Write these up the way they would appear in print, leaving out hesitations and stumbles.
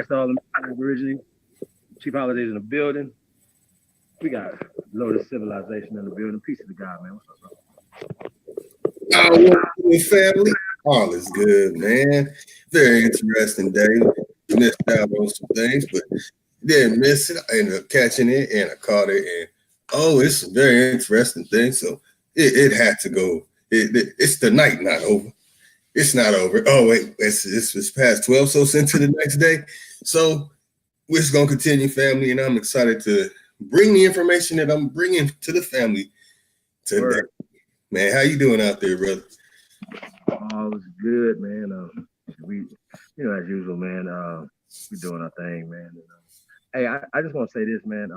to all the Aborigines, Chief Holidays in the building. We got Lotus Civilization in the building. Peace to the God, man. What's up, bro? Our family, all is good, man. Very interesting day. Missed out on some things, but didn't miss it. I ended up catching it and I caught it, and it's a very interesting thing. So it had to go. It's the night not over. It's not over. Oh wait, it's past 12, so it's into the next day. So we're just gonna continue, family, and I'm excited to bring the information that I'm bringing to the family today. Word. Man, how you doing out there, brother? All is good, man. We, as usual, man. We doing our thing, man. And, hey, I just want to say this, man.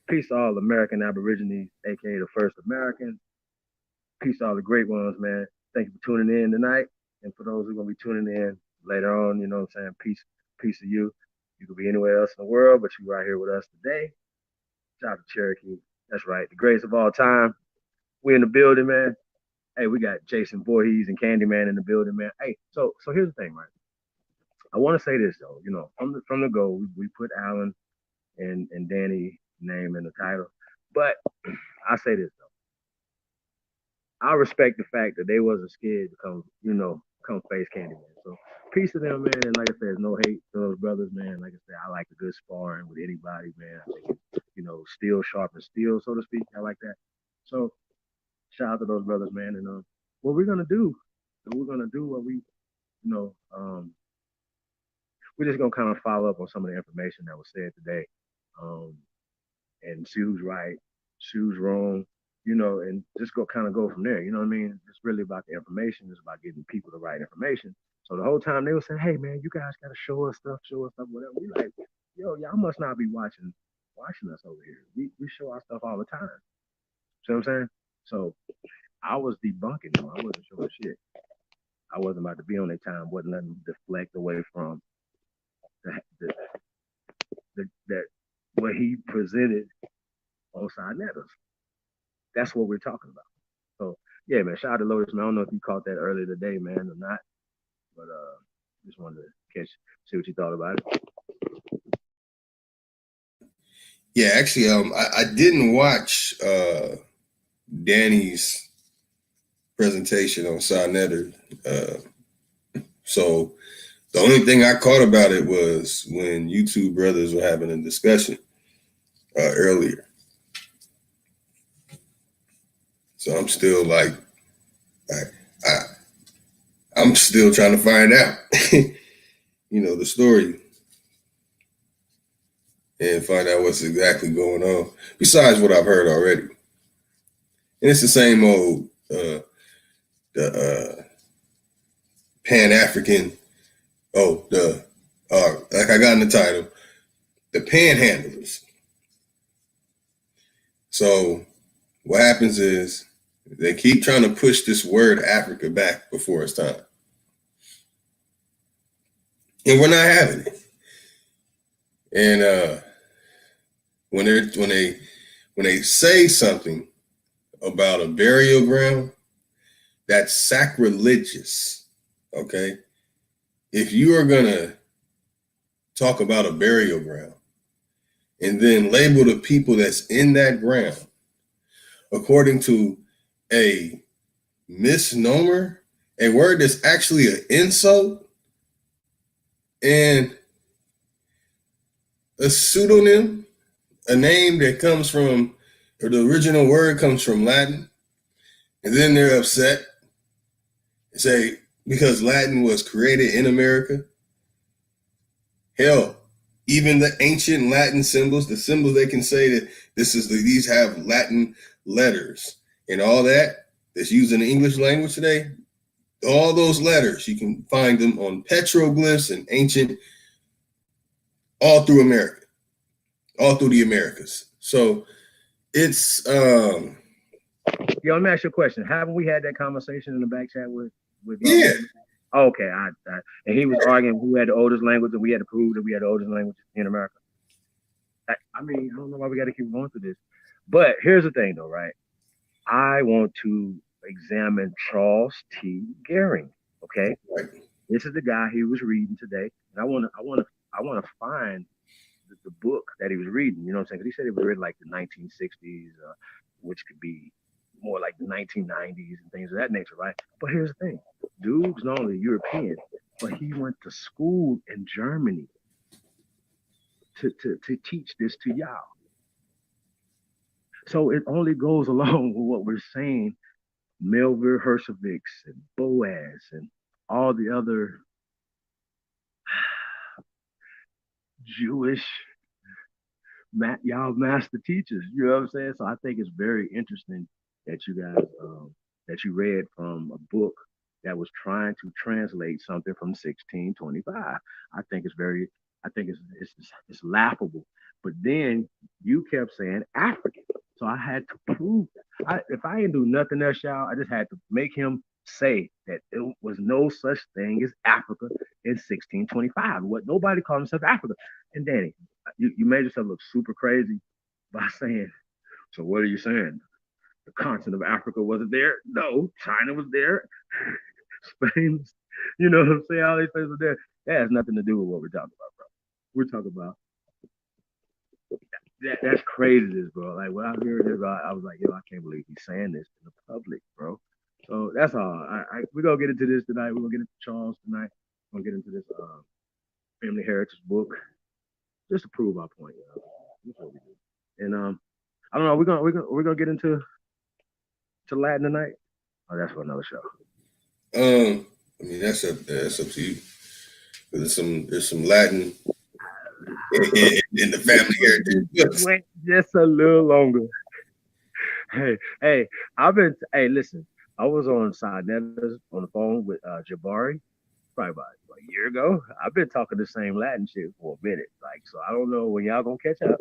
Peace to all American Aborigines, aka the first Americans. Peace to all the great ones, man. Thank you for tuning in tonight. And for those who are gonna be tuning in later on, you know what I'm saying? Peace to you. You could be anywhere else in the world, but you're right here with us today. Shout out to Cherokee. That's right. The greatest of all time. We in the building, man. Hey, we got Jason Voorhees and Candyman in the building, man. Hey, so here's the thing, right? I want to say this though, from the go, we put Alan and Danny name in the title, but I say this though, I respect the fact that they wasn't scared to come face Candyman. So peace to them, man. And like I said, no hate to those brothers, man. Like I said, I like a good sparring with anybody, man. I think steel sharpens steel, so to speak. I like that. So shout out to those brothers, man. And what we're gonna do, what you know, um, we're just gonna kind of follow up on some of the information that was said today, um, and see who's right, see who's wrong, and just go from there. You know what I mean? It's really about the information. It's about getting people the right information. So the whole time they were saying, "Hey, man, you guys gotta show us stuff, whatever." We like, yo, y'all must not be watching us over here. We show our stuff all the time. See what I'm saying? So I was debunking them. I wasn't showing shit. I wasn't about to be on their time. Wasn't letting them deflect away from the, that what he presented on side netters. That's what we're talking about. So yeah, man. Shout out to Lotus, man. I don't know if you caught that earlier today, man, or not, but just wanted to see what you thought about it. Yeah, actually, I didn't watch Danny's presentation on Sonetter. So the only thing I caught about it was when you two brothers were having a discussion earlier. So I'm still like, I'm still trying to find out, the story and find out what's exactly going on besides what I've heard already. And it's the same old, the Pan-African, like I got in the title, the panhandlers. So what happens is they keep trying to push this word Africa back before it's time. And we're not having it. And when they say something about a burial ground, that's sacrilegious. Okay? If you are gonna talk about a burial ground and then label the people that's in that ground according to a misnomer, a word that's actually an insult, and a pseudonym, a name that comes from, or the original word comes from Latin, and then they're upset and say, because Latin was created in America. Hell, even the ancient Latin symbols, the symbols they can say that these have Latin letters and all that's used in the English language today. All those letters, you can find them on petroglyphs and ancient, all through America, all through the Americas. So it's Yo, let me ask you a question. Haven't we had that conversation in the back chat with yeah. Okay, and he was arguing who had the oldest language, and we had to prove that we had the oldest language in America. I mean, I don't know why we got to keep going through this, but here's the thing, though, right? I want to examine Charles T. Gehring. Okay, Right. This is the guy he was reading today, and I want to I want to find the book that he was reading. You know what I'm saying? 'Cause he said it was written like the 1960s, which could be more like the 1990s and things of that nature, right? But here's the thing, dude's not only European, but he went to school in Germany to teach this to y'all. So it only goes along with what we're saying. Melville Hershovix and Boaz and all the other Jewish y'all master teachers. You know what I'm saying? So I think it's very interesting that you guys that you read from a book that was trying to translate something from 1625. I think it's very, I think it's laughable. But then you kept saying African, so I had to prove that. If I didn't do nothing else, y'all, I just had to make him say that there was no such thing as Africa in 1625. What nobody called himself Africa. And Danny, you made yourself look super crazy by saying, so what are you saying? The continent of Africa wasn't there? No, China was there. Spain, you know what I'm saying? All these places were there. That has nothing to do with what we're talking about, bro. We're talking about that's craziness, bro. Like when I heard this, I was like, yo, I can't believe he's saying this in the public, bro. So that's all. We're gonna get into this tonight. We're gonna get into Charles tonight. We're gonna get into this family heritage book just to prove our point, you know. That's what we do. And I don't know. We're gonna get into Latin tonight. Oh, that's for another show. I mean that's up to you. There's some Latin in the family heritage. Wait just a little longer. Hey, listen. I was on Sinetta's on the phone with Jabari probably about a year ago. I've been talking the same Latin shit for a minute. Like, so I don't know when y'all gonna catch up.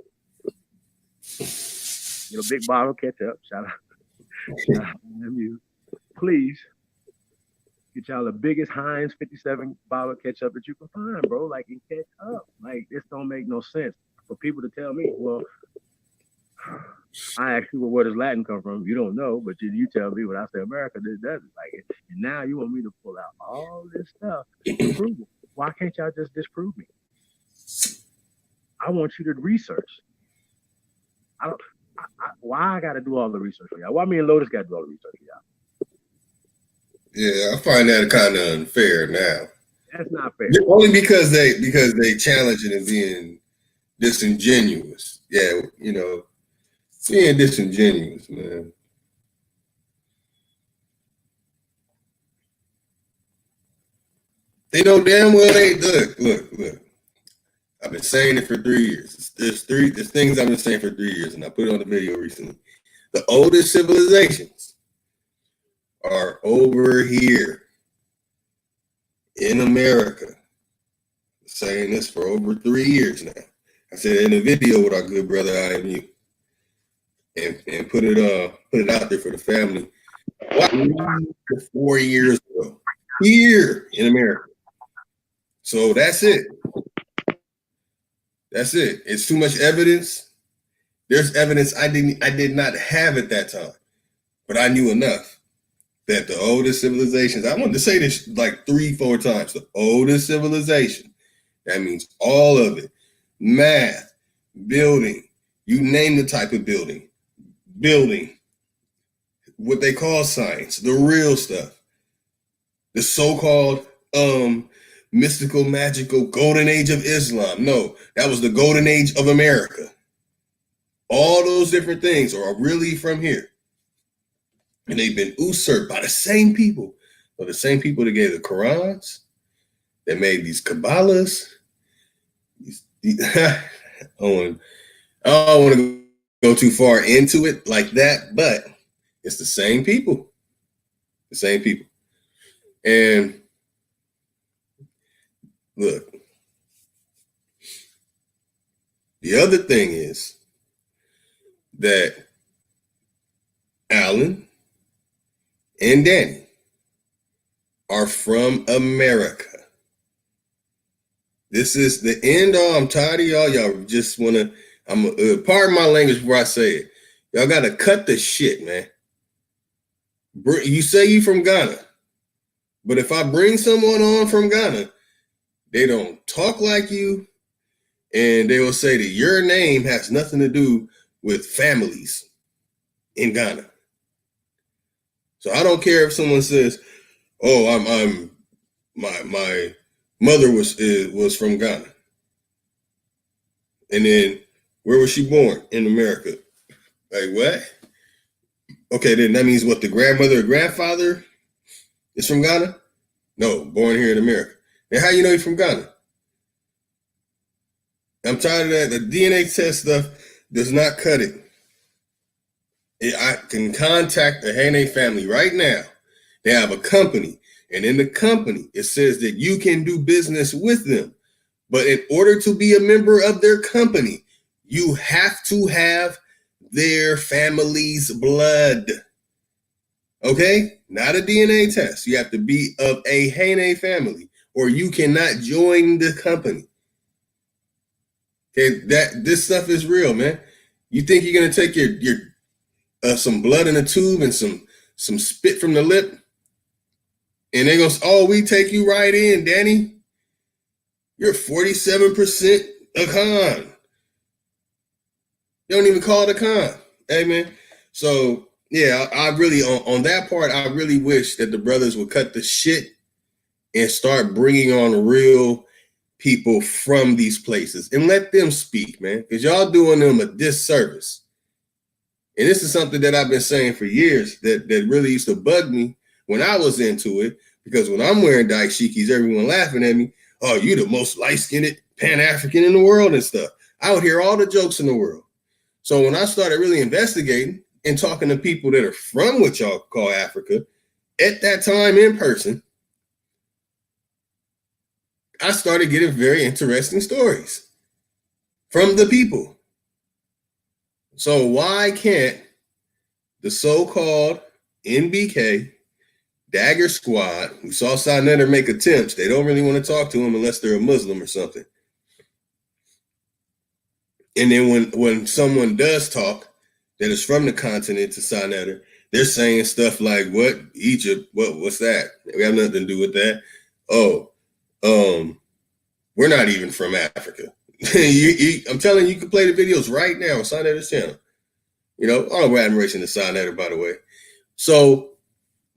You know, big bottle catch up. Shout out to you. Please get y'all the biggest Heinz 57 bottle ketchup that you can find, bro. Like, and catch up. Like, this don't make no sense for people to tell me, well, I ask you, well, where does Latin come from? You don't know, but you tell me when I say America, this doesn't. Like, and now you want me to pull out all this stuff to prove it. Why can't y'all just disprove me? I want you to research. Why I got to do all the research for y'all? Why me and Lotus got to do all the research for y'all? Yeah, I find that kind of unfair now. That's not fair. Only because they challenge it and being disingenuous. Yeah, you know, being disingenuous, man. They know damn well they look. I've been saying it for 3 years. There's things I've been saying for 3 years, and I put it on the video recently. The oldest civilizations are over here in America. I'm saying this for over 3 years now. I said in a video with our good brother IMU, and put it out there for the family. 4 years ago, here in America. So that's it. That's it. It's too much evidence. There's evidence I did not have at that time, but I knew enough that the oldest civilizations, I wanted to say this like 3-4 times, the oldest civilization, that means all of it, math, building, you name the type of building, what they call science, the real stuff, the so-called mystical, magical golden age of Islam. No, that was the golden age of America. All those different things are really from here. And they've been usurped by the same people. Or the same people that gave the Qurans, that made these Kabbalahs. I don't want to go too far into it like that, but it's the same people. The same people. And look, the other thing is that Alan and Danny are from America. This is the end all. I'm tired of y'all. Y'all just want to, pardon my language before I say it. Y'all got to cut the shit, man. You say you from Ghana, but if I bring someone on from Ghana, they don't talk like you. And they will say that your name has nothing to do with families in Ghana. So I don't care if someone says, "Oh, I'm my mother was from Ghana," and then where was she born? In America. Like what? Okay, then that means what? The grandmother or grandfather is from Ghana? No, born here in America. And how you know he's from Ghana? I'm tired of that. The DNA test stuff does not cut it. I can contact the Hane family right now. They have a company, and in the company, it says that you can do business with them. But in order to be a member of their company, you have to have their family's blood. Okay? Not a DNA test. You have to be of a Hane family, or you cannot join the company. Okay, this stuff is real, man. You think you're gonna take your some blood in a tube and some spit from the lip, and they're gonna, oh, we take you right in, Danny. You're 47% a con. They don't even call it a con. Hey, man. So yeah, I really on that part, I really wish that the brothers would cut the shit and start bringing on real people from these places and let them speak, man, because y'all doing them a disservice. And this is something that I've been saying for years that really used to bug me when I was into it, because when I'm wearing dashikis, everyone laughing at me. Oh, you the most light-skinned Pan-African in the world and stuff. I would hear all the jokes in the world. So when I started really investigating and talking to people that are from what y'all call Africa, at that time in person, I started getting very interesting stories from the people. So why can't the so-called NBK Dagger Squad, who saw Sanetter make attempts, they don't really want to talk to him unless they're a Muslim or something. And then when someone does talk that is from the continent to Sanetter, they're saying stuff like, what? Egypt? What's that? We have nothing to do with that. Oh, we're not even from Africa. I'm telling you, you can play the videos right now on Sanetter's channel. You know, all admiration to Sanetter, by the way. So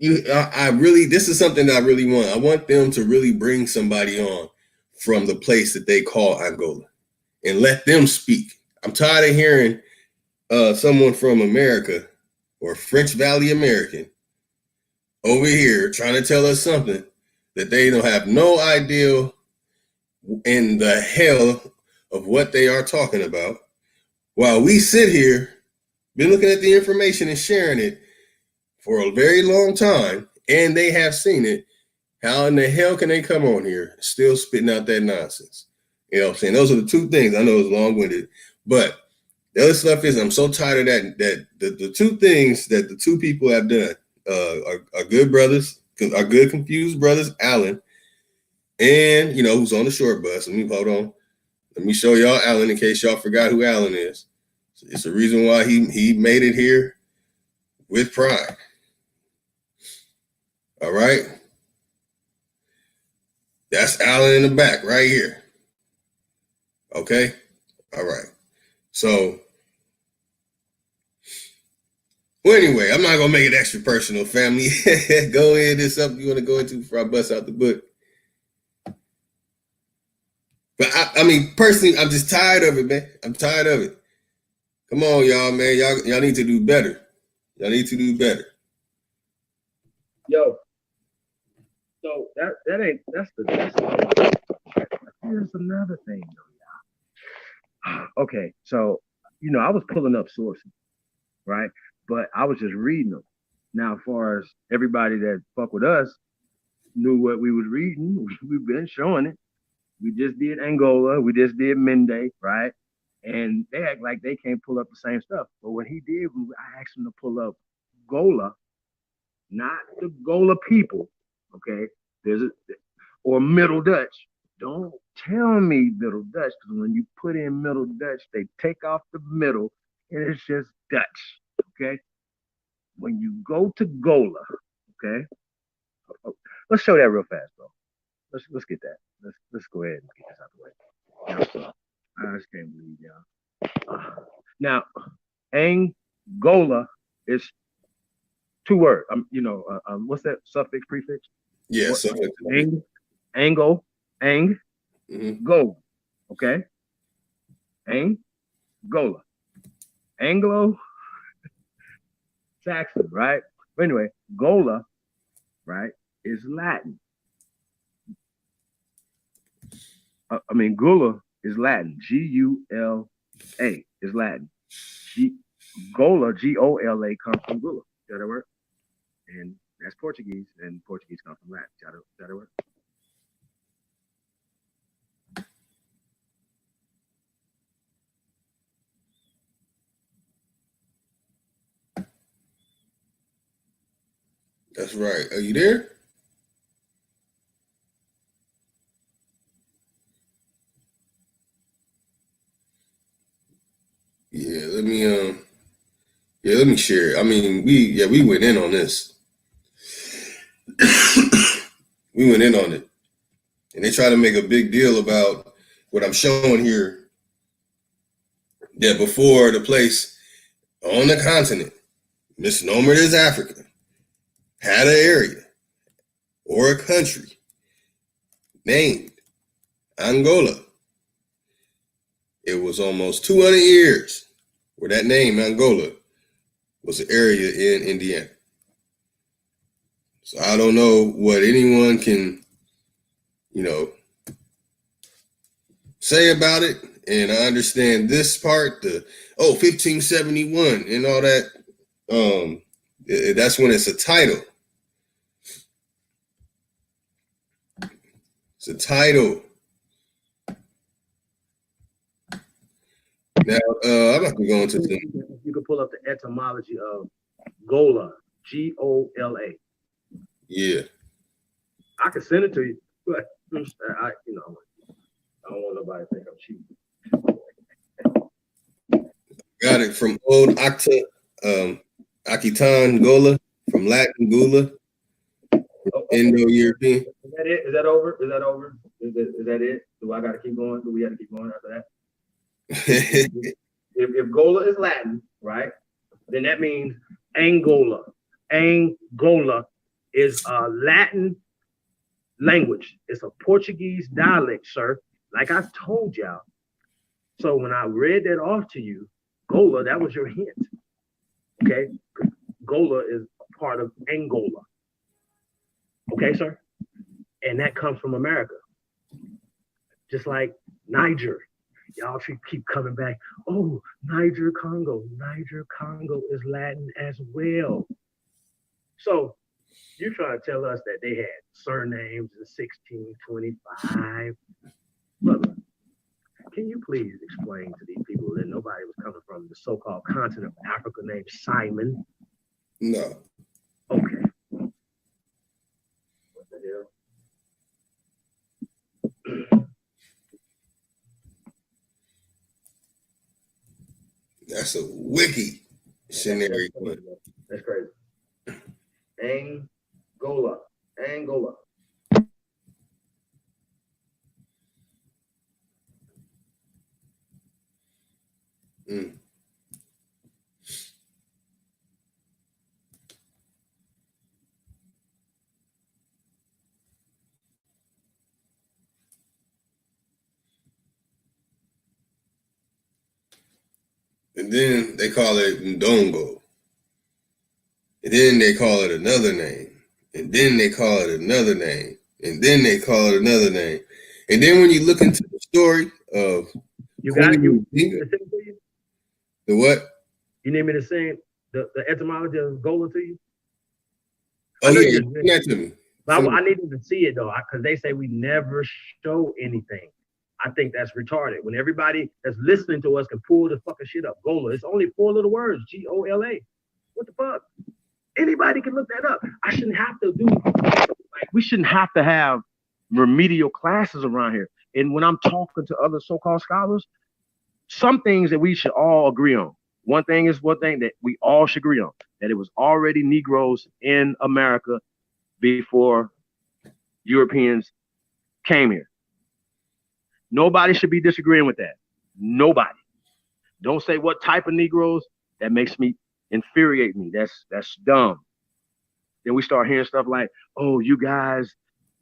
I really, this is something that I really want. I want them to really bring somebody on from the place that they call Angola and let them speak. I'm tired of hearing someone from America or French Valley American over here trying to tell us something that they don't have no idea in the hell of what they are talking about, while we sit here, been looking at the information and sharing it for a very long time, and they have seen it. How in the hell can they come on here still spitting out that nonsense? You know what I'm saying? Those are the two things. I know it's long-winded, but the other stuff is I'm so tired of that the two things that the two people have done are good brothers, are good confused brothers, Alan, and, you know, who's on the short bus. Let me hold on. Let me show y'all Alan in case y'all forgot who Alan is. It's the reason why he made it here with pride. All right. That's Alan in the back right here. Okay. All right. So, well, anyway, I'm not going to make it extra personal, family. Go in. There's something you want to go into before I bust out the book. But I mean, personally, I'm just tired of it, man. I'm tired of it. Come on, y'all, man. Y'all need to do better. Y'all need to do better. Yo. So that's here's another thing though, y'all. Okay, so you know, I was pulling up sources, right? But I was just reading them. Now, as far as everybody that fuck with us knew what we was reading, we've been showing it. We just did Angola, we just did Mende, right? And they act like they can't pull up the same stuff. But when he did, I asked him to pull up Gola, not the Gola people, okay? Or Middle Dutch. Don't tell me Middle Dutch, because when you put in Middle Dutch, they take off the middle and it's just Dutch, okay? When you go to Gola, okay? Let's show that real fast, bro. Let's get that. Let's go ahead and get this out of the way. I just can't believe y'all. Now, Angola is two words. What's that suffix prefix? Yeah, What? so Ango, ang, go. Okay, Angola, Anglo Saxon, right? But anyway, Gola, right, is Latin. Gula is Latin. Gula is Latin. Gola, Gola, comes from Gula. Got that work? And that's Portuguese, and Portuguese comes from Latin. Got that work? that's right. Are you there? Yeah, let me share. I mean, we went in on this. We went in on it. And they try to make a big deal about what I'm showing here, that before the place on the continent, misnomered as Africa, had an area or a country named Angola. It was almost 200 years where that name, Angola, was an area in Indiana. So I don't know what anyone can, say about it. And I understand this part, 1571 and all that. That's when it's a title. It's a title. Now, I'm about to go into some. You can pull up the etymology of Gola, Gola. Yeah. I can send it to you, but I don't want nobody to think I'm cheap. Got it from Old Akitan Gola, from Latin Gula, Indo-European. Is that it? Is that over? Is that over? Is that it? Do I got to keep going? Do we got to keep going after that? if Gola is Latin, right, then that means Angola. Angola is a Latin language. It's a Portuguese dialect, sir. Like I told y'all. So when I read that off to you, Gola, that was your hint. Okay? Gola is a part of Angola. Okay, sir? And that comes from America. Just like Niger. Y'all keep coming back. Oh, Niger, Congo. Niger, Congo is Latin as well. So you're trying to tell us that they had surnames in 1625. Brother, can you please explain to these people that nobody was coming from the so-called continent of Africa named Simon? No. Okay. What the hell? That's a wiki scenario. That's crazy. Angola. Mm. And then they call it Ndongo. And then they call it another name. And then they call it another name. And then they call it another name. And then when you look into the story of you got it. The what? You need me to sing the etymology of Gola to you? Oh yeah, sing that to me. But I need them to see it though, because they say we never show anything. I think that's retarded. When everybody that's listening to us can pull the fucking shit up. Gola. It's only 4 little words. Gola. What the fuck? Anybody can look that up. I shouldn't have to do we shouldn't have to have remedial classes around here. And when I'm talking to other so-called scholars, some things that we should all agree on. One thing that we all should agree on, that it was already Negroes in America before Europeans came here. Nobody should be disagreeing with that. Nobody. Don't say what type of Negroes. That makes me infuriate me. That's dumb. Then we start hearing stuff like, "Oh, you guys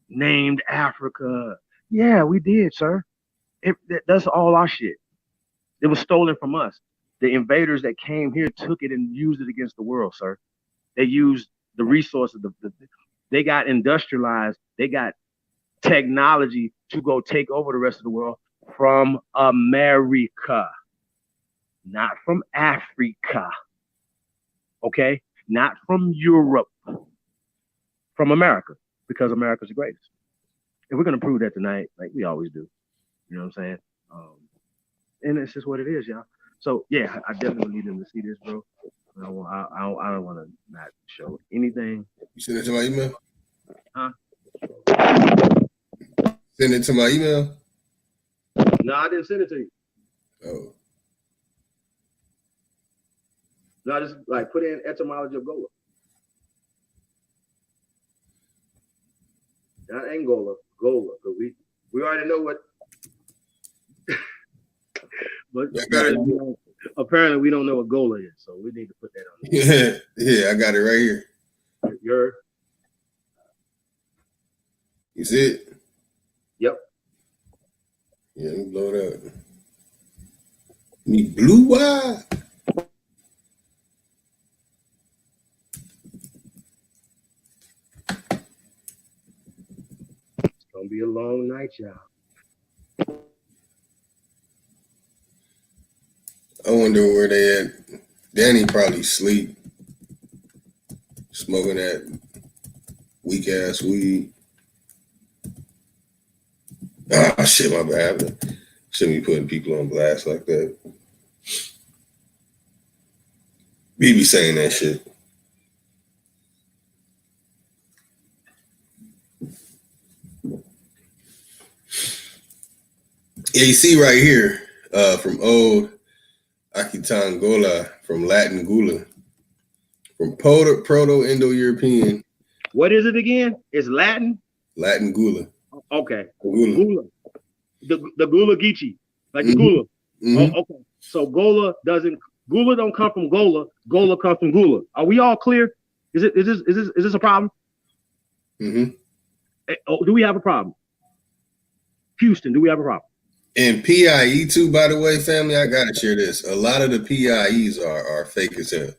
named Africa." Yeah, we did, sir. That's all our shit. It was stolen from us. The invaders that came here took it and used it against the world, sir. They used the resources. They got industrialized. They got technology to go take over the rest of the world from America, not from Africa. Okay? Not from Europe, from America, because America's the greatest. And we're going to prove that tonight, like we always do. You know what I'm saying? And it's just what it is, y'all. So, yeah, I definitely need them to see this, bro. I don't want to not show anything. You send it to my email? Huh? Send it to my email? No, I didn't send it to you. Oh. No, I just like put in etymology of Gola. Not Angola, Gola, because we already know what. But apparently we don't know what Gola is, so we need to put that on. Yeah, I got it right here. You see it? Yep. Yeah, let me blow it up. Me blue wide. It's gonna be a long night, y'all. I wonder where they at. Danny probably sleep, smoking that weak ass weed. Ah, shit, my bad. Shouldn't be putting people on blast like that. Be saying that shit. Yeah, you see right here, from old Akitangola, from Latin Gula, from Proto-Indo-European. What is it again? It's Latin? Latin Gula. Okay. Gula. The Gula Geechee. Like the Gula. Mm-hmm. Oh, okay. So Gula don't come from Gola. Gola comes from Gula. Are we all clear? Is this a problem? Mm-hmm. Do we have a problem? Houston, do we have a problem? And PIE too, by the way, family, I gotta share this. A lot of the PIEs are fake as hell.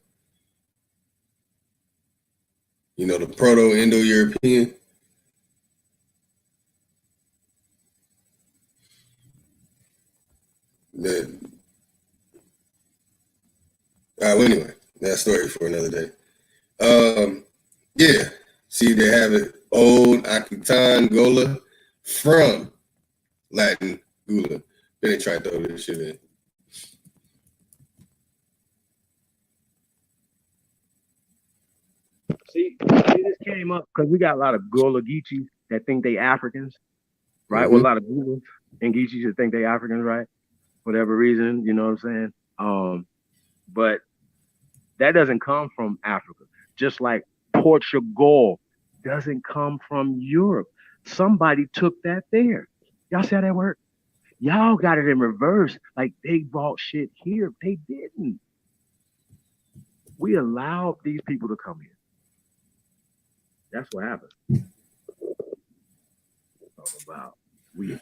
You know, the Proto-Indo-European. Well, anyway, that story for another day. Yeah, see, they have it. Old Akitan Gola from Latin Gula. Then they try to throw this shit in. See, this came up because we got a lot of Gula Geechees that think they Africans, right? Mm-hmm. Well, a lot of Gulas and Geechees that think they Africans, right? Whatever reason, you know what I'm saying? But that doesn't come from Africa. Just like Portugal doesn't come from Europe. Somebody took that there. Y'all see how that worked? Y'all got it in reverse. Like they brought shit here. They didn't. We allowed these people to come here. That's what happened. Talk about we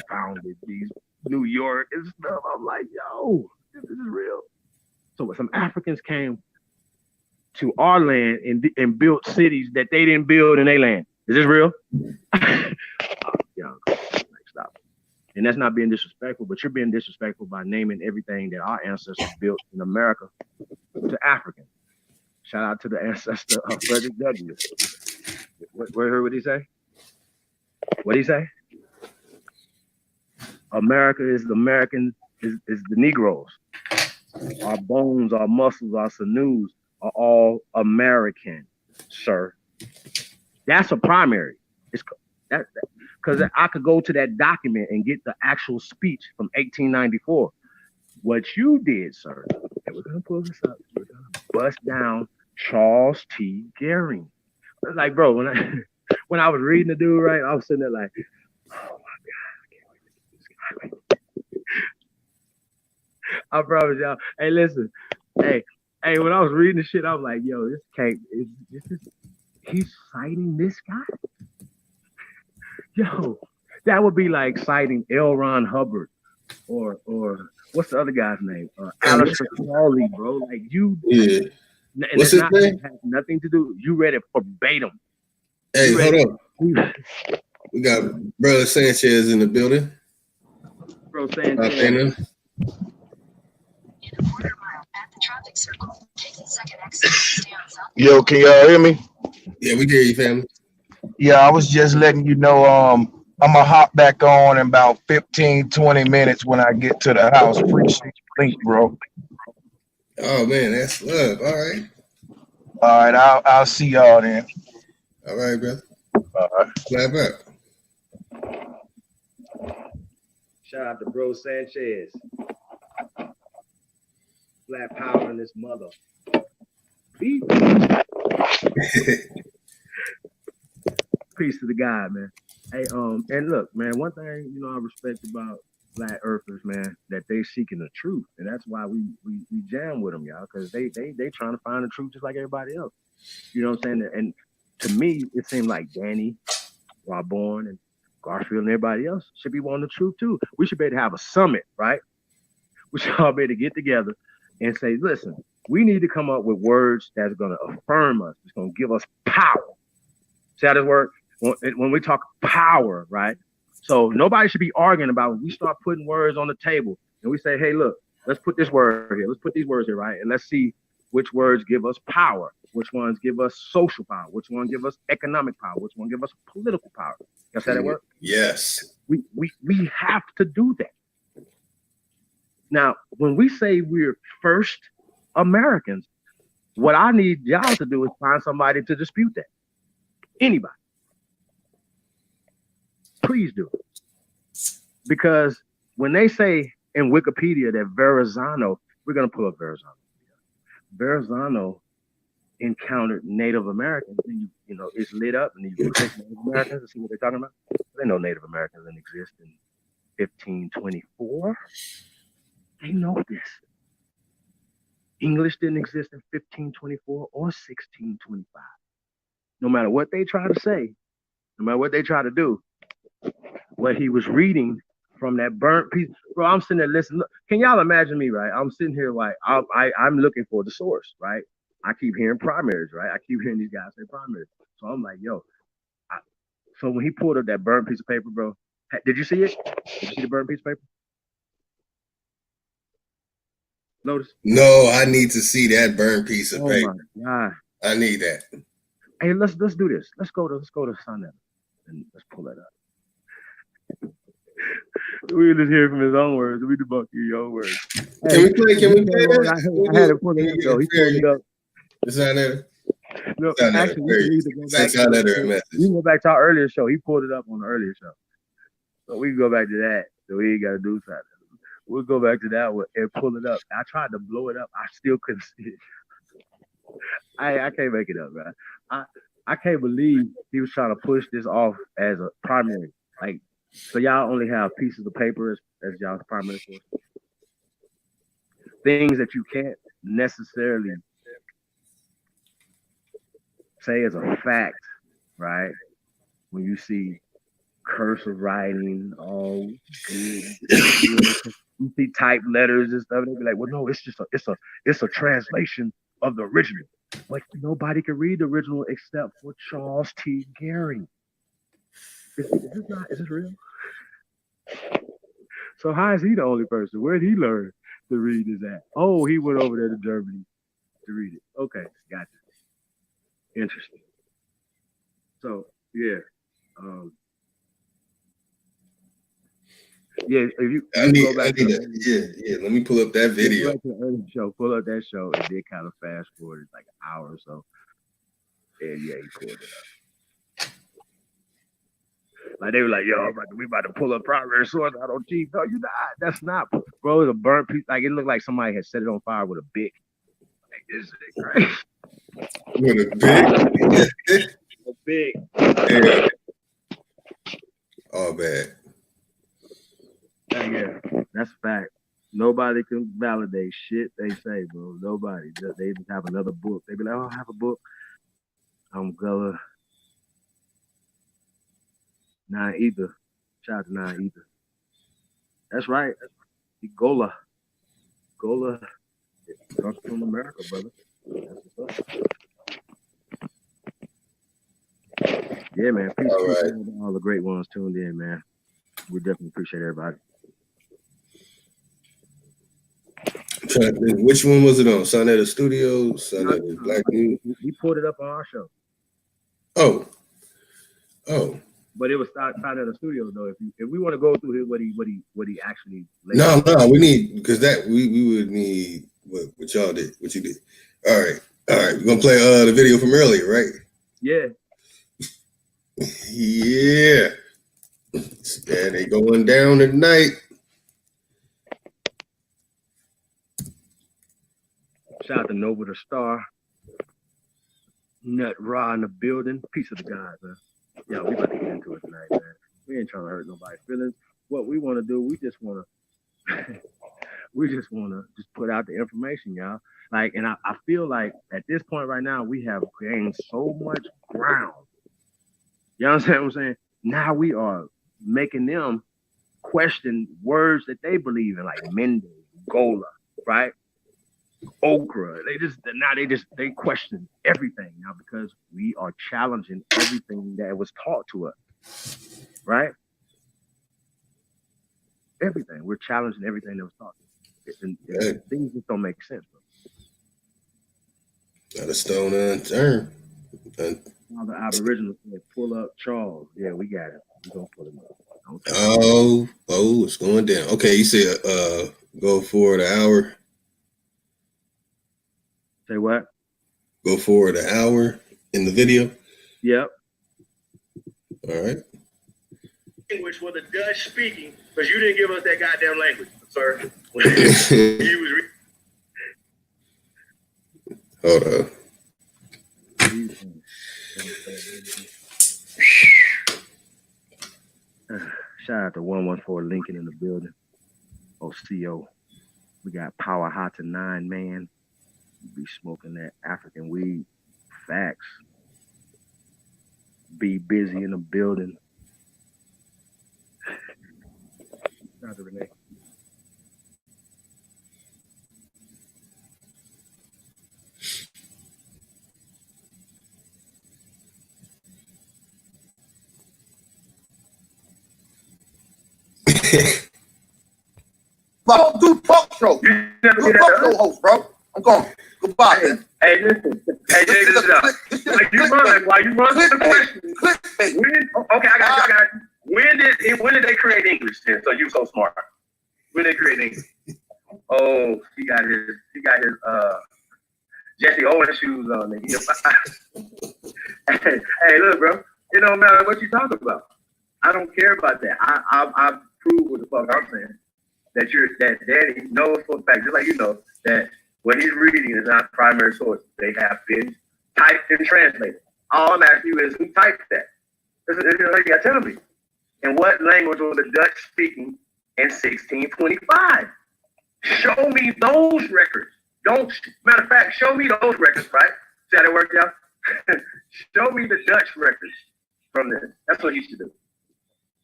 founded these New York and stuff. I'm like, yo, this is real. So some Africans came to our land and built cities that they didn't build in their land. Is this real? Stop. And that's not being disrespectful, but you're being disrespectful by naming everything that our ancestors built in America to African. Shout out to the ancestor of Frederick W. What did he say? What did he say? America is the American, is the Negroes. Our bones, our muscles, our sinews are all American, sir. That's a primary. It's that because I could go to that document and get the actual speech from 1894. What you did, sir, and we're gonna pull this up. We're gonna bust down Charles T. Gehring. Like, bro, when I was reading the dude, right, I was sitting there like, oh my God, I can't wait to get this guy. I promise y'all. Hey, listen. Hey, hey. When I was reading the shit, I was like, yo, this can't. This is. He's citing this guy. Yo, that would be like citing L. Ron Hubbard or what's the other guy's name? Aleister Crowley, bro. Like you. Yeah. And What's it's his not. name? It has nothing to do. You read it verbatim. Hey, hold on. We got Brother Sanchez in the building. Bro, Sanchez. Yo, can y'all hear me? Yeah, we hear you, family. Yeah, I was just letting you know I'm gonna hop back on in about 15, 20 minutes when I get to the house. Appreciate you, link, bro. Oh man, that's love. All right. All right, I'll see y'all then. All right, brother. All right. Clap up. Shout out to Bro Sanchez. Black power in this mother. Peace to the guy, man. Hey, and look, man, one thing you know I respect about Black Earthers, man, that they seeking the truth, and that's why we jam with them, y'all, because they trying to find the truth just like everybody else. You know what I'm saying? And to me, it seemed like Danny, Warborn, and Garfield and everybody else should be wanting the truth too. We should be able to have a summit, right? We should all be able to get together and say, listen, we need to come up with words that's going to affirm us. It's going to give us power. See how this works? When we talk power, right? So nobody should be arguing about when we start putting words on the table and we say, hey, look, let's put this word here. Let's put these words here, right? And let's see which words give us power, which ones give us social power, which one give us economic power, which one give us political power. That's how that works? Yes. We have to do that. Now, when we say we're first Americans, what I need y'all to do is find somebody to dispute that. Anybody. Please do. Because when they say in Wikipedia that Verrazano, we're going to pull up Verrazano. Verrazano encountered Native Americans, and you know, it's lit up, and you click Native Americans and see what they're talking about. They know Native Americans didn't exist in 1524. They know this. English didn't exist in 1524 or 1625. No matter what they try to say, no matter what they try to do, what he was reading from that burnt piece, bro. I'm sitting there listening. Look, can y'all imagine me, right? I'm sitting here like I'm looking for the source, right? I keep hearing primaries, right? I keep hearing these guys say primaries. So I'm like, yo. So when he pulled up that burnt piece of paper, bro, did you see it? Did you see the burnt piece of paper? Notice? No, I need to see that burnt piece of paper. My God. I need that. Hey, let's do this. Let's go to Sunday and let's pull that up. We just hear from his own words. We debunk your own words. Can we play that? I had to pull it up. Though. He pulled it up. It's not there. No, actually, we need to go back. We can go back to our earlier show. He pulled it up on the earlier show, so we can go back to that. So we ain't got to do something. We'll go back to that one and pull it up. I tried to blow it up. I still couldn't see it. I can't make it up, man. I can't believe he was trying to push this off as a primary. Like, so y'all only have pieces of paper as y'all's primary source. Things that you can't necessarily say as a fact, right? When you see cursive writing, all good. You see typed letters and stuff, and they be like, well, no, it's a translation of the original. But nobody can read the original except for Charles T. Gary. Is this real? So how is he the only person? Where did he learn to read this at? Oh, he went over there to Germany to read it. Okay, gotcha. Interesting. So yeah. Yeah, if you go back to let me pull up that video. Pull up that show, and then kind of fast forward like an hour or so. And yeah, he pulled it up. Like they were like, yo, we about to pull up primary source out on cheap. No, you not. That's not, bro. It's a burnt piece. Like it looked like somebody had set it on fire with a bic. Like this is crazy. With a bic? A bic. Yeah. Oh, bad. Yeah, that's a fact. Nobody can validate shit they say, bro. Nobody. They just have another book. They be like, oh, I have a book. I'm Gullah. Nine Ether. Shout out to Nine Ether. That's right. Gola. Gola. It comes from America, brother. That's what's up. Yeah, man. Peace All right. to all the great ones tuned in, man. We definitely appreciate everybody. I'm trying to think, which one was it on? Sonetta Studios, Sonetta Black News. We pulled it up on our show. Oh. But it was Sonetta Studios though. If we want to go through what he actually laid No, out. we need, because that we would need what y'all did, what you did. All right. We're gonna play the video from earlier, right? Yeah. Yeah. Yeah, they going down tonight. Shout out to Nova the Star. Nut Raw in the building. Peace of the God, man. Yeah, we about to get into it tonight, man. We ain't trying to hurt nobody's feelings. What we want to do, we just want to just put out the information, y'all. Like, and I feel like at this point right now, we have gained so much ground. You understand what I'm saying? Now we are making them question words that they believe in, like Mende, Gola, right? Okra. They question everything now because we are challenging everything that was taught to us, right? Everything. We're challenging everything that was taught to us. And things just don't make sense, bro. Not a stone unturned. Now the Aboriginals said, pull up Charles. Yeah, we got it. We're gonna pull him up. Oh, it's going down. Okay, you said go forward an hour. Say what? Go forward an hour in the video. Yep. All right. Language was the Dutch speaking, because you didn't give us that goddamn language, sir. Hold on. Shout out to 114 Lincoln in the building. OCO. We got Power Hot to 9 man. Be smoking that African weed. Facts. Be busy in the building. Shout out to Renee. Don't do talk show. You never Do did a talk that. show host, bro. I'm going. Goodbye, man. Hey, listen. Hey, check this out. While you run the question. Okay, I got you. When did they create English then? So you so smart. When they create English? Oh, he got his Jesse Owens shoes on. Hey, look, bro. It don't matter what you talk about. I don't care about that. I prove what the fuck I'm saying. That Daddy knows for a fact, just like you know, that what he's reading is not primary source. They have been typed and translated. All I'm asking you is who typed that? This is what you got telling me. And what language was the Dutch speaking in 1625? Show me those records. Matter of fact, show me those records, right? See how that worked out? Show me the Dutch records from this. That's what he should do.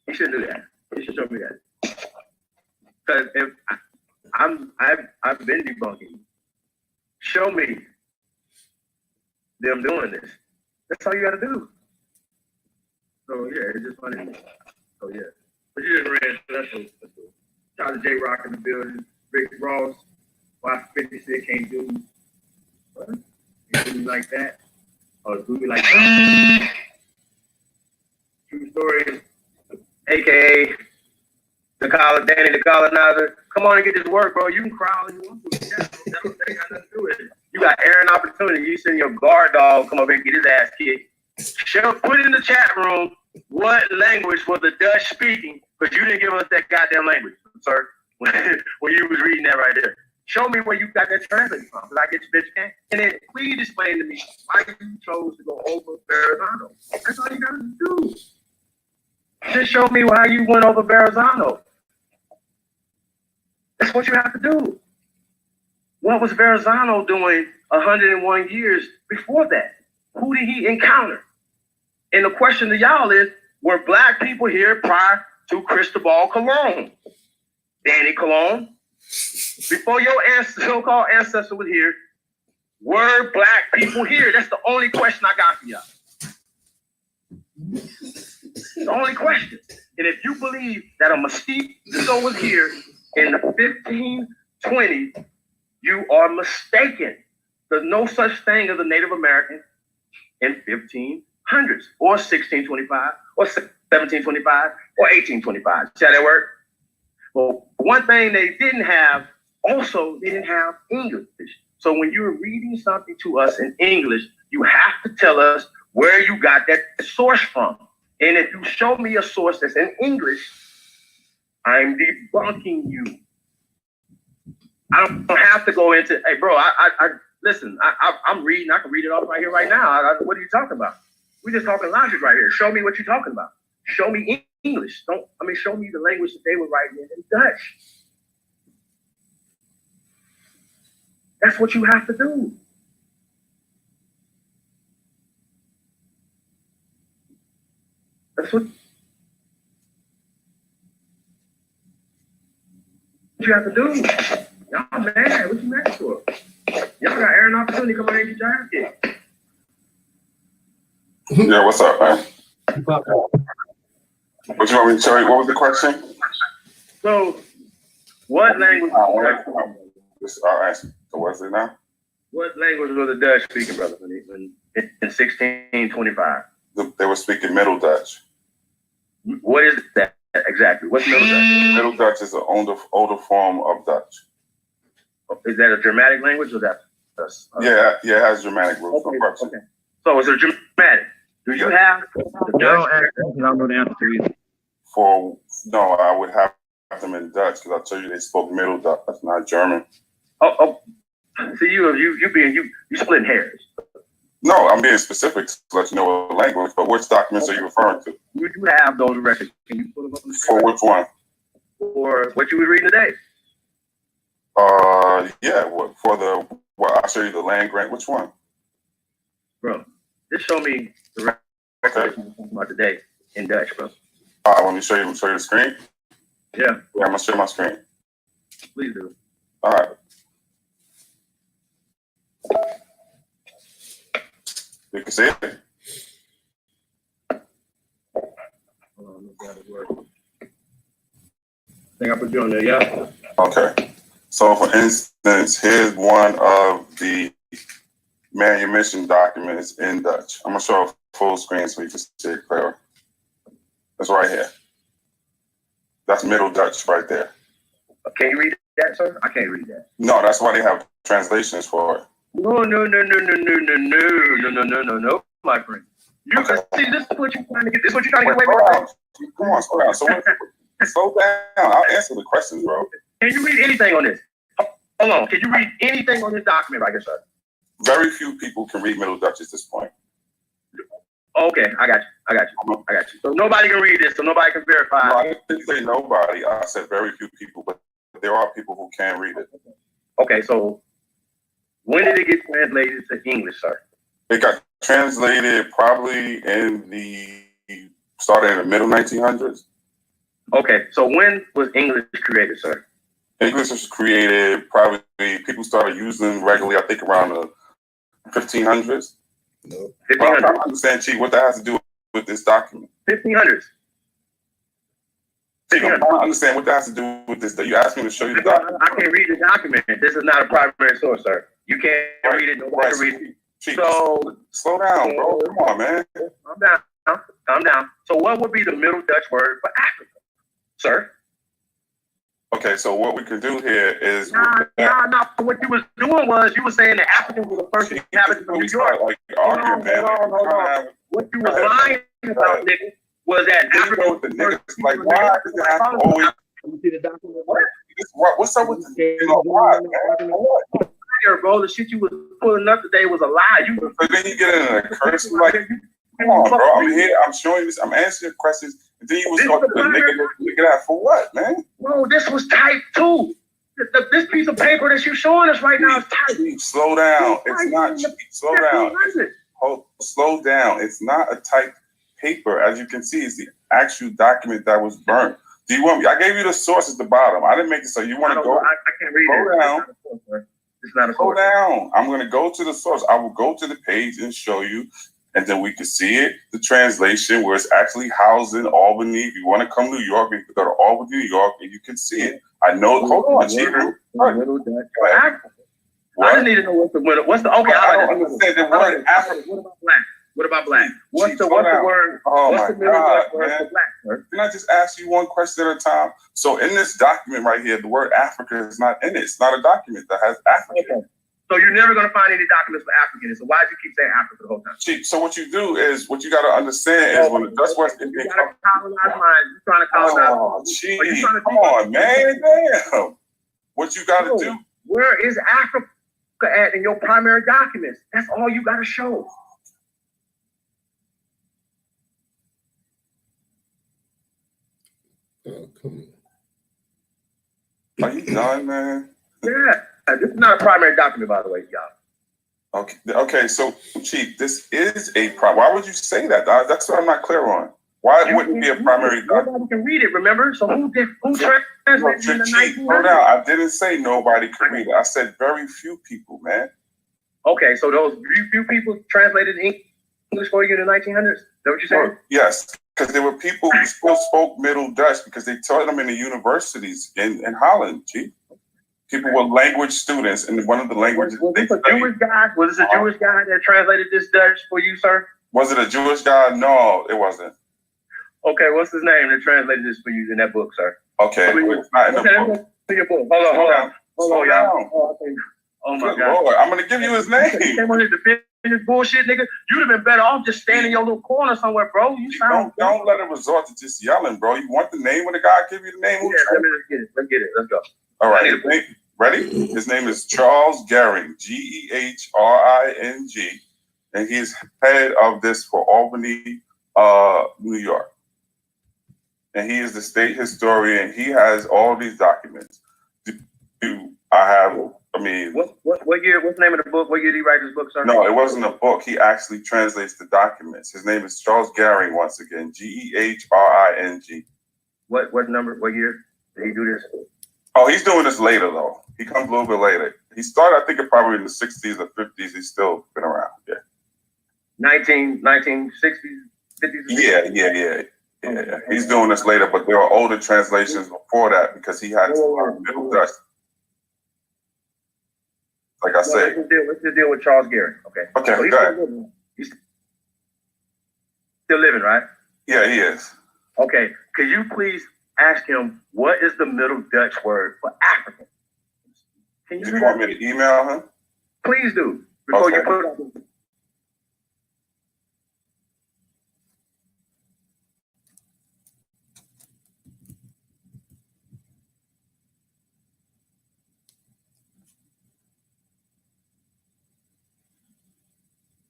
He should do that. He should show me that. Because if I've been debunking. Show me them doing this. That's all you gotta do. So yeah, it's just funny. So yeah. But you just ran, so that's cool. Shout out to J Rock in the building. Rick Ross. Why 50 said can't do what? Can't do me like that. Or do me like that. True story. AKA Danny the Colonizer. Come on and get this work, bro. You can cry all you want to. That got nothing to do with it. You got Aaron opportunity. You send your guard dog come over and get his ass kicked. Put it in the chat room what language was the Dutch speaking, because you didn't give us that goddamn language, sir, when you was reading that right there. Show me where you got that translated from, because I get you bitch can. And then please explain to me why you chose to go over Verrazano. That's all you gotta do. Just show me why you went over Verrazano. That's what you have to do. What was Verrazano doing 101 years before that? Who did he encounter? And the question to y'all is, were black people here prior to Cristobal Colon? Danny Colon? Before your so-called ancestor was here, were black people here? That's the only question I got for y'all. The only question. And if you believe that a mestizo was here in the 1520s, you are mistaken. There's no such thing as a Native American in 1500s or 1625 or 1725 or 1825. See how that work? Well, one thing they didn't have, also, they didn't have English. So when you're reading something to us in English, you have to tell us where you got that source from. And if you show me a source that's in English, I'm debunking you. I don't have to go into, hey, bro, listen, I'm reading. I can read it off right here, right now. What are you talking about? We're just talking logic right here. Show me what you're talking about. Show me English. Show me the language that they were writing in Dutch. That's what you have to do. That's what you have to do. Y'all mad. What you mad for? Y'all got Aaron opportunity to come out and get your ass kicked. Yeah, what's up, man? What you want me to show you? What was the question? So, what language? All right. So what's it now? What language was the Dutch speaking, brother, in 1625? They were speaking Middle Dutch. What is that exactly? What's Middle Dutch? Middle Dutch is an older form of Dutch. Is that a Germanic language or that? Yeah, it has Germanic roots. Okay. So is it Germanic? Do you have the Dutch? I don't know the answer to either. No, I would have them in Dutch because I told you they spoke Middle Dutch, not German. Oh. See, you splitting hairs. No, I'm being specific to let you know what language, but which documents are you referring to? You have those records. Can you put them up on the screen? For which one? For what you were reading today. Yeah, I'll show you the land grant. Which one? Bro, just show me the records you're talking about today in Dutch, bro. All right, let me show you the screen. Yeah. Yeah, I'm gonna share my screen. Please do. All right. You can see it. Hold on, look at it work. I think I put you on there, yeah. Okay. So, for instance, here's one of the manumission documents in Dutch. I'm gonna show a full screen so you can see it clearer. That's right here. That's Middle Dutch right there. Can you read that, sir? I can't read that. No, that's why they have translations for it. No, my friend. You can see this is what you're trying to get. This is what you're trying to get away with. Come on, slow down. Slow down. I'll answer the questions, bro. Can you read anything on this? Hold on. Can you read anything on this document right here, sir? Very few people can read Middle Dutch at this point. Okay, I got you. So nobody can read this, so nobody can verify. No, I didn't say nobody. I said very few people, but there are people who can read it. Okay, so when did it get translated to English, sir? It got translated probably started in the middle 1900s. Okay, so when was English created, sir? English was created probably, people started using regularly, I think around the 1500s. No. Well, I'm trying to understand, Chief, what that has to do with this document. 1500s. Chief, I'm trying to understand what that has to do with this. You asked me to show you the document. I can't read the document. This is not a primary source, sir. You can't read it. Nobody can read it. Chief, So slow down, bro. Come on, man. Calm down. So what would be the Middle Dutch word for Africa, sir? Okay, so what we can do here is... Nah. What you was doing was you were saying that Africans were the first inhabitants of New York. Hold on. What you were lying about, nigga, was that Africa was the first. Like, why does it have to always... See the document? What's up with why, man? Bro, the shit you was pulling up today was a lie. But then you get in a curse, like, come on, bro. I'm here, I'm showing you this, I'm answering your questions, and then you was talking to the nigga that for what, man? Bro, this was type 2. This piece of paper that you're showing us right now is typed. Slow down. It's not cheap. Slow down. Slow down. It's not a typed paper. As you can see, it's the actual document that was burnt. Do you want me? I gave you the source at the bottom. I didn't make it so you want to go. I can't read it. Slow down. It's not a Slow source. down. I'm going to go to the source. I will go to the page and show you, and then we can see it, the translation, where it's actually housed in Albany. If you want to come to New York, you can go to Albany, New York, and you can see it. I know. Hold on, Chief. I just need to know what's the okay. I don't understand the word Africa. What about black? What's the word? Oh what's my the middle God, word man. for black, sir? Can I just ask you one question at a time? So in this document right here, the word Africa is not in it. It's not a document that has Africa. Okay. So you're never going to find any documents for Africans. So why do you keep saying Africa the whole time? Chief, so what you do is, what you got to understand is when the Dutch West Indian You got to colonize mine. You're trying to colonize. Oh, Chief, come on, man, damn. What you got to do? Where is Africa at in your primary documents? That's all you got to show. Oh, come on. Are you done, man? Yeah. This is not a primary document, by the way, y'all. Okay. So, Chief, this is a Why would you say that? That's what I'm not clear on. Why wouldn't it be a primary document? Nobody can read it, remember? So who translated in the Chief, hold on. I didn't say nobody could read it. I said very few people, man. Okay, so those few people translated English for you in the 1900s? Is that what you're saying? Yes, because there were people who still spoke Middle Dutch because they taught them in the universities in Holland, Chief. People were language students, and one of the languages was this a Jewish guy? Was this a Jewish guy that translated this Dutch for you, sir? Was it a Jewish guy? No, it wasn't. Okay, what's his name that translated this for you in that book, sir? Okay, it's not in the book. Your book. Hold on, y'all. Oh my God! Lord, I'm gonna give you his name. You came on here to defend this bullshit, nigga. You'd have been better off just standing in your little corner somewhere, bro. Don't let it resort to just yelling, bro. You want the name of the guy? Give you the name. Yeah, let's get it. Let's go. All right, ready? His name is Charles Gehring, Gehring, and he's head of this for Albany, New York. And he is the state historian. He has all these documents. What year? What's the name of the book? What year did he write this book, sir? No, it wasn't a book. He actually translates the documents. His name is Charles Gehring, once again, Gehring. What number? What year did he do this? Oh, he's doing this later though. He comes a little bit later. He started, I think, probably in the 60s or 50s. He's still been around. Yeah. 1960s, 50s. Yeah. He's doing this later, but there are older translations before that because he had Middle Dutch. Like I said. Let's just deal with Charles Gehring. Okay. Okay, so go ahead. He's still living, right? Yeah, he is. Okay. Could you please ask him what is the Middle Dutch word for African? Can you want me to email him? Please do. Before you put it on.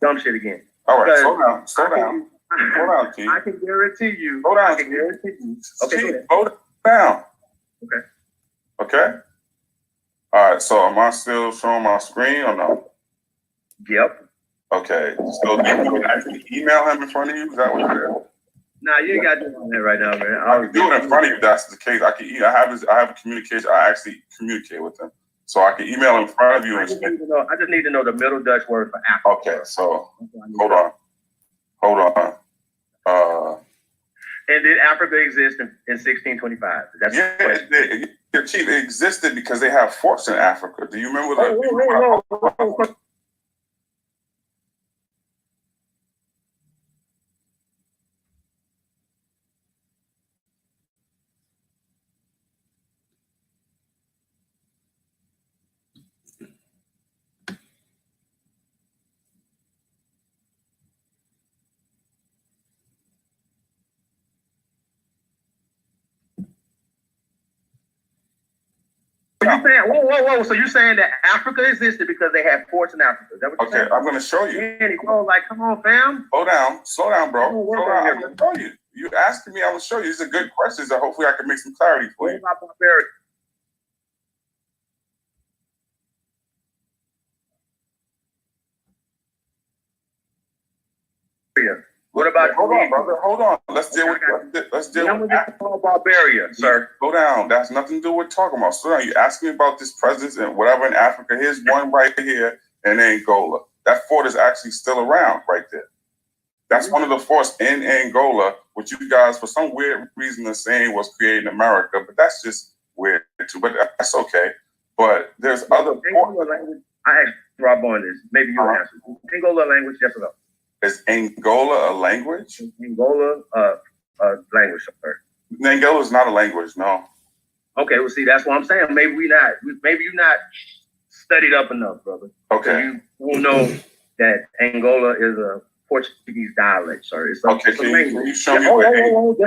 Dumb shit again. All right, slow down, T. I can guarantee you. Slow down, I can guarantee you. Okay, slow down. Okay. All right, so am I still showing my screen or no? Yep. Okay, so do you want to actually email him in front of you? Is that what you're doing? Nah, you ain't got to do that right now, man. I can do it in front of you. That's the case. I have a communication. I actually communicate with him. So I can email in front of you. I just need to know the Middle Dutch word for Africa. Okay, so hold on. And did Africa exist in 1625? That's yeah, Chief, it existed because they have forts in Africa. Do you remember that? Whoa. So you're saying that Africa existed because they had forts in Africa? Is that what you're saying? I'm going to show you. And he was like, come on, fam. Slow down, bro. I'm going to show you. You asking me, I'm going to show you. These are good questions. So hopefully I can make some clarity for you. What about barbaric? What about hold on, brother? Hold on. Let's deal with Barbaria, sir. Slow down. That's nothing to do with talking about. Slow down. You asked me about this presence and whatever in Africa. Here's one right here in Angola. That fort is actually still around right there. That's one of the forts in Angola, which you guys, for some weird reason, are saying was created in America. But that's just weird too. But that's okay. But there's other forts. I asked Rob on this. Maybe you'll answer. Angola language, yes or no? Is Angola a language? Angola, language, sir. Angola is not a language, no. Okay, well, see, that's what I'm saying. Maybe you're not studied up enough, brother. Okay. So you will know that Angola is a Portuguese dialect, sir. It's okay, can you show me where Angola is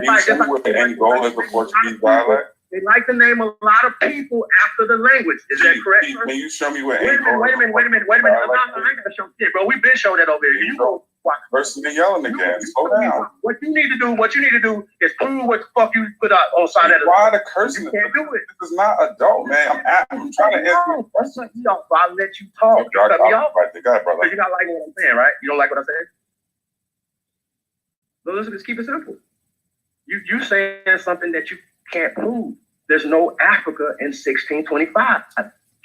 a Portuguese dialect? They like to name a lot of people after the language. Is that correct, sir? Can you show me where Angola? Wait a minute. I ain't gotta show shit, bro. We've been showing that over here. You go. Person yelling again. Slow down. What you need to do is prove what the fuck you put out on side of the. Why the cursing? You can't do it. This is not adult, man. I'm trying to answer your question. I'll let you talk. Okay, you cut me off. Right, go ahead, brother. Because you're not liking what I'm saying, right? You don't like what I said? So let's keep it simple. You saying something that you can't prove. There's no Africa in 1625.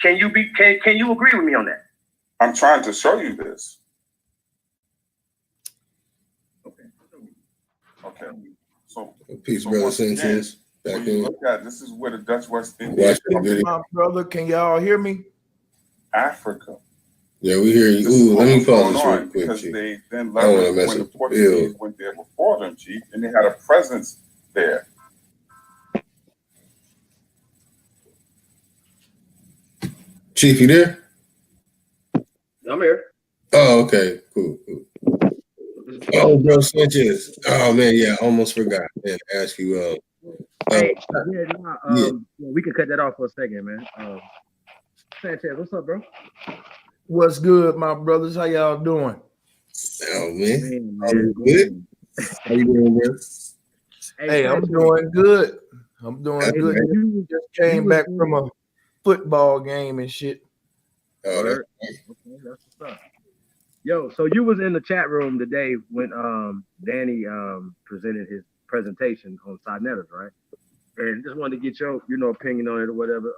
Can you agree with me on that? I'm trying to show you this. Okay. So peace, brother Sanchez. Back in. Look at this is where the Dutch West Indies. My brother, can y'all hear me? Africa. Yeah, we hear you. Ooh, let me pause this real quick, because Chief. they then leveraged when the Portuguese went there before them, Chief, and they had a presence there. Chief, you there? I'm here. Oh, okay, cool. Oh, bro, Sanchez. Oh man, yeah, I almost forgot. Man, to ask you. We can cut that off for a second, man. Sanchez, what's up, bro? What's good, my brothers? How y'all doing? Oh man, good. How you doing, bro? Hey, I'm doing good. I'm doing good. You just came back from a football game and shit. Oh, okay, that's what's up. Yo, so you was in the chat room today when Danny presented his presentation on cybernetics, right? And just wanted to get your opinion on it or whatever.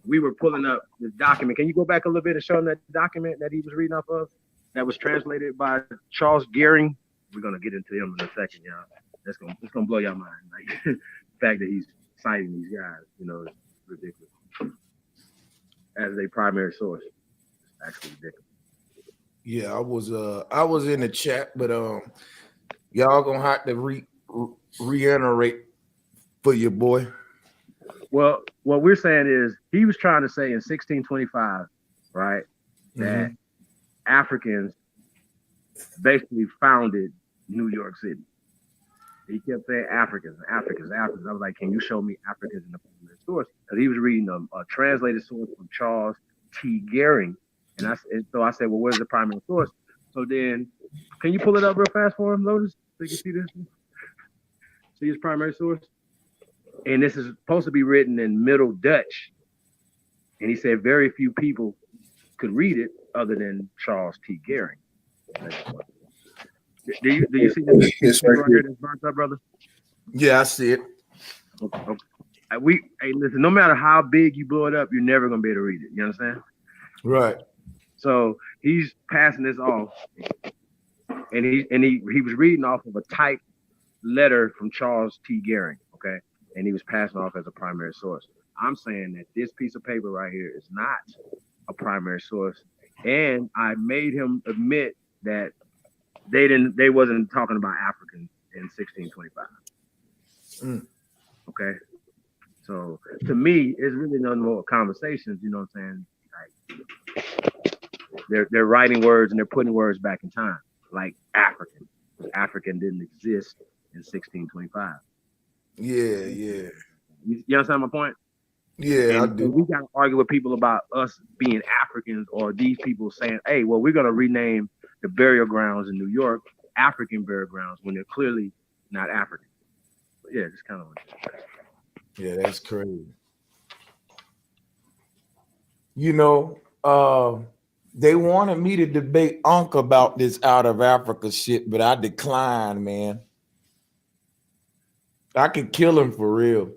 We were pulling up this document. Can you go back a little bit and show him that document that he was reading off of? That was translated by Charles Gearing. We're gonna get into him in a second, y'all. It's gonna blow your mind. Like the fact that he's citing these guys, is ridiculous. As a primary source, it's actually ridiculous. Yeah, I was in the chat, but y'all gonna have to reiterate for your boy. Well, what we're saying is he was trying to say in 1625, right, that Africans basically founded New York City. He kept saying Africans. I was like, can you show me Africans in the primary source? Because he was reading a translated source from Charles T. Gearing. And so I said, well, where's the primary source? So then, can you pull it up real fast for him, Lotus, so you can see this? See his primary source? And this is supposed to be written in Middle Dutch. And he said very few people could read it other than Charles T. Gearing. Do you see this right here that's burnt up, brother? Yeah, I see it. Okay. Hey, listen, no matter how big you blow it up, you're never gonna be able to read it. You understand? Right. So he's passing this off, and he was reading off of a typed letter from Charles T. Gearing, okay? And he was passing off as a primary source. I'm saying that this piece of paper right here is not a primary source, and I made him admit that they wasn't talking about Africans in 1625. Okay, so to me, it's really no more conversations. You know what I'm saying? Like they're writing words and they're putting words back in time, like African. African didn't exist in 1625. Yeah. You understand my point? Yeah, and I do. We got to argue with people about us being Africans or these people saying, hey, well, we're going to rename the burial grounds in New York African burial grounds when they're clearly not African. But yeah, just kind of like that. Yeah, that's crazy. They wanted me to debate Unc about this out of Africa shit, but I declined, man. I could kill him for real.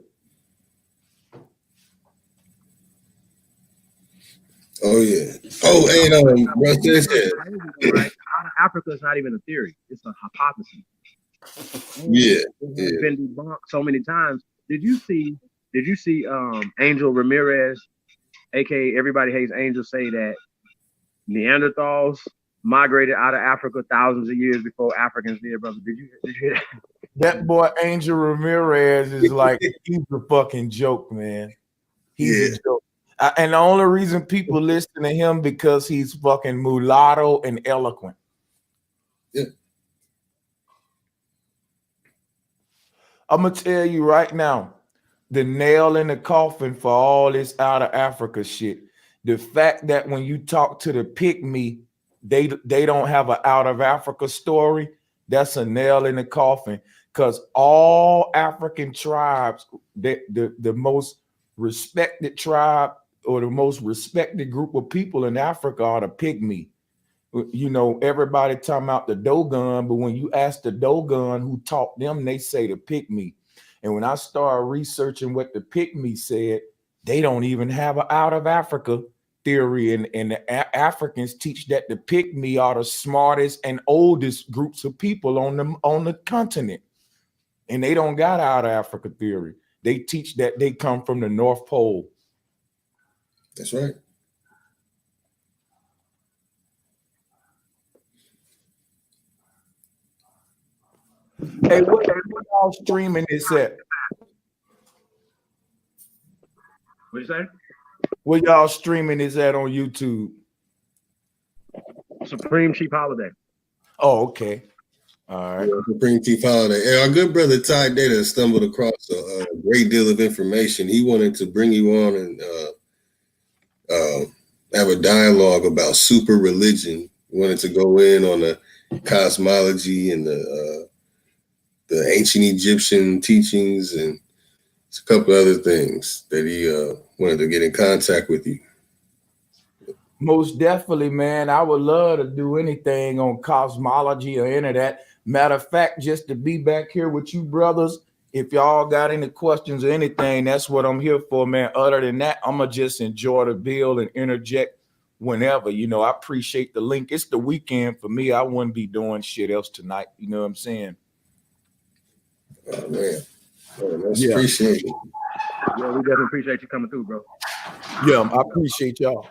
Oh yeah. Oh, and bro, this is Right? Out of Africa is not even a theory; it's a hypothesis. yeah, It's been debunked so many times. Did you see? Angel Ramirez, aka Everybody Hates Angel, say that Neanderthals migrated out of Africa thousands of years before Africans did, brother? Did you hear that? That boy Angel Ramirez is like he's a fucking joke, man. He's a joke. And the only reason people listen to him because he's fucking mulatto and eloquent. Yeah. I'm gonna tell you right now, the nail in the coffin for all this out of Africa shit. The fact that when you talk to the pygmy, they don't have an out of Africa story. That's a nail in the coffin because all African tribes, the most respected tribe or the most respected group of people in Africa are the pygmy. You know, everybody talking about the Dogon, but when you ask the Dogon who taught them, they say the pygmy. And when I started researching what the pygmy said, they don't even have an out of Africa theory. And the Africans teach that the pygmy are the smartest and oldest groups of people on the continent. And they don't got out of Africa theory. They teach that they come from the North Pole. That's right. Hey, what y'all streaming this at? What'd you say? What y'all streaming this at on YouTube? Supreme Cheap Holiday. Oh, okay. All right. Yeah, Supreme Chief Holiday. And our good brother Ty Data stumbled across a great deal of information. He wanted to bring you on and have a dialogue about super religion. He wanted to go in on the cosmology and the ancient Egyptian teachings and a couple other things that he wanted to get in contact with you. Most definitely, man. I would love to do anything on cosmology or any of that. Matter of fact, just to be back here with you brothers, if y'all got any questions or anything, that's what I'm here for, man. Other than that, I'm going to just enjoy the bill and interject whenever. You know, I appreciate the link. It's the weekend for me. I wouldn't be doing shit else tonight. You know what I'm saying? Oh, man. That's appreciate it. Yeah, we definitely appreciate you coming through, bro. Yeah, I appreciate y'all.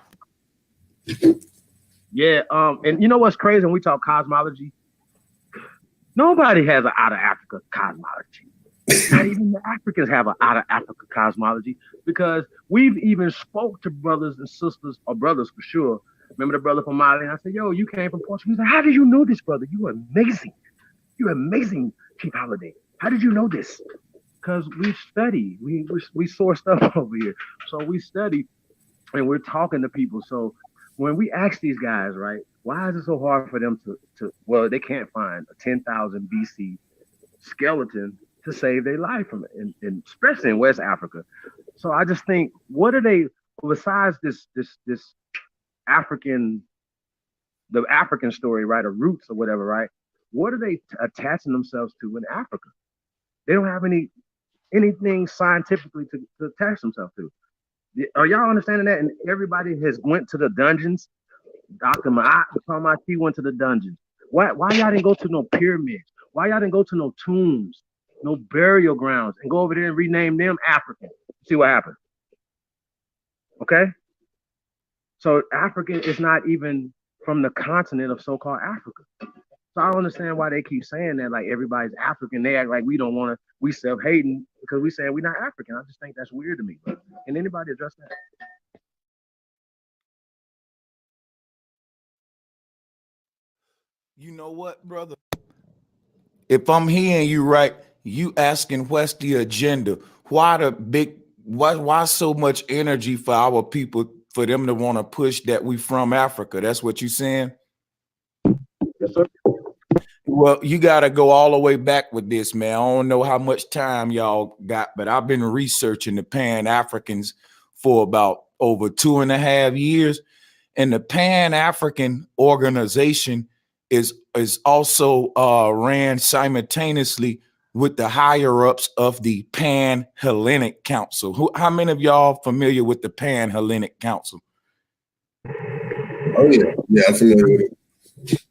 Yeah, and you know what's crazy when we talk cosmology? Nobody has an out of Africa cosmology. Not even the Africans have an out of Africa cosmology because we've even spoke to brothers and sisters, or brothers for sure. Remember the brother from Mali? And I said, yo, you came from Portugal. He's like, how did you know this, brother? You are amazing. You're amazing, Chief Holiday. How did you know this? Because we study. We source stuff over here. So we study and we're talking to people. So when we ask these guys, right, why is it so hard for them to well, they can't find a 10,000 BC skeleton to save their life from it, and especially in West Africa. So I just think, what are they, besides this African, the African story, right, or roots or whatever, right? What are they attaching themselves to in Africa? They don't have anything scientifically to attach themselves to. Are y'all understanding that? And everybody has went to the dungeons. Dr. Ma'at, he went to the dungeons. Why y'all didn't go to no pyramids? Why y'all didn't go to no tombs, no burial grounds, and go over there and rename them African? See what happened. Okay? So African is not even from the continent of so-called Africa. So I don't understand why they keep saying that, like everybody's African. They act like we don't want to, we self-hating because we saying we're not African. I just think that's weird to me. Bro. Can anybody address that? You know what, brother? If I'm hearing you right, you asking what's the agenda? Why so much energy for our people, for them to want to push that we from Africa? That's what you saying? Yes, sir. Well, you got to go all the way back with this, man. I don't know how much time y'all got, but I've been researching the Pan-Africans for about over 2.5 years. And the Pan-African organization is also ran simultaneously with the higher ups of the Pan-Hellenic Council. How many of y'all familiar with the Pan-Hellenic Council? Oh yeah, I'm familiar with it.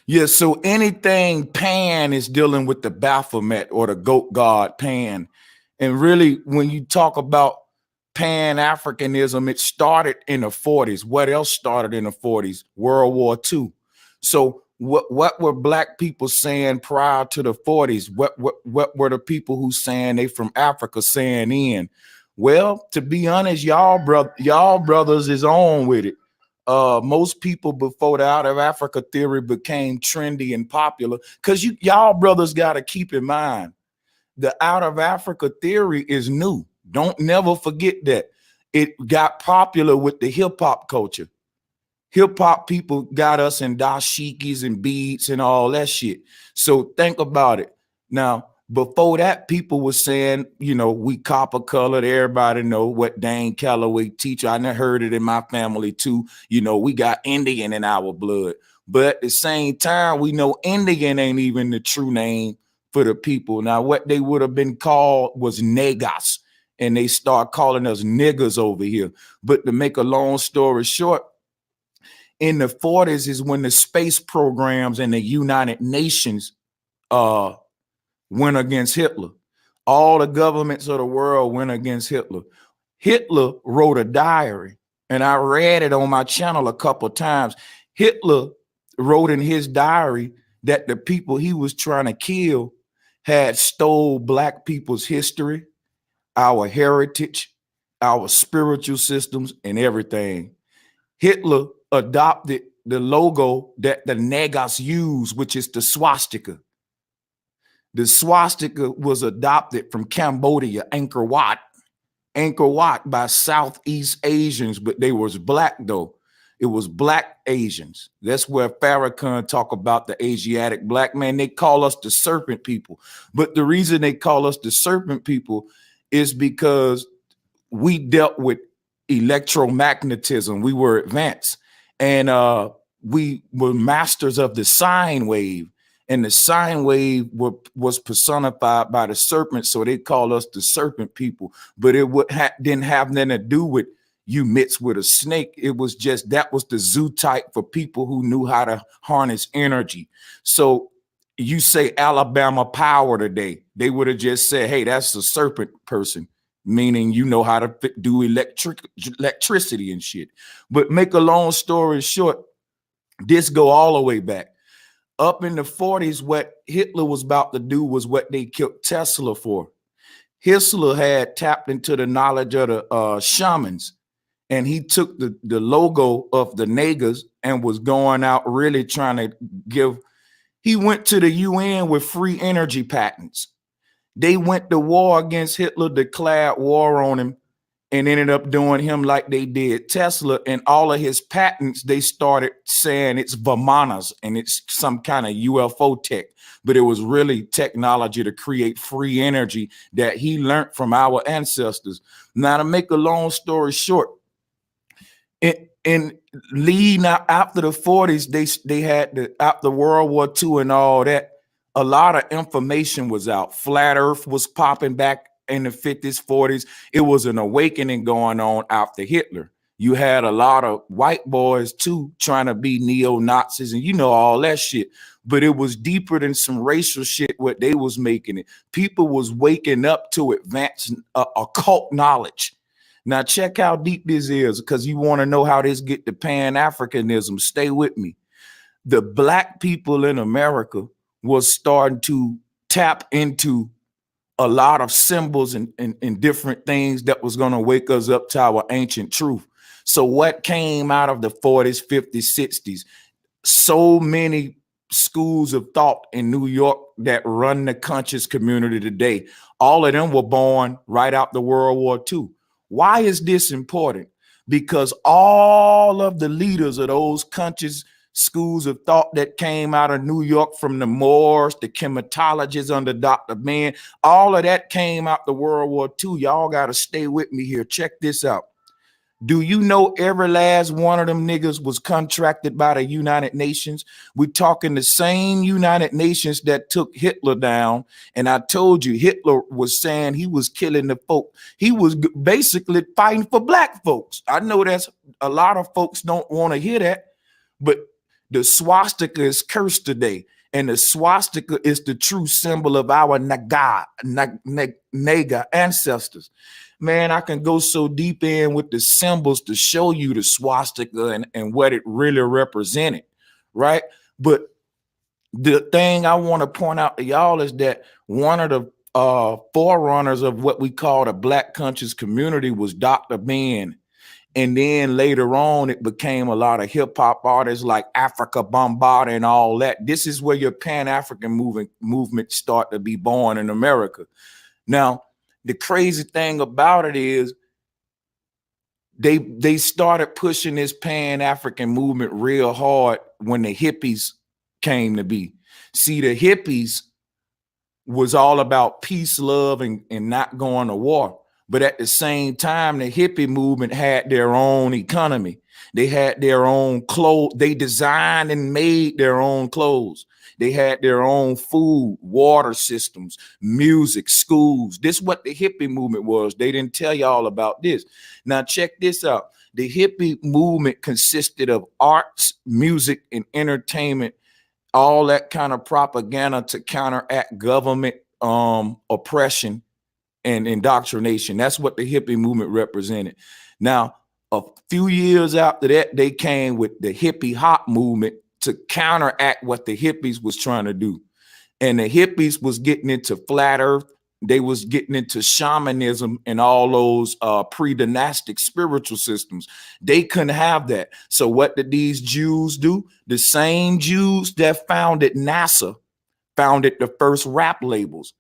Yeah, so anything Pan is dealing with the Baphomet or the goat god Pan. And really, when you talk about Pan-Africanism, it started in the 40s. What else started in the 40s? World War II. So what were black people saying prior to the 40s? What were the people who saying they from Africa saying then? Well, to be honest, y'all brothers is on with it. Most people before the out of Africa theory became trendy and popular, because y'all brothers got to keep in mind the out of Africa theory is new. Don't never forget that. It got popular with the hip hop culture. Hip hop people got us in dashikis and beats and all that shit. So think about it. Now, before that, people were saying, you know, we copper colored. Everybody know what Dane Calloway teach. I never heard it in my family too. You know, we got Indian in our blood. But at the same time, we know Indian ain't even the true name for the people. Now, what they would have been called was negas, and they start calling us niggas over here. But to make a long story short, in the 40s is when the space programs and the United Nations went against Hitler. All the governments of the world went against Hitler. Hitler wrote a diary, and I read it on my channel a couple of times. Hitler wrote in his diary that the people he was trying to kill had stole black people's history, our heritage, our spiritual systems, and everything. Hitler adopted the logo that the negas use, which is the swastika. The swastika was adopted from Cambodia, Angkor Wat. Angkor Wat by Southeast Asians, but they was black though. It was black Asians. That's where Farrakhan talk about the Asiatic black man. They call us the serpent people. But the reason they call us the serpent people is because we dealt with electromagnetism. We were advanced, and we were masters of the sine wave. And the sine wave was personified by the serpent, so they call us the serpent people. But it didn't have nothing to do with you mixed with a snake. It was just that was the zoo type for people who knew how to harness energy. So you say Alabama power today, they would have just said, hey, that's a serpent person, meaning you know how to do electricity and shit. But make a long story short, this go all the way back. Up in the 40s, what Hitler was about to do was what they killed Tesla for. Hitler had tapped into the knowledge of the shamans, and he took the logo of the niggas and was going out really trying to give. He went to the UN with free energy patents. They went to war against Hitler, declared war on him, and ended up doing him like they did Tesla. And all of his patents, they started saying it's Vamanas and it's some kind of UFO tech, but it was really technology to create free energy that he learned from our ancestors. Now, to make a long story short, in leading after the 40s, they had after World War II and all that, a lot of information was out. Flat Earth was popping back in the 50s, 40s. It was an awakening going on after Hitler. You had a lot of white boys too trying to be neo-Nazis and you know all that shit. But it was deeper than some racial shit what they was making it. People was waking up to advanced occult knowledge. Now check how deep this is, because you want to know how this get to Pan-Africanism. Stay with me. The black people in America was starting to tap into a lot of symbols and different things that was going to wake us up to our ancient truth. So what came out of the 40s, 50s, 60s? So many schools of thought in New York that run the conscious community today. All of them were born right after World War II. Why is this important? Because all of the leaders of those conscious schools of thought that came out of New York, from the Moors, the chematologists under Dr. Mann, all of that came out the World War II. Y'all got to stay with me here. Check this out. Do you know every last one of them niggas was contracted by the United Nations? We're talking the same United Nations that took Hitler down. And I told you, Hitler was saying he was killing the folk. He was basically fighting for black folks. I know that's a lot of folks don't want to hear that, but the swastika is cursed today. And the swastika is the true symbol of our Naga ancestors. Man, I can go so deep in with the symbols to show you the swastika and what it really represented, right? But the thing I want to point out to y'all is that one of the forerunners of what we call the Black conscious community was Dr. Ben. And then later on, it became a lot of hip hop artists like Africa Bombata and all that. This is where your Pan-African movement start to be born in America. Now, the crazy thing about it is they started pushing this Pan-African movement real hard when the hippies came to be. See, the hippies was all about peace, love, and not going to war. But at the same time, the hippie movement had their own economy. They had their own clothes. They designed and made their own clothes. They had their own food, water systems, music, schools. This is what the hippie movement was. They didn't tell y'all about this. Now check this out. The hippie movement consisted of arts, music, and entertainment, all that kind of propaganda to counteract government oppression and indoctrination. That's what the hippie movement represented. Now, a few years after that, they came with the hippie hop movement to counteract what the hippies was trying to do. And the hippies was getting into flat earth. They was getting into shamanism and all those pre-dynastic spiritual systems. They couldn't have that. So what did these Jews do? The same Jews that founded NASA founded the first rap labels.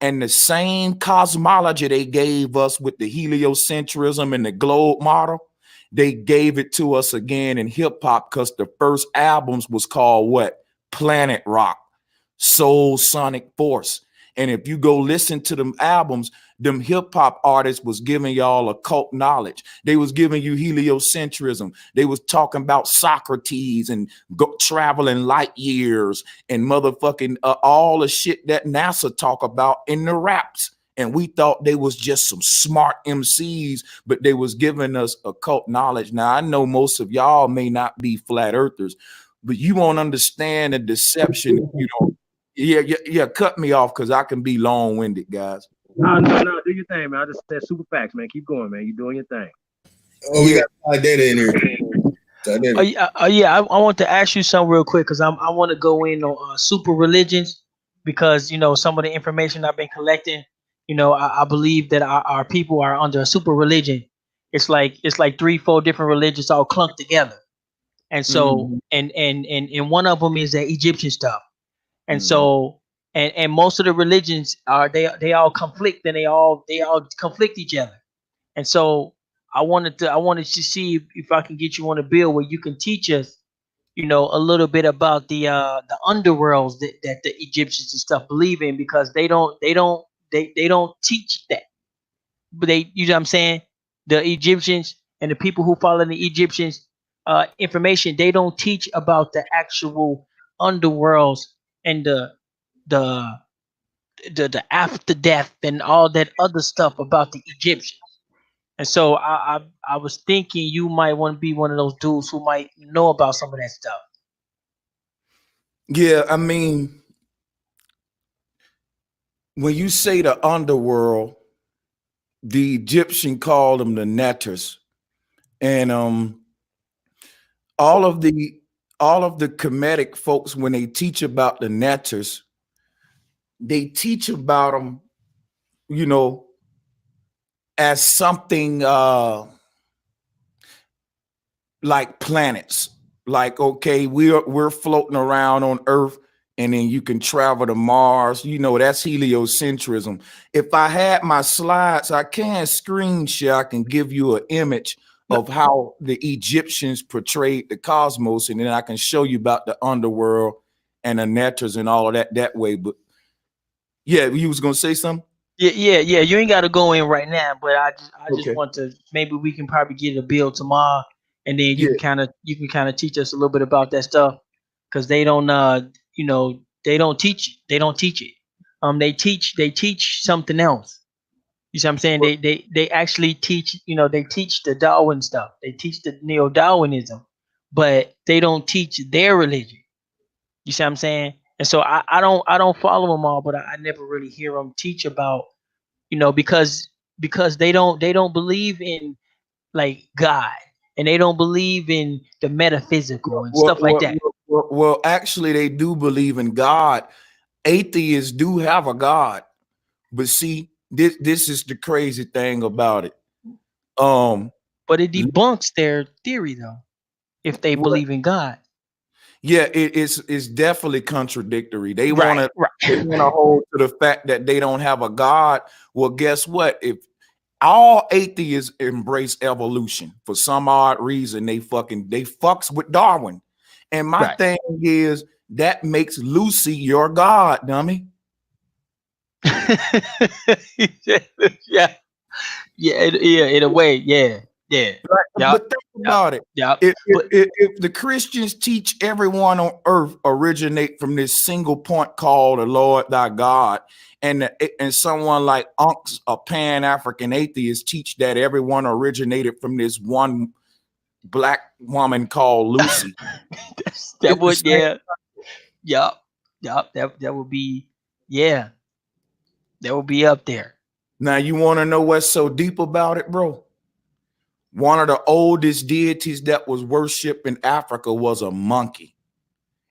And the same cosmology they gave us with the heliocentrism and the globe model, they gave it to us again in hip hop, because the first albums was called what? Planet Rock, Soul Sonic Force. And if you go listen to them albums, them hip hop artists was giving y'all occult knowledge. They was giving you heliocentrism. They was talking about Socrates and traveling light years and motherfucking all the shit that NASA talk about in the raps. And we thought they was just some smart MCs, but they was giving us occult knowledge. Now, I know most of y'all may not be flat earthers, but you won't understand the deception. You know, yeah, cut me off because I can be long-winded, guys. No, do your thing, man. I just said super facts, man. Keep going, man. You doing your thing. Oh, we got a lot of data in here. I want to ask you something real quick because I want to go in on super religions, because you know some of the information I've been collecting. You know, I believe that our people are under a super religion. It's like 3-4 different religions all clunked together, and so and one of them is that Egyptian stuff, and so and most of the religions are they all conflict, and they all conflict each other, and so I wanted to see if I can get you on a bill where you can teach us, you know, a little bit about the underworlds that the Egyptians and stuff believe in, because they don't teach that. But you know what I'm saying? The Egyptians and the people who follow the Egyptians information, they don't teach about the actual underworlds and the after death and all that other stuff about the Egyptians. And so I was thinking you might want to be one of those dudes who might know about some of that stuff. Yeah, I mean, when you say the underworld, the Egyptian called them the netters, and all of the Kemetic folks, when they teach about the netters, they teach about them, you know, as something like planets. Like, okay, we're floating around on Earth, and then you can travel to Mars. You know, that's heliocentrism. If I had my slides, I can screen share. I can give you an image of how the Egyptians portrayed the cosmos, and then I can show you about the underworld and the netters and all of that way. But yeah, you was gonna say something? Yeah. You ain't got to go in right now, but I just Okay. want to, maybe we can probably get a bill tomorrow, and then Yeah. you can kind of teach us a little bit about that stuff, because they don't they don't teach it. They teach something else. You see what I'm saying? They actually teach, they teach the Darwin stuff. They teach the neo Darwinism, but they don't teach their religion. You see what I'm saying? And so I don't follow them all, but I never really hear them teach about, because they don't believe in like God, and they don't believe in the metaphysical and Well, stuff like well, that. well, actually, they do believe in God. Atheists do have a God, but see, this is the crazy thing about it. Um, But it debunks their theory though, if they well, believe in God. yeah, it's definitely contradictory. They want Right, to they right. want to hold to the fact that they don't have a God. Well, guess what? If all atheists embrace evolution for some odd reason, they fucks with Darwin. And my Right. thing is that makes Lucy your God, dummy. Yeah, yeah, in a way, yeah, yeah, Right? yeah, But think yeah, about it. yeah. If, if, But if, if the Christians teach everyone on earth originate from this single point called the Lord thy God, and someone like Unks, a Pan-African atheist, teach that everyone originated from this one black woman called Lucy. that It's the would, same. yeah, yeah, yeah, that would be, yeah, that would be up there. Now you want to know what's so deep about it, bro? One of the oldest deities that was worshipped in Africa was a monkey.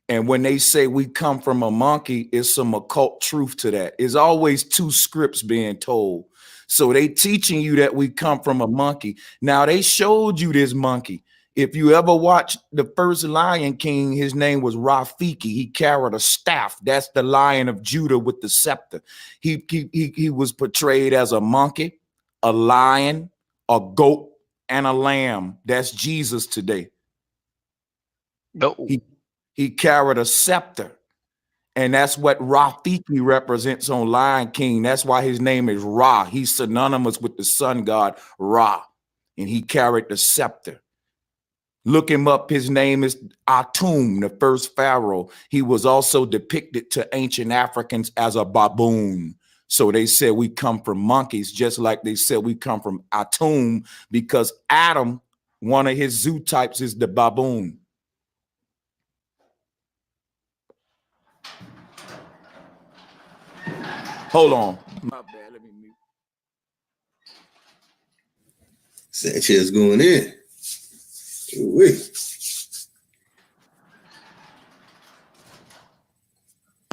And when they say we come from a monkey, it's some occult truth to that. It's always two scripts being told. So they teaching you that we come from a monkey. Now they showed you this monkey. If you ever watched the first Lion King, his name was Rafiki. He carried a staff. That's the Lion of Judah with the scepter. He was portrayed as a monkey, a lion, a goat, and a lamb. That's Jesus today. No, He carried a scepter. And that's what Rafiki represents on Lion King. That's why his name is Ra. He's synonymous with the sun god Ra. And he carried the scepter. Look him up. His name is Atum, the first pharaoh. He was also depicted to ancient Africans as a baboon. So they said we come from monkeys, just like they said we come from Atum, because Adam, one of his zoo types, is the baboon. Hold on. My bad. Let me mute. Sanchez going in. Ooh-wee.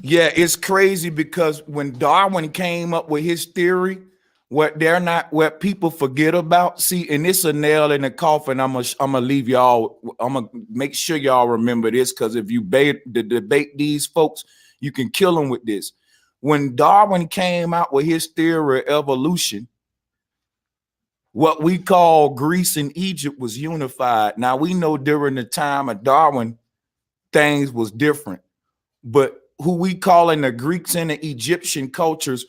Yeah, it's crazy because when Darwin came up with his theory, what people forget about, see, and it's a nail in the coffin. I'm gonna leave y'all. I'm gonna make sure y'all remember this, because if you debate these folks, you can kill them with this. When Darwin came out with his theory of evolution, what we call Greece and Egypt was unified. Now we know during the time of Darwin, things was different, but who we call in the Greeks and the Egyptian cultures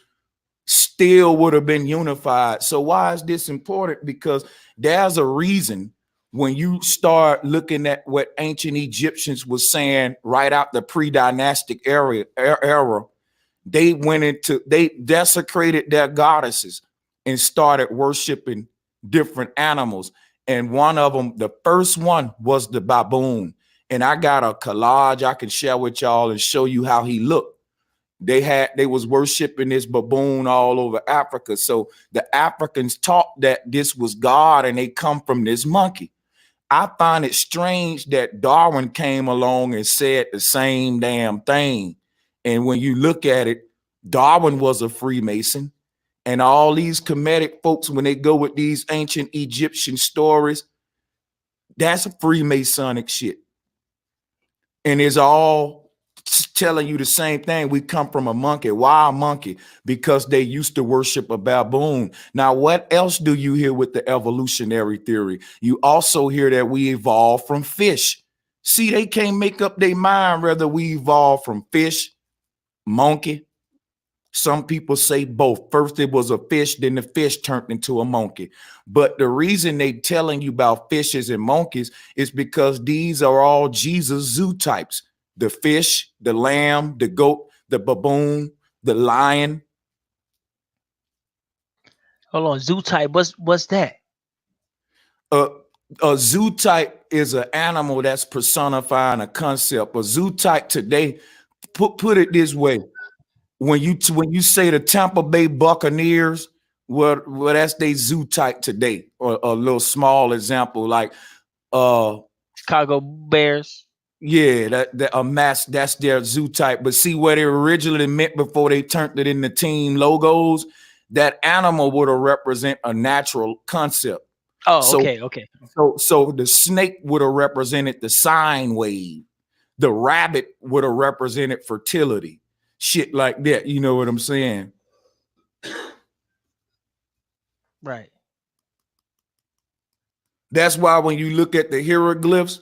still would have been unified. So why is this important? Because there's a reason when you start looking at what ancient Egyptians was saying right out the pre-dynastic era, they desecrated their goddesses and started worshiping different animals. And one of them, the first one, was the baboon. And I got a collage I can share with y'all and show you how he looked. They was worshiping this baboon all over Africa. So the Africans taught that this was God and they come from this monkey. I find it strange that Darwin came along and said the same damn thing. And when you look at it, Darwin was a Freemason. And all these Kemetic folks, when they go with these ancient Egyptian stories, that's Freemasonic shit. And it's all telling you the same thing. We come from a monkey. Why a monkey? Because they used to worship a baboon. Now, what else do you hear with the evolutionary theory? You also hear that we evolved from fish. See, they can't make up their mind whether we evolved from fish, monkey, Some people say both. First it was a fish, then the fish turned into a monkey. But the reason they telling you about fishes and monkeys is because these are all Jesus zoo types. The fish, the lamb, the goat, the baboon, the lion. Hold on, zoo type. What's that? A zoo type is an animal that's personifying a concept. A zoo type today, put it this way. When you say the Tampa Bay Buccaneers, well that's their zoo type today. Or a little small example, like Chicago Bears. yeah, that's their zoo type. But see what it originally meant before they turned it into team logos, that animal would have represent a natural concept. Oh, okay. So the snake would have represented the sine wave. The rabbit would have represented fertility. Shit like that. You know what I'm saying? Right. That's why when you look at the hieroglyphs,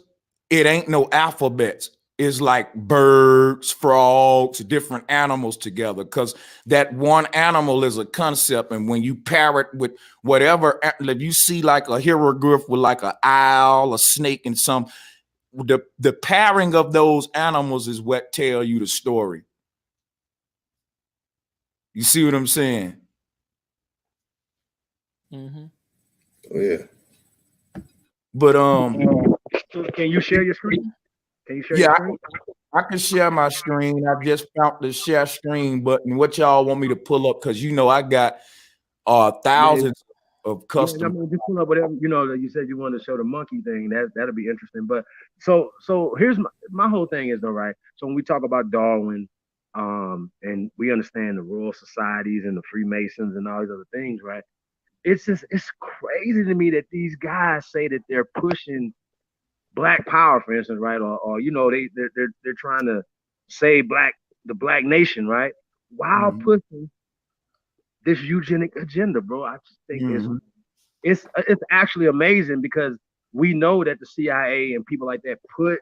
it ain't no alphabets. It's like birds, frogs, different animals together, because that one animal is a concept. And when you pair it with whatever, if you see like a hieroglyph with like an owl, a snake, and some, the pairing of those animals is what tell you the story. You see what I'm saying? Mm-hmm. Oh, yeah. But Can you share your screen? Can you share yeah, your screen? I can share my screen. I just found the share screen button. What y'all want me to pull up? Because you know I got thousands of custom. Yeah, I mean, just pull up whatever, you know, you said you wanted to show the monkey thing. That'll be interesting. But so here's my whole thing is though, right? So when we talk about Darwin, and we understand the Royal Societies and the Freemasons and all these other things, right? It's crazy to me that these guys say that they're pushing Black power, for instance, right? Or you know, they're trying to save the black nation, right? While pushing this eugenic agenda, bro. I just think it's actually amazing, because we know that the CIA and people like that put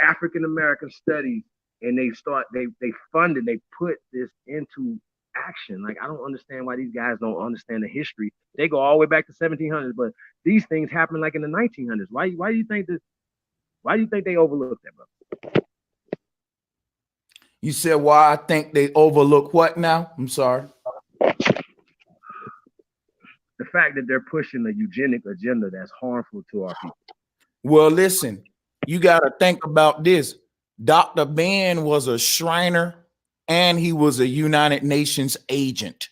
African American studies, and they fund and they put this into action. Like, I don't understand why these guys don't understand the history. They go all the way back to 1700s, but these things happen like in the 1900s. Why do you think this? Why do you think they overlooked that, bro? You said why I think they overlook what now? I'm sorry. The fact that they're pushing the eugenic agenda that's harmful to our people. Well, listen, you got to think about this. Dr. Ben was a Shriner and he was a United Nations agent.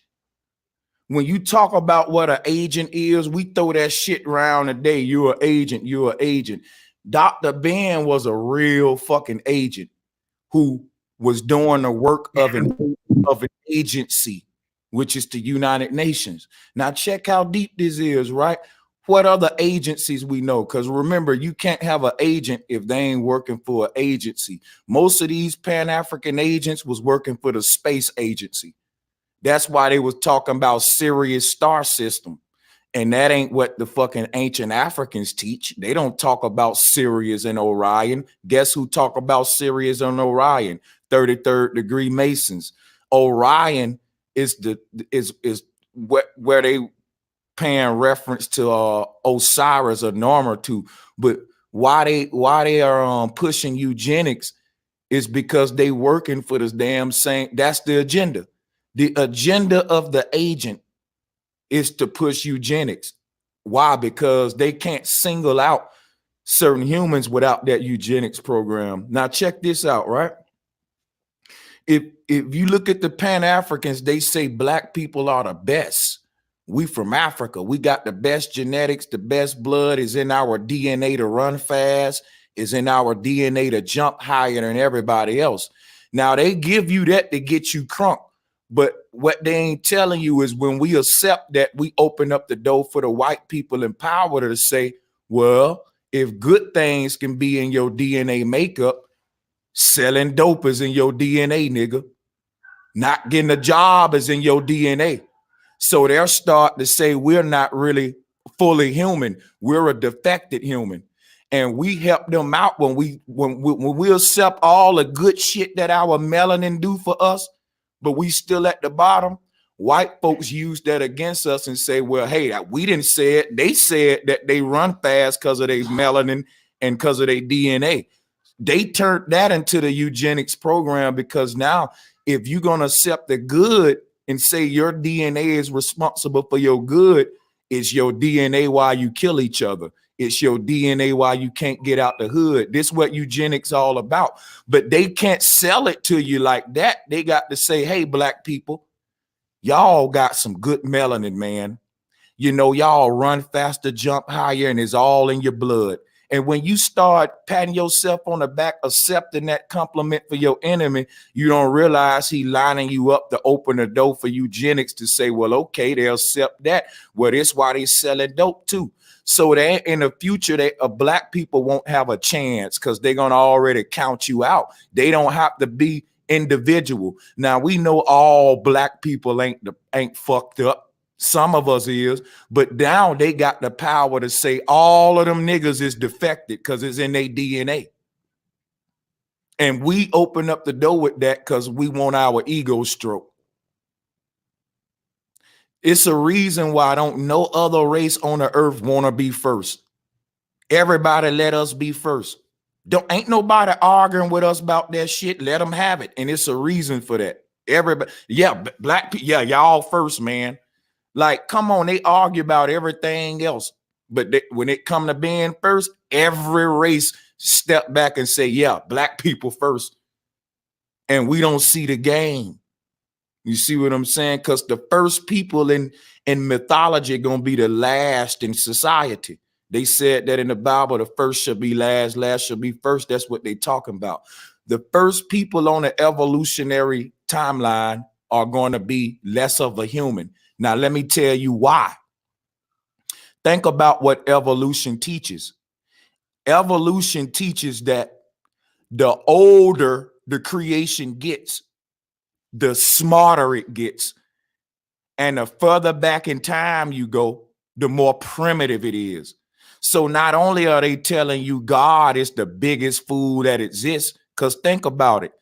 When you talk about what an agent is, we throw that shit around today. You're an agent. You're an agent. Dr. Ben was a real fucking agent who was doing the work of an agency, which is the United Nations. Now check how deep this is, right? What other agencies we know? Because remember, you can't have an agent if they ain't working for an agency. Most of these Pan-African agents was working for the space agency. That's why they was talking about Sirius star system. And that ain't what the fucking ancient Africans teach. They don't talk about Sirius and Orion. Guess who talk about Sirius and Orion? 33rd degree Masons. Orion is where they paying reference to Osiris or Norma-2. But why they are pushing eugenics is because they working for this damn same. That's the agenda. The agenda of the agent is to push eugenics. Why? Because they can't single out certain humans without that eugenics program. Now check this out, right? If you look at the Pan-Africans, they say black people are the best. We from Africa. We got the best genetics, the best blood is in our DNA to run fast, is in our DNA to jump higher than everybody else. Now they give you that to get you crunk. But what they ain't telling you is when we accept that, we open up the door for the white people in power to say, well, if good things can be in your DNA makeup, selling dope is in your DNA, nigga. Not getting a job is in your DNA. So they'll start to say we're not really fully human. We're a defected human. And we help them out when we accept all the good shit that our melanin do for us. but we still at the bottom. White folks use that against us and say, well, hey, we didn't say it. They said that they run fast because of their melanin and because of their DNA. They turned that into the eugenics program, because now if you're going to accept the good and say your DNA is responsible for your good, it's your DNA why you kill each other. It's your DNA why you can't get out the hood. This is what eugenics all about. But they can't sell it to you like that. They got to say, hey, black people, y'all got some good melanin, man. You know, y'all run faster, jump higher, and it's all in your blood. And when you start patting yourself on the back, accepting that compliment for your enemy, you don't realize he lining you up to open the door for eugenics to say, well, okay, they'll accept that. Well, that's why they selling dope too. So that in the future, black people won't have a chance because they're going to already count you out. They don't have to be individual. Now, we know all black people ain't fucked up. Some of us is, but now they got the power to say all of them niggas is defected because it's in their DNA. And we open up the door with that because we want our ego stroke. It's a reason why no other race on the earth want to be first. Everybody let us be first. Ain't nobody arguing with us about that shit. Let them have it. And it's a reason for that. Everybody, yeah, black people, yeah, y'all first, man. Like, come on, they argue about everything else. But when it come to being first, every race step back and say, yeah, black people first. And we don't see the game. You see what I'm saying? Because the first people in mythology are going to be the last in society. They said that in the Bible, the first shall be last, last shall be first. That's what they talking about. The first people on the evolutionary timeline are going to be less of a human. Now, let me tell you why. Think about what evolution teaches. Evolution teaches that the older the creation gets, the smarter it gets. And the further back in time you go, the more primitive it is. So not only are they telling you God is the biggest fool that exists, because think about it.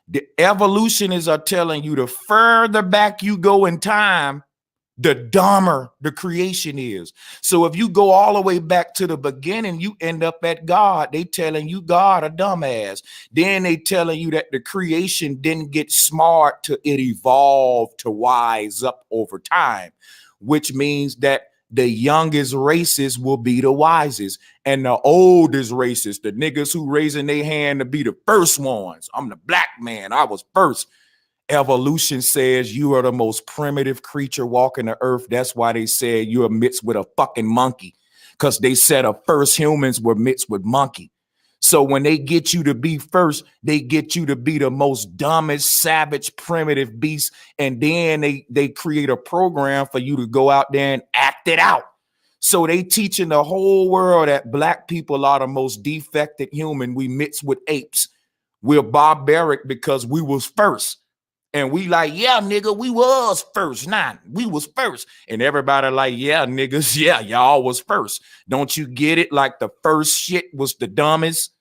The evolutionists are telling you the further back you go in time, the dumber the creation is. So if you go all the way back to the beginning, you end up at God. They telling you God a dumbass. Then they telling you that the creation didn't get smart till it evolved to wise up over time, which means that the youngest races will be the wisest, and the oldest races, the niggas who raising their hand to be the first ones. I'm the black man. I was first. Evolution says you are the most primitive creature walking the earth. That's why they said you're mixed with a fucking monkey, because they said the first humans were mixed with monkey. So when they get you to be first, they get you to be the most dumbest, savage, primitive beast. And then they create a program for you to go out there and act it out. So they teaching the whole world that black people are the most defected human. We mix with apes. We're barbaric because we was first. And we like, yeah, nigga, we was first. Nah, we was first. And everybody like, yeah, niggas, yeah, y'all was first. Don't you get it? Like the first shit was the dumbest.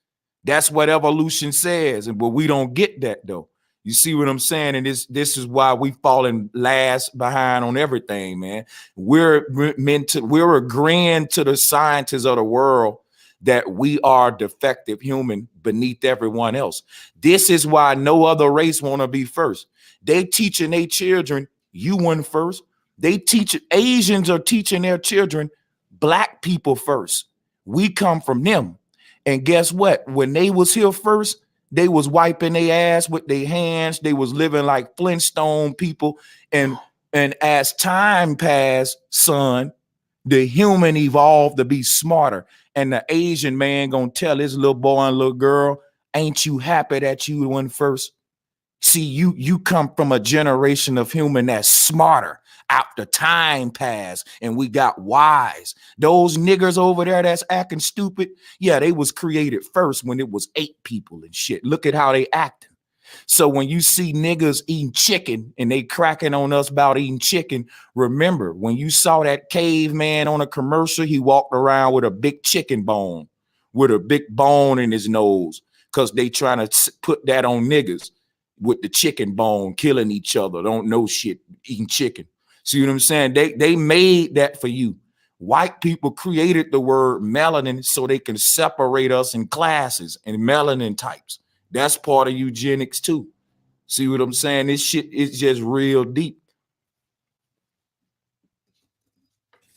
That's what evolution says. But we don't get that though. You see what I'm saying? And this is why we falling last behind on everything, man. We're agreeing to the scientists of the world that we are defective human beneath everyone else. This is why no other race want to be first. They teaching their children, you went first. Asians are teaching their children, black people first. We come from them. And guess what? When they was here first, they was wiping their ass with their hands. They was living like Flintstone people. And as time passed, son, the human evolved to be smarter. And the Asian man gonna tell his little boy and little girl, ain't you happy that you went first? See, you come from a generation of human that's smarter. After time passed and we got wise. Those niggers over there that's acting stupid, yeah, they was created first when it was 8 people and shit. Look at how they acting. So when you see niggas eating chicken and they cracking on us about eating chicken, remember when you saw that caveman on a commercial, he walked around with a big chicken bone, with a big bone in his nose, because they trying to put that on niggas. with the chicken bone, killing each other, don't know shit, eating chicken. See what I'm saying? They made that for you. White people created the word melanin so they can separate us in classes and melanin types. That's part of eugenics too. See what I'm saying? This shit is just real deep.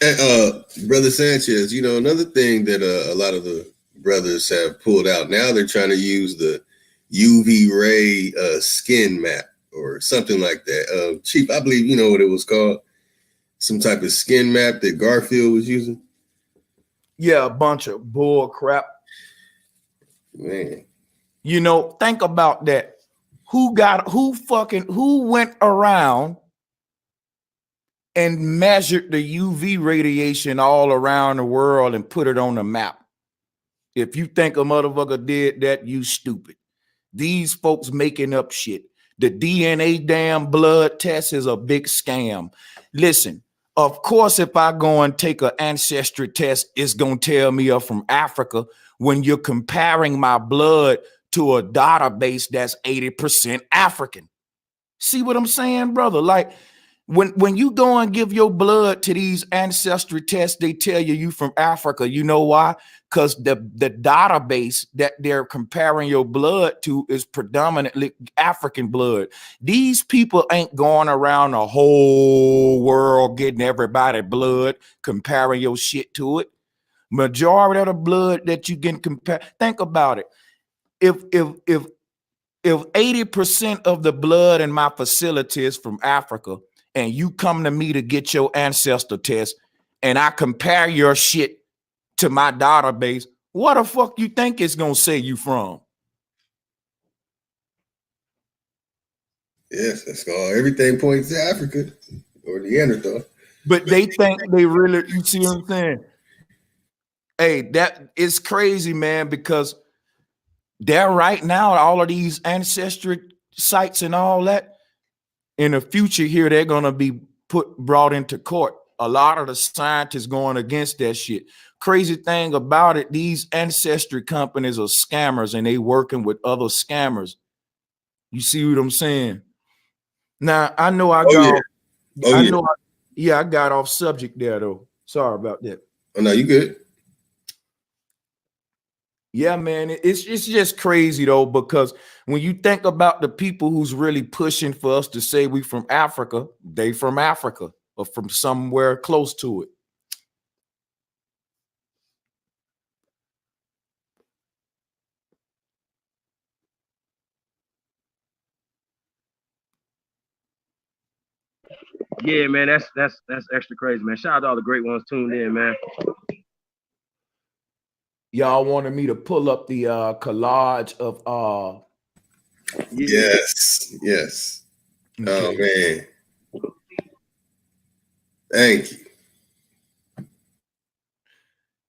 And, Brother Sanchez, you know, another thing that a lot of the brothers have pulled out now, they're trying to use the UV ray skin map or something like that. Chief, I believe you know what it was called. Some type of skin map that Garfield was using. Yeah, a bunch of bull crap. Man. You know, think about that. Who went around and measured the UV radiation all around the world and put it on the map? If you think a motherfucker did that, you stupid. These folks making up shit. The DNA damn blood test is a big scam. Listen, of course, if I go and take an ancestry test, it's going to tell me I'm from Africa when you're comparing my blood to a database that's 80% African. See what I'm saying, brother? Like, when you go and give your blood to these ancestry tests, they tell you from Africa. You know why? Because the database that they're comparing your blood to is predominantly African blood. These people ain't going around the whole world getting everybody blood, comparing your shit to it. Majority of the blood that you can compare, think about it. If 80% of the blood in my facility is from Africa, and you come to me to get your ancestor test, and I compare your shit to my database, what the fuck you think it's gonna say you from? Yes, that's all. Everything points to Africa or Neanderthal. But they think they really, you see what I'm saying? Hey, that is crazy, man, because they're right now, all of these ancestry sites and all that, in the future here, they're gonna be brought into court. A lot of the scientists going against that shit. Crazy thing about it, these ancestry companies are scammers and they working with other scammers. You see what I'm saying? Now I know I got I got off subject there though. Sorry about that. Oh no, you good. Yeah, man, it's just crazy though, because when you think about the people who's really pushing for us to say we from Africa, they from Africa or from somewhere close to it. Yeah, man, that's extra crazy, man. Shout out to all the great ones tuned in, man. Y'all wanted me to pull up the collage of Yes. Okay. Oh man. Thank you.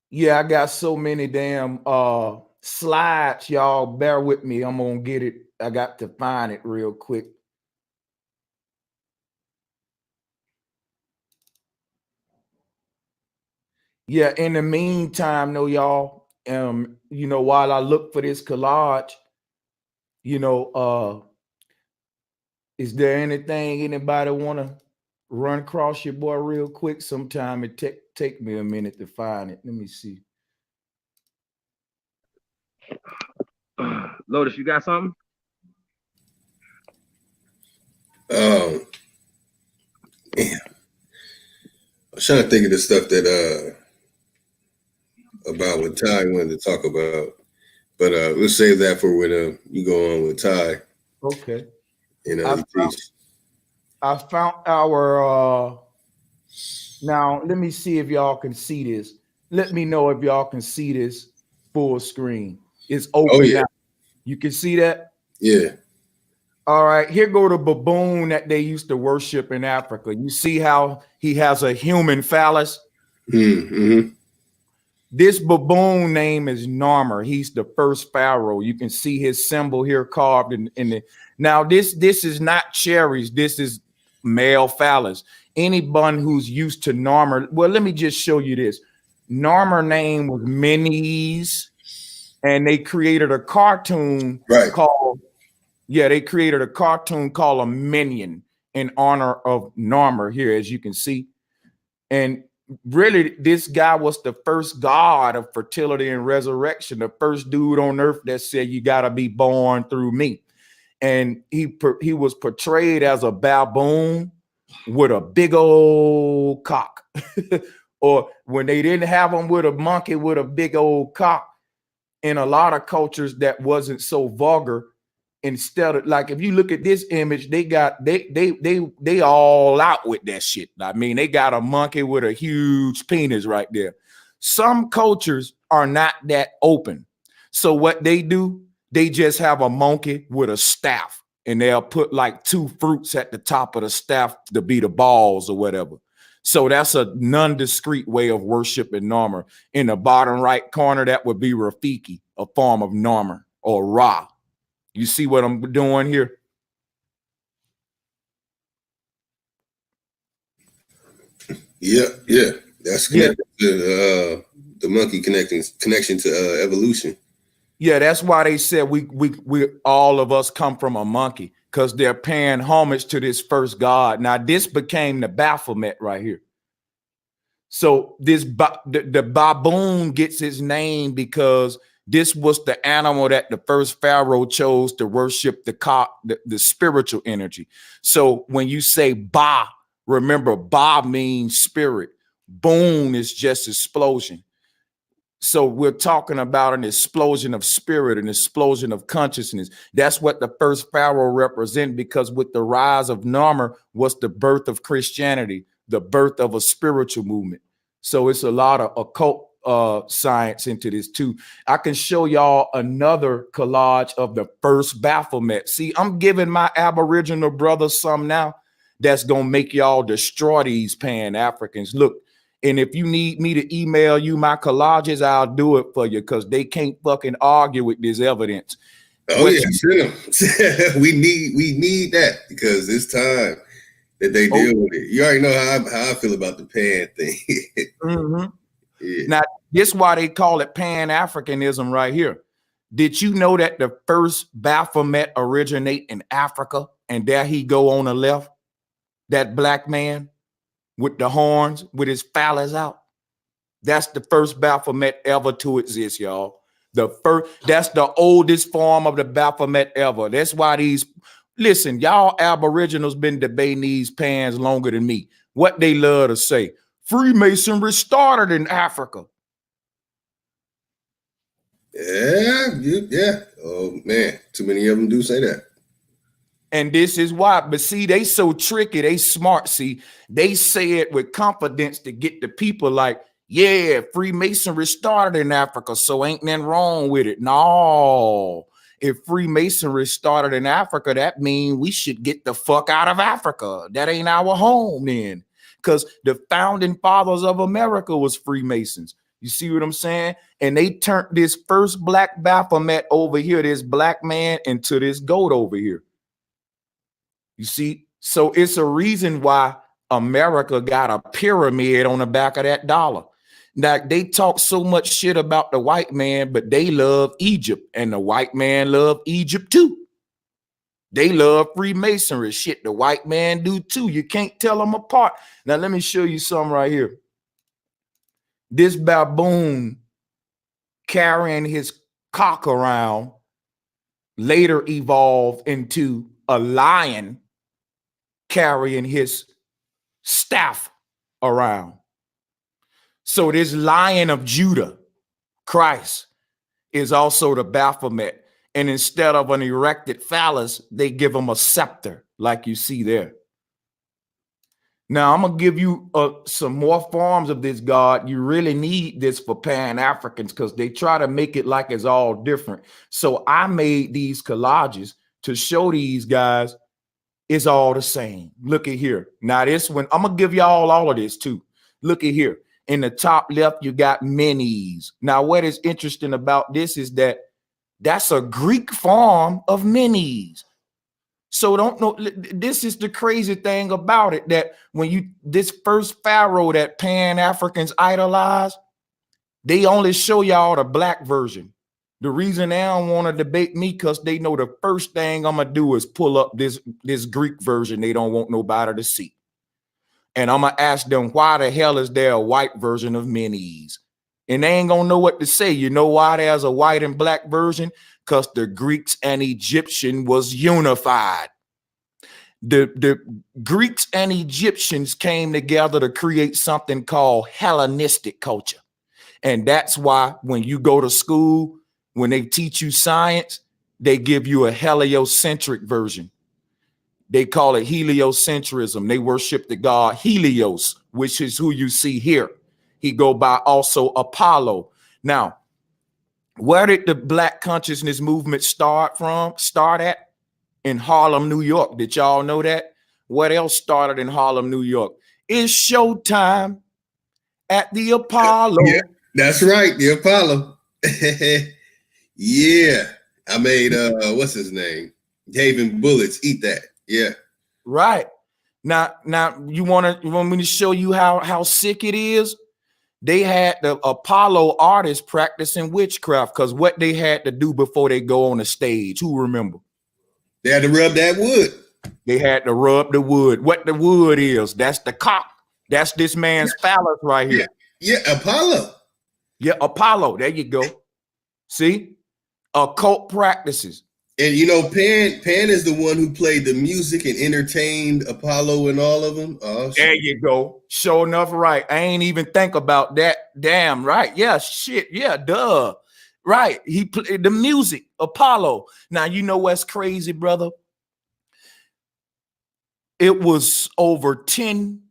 Yeah, I got so many damn slides, y'all. Bear with me. I'm gonna get it. I got to find it real quick. Yeah, in the meantime, though, y'all, you know, while I look for this collage, you know, is there anything anybody want to run across your boy real quick? Sometime it take me a minute to find it. Let me see. Lotus, you got something? Man. I was trying to think of the stuff that about what Ty wanted to talk about, but we'll save that for when you go on with Ty. Okay. You know, I found our now let me see if y'all can see this. Let me know if y'all can see this full screen. It's open now. You can see that? Yeah. All right, here go the baboon that they used to worship in Africa. You see how he has a human phallus? Mm-hmm. This baboon name is Narmer. He's the first pharaoh. You can see his symbol here carved in the. Now this is not cherries. This is male phallus. Anyone who's used to Narmer, well, let me just show you this. Narmer name was Menes, and they created a cartoon called Yeah, they created a cartoon called a Minion in honor of Narmer here, as you can see. And really, this guy was the first god of fertility and resurrection, the first dude on earth that said, you got to be born through me. And he was portrayed as a baboon with a big old cock. Or when they didn't have him with a monkey with a big old cock, in a lot of cultures that wasn't so vulgar. Instead of, like, if you look at this image, they all out with that shit. I mean, they got a monkey with a huge penis right there. Some cultures are not that open. So what they do, they just have a monkey with a staff, and they'll put like 2 fruits at the top of the staff to be the balls or whatever. So that's a non-discrete way of worshiping Narmer. In the bottom right corner, that would be Rafiki, a form of Narmer or Ra. You see what I'm doing here? Yeah. That's connected to the monkey connection to evolution. Yeah, that's why they said we all of us come from a monkey, because they're paying homage to this first god. Now this became the Baphomet right here. So the baboon gets its name because this was the animal that the first pharaoh chose to worship the spiritual energy. So when you say Ba, remember Ba means spirit. Boon is just explosion. So we're talking about an explosion of spirit, an explosion of consciousness. That's what the first pharaoh represented, because with the rise of Narmer was the birth of Christianity, the birth of a spiritual movement. So it's a lot of occult science into this too. I can show y'all another collage of the first Baphomet. See, I'm giving my Aboriginal brothers some now that's gonna make y'all destroy these Pan-Africans. Look, and if you need me to email you my collages, I'll do it for you, because they can't fucking argue with this evidence. Oh yeah, we need that, because it's time that they deal with it. You already know how I feel about the Pan thing. Yeah. Now, this is why they call it Pan-Africanism right here. Did you know that the first Baphomet originate in Africa? And there he go on the left, that black man with the horns, with his phallus out. That's the first Baphomet ever to exist, y'all. That's the oldest form of the Baphomet ever. That's why listen, y'all Aboriginals been debating these pans longer than me. What they love to say, Freemasonry started in Africa. Yeah. Oh man, too many of them do say that. And this is why. But see, they so tricky, they smart. See, they say it with confidence to get the people like, yeah, Freemasonry started in Africa, so ain't nothing wrong with it. No. If Freemasonry started in Africa, that means we should get the fuck out of Africa. That ain't our home then. Because the founding fathers of America was Freemasons. You see what I'm saying? And they turned this first black Baphomet over here, this black man, into this goat over here. You see? So it's a reason why America got a pyramid on the back of that dollar. Now, they talk so much shit about the white man, but they love Egypt, and the white man love Egypt too. They love Freemasonry. Shit, the white man do too. You can't tell them apart. Now, let me show you something right here. This baboon carrying his cock around later evolved into a lion carrying his staff around. So this Lion of Judah, Christ, is also the Baphomet. And instead of an erected phallus, they give him a scepter, like you see there. Now, I'm going to give you some more forms of this God. You really need this for Pan-Africans, because they try to make it like it's all different. So I made these collages to show these guys it's all the same. Look at here. Now, this one, I'm going to give y'all all of this too. Look at here. In the top left, you got Menes. Now, what is interesting about this is that that's a Greek form of Menes. So don't know. This is the crazy thing about it, that when this first pharaoh that Pan-Africans idolize, they only show y'all the black version. The reason they don't want to debate me because they know the first thing I'm gonna do is pull up this Greek version they don't want nobody to see. And I'm gonna ask them, why the hell is there a white version of Menes? And they ain't gonna know what to say. You know why there's a white and black version? Because the Greeks and Egyptian was unified. The Greeks and Egyptians came together to create something called Hellenistic culture. And that's why when you go to school, when they teach you science, they give you a heliocentric version. They call it heliocentrism. They worship the god Helios, which is who you see here. He go by also Apollo. Now, where did the Black consciousness movement start at? In Harlem, New York. Did y'all know that? What else started in Harlem, New York? It's showtime at the Apollo. Yeah, that's right, the Apollo. Yeah, I made what's his name? Haven Bullets. Eat that. Yeah. Right. Now you want me to show you how sick it is? They had the Apollo artists practicing witchcraft because what they had to do before they go on the stage. Who remember? They had to rub that wood. They had to rub the wood. What the wood is? That's the cock. That's this man's phallus right here. Yeah, Apollo. Yeah, Apollo. There you go. See? Occult practices. And you know, Pan is the one who played the music and entertained Apollo and all of them. Oh, there you go. Sure enough, right. I ain't even think about that. Damn right. Yeah, shit. Yeah, duh. Right. He played the music, Apollo. Now, you know what's crazy, brother? It was over 10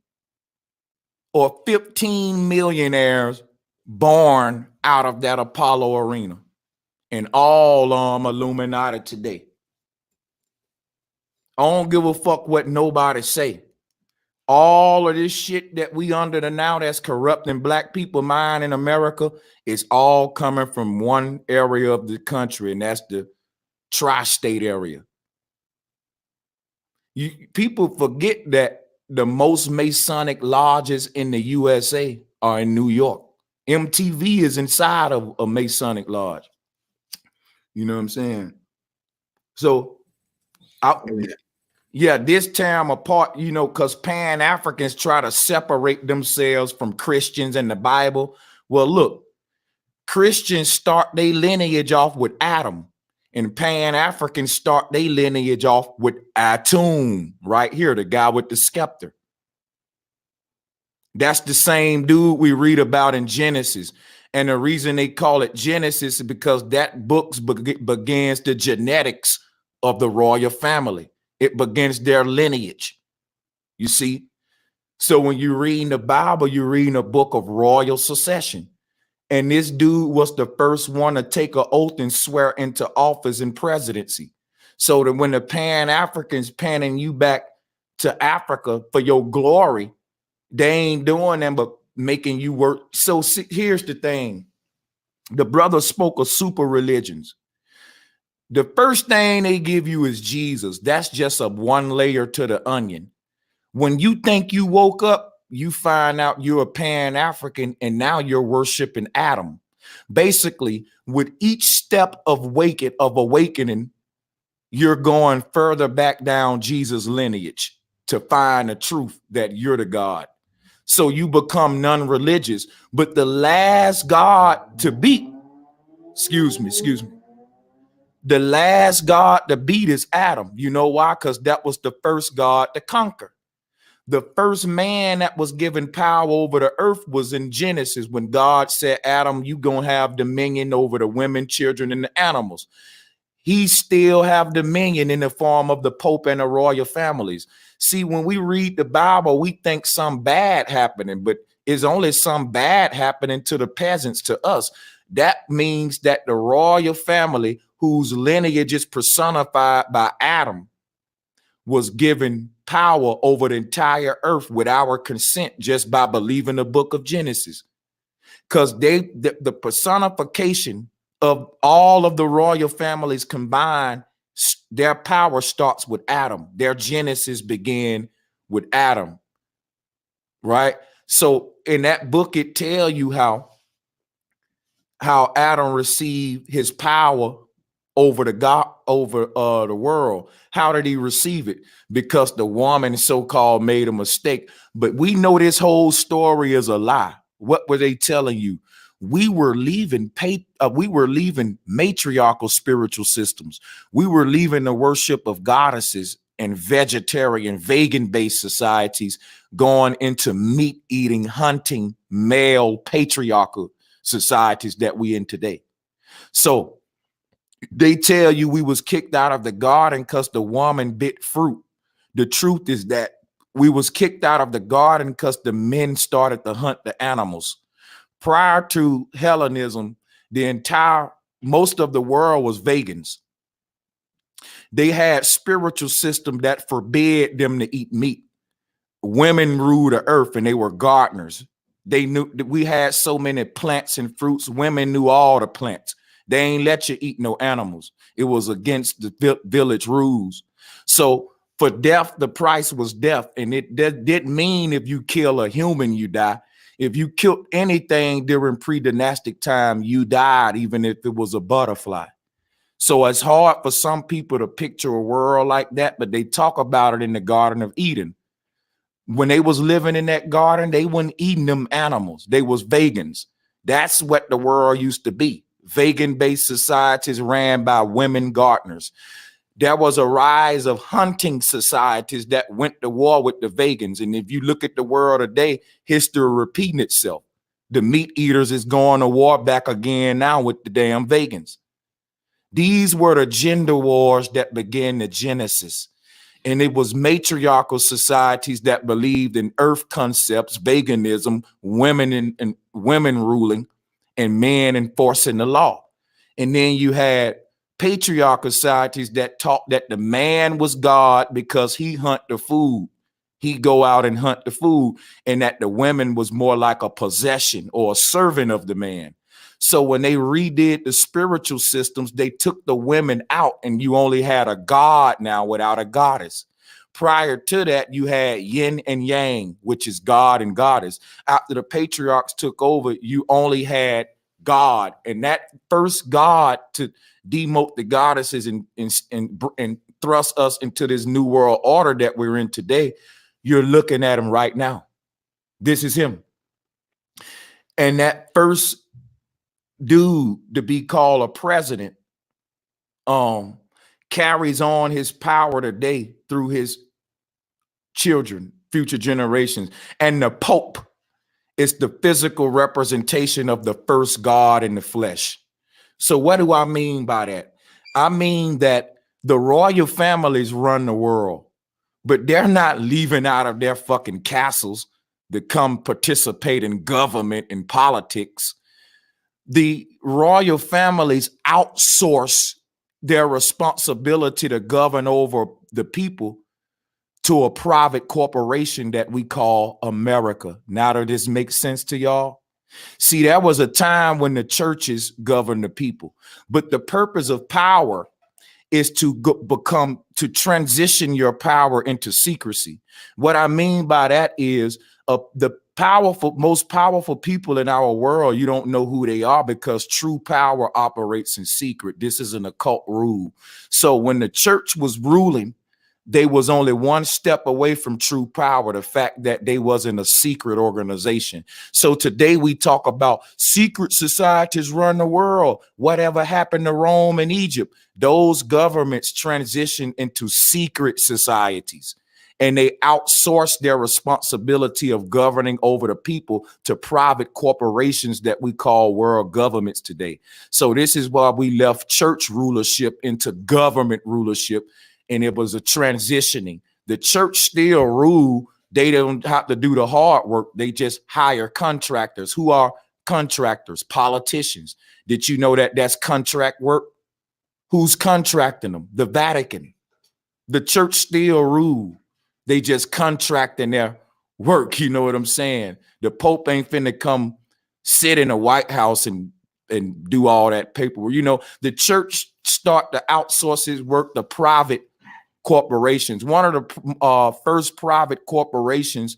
or 15 millionaires born out of that Apollo arena. And all Illuminati today. I don't give a fuck what nobody say. All of this shit that we under the now that's corrupting black people mind in America is all coming from one area of the country, and that's the tri-state area. People forget that the most Masonic lodges in the USA are in New York. MTV is inside of a Masonic lodge. You know what I'm saying? So, this tear them apart, you know, because Pan-Africans try to separate themselves from Christians and the Bible. Well, look, Christians start their lineage off with Adam, and Pan-Africans start their lineage off with Atum, right here, the guy with the scepter. That's the same dude we read about in Genesis. And the reason they call it Genesis is because that book begins the genetics of the royal family. It begins their lineage. You see? So when you read the Bible, you're reading a book of royal succession. And this dude was the first one to take an oath and swear into office and presidency. So that when the Pan-Africans panning you back to Africa for your glory, they ain't doing them but making you work. So here's the thing. The brother spoke of super religions. The first thing they give you is Jesus. That's just a one layer to the onion. When you think you woke up, you find out you're a Pan-African and now you're worshiping Adam. Basically, with each step of awakening, you're going further back down Jesus' lineage to find the truth that you're the God. So you become non-religious, but the last God to beat, the last God to beat is Adam. You know why? Because that was the first God to conquer. The first man that was given power over the earth was in Genesis when God said, Adam, you gonna have dominion over the women, children, and the animals. He still have dominion in the form of the Pope and the royal families. See, when we read the Bible, we think some bad happening, but it's only some bad happening to the peasants, to us. That means that the royal family, whose lineage is personified by Adam, was given power over the entire earth with our consent just by believing the book of Genesis. Because the personification of all of the royal families combined, their power starts with Adam. Their Genesis began with Adam, right? So in that book, it tells you how how Adam received his power over the world. How did he receive it? Because the woman so-called made a mistake. But we know this whole story is a lie. What were they telling you? We were leaving matriarchal spiritual systems. We were leaving the worship of goddesses and vegetarian, vegan-based societies, going into meat-eating, hunting, male patriarchal societies that we in today. So they tell you we was kicked out of the garden because the woman bit fruit. The truth is that we was kicked out of the garden because the men started to hunt the animals. Prior to Hellenism, most of the world was vegans. They had spiritual system that forbid them to eat meat. Women ruled the earth and they were gardeners. They knew that we had so many plants and fruits. Women knew all the plants. They ain't let you eat no animals. It was against the village rules. So for death, the price was death. And it didn't mean if you kill a human, you die. If you killed anything during pre-dynastic time, you died, even if it was a butterfly. So it's hard for some people to picture a world like that, but they talk about it in the Garden of Eden. When they was living in that garden, they weren't eating them animals. They was vegans. That's what the world used to be. Vegan-based societies ran by women gardeners. There was a rise of hunting societies that went to war with the vegans. And if you look at the world today, history repeating itself. The meat eaters is going to war back again now with the damn vegans. These were the gender wars that began the Genesis. And it was matriarchal societies that believed in earth concepts, veganism, women and women ruling, and men enforcing the law. And then you had patriarchal societies that taught that the man was God because he hunt the food. He go out and hunt the food, and that the women was more like a possession or a servant of the man. So when they redid the spiritual systems, they took the women out and you only had a god now without a goddess. Prior to that, you had yin and yang, which is God and goddess. After the patriarchs took over, you only had God. And that first God to demote the goddesses and thrust us into this new world order that we're in today, you're looking at him right now. This is him. And that first dude to be called a president carries on his power today through his children, future generations. And the Pope is the physical representation of the first God in the flesh. So what do I mean by that? I mean that the royal families run the world, but they're not leaving out of their fucking castles to come participate in government and politics. The royal families outsource their responsibility to govern over the people to a private corporation that we call America. Now does this make sense to y'all? See, there was a time when the churches governed the people, but the purpose of power is to transition your power into secrecy. What I mean by that is the most powerful people in our world, you don't know who they are because true power operates in secret. This is an occult rule. So when the church was ruling, they was only one step away from true power, the fact that they wasn't a secret organization. So today we talk about secret societies run the world. Whatever happened to Rome and Egypt, those governments transitioned into secret societies. And they outsourced their responsibility of governing over the people to private corporations that we call world governments today. So this is why we left church rulership into government rulership. And it was a transitioning. The church still rule. They don't have to do the hard work. They just hire contractors. Who are contractors? Politicians. Did you know that that's contract work? Who's contracting them? The Vatican. The church still rule. They just contracting their work. You know what I'm saying? The Pope ain't finna come sit in a White House and do all that paperwork. You know, the church start to outsource his work to private corporations. One of the first private corporations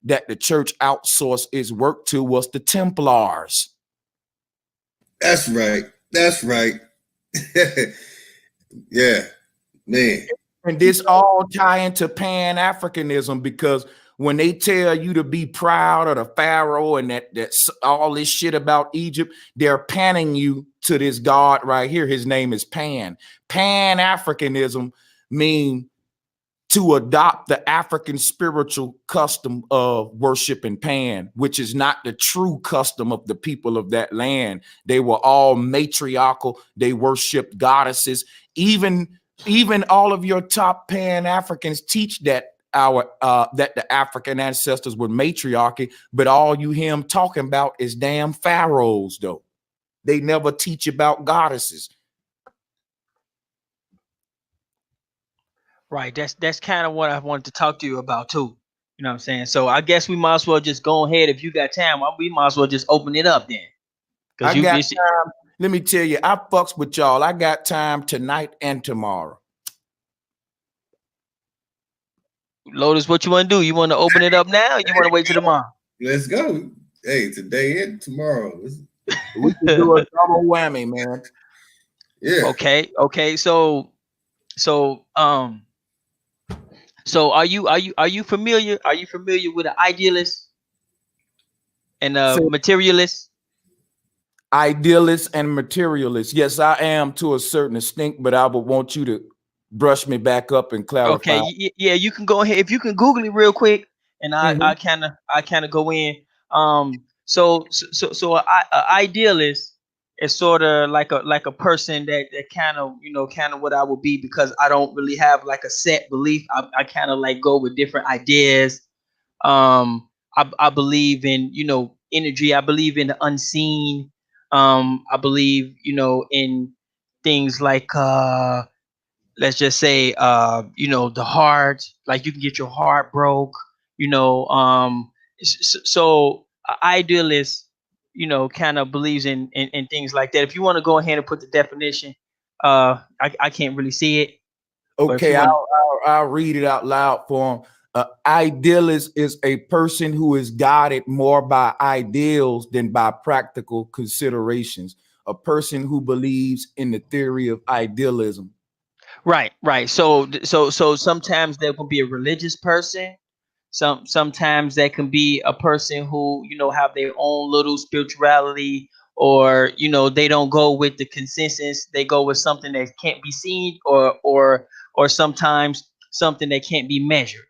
that the church outsourced its work to was the Templars. That's right. That's right. Yeah, man. And this all tie into Pan-Africanism, because when they tell you to be proud of the Pharaoh and that's all this shit about Egypt, they're panning you to this God right here. His name is Pan. Pan-Africanism mean to adopt the African spiritual custom of worshiping Pan, which is not the true custom of the people of that land. They were all matriarchal. They worshiped goddesses. Even all of your top Pan-Africans teach that that the African ancestors were matriarchy, but all you hear them talking about is damn pharaohs, though. They never teach about goddesses. Right. That's kind of what I wanted to talk to you about too. You know what I'm saying? So I guess we might as well just go ahead. If you got time, we might as well just open it up then. I Because got time. Let me tell you, I fucks with y'all. I got time tonight and tomorrow. Lotus, what you want to do? You want to open it up now, or you want to wait till tomorrow? Let's go. Hey, today and tomorrow. We can do a double whammy, man. Yeah. Okay. So are you familiar? Are you familiar with an idealist and a materialist? Idealist and materialist. Yes, I am to a certain extent, but I would want you to brush me back up and clarify. Okay, yeah, you can go ahead if you can Google it real quick, and I kind of go in. So a idealist is sort of like a person that kind of kind of what I would be, because I don't really have like a set belief. I kind of like go with different ideas. I believe in energy. I believe in the unseen. I believe in things like let's just say the heart, like you can get your heart broke. So idealist kind of believes in things like that. If you want to go ahead and put the definition, I can't really see it, but if you Okay, want. I'll read it out loud for him. Idealist is a person who is guided more by ideals than by practical considerations. A person who believes in the theory of idealism. Right. So sometimes there can be a religious person. Sometimes that can be a person who have their own little spirituality, or they don't go with the consensus. They go with something that can't be seen, or sometimes something that can't be measured.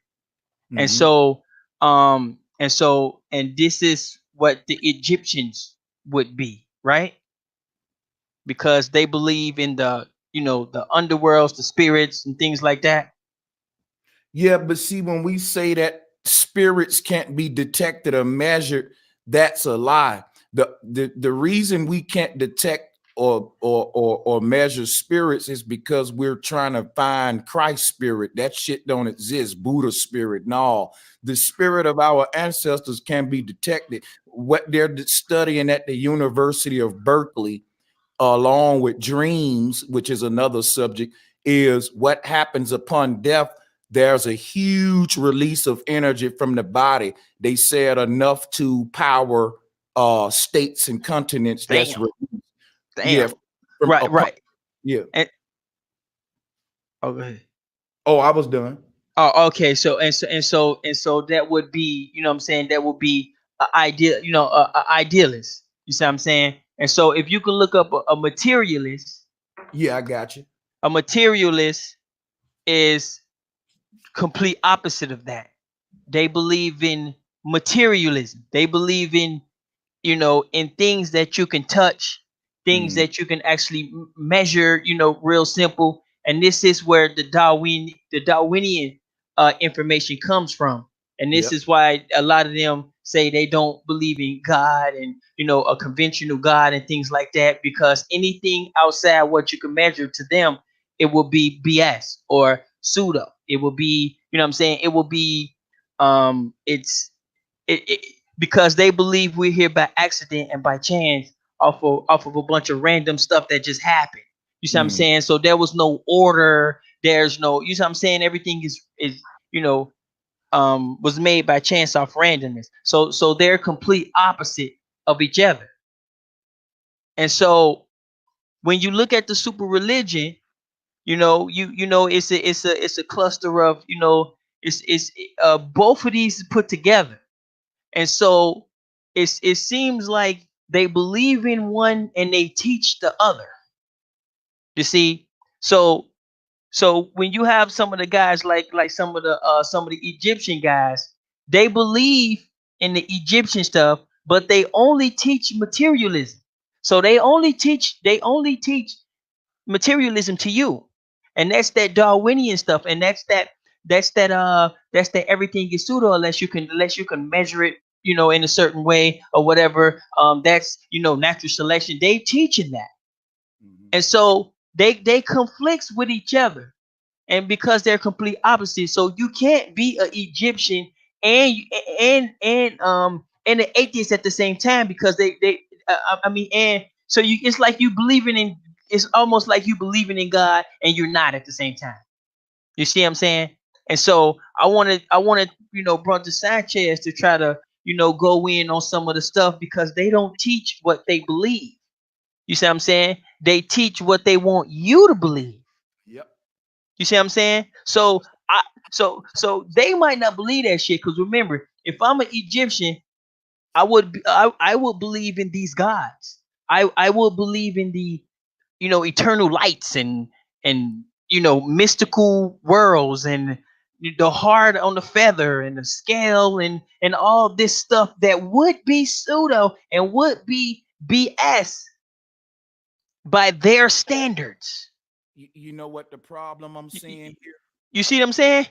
And so and this is what the Egyptians would be, right? Because they believe in the underworlds, the spirits, and things like that. Yeah, but see, when we say that spirits can't be detected or measured, that's a lie. The reason we can't detect or measure spirits is because we're trying to find Christ spirit. That shit don't exist. Buddha spirit, no. The spirit of our ancestors can be detected. What they're studying at the University of Berkeley, along with dreams, which is another subject, is what happens upon death. There's a huge release of energy from the body. They said enough to power states and continents. Damn. That's released. Damn. Yeah. Right. Yeah. And go ahead. Oh, I was done. Oh, okay. So that would be, what I'm saying, that would be an ideal, a idealist. You see what I'm saying? And so if you can look up a materialist, Yeah, I got you. a materialist is complete opposite of that. They believe in materialism. They believe in in things that you can touch, things that you can actually measure, real simple. And this is where the Darwinian information comes from. And this is why a lot of them say they don't believe in God and a conventional God and things like that, because anything outside what you can measure, to them it will be BS or pseudo. It will be, what I'm saying, it will be it because they believe we're here by accident and by chance, off of a bunch of random stuff that just happened. You see what I'm saying? So there was no order. There's no, you see what I'm saying? Everything is was made by chance, off randomness. So they're complete opposite of each other. And so when you look at the super religion, it's a cluster of, it's both of these put together. And so it seems like they believe in one and they teach the other. You see? So when you have some of the guys like some of the Egyptian guys, they believe in the Egyptian stuff, but they only teach materialism. So they only teach materialism to you, and that's that Darwinian stuff, and that's that everything is pseudo unless you can measure it, in a certain way or whatever. That's natural selection. They teaching that, Mhm. and so they conflicts with each other, and because they're complete opposites, so you can't be an Egyptian and and an atheist at the same time, because they I mean, and so it's like you believing in, it's almost like you believing in God and you're not at the same time. You see what I'm saying? And so I wanted Brother Sanchez to try to go in on some of the stuff, because they don't teach what they believe. You see what I'm saying? They teach what they want you to believe. Yep. You see what I'm saying? So they might not believe that shit, because remember, if I'm an Egyptian, I would believe in these gods. I will believe in the eternal lights and mystical worlds, and the heart on the feather and the scale and all this stuff that would be pseudo and would be BS by their standards. You know what the problem I'm You, seeing here? you see what I'm saying?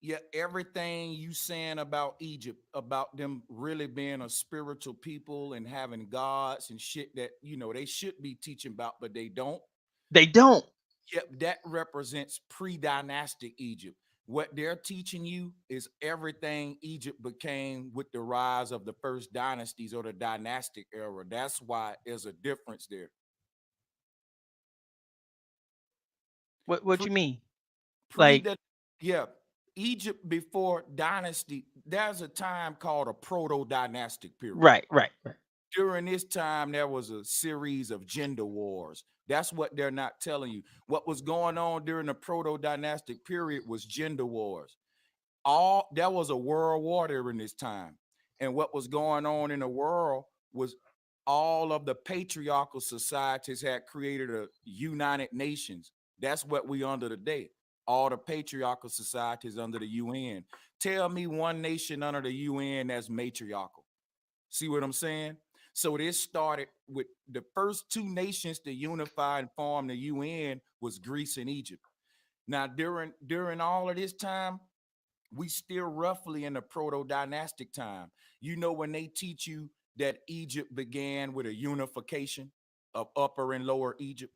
Yeah, everything you saying about Egypt, about them really being a spiritual people and having gods and shit that they should be teaching about, but they don't. They don't. Yep, that represents pre-dynastic Egypt. What they're teaching you is everything Egypt became with the rise of the first dynasties or the dynastic era. That's why there's a difference there. What Pre, you mean? pre Like, the yeah, Egypt before dynasty. There's a time called a proto-dynastic period. right, right, right. During this time, there was a series of gender wars. That's what they're not telling you. What was going on during the proto-dynastic period was gender wars. All there was a world war during this time, and what was going on in the world was all of the patriarchal societies had created a United Nations. That's what we under today. All the patriarchal societies under the UN. Tell me one nation under the UN that's matriarchal. See what I'm saying? So this started with the first two nations to unify and form the UN was Greece and Egypt. Now during all of this time, we still roughly in the proto-dynastic time. When they teach you that Egypt began with a unification of Upper and Lower Egypt.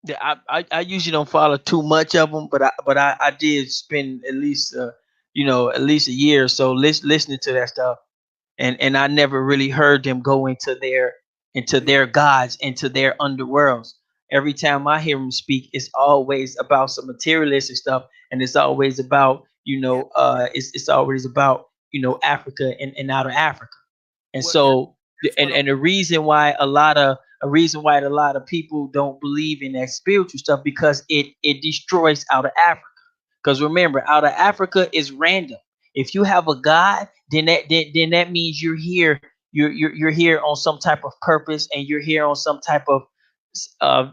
Yeah, I usually don't follow too much of them, but I did spend at least a year or so listening to that stuff, and I never really heard them go into their gods, into their underworlds. Every time I hear them speak, it's always about some materialistic stuff, and it's always about Yeah, it's always about Africa and out of Africa. And well, that, so that's what I'm. and the reason why a lot of people don't believe in that spiritual stuff, because it destroys out of Africa. Because remember, out of Africa is random. If you have a God, then that means you're here. You're here on some type of purpose, and you're here on some type of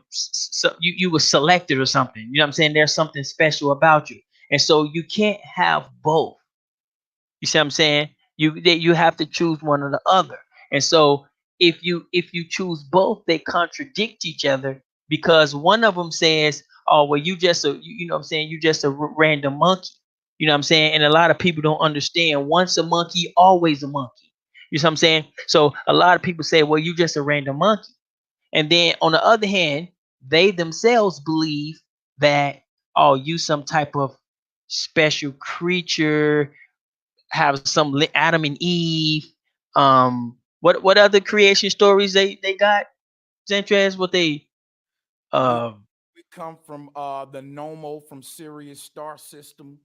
so you were selected or something. You know what I'm saying? There's something special about you, and so you can't have both. You see what I'm saying? You have to choose one or the other. And so if you choose both, they contradict each other, because one of them says, "Oh, well, you know what I'm saying? You just a random monkey." You know what I'm saying? And a lot of people don't understand. Once a monkey, always a monkey. You see what I'm saying? So a lot of people say, "Well, you just a random monkey." And then on the other hand, they themselves believe that, "Oh, you some type of special creature, have some Adam and Eve." What other creation stories they got? Sanchez, what they We uh come from the Nomo from Sirius star system.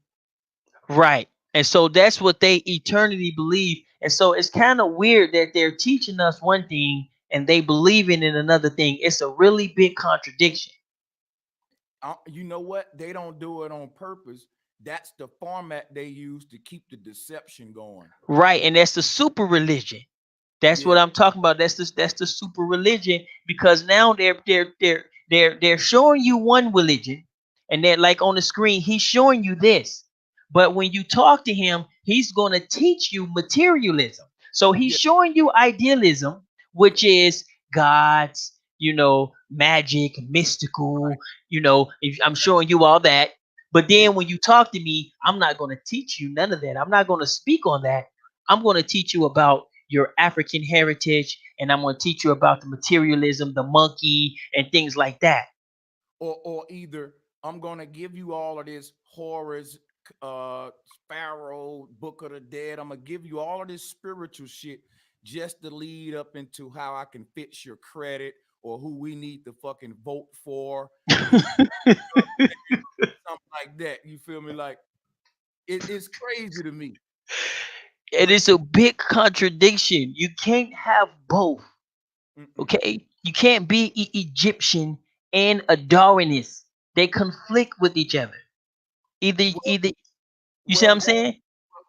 right. And so that's what they eternally believe. And so it's kind of weird that they're teaching us one thing and they believing in another thing. It's a really big contradiction. You know what? They don't do it on purpose. That's the format they use to keep the deception going. Right. And that's the super religion. That's what Yeah. I'm talking about. That's the super religion, because now they're showing you one religion, and then like on the screen he's showing you this. But when you talk to him, he's going to teach you materialism. So he's Yeah. showing you idealism, which is God's, magic, mystical, if I'm showing you all that. But then when you talk to me, I'm not going to teach you none of that. I'm not going to speak on that. I'm going to teach you about your African heritage, and I'm going to teach you about the materialism, the monkey, and things like that. Or either I'm gonna give you all of this horrors, Pharaoh, Book of the Dead. I'm gonna give you all of this spiritual shit just to lead up into how I can fix your credit or who we need to fucking vote for. Something like that. You feel me? Like it's crazy to me. It is a big contradiction. You can't have both. Mm-mm. Okay? You can't be Egyptian and a Darwinist. They conflict with each other. Either you see what I'm saying?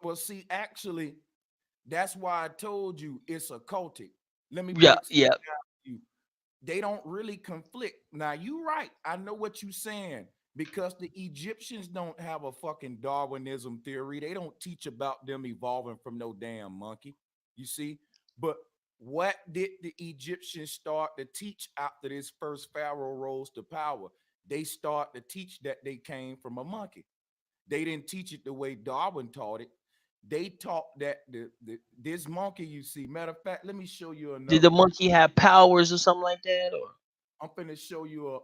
Well, see, actually, that's why I told you it's occultic. Let me Yeah, break something yeah. down to you. They don't really conflict. Now, you're right. I know what you're saying, because the Egyptians don't have a fucking Darwinism theory. They don't teach about them evolving from no damn monkey. You see? But what did the Egyptians start to teach after this first pharaoh rose to power? They start to teach that they came from a monkey. They didn't teach it the way Darwin taught it. They taught that this monkey you see. Matter of fact, let me show you Did another the one. monkey have powers or something like that? Or I'm finna show you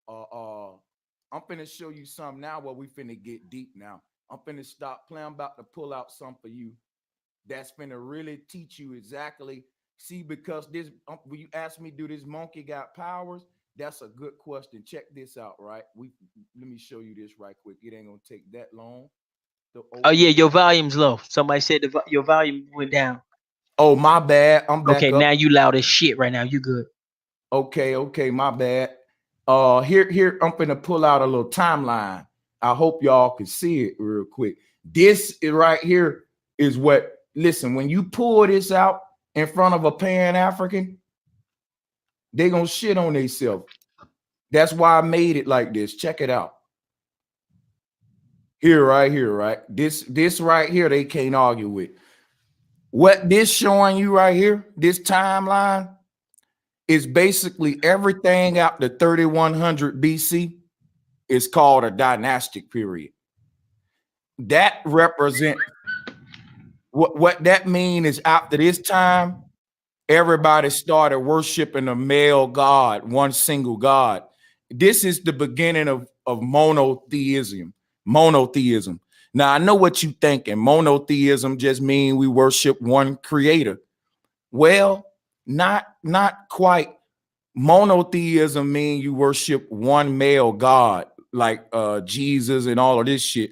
I'm finna show you some now where we finna get deep now. I'm finna stop playing. I'm about to pull out some for you that's finna really teach you exactly. See, because this when you ask me, do this monkey got powers? That's a good question. Check this out, right? Let me show you this right quick. It ain't gonna take that long to oh open yeah, it. your volume's low. Somebody said your volume went down. Oh, my bad. I'm Okay, back up. now you loud as shit right now. You good? Okay, my bad. Here, I'm gonna pull out a little timeline. I hope y'all can see it real quick. This is right here is what, listen, when you pull this out in front of a Pan-African, they gonna shit on themselves. That's why I made it like this. Check it out. Here, right? This right here, they can't argue with. What this showing you right here, this timeline, is basically everything after 3100 BC is called a dynastic period. That represents what that means is after this time, everybody started worshiping a male god, one single god. This is the beginning of monotheism. Monotheism. Now I know what you thinking. Monotheism just means we worship one creator. Well, not quite. Monotheism means you worship one male god, like Jesus and all of this shit.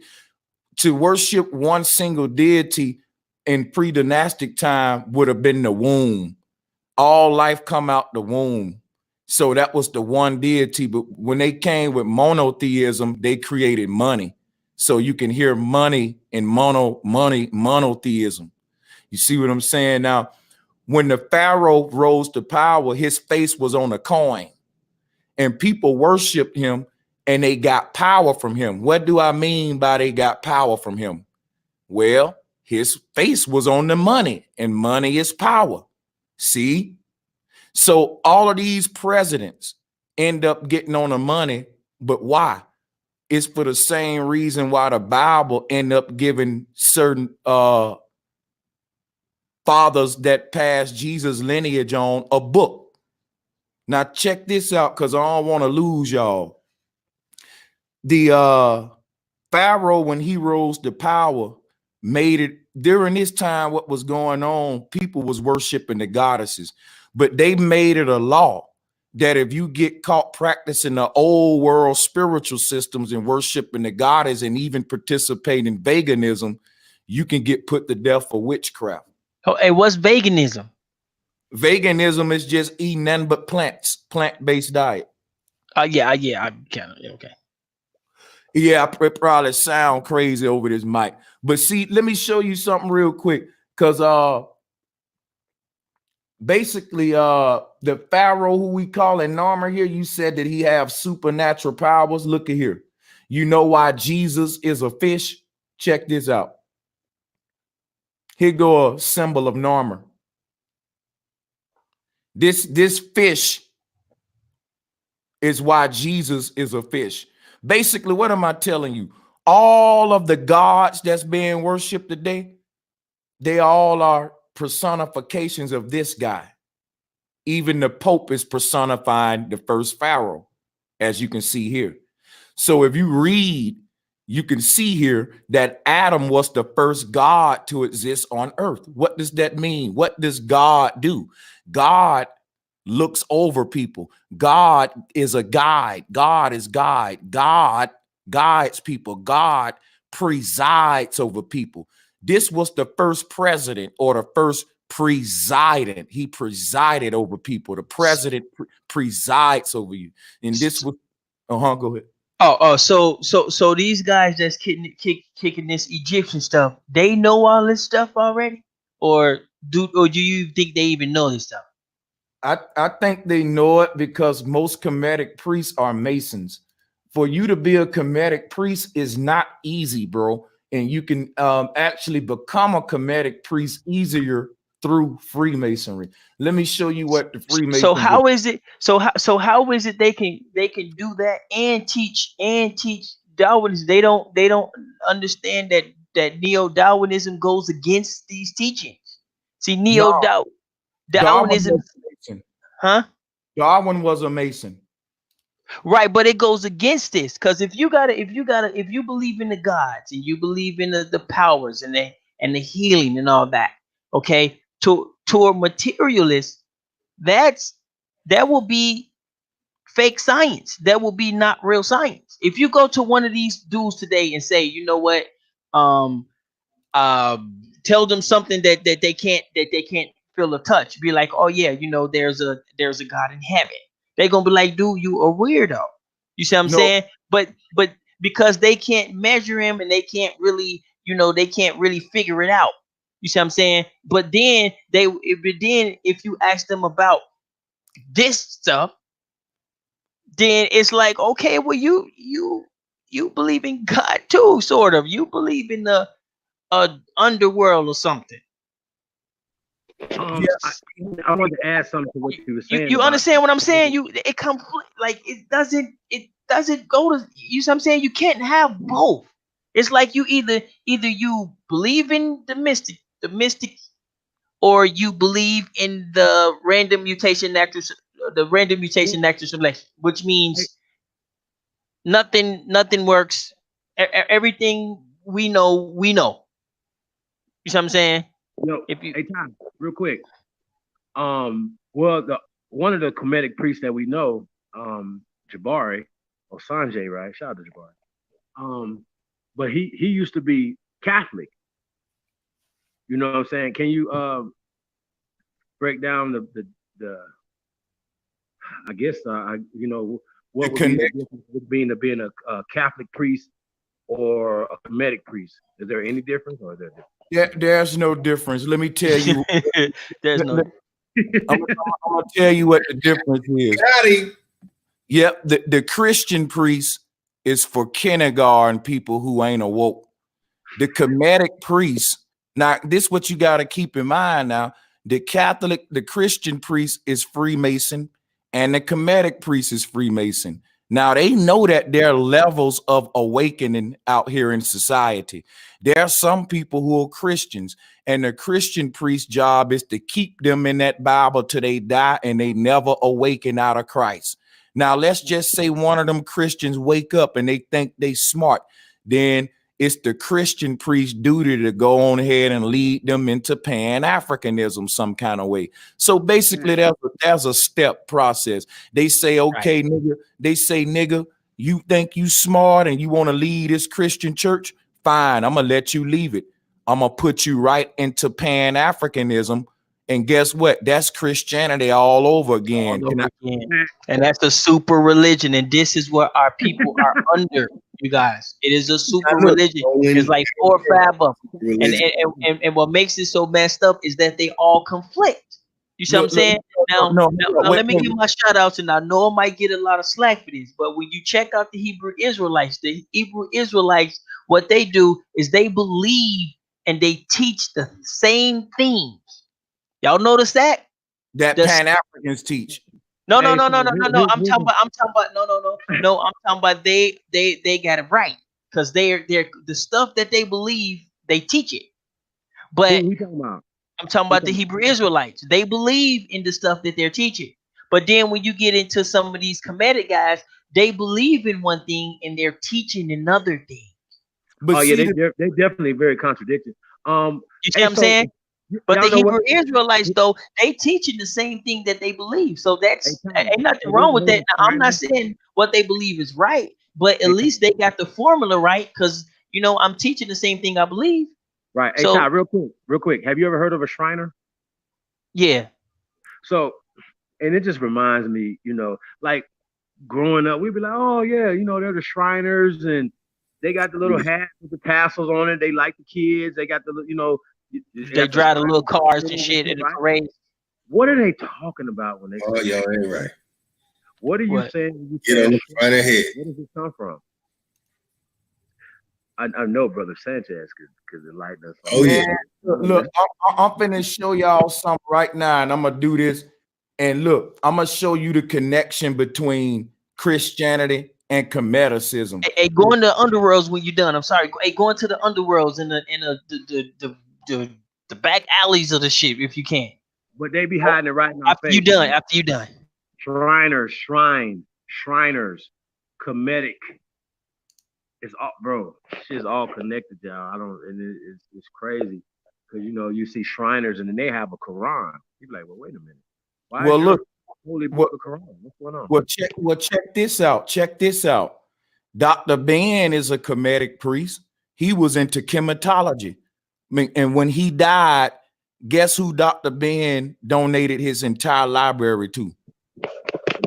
To worship one single deity in pre-dynastic time would have been the womb. All life come out the womb. So that was the one deity. But when they came with monotheism, they created money. So you can hear money in monotheism. You see what I'm saying? Now, when the pharaoh rose to power, his face was on a coin, and people worshiped him and they got power from him. What do I mean by they got power from him? Well, his face was on the money, and money is power. See? So all of these presidents end up getting on the money, but why? It's for the same reason why the Bible end up giving certain fathers that passed Jesus lineage on a book. Now check this out, because I don't want to lose y'all. The Pharaoh, when he rose to power, made it during this time. What was going on? People was worshiping the goddesses, but they made it a law that if you get caught practicing the old world spiritual systems and worshiping the goddess and even participate in paganism, you can get put to death for witchcraft. Oh, hey, what's veganism? Veganism is just eating nothing but plants, plant-based diet. Yeah, I kind of okay. Yeah, I probably sound crazy over this mic, but see, let me show you something real quick, because basically the Pharaoh who we call in Norma here, you said that he have supernatural powers. Look at here. You know why Jesus is a fish? Check this out. Here go a symbol of Norma. This fish is why Jesus is a fish. Basically, what am I telling you? All of the gods that's being worshipped today, they all are personifications of this guy. Even the Pope is personifying the first Pharaoh, as you can see here. So if you read, you can see here that Adam was the first God to exist on earth. What does that mean? What does God do? God looks over people. God is a guide. God is guide. God guides people. God presides over people. This was the first president or the first president. He presided over people. The president presides over you. And this was, go ahead. So these guys that's kicking this Egyptian stuff, they know all this stuff already, or do you think they even know this stuff? I think they know it because most Kemetic priests are Masons. For you to be a Kemetic priest is not easy, bro. And you can actually become a Kemetic priest easier through Freemasonry. Let me show you what the Freemasons. So how is it? So how is it they can do that and teach Darwinism? They don't understand that neo-Darwinism goes against these teachings. See, Darwinism, huh? Darwin was a Mason. Right, but it goes against this, because if you believe in the gods and you believe in the powers and the healing and all that, okay, to a materialist, that will be fake science. That will be not real science. If you go to one of these dudes today and say, you know what, tell them something that they can't feel or touch, be like, oh yeah, there's a God in heaven. They're gonna be like, dude, you a weirdo. You see what I'm saying? But because they can't measure him and they can't really figure it out. You see what I'm saying? But then if you ask them about this stuff, then it's like, okay, well, you believe in God too, sort of. You believe in the underworld or something. I wanted to add something to what you were saying. You understand what I'm saying? It conflict, like it doesn't go to, you see what I'm saying? You can't have both. It's like you either you believe in the mystic, or you believe in the random mutation natural selection, which means nothing works. Everything we know. You see what I'm saying? Hey, Tom, real quick. Well, one of the Kemetic priests that we know, Jabari or Sanchez, right? Shout out to Jabari. But he used to be Catholic. You know what I'm saying? Can you break down the I guess what would be the difference between being a Catholic priest or a Kemetic priest? Is there any difference, or is there difference? Yeah, there's no difference. Let me tell you. There's no. I'm gonna tell you what the difference is. Daddy. Yep, the Christian priest is for kindergarten people who ain't awoke. The Kemetic priest, now this is what you got to keep in mind now. The Christian priest is Freemason, and the Kemetic priest is Freemason. Now they know that there are levels of awakening out here in society. There are some people who are Christians, and the Christian priest's job is to keep them in that Bible till they die and they never awaken out of Christ. Now, let's just say one of them Christians wake up and they think they smart. Then it's the Christian priest's duty to go on ahead and lead them into Pan-Africanism some kind of way. So basically, there's a step process. They say, okay, right. Nigga. They say, nigga, you think you smart and you want to lead this Christian church? Fine, I'm going to let you leave it. I'm gonna put you right into Pan-Africanism. And guess what? That's Christianity all over again. All over again. And that's a super religion. And this is what our people are under, you guys. It is a super religion. It's like 4 or 5 of them. And what makes it so messed up is that they all conflict. You see what I'm saying? Now, let me give my shout outs, and I know I might get a lot of slack for this, but when you check out the Hebrew Israelites, what they do is they believe and they teach the same things. Y'all notice that? That Pan-Africans teach. No. I'm talking about they got it right, because they're the stuff that they believe, they teach it. But I'm talking about the Hebrew Israelites. They believe in the stuff that they're teaching. But then when you get into some of these Kemetic guys, they believe in one thing and they're teaching another thing. But they're definitely very contradictory. You see what I'm saying? But the Hebrew Israelites, though, they teaching the same thing that they believe. So that's ain't nothing wrong with that. Now, I'm not saying what they believe is right, but at least they got the formula right, because I'm teaching the same thing I believe. Right. Hey, so, Ty, real quick. Have you ever heard of a Shriner? Yeah. So, and it just reminds me, like growing up, we'd be like, oh yeah, they're the Shriners, and they got the little hats with the tassels on it. They like the kids. They got the, they drive the little cars and shit in the parade. What are they talking about when they? Oh, y'all ain't right. What are you saying? When you Get on the front of head. Where does it come from? I know Brother Sanchez could enlighten us. Oh yeah. Look, I'm finna show y'all something right now, and I'm gonna do this. And look, I'm gonna show you the connection between Christianity and Kemeticism. Hey, go into the underworlds when you're done. I'm sorry. Hey, go into the underworlds in the back alleys of the shit if you can. But they be hiding it right in our after face. After you done. Shriners, Kemetic. It's all, bro. Shit's all connected, y'all. It's crazy because you see Shriners and then they have a Quran. You're like, well, wait a minute. Why look, holy book of Quran? What's going on? Check this out. Check this out. Dr. Ben is a Kemetic priest. He was into chematology. And when he died, guess who Dr. Ben donated his entire library to? The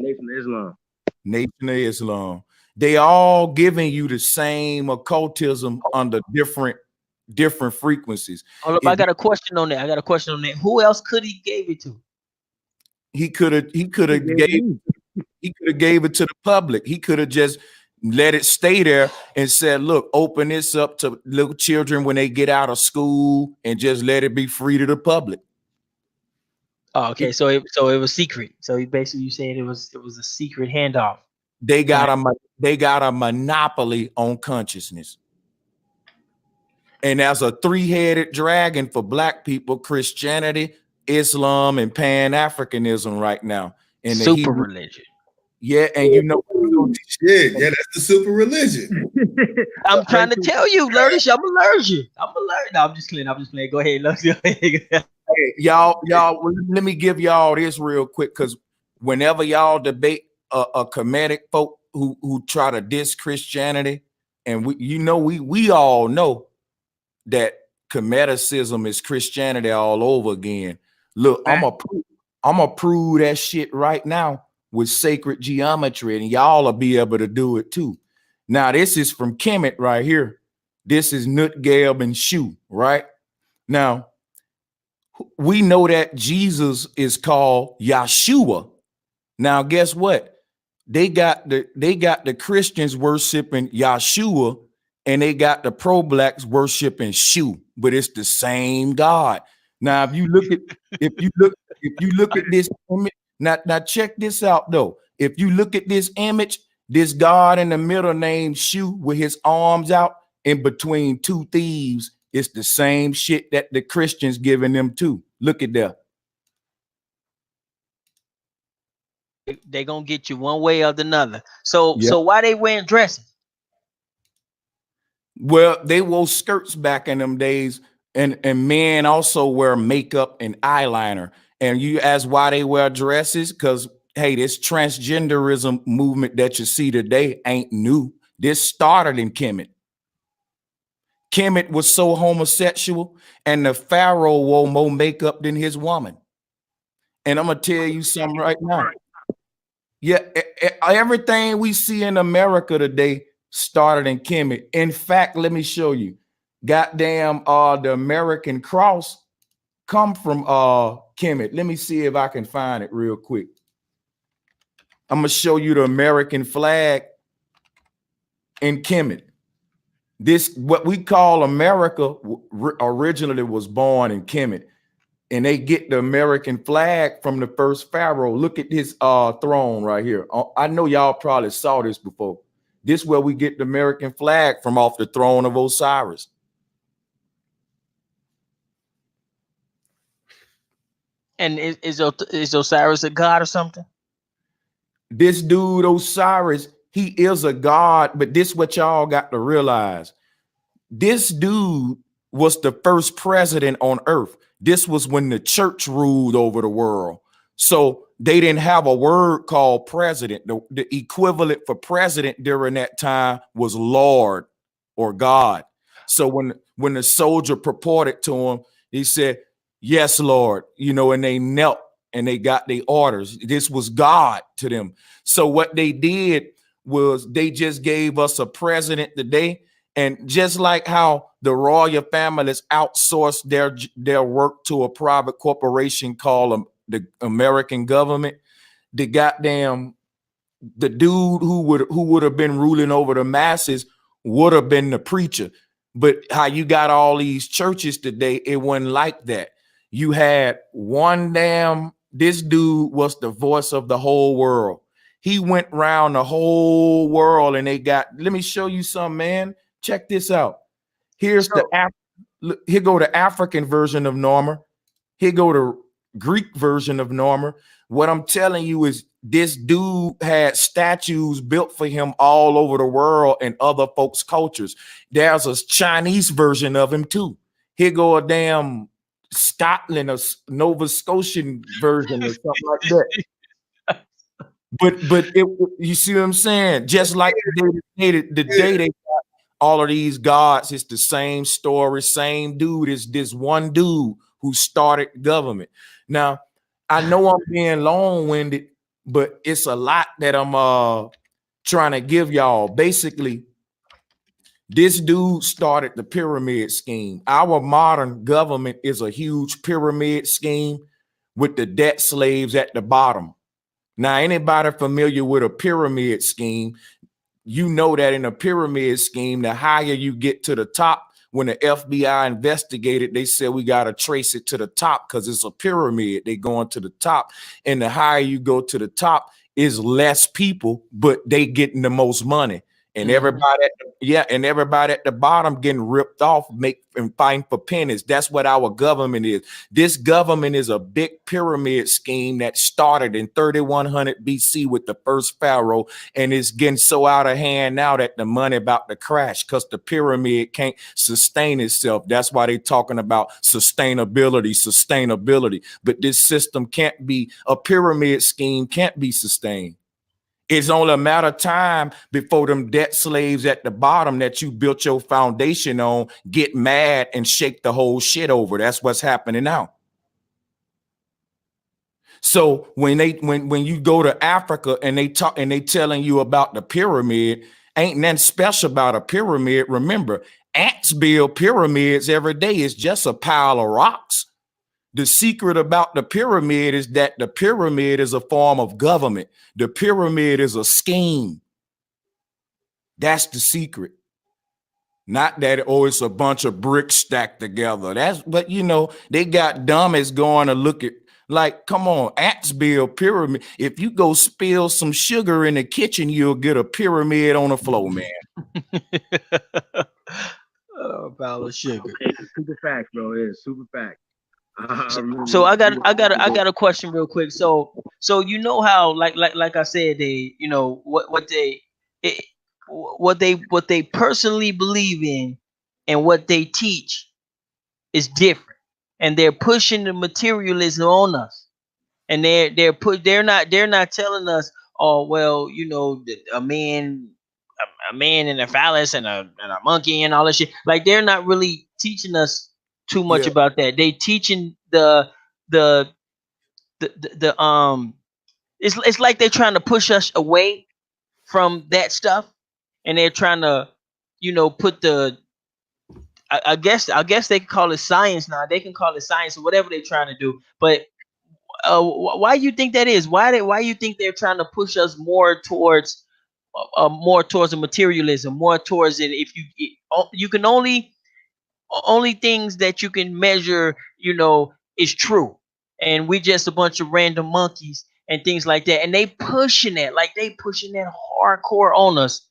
Nation of Islam. Nation of Islam. They all giving you the same occultism under different frequencies. Hold up, I got a question on that. Who else could he gave it to? He could have gave it to the public. He could have just let it stay there and said, look, open this up to little children when they get out of school and just let it be free to the public. Oh, okay. So it was secret. So basically you saying it was a secret handoff. They got a monopoly on consciousness. And as a 3-headed dragon for black people, Christianity, Islam, and Pan-Africanism right now. And super religion. Yeah, and shit, yeah, that's the super religion. I'm trying to tell you, Lerdish, I'm allergic. No, I'm just playing. Go ahead, hey, y'all, let me give y'all this real quick, because whenever y'all debate a Kemetic folk who try to diss Christianity, and we all know that Kemeticism is Christianity all over again. Look, I'm gonna prove that shit right now with sacred geometry, and y'all will be able to do it too. Now, this is from Kemet right here. This is Nut, Gab, and Shu, right? Now, we know that Jesus is called Yahshua. Now, guess what? They got the Christians worshiping Yahshua, and they got the pro-blacks worshiping Shu, but it's the same God. Now, if you look at this image, now check this out though. If you look at this image, this God in the middle named Shu with his arms out in between two thieves, it's the same shit that the Christians giving them too. Look at that. They gonna get you one way or another. So why they wearing dresses? Well, they wore skirts back in them days, and men also wear makeup and eyeliner. And you ask why they wear dresses? Because hey, this transgenderism movement that you see today ain't new. This started in Kemet. Kemet was so homosexual, and the pharaoh wore more makeup than his woman. And I'm gonna tell you something right now. Yeah, everything we see in America today started in Kemet. In fact, let me show you. Goddamn, the American cross come from Kemet. Let me see if I can find it real quick. I'm gonna show you the American flag in Kemet. This, what we call America, originally was born in Kemet, and they get the American flag from the first pharaoh. Look at his throne right here. I know y'all probably saw this before. This is where we get the American flag from, off the throne of Osiris. And is Osiris a god or something? This dude Osiris, he is a god, but this what y'all got to realize. This dude was the first president on earth. This was when the church ruled over the world. So they didn't have a word called president. The equivalent for president during that time was Lord or God. So when the soldier purported to him, he said, "Yes, Lord," and they knelt and they got their orders. This was God to them. So what they did was they just gave us a president today. And just like how the royal families outsourced their work to a private corporation called the American government, the dude who would have been ruling over the masses would have been the preacher. But how you got all these churches today, it wasn't like that. You had this dude was the voice of the whole world. He went around the whole world, and let me show you something, man. Check this out. Here go the African version of Norma. Here go the Greek version of Norma. What I'm telling you is this dude had statues built for him all over the world and other folks' cultures. There's a Chinese version of him too. Here go a damn Scotland or Nova Scotian version or something like that. But you see what I'm saying? Just like the day they got all of these gods, it's the same story, same dude. It's this one dude who started government. Now, I know I'm being long-winded, but it's a lot that I'm trying to give y'all. Basically, this dude started the pyramid scheme. Our modern government is a huge pyramid scheme with the debt slaves at the bottom. Now, anybody familiar with a pyramid scheme, you know that in a pyramid scheme, the higher you get to the top, when the FBI investigated, they said we got to trace it to the top because it's a pyramid. They going to the top. And the higher you go to the top is less people, but they getting the most money. And everybody at the bottom getting ripped off, and fighting for pennies. That's what our government is. This government is a big pyramid scheme that started in 3100 BC with the first pharaoh, and it's getting so out of hand now that the money about to crash because the pyramid can't sustain itself. That's why they're talking about sustainability. But this system can't be, a pyramid scheme can't be sustained. It's only a matter of time before them debt slaves at the bottom that you built your foundation on get mad and shake the whole shit over. That's what's happening now. So when you go to Africa and they telling you about the pyramid, ain't nothing special about a pyramid. Remember, ants build pyramids every day. It's just a pile of rocks. The secret about the pyramid is that the pyramid is a form of government. The pyramid is a scheme. That's the secret. Not that, it's a bunch of bricks stacked together. But they got dummies going to look at, like, come on, ants build pyramid. If you go spill some sugar in the kitchen, you'll get a pyramid on the floor, man. A pile of sugar. Okay, super facts, bro. It is super facts. So I got a question real quick. So how like I said, what they personally believe in and what they teach is different, and they're pushing the materialism on us, and they're not telling us, oh well, a man a man and a phallus and a monkey and all that shit. Like they're not really teaching us too much Yeah. about that. They teaching the the the it's like they're trying to push us away from that stuff, and they're trying to, put the I guess they can call it science now. They can call it science or whatever they're trying to do. But why you think that is? Why you think they're trying to push us more towards the materialism, more towards it? If you can only things that you can measure, is true, and we just a bunch of random monkeys and things like that. And they pushing that hardcore on us.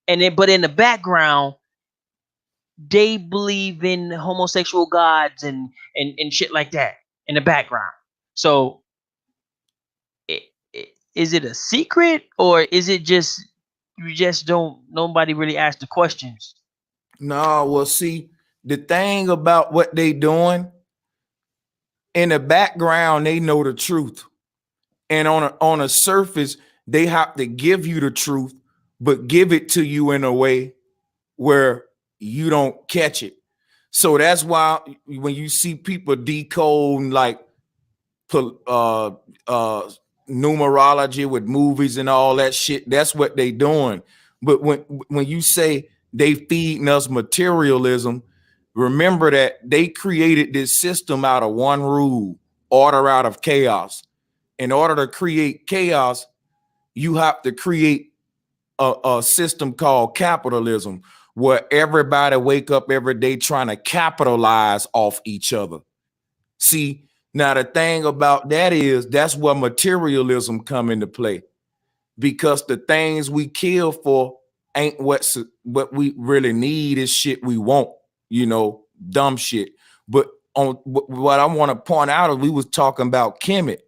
And then, but in the background, they believe in homosexual gods and shit like that in the background. So, is it a secret, or is it just you just don't nobody really ask the questions? No, well, see, the thing about what they doing in the background, they know the truth, and on a surface, they have to give you the truth, but give it to you in a way where you don't catch it. So that's why when you see people decode like uh numerology with movies and all that shit, that's what they doing. But when you say they feeding us materialism, remember that they created this system out of one rule: order out of chaos. In order to create chaos, you have to create a system called capitalism, where everybody wake up every day trying to capitalize off each other. See, now the thing about that is that's where materialism come into play, because the things we kill for ain't what we really need. Is shit we want, dumb shit. But on what I want to point out is we was talking about Kemet.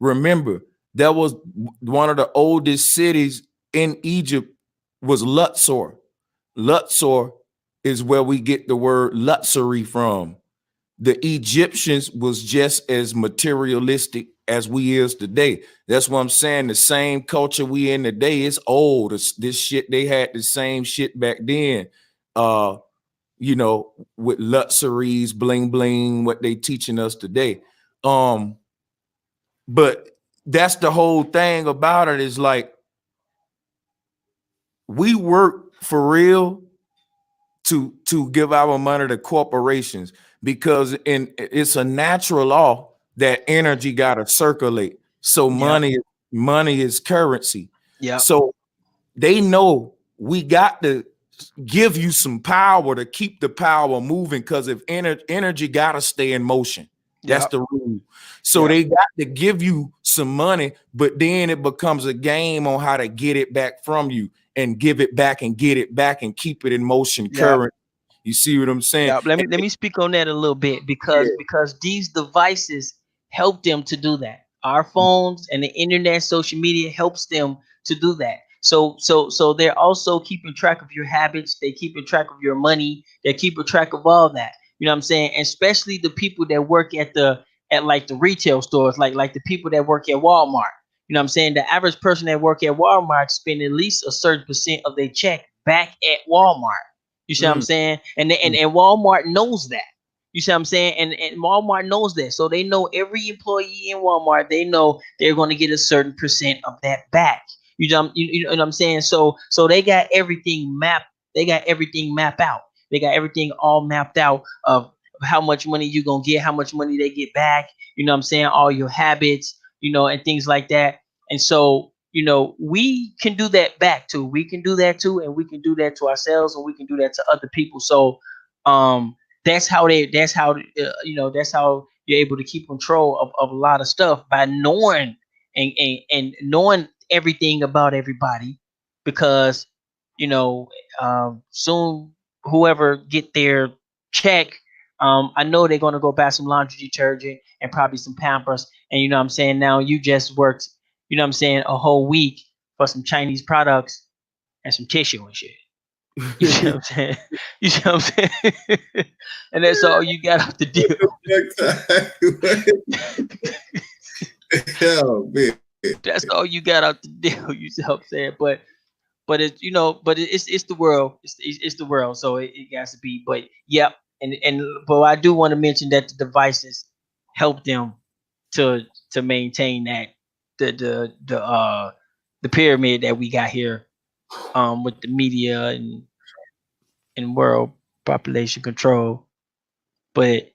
Remember, that was one of the oldest cities in Egypt was Luxor. Luxor is where we get the word luxury from. The Egyptians was just as materialistic as we is today. That's what I'm saying. The same culture we in today is old. This shit, they had the same shit back then. With luxuries, bling bling, what they teaching us today. But that's the whole thing about it, is like we work for real to give our money to corporations, because it's a natural law that energy got to circulate. So Yep. money is currency. Yep. So they know we got to give you some power to keep the power moving, because if energy got to stay in motion. That's Yep. the rule. So Yep. they got to give you some money, but then it becomes a game on how to get it back from you and give it back and get it back and keep it in motion Yep. current. You see what I'm saying? Yeah, let me speak on that a little bit, because these devices help them to do that. Our phones and the internet, social media helps them to do that. So they're also keeping track of your habits. They keeping track of your money. They're keeping track of all that. You know what I'm saying? And especially the people that work at like the retail stores, like the people that work at Walmart. You know what I'm saying? The average person that work at Walmart spend at least a certain percent of their check back at Walmart. You see what I'm Mm, saying? And Walmart knows that. You see what I'm saying? And Walmart knows that. So they know every employee in Walmart, they know they're going to get a certain percent of that back. You know what I'm saying? So they got everything mapped out. They got everything all mapped out of how much money you're going to get, how much money they get back. You know what I'm saying? All your habits, and things like that. And so, we can do that back too. We can do that too, and we can do that to ourselves, and we can do that to other people. So, that's how you're able to keep control of a lot of stuff by knowing and knowing everything about everybody, because, soon whoever get their check, I know they're gonna go buy some laundry detergent and probably some Pampers, and you know what I'm saying. Now you just worked, a whole week for some Chinese products and some tissue and shit. You see what I'm saying? You see what I'm saying? And that's all you got off the deal. Hell, man. That's all you got out the deal. You see what I'm saying? But but it's the world. It's the world, so it has to be. But yep, but I do want to mention that the devices help them to maintain that the pyramid that we got here with the media and world population control. But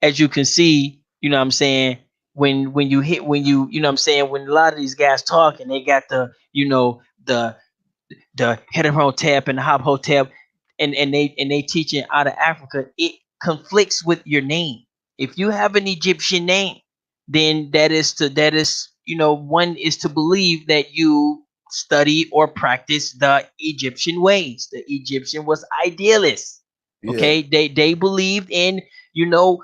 as you can see, you know what I'm saying, when you know what I'm saying, when a lot of these guys talking, they got the Hetep and the Hotep, and they teaching out of Africa, it conflicts with your name. If you have an Egyptian name, then one is to believe that you study or practice the Egyptian ways. The Egyptian was idealist. Yeah. Okay, they believed in you know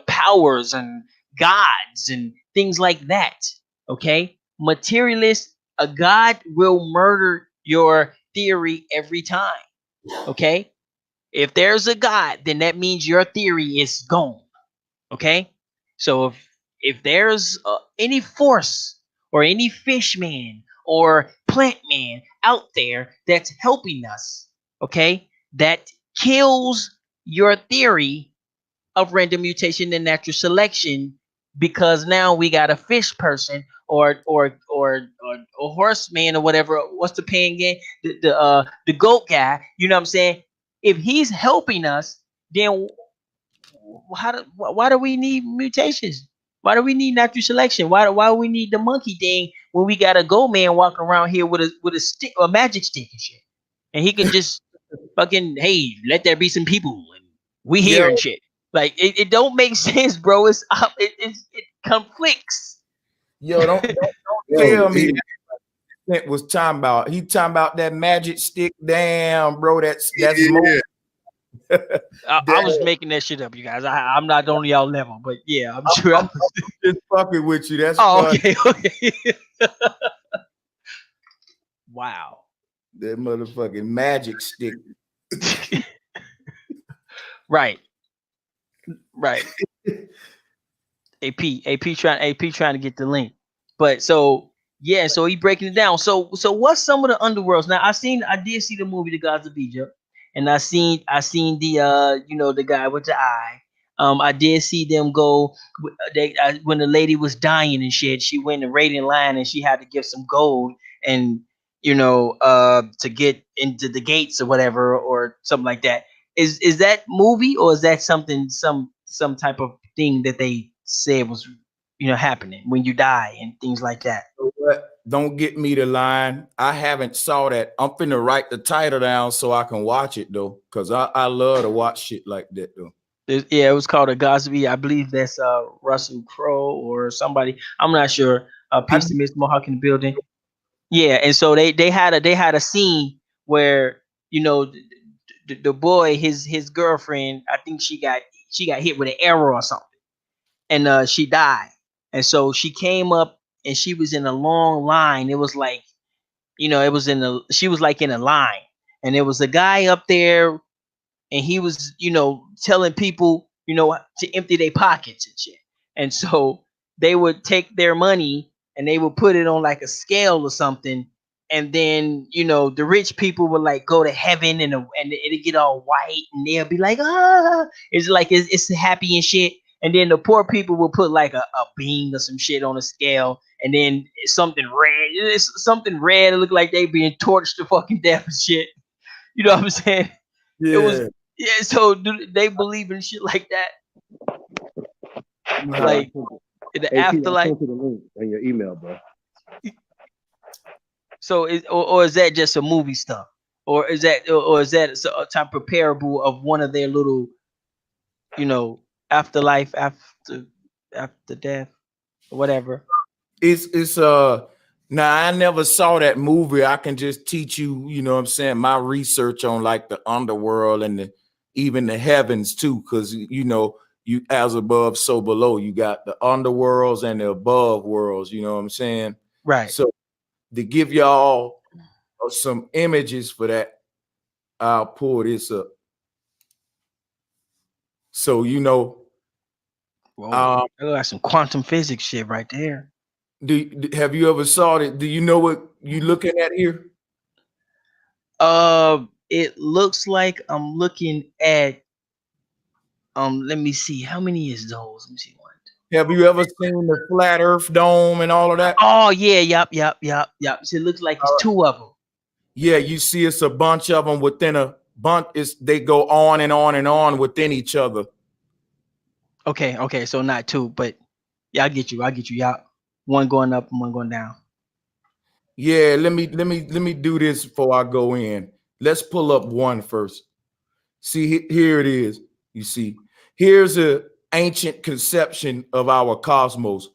powers and gods and things like that. Okay, materialist, a god will murder your theory every time. Okay, if there's a god, then that means your theory is gone. Okay, so if there's any force or any fish man or plant man out there that's helping us, okay, that kills your theory of random mutation and natural selection, because now we got a fish person or horseman or whatever. What's the pain game? The goat guy. You know what I'm saying? If he's helping us, then why do we need mutations? Why do we need natural selection? Why do we need the monkey thing when we got a goat man walking around here with a stick, a magic stick and shit, and he can just fucking, hey, let there be some people and we here Yo, and shit. Like it don't make sense, bro. It conflicts. yo, don't Yo, tell me that was talking about. He talking about that magic stick. Damn, bro, that's more. I was making that shit up, you guys. I'm not on y'all level, but yeah, I'm sure. I'm just fucking with you. That's Oh, fun. okay. Wow. That motherfucking magic stick. Right. AP trying to get the link. But so yeah, so he breaking it down. So what's some of the underworlds? Now I did see the movie The Gods of Egypt, and I seen the the guy with the eye. I did see them go. When the lady was dying and shit, she went and raided in line, and she had to give some gold and to get into the gates or whatever or something like that. Is that movie, or is that something, some type of thing that they said was happening when you die and things like that? But don't get me the line. I haven't saw that. I'm finna write the title down so I can watch it though, because I love to watch shit like that though. Yeah, it was called a Godspeed. I believe that's Russell Crowe or somebody. I'm not sure. Peace to Miss Mohawk in the building. Yeah, and so they had a scene where the boy, his girlfriend, I think she got hit with an arrow or something, and she died. And so she came up and she was in a long line. It was like, she was like in a line, and there was a guy up there, and he was, telling people, to empty their pockets and shit. And so they would take their money and they would put it on like a scale or something. And then, the rich people would like go to heaven, and it'd get all white, and they'll be like, ah, it's like, it's happy and shit. And then the poor people will put like a bean or some shit on a scale, and then something red. It's something red. It looked like they being torched to fucking death and shit. You know what I'm saying? Yeah. It was, yeah. So do they believe in shit like that? Like in the afterlife. I sent you the link in your email, bro. So or is that just a movie stuff, or is that a type of parable of one of their little, afterlife, after death, or whatever? It's now I never saw that movie. I can just teach you, you know what I'm saying, my research on like the underworld and even the heavens too, because you as above, so below. You got the underworlds and the above worlds, you know what I'm saying? Right. So to give y'all some images for that, I'll pull this up. So Whoa, I got some quantum physics shit right there. have you ever saw it? Do you know what you looking at here? It looks like I'm looking at let me see, how many is those? Let me see one. Have you ever seen the flat Earth dome and all of that? Oh yeah, yep. So it looks like it's two of them. Yeah, you see, it's a bunch of them within a bunch. They go on and on and on within each other. Okay, so not two, but yeah, I get you. Yeah, one going up and one going down. Yeah, let me do this before I go in. Let's pull up one first. See, here it is. You see, here's a ancient conception of our cosmos.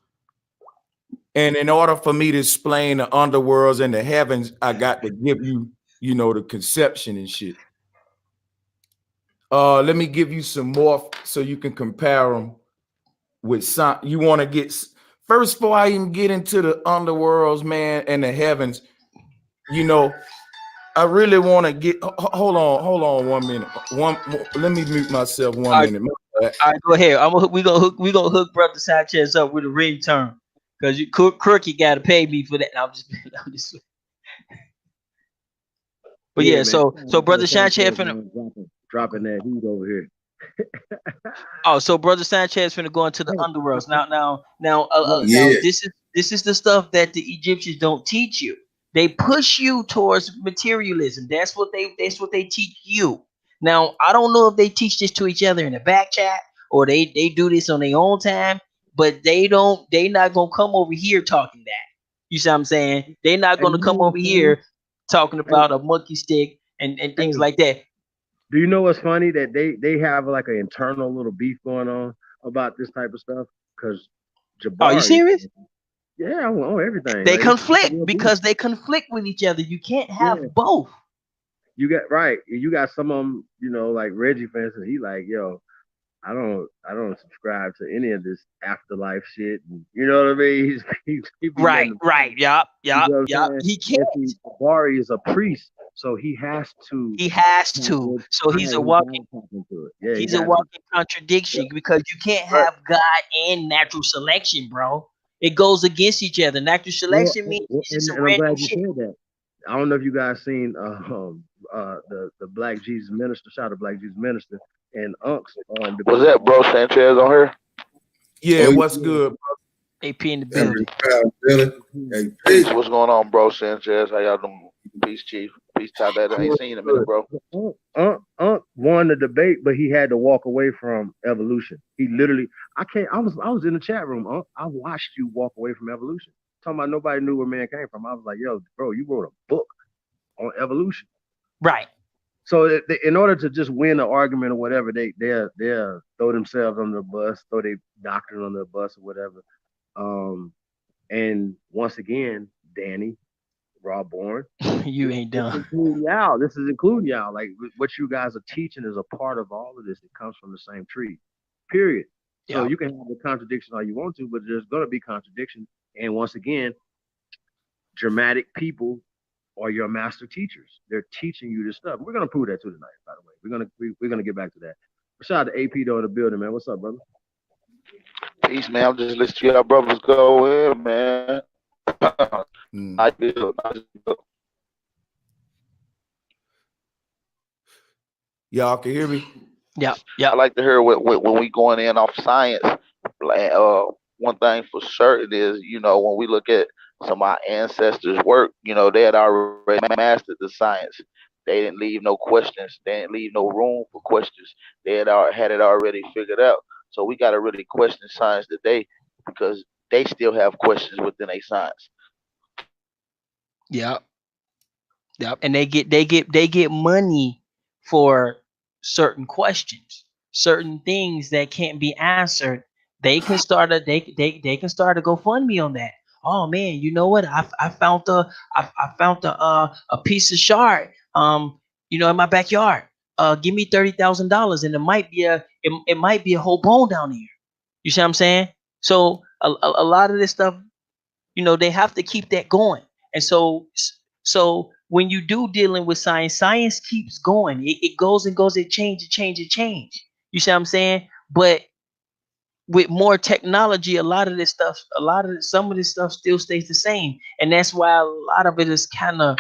And in order for me to explain the underworlds and the heavens, I got to give you, the conception and shit. Let me give you some more so you can compare them with some. You want to get first before I even get into the underworlds, man, and the heavens. I really want to get. Hold on, 1 minute. Let me mute myself 1 minute. All right, go ahead. We gonna hook Brother Sanchez up with a ringtone because you Crookie got to pay me for that. I'm just. But yeah, man. so Brother Sanchez finna dropping that heat over here. so Brother Sanchez finna go into the underworlds now. Now, Yeah. this is the stuff that the Egyptians don't teach you. They push you towards materialism. That's what they teach you. Now, I don't know if they teach this to each other in the back chat or they do this on their own time, but they not gonna come over here talking that. You see what I'm saying? They're not gonna come over here talking about a monkey stick and things like that. Do you know what's funny? That they have like an internal little beef going on about this type of stuff? Because Jabari. Are you serious? Yeah, on everything. They like, conflict because they conflict with each other. You can't have both. You got right. You got some of them, like Reggie fans, and he like, yo, I don't subscribe to any of this afterlife shit. And, you know what I mean? He Right. Yup. You know He can't. Jabari is a priest, so he has to. So he's a walking. Yeah, he's a walking contradiction because you can't have God and natural selection, bro. It goes against each other. Natural selection means it's and I'm glad you said that. I don't know if you guys seen the Black Jesus Minister, shout out Black Jesus Minister, and Unks. Was that bro Sanchez on here? Yeah, what's good? AP in the building. Hey, Peace. What's going on, bro Sanchez? How y'all doing? Peace, Chief. Peace, Top. That I ain't seen in a minute, bro. Unc won the debate, but he had to walk away from evolution. He literally, I was in the chat room. Unc, I watched you walk away from evolution. Talking about nobody knew where man came from. I was like, yo, bro, you wrote a book on evolution. Right. So in order to just win an argument or whatever, they'll throw themselves under the bus, throw their doctrine under the bus or whatever. And once again, Danny, Rob Bourne, you ain't done. This is including y'all. Like what you guys are teaching is a part of all of this. It comes from the same tree. Period. So you can have the contradiction all you want to, but there's gonna be contradiction. And once again, dramatic people are your master teachers. They're teaching you this stuff. We're gonna prove that too tonight, by the way. We're gonna get back to that. Shout out to AP though in the building, man. What's up, brother? Peace, man. I'm just listening to y'all brothers go in, man. I feel. Y'all can hear me? Yeah. I like to hear when we going in off science. One thing for certain is, when we look at some of our ancestors' work, they had already mastered the science. They didn't leave no questions. They didn't leave no room for questions. They had it already figured out. So we got to really question science today because they still have questions within a science. Yep. And they get money for certain questions, certain things that can't be answered. They can start a GoFundMe on that. Oh man, you know what? I found a piece of shard in my backyard. Give me $30,000 and it might be a whole bone down here. You see what I'm saying? So a lot of this stuff, they have to keep that going. And so when you do dealing with science keeps going. It goes and goes, it changes. You see what I'm saying? But with more technology, some of this stuff still stays the same. And that's why a lot of it is kind of,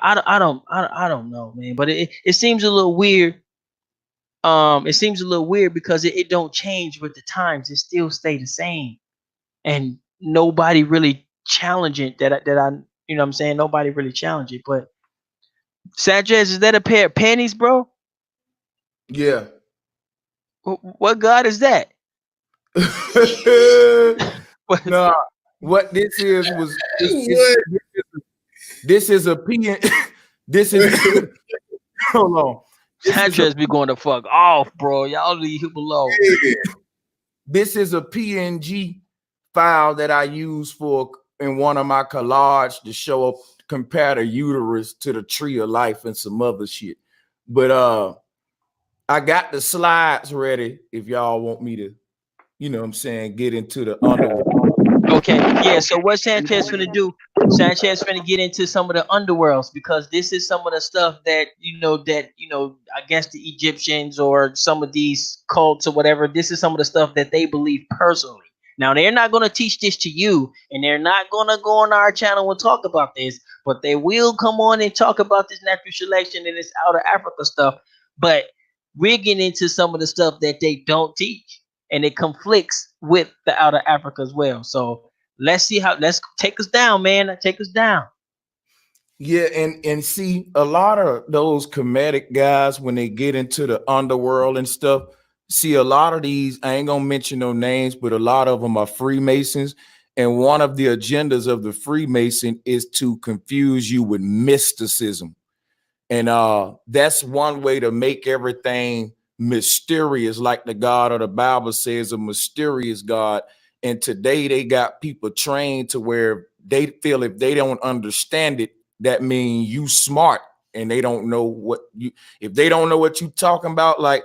I don't know, man. But it seems a little weird. It seems a little weird because it don't change with the times. It still stay the same, and nobody really challenge it. That I you know what I'm saying, nobody really challenge it. But Sanchez, is that a pair of panties, bro? Yeah. What God is that? What? No, what this is was What? this is a PN this is hold on. This is a Sanchez be going to fuck off, bro. Y'all leave him alone. this is a PNG file that I use for in one of my collage to show up, compare the uterus to the tree of life and some other shit. But I got the slides ready if y'all want me to, you know what I'm saying, get into the underworld. Okay, yeah. So what Sanchez finna do? Sanchez finna get into some of the underworlds because this is some of the stuff that I guess the Egyptians or some of these cults or whatever. This is some of the stuff that they believe personally. Now they're not gonna teach this to you, and they're not gonna go on our channel and talk about this, but they will come on and talk about this natural selection and this outer Africa stuff. But we're getting into some of the stuff that they don't teach, and it conflicts with the outer Africa as well. So let's take us down, man. Take us down. Yeah, and see a lot of those comedic guys when they get into the underworld and stuff. See a lot of these, I ain't gonna mention no names, but a lot of them are Freemasons. And one of the agendas of the Freemason is to confuse you with mysticism. And that's one way to make everything mysterious, like the God of the Bible says, a mysterious God. And today they got people trained to where they feel if they don't understand it, that means you smart and they don't know what you, if they don't know what you talking about, like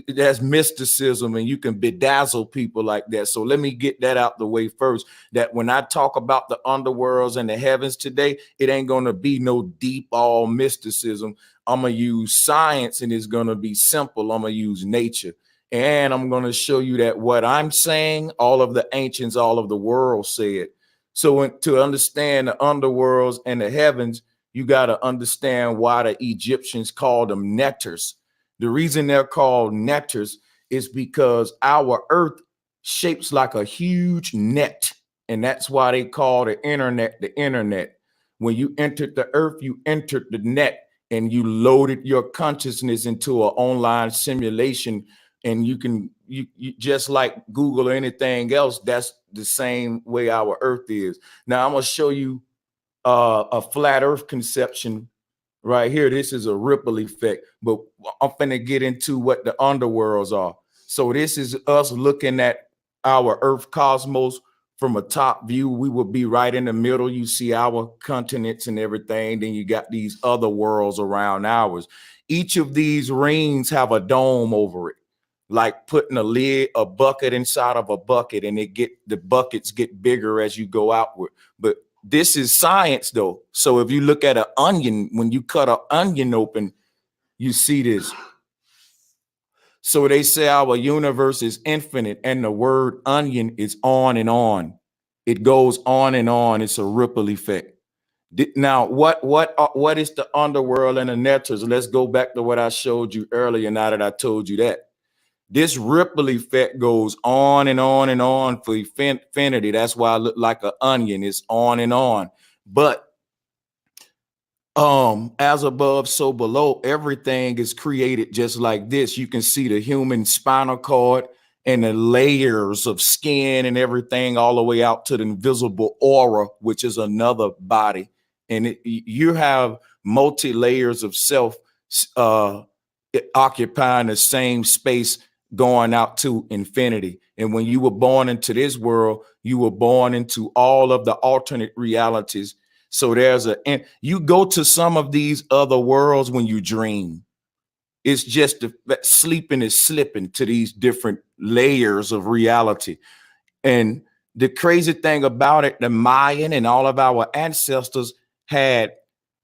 that's mysticism and you can bedazzle people like that. So let me get that out the way first, that when I talk about the underworlds and the heavens today, it ain't going to be no deep all mysticism. I'm going to use science and it's going to be simple. I'm going to use nature. And I'm going to show you that what I'm saying, all of the ancients, all of the world said. So to understand the underworlds and the heavens, you got to understand why the Egyptians called them netters. The reason they're called netters is because our earth shapes like a huge net. And that's why they call the internet the internet. When you entered the earth, you entered the net and you loaded your consciousness into an online simulation. And you can, you just like Google or anything else, that's the same way our earth is. Now I'm going to show you a flat earth conception right here. This is a ripple effect, but I'm finna get into what the underworlds are. So this is us looking at our earth cosmos from a top view. We would be right in the middle. You see our continents and everything. Then you got these other worlds around ours. Each of these rings have a dome over it, like putting a bucket inside of a bucket, and the buckets get bigger as you go outward. But this is science though. So if you look at an onion, when you cut an onion open, you see this. So they say our universe is infinite, and the word onion is on and on. It goes on and on. It's a ripple effect. Now, what is the underworld and the netters? Let's go back to what I showed you earlier. Now that I told you that. This ripple effect goes on and on and on for infinity. That's why I look like an onion. It's on and on. But as above, so below, everything is created just like this. You can see the human spinal cord and the layers of skin and everything all the way out to the invisible aura, which is another body. And you have multi layers of self occupying the same space going out to infinity. And when you were born into this world, you were born into all of the alternate realities. So and you go to some of these other worlds when you dream. It's just that sleeping is slipping to these different layers of reality. And the crazy thing about it, the Mayan and all of our ancestors had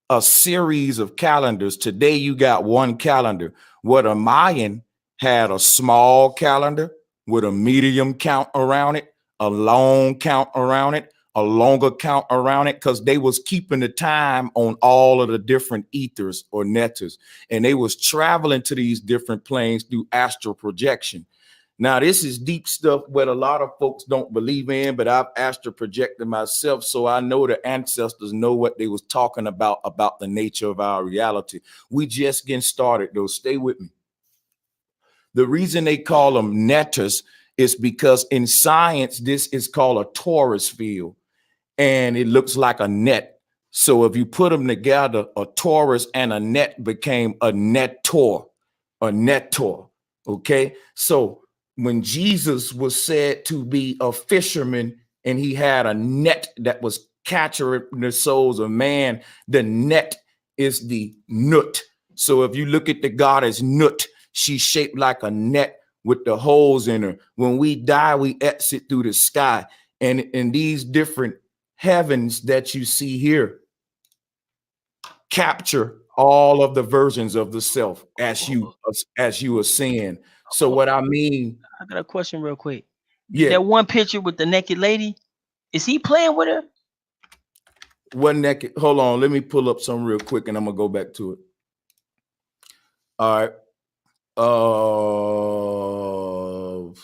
a series of calendars. Today you got one calendar. What a Mayan had a small calendar with a medium count around it, a long count around it, a longer count around it because they was keeping the time on all of the different ethers or netters, and they was traveling to these different planes through astral projection. Now, this is deep stuff what a lot of folks don't believe in, but I've astral projected myself, so I know the ancestors know what they was talking about the nature of our reality. We just getting started, though. Stay with me. The reason they call them netters is because in science, this is called a torus field, and it looks like a net. So if you put them together, a torus and a net became a nettor, a nettor. Okay, so when Jesus was said to be a fisherman and he had a net that was capturing the souls of man, the net is the nut. So if you look at the goddess Nut, she's shaped like a net with the holes in her. When we die, we exit through the sky. And in these different heavens that you see here capture all of the versions of the self as you ascend. So what I mean, I got a question real quick. yeah, That one picture with the naked lady, is he playing with her? one naked. Hold on, let me pull up some real quick, and I'm gonna go back to it. All right.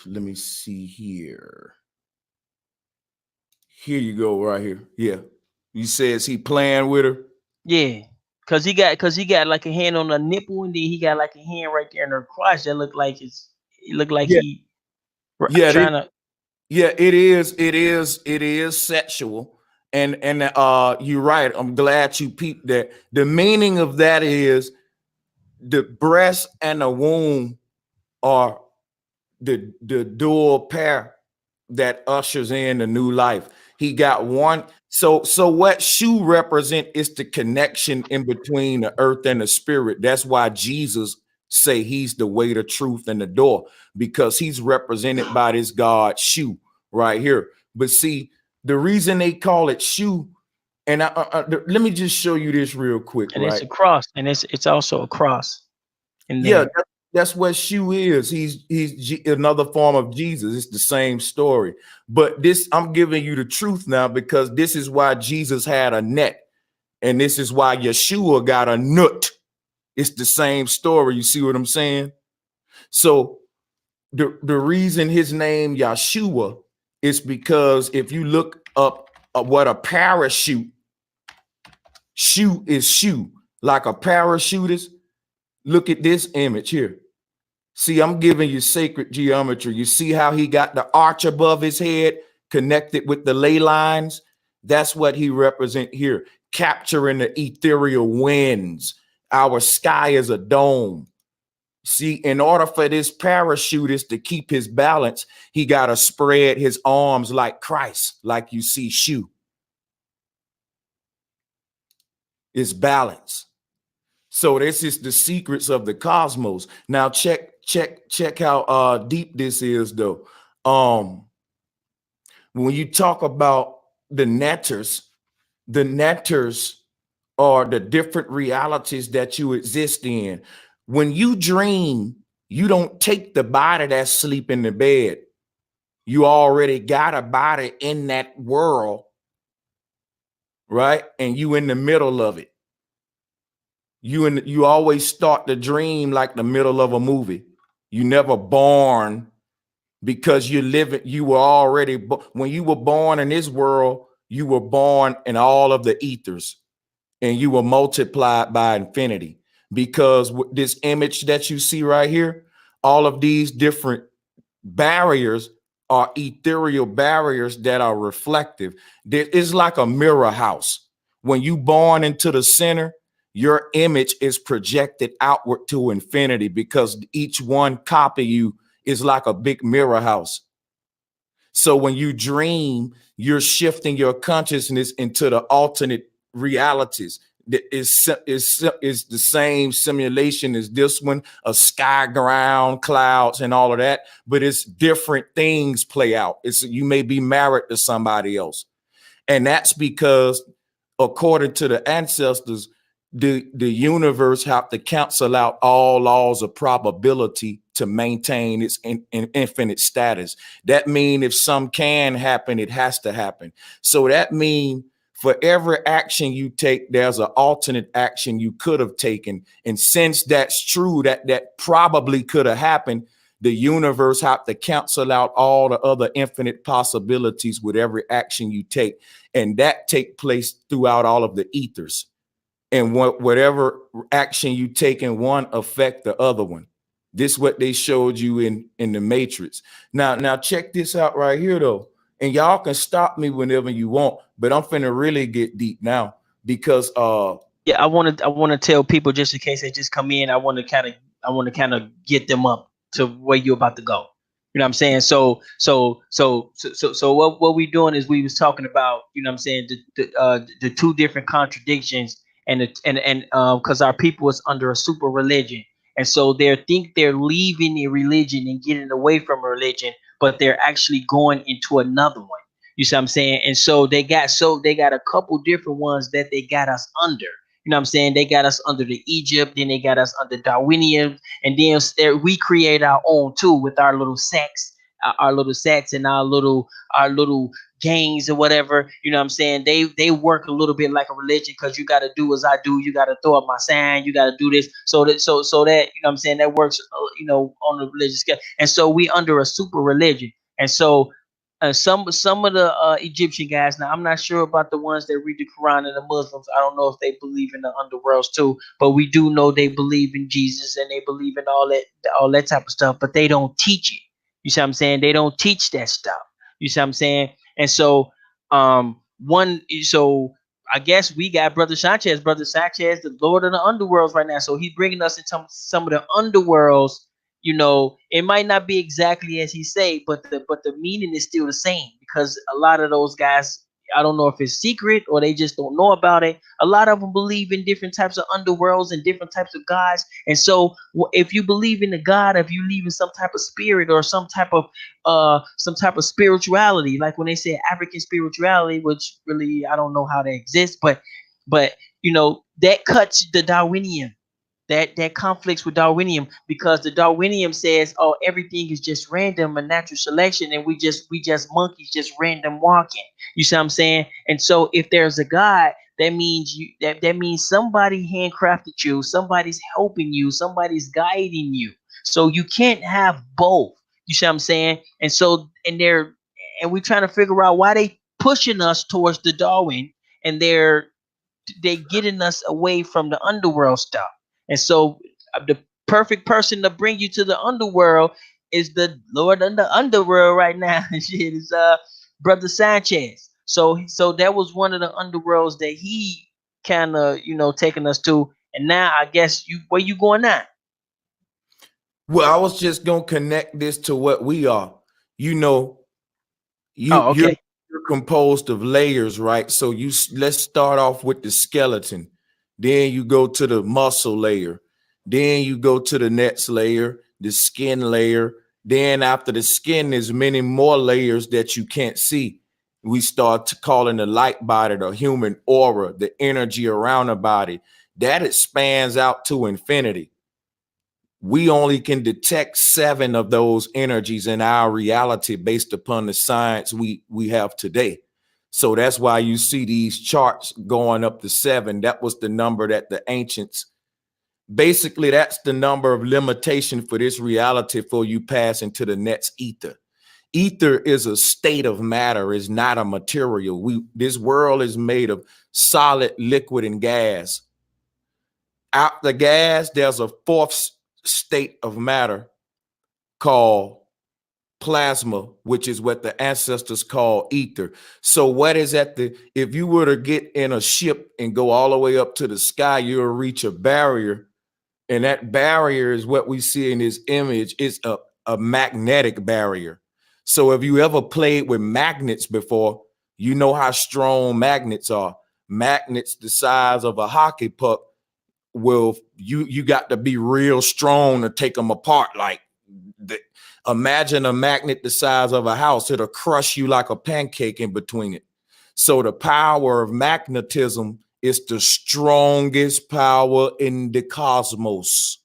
Let me see here. Here you go, right here. Yeah, you says he playing with her. Yeah, cause he got like a hand on the nipple, and then he got like a hand right there in her crotch that looked like it looked like Yeah. he Yeah, trying to. yeah, it is sexual. And you're right. I'm glad you peeped that. The meaning of that is the breast and the womb are the dual pair that ushers in the new life. He got one. So what Shu represent is the connection in between the earth and the spirit. That's why Jesus say he's the way, the truth, and the door, because he's represented by this God Shu right here. But see, the reason they call it Shu, and let me just show you this real quick, And right? it's a cross, and it's also a cross in Yeah, there. that's what Shu is. He's another form of Jesus. It's the same story. But this, I'm giving you the truth now because this is why Jesus had a net. And this is why Yeshua got a nut. It's the same story. You see what I'm saying? So the reason his name Yeshua is because if you look up what a parachute, shoe is shoe, like a parachutist. Look at this image here. See, I'm giving you sacred geometry. You see how he got the arch above his head connected with the ley lines? That's what he represent here, capturing the ethereal winds. Our sky is a dome. See, in order for this parachutist to keep his balance, he got to spread his arms like Christ, like you see Shu. It's balance. So this is the secrets of the cosmos. Now check how deep this is though. When you talk about the netters are the different realities that you exist in. When you dream, you don't take the body that's sleep in the bed. You already got a body in that world, right? And you in the middle of it. You always start the dream like the middle of a movie. You never born because you were already, when you were born in this world, you were born in all of the ethers and you were multiplied by infinity, because this image that you see right here, all of these different barriers are ethereal barriers that are reflective. It's like a mirror house. When you born into the center, your image is projected outward to infinity because each one copy you is like a big mirror house. So when you dream, you're shifting your consciousness into the alternate realities. Is the same simulation as this one, a sky, ground, clouds, and all of that, but it's different things play out. You may be married to somebody else, and that's because, according to the ancestors, the universe have to cancel out all laws of probability to maintain its infinite status. That means if some can happen, it has to happen. So that means for every action you take, there's an alternate action you could have taken. And since that's true, that probably could have happened, the universe have to cancel out all the other infinite possibilities with every action you take. And that take place throughout all of the ethers. And whatever action you take in one affect the other one. This is what they showed you in the Matrix. Now check this out right here though. And y'all can stop me whenever you want, but I'm finna really get deep now because Yeah, I want to tell people, just in case they just come in, I want to kind of get them up to where you're about to go. You know what I'm saying? So what we doing is we was talking about, you know what I'm saying, the two different contradictions, and because our people is under a super religion, and so they think they're leaving the religion and getting away from religion, but they're actually going into another one. You see what I'm saying? And so they got a couple different ones that they got us under. You know what I'm saying? They got us under the Egypt, then they got us under Darwinism, and then we create our own too with our little sects, and our little gangs or whatever. You know what I'm saying? They work a little bit like a religion, because you got to do as I do. You got to throw up my sign. You got to do this. So that you know what I'm saying, that works. On the religious scale. And so we under a super religion. And so some of the Egyptian guys. Now, I'm not sure about the ones that read the Quran and the Muslims. I don't know if they believe in the underworlds too, but we do know they believe in Jesus and they believe in all that type of stuff. But they don't teach it. You see what I'm saying? They don't teach that stuff. You see what I'm saying? And so, I guess we got Brother Sanchez, the Lord of the underworlds right now. So he's bringing us into some of the underworlds. It might not be exactly as he say, but the meaning is still the same, because a lot of those guys, I don't know if it's secret or they just don't know about it. A lot of them believe in different types of underworlds and different types of gods. And so if you believe in the God, if you believe in some type of spirit or some type of spirituality, like when they say African spirituality, which really I don't know how they exist, but that cuts the Darwinian. That conflicts with Darwinism, because the Darwinism says, oh, everything is just random and natural selection, and we just monkeys just random walking. You see what I'm saying? And so if there's a God, that means that means somebody handcrafted you, somebody's helping you, somebody's guiding you. So you can't have both. You see what I'm saying? And so and we're trying to figure out why they pushing us towards the Darwin, and they getting us away from the underworld stuff. And so the perfect person to bring you to the underworld is the Lord of the underworld right now. Shit is Brother Sanchez. So that was one of the underworlds that he kind of taking us to. And now I guess where you going now? Well, I was just gonna connect this to what we are. You're composed of layers, right? So let's start off with the skeleton. Then you go to the muscle layer. Then you go to the next layer, the skin layer. Then after the skin, there's many more layers that you can't see. We start calling the light body, the human aura, the energy around the body. That expands out to infinity. We only can detect 7 of those energies in our reality based upon the science we have today. So that's why you see these charts going up to 7. That was the number that the ancients, basically that's the number of limitation for this reality for you pass into the next ether. Ether is a state of matter, is not a material. This world is made of solid, liquid, and gas. Out the gas, there's a 4th state of matter called plasma, which is what the ancestors call ether. So what is if you were to get in a ship and go all the way up to the sky, you'll reach a barrier. And that barrier is what we see in this image. It's a magnetic barrier. So if you ever played with magnets before, you know how strong magnets are. Magnets the size of a hockey puck, you got to be real strong to take them apart. Imagine a magnet the size of a house. It'll crush you like a pancake in between it. So the power of magnetism It's the strongest power in the cosmos.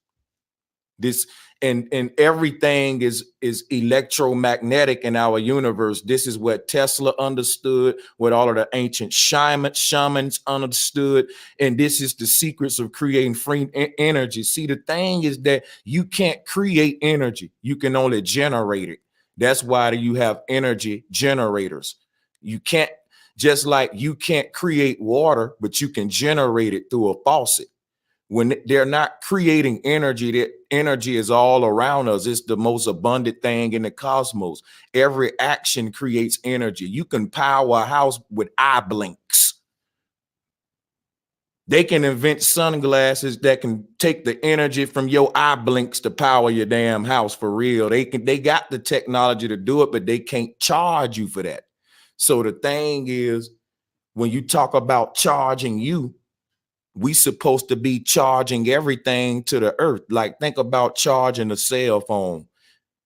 This and everything is electromagnetic in our universe. This is what Tesla understood, what all of the ancient shamans understood, and this is the secrets of creating free energy. See, the thing is that you can't create energy, you can only generate it. That's why you have energy generators. You can't, just like you can't create water, but you can generate it through a faucet. When they're not creating energy, that energy is all around us. It's the most abundant thing in the cosmos. Every action creates energy. You can power a house with eye blinks. They can invent sunglasses that can take the energy from your eye blinks to power your damn house for real. They got the technology to do it, but they can't charge you for that. So the thing is, when you talk about charging you, we supposed to be charging everything to the earth. Like, think about charging a cell phone.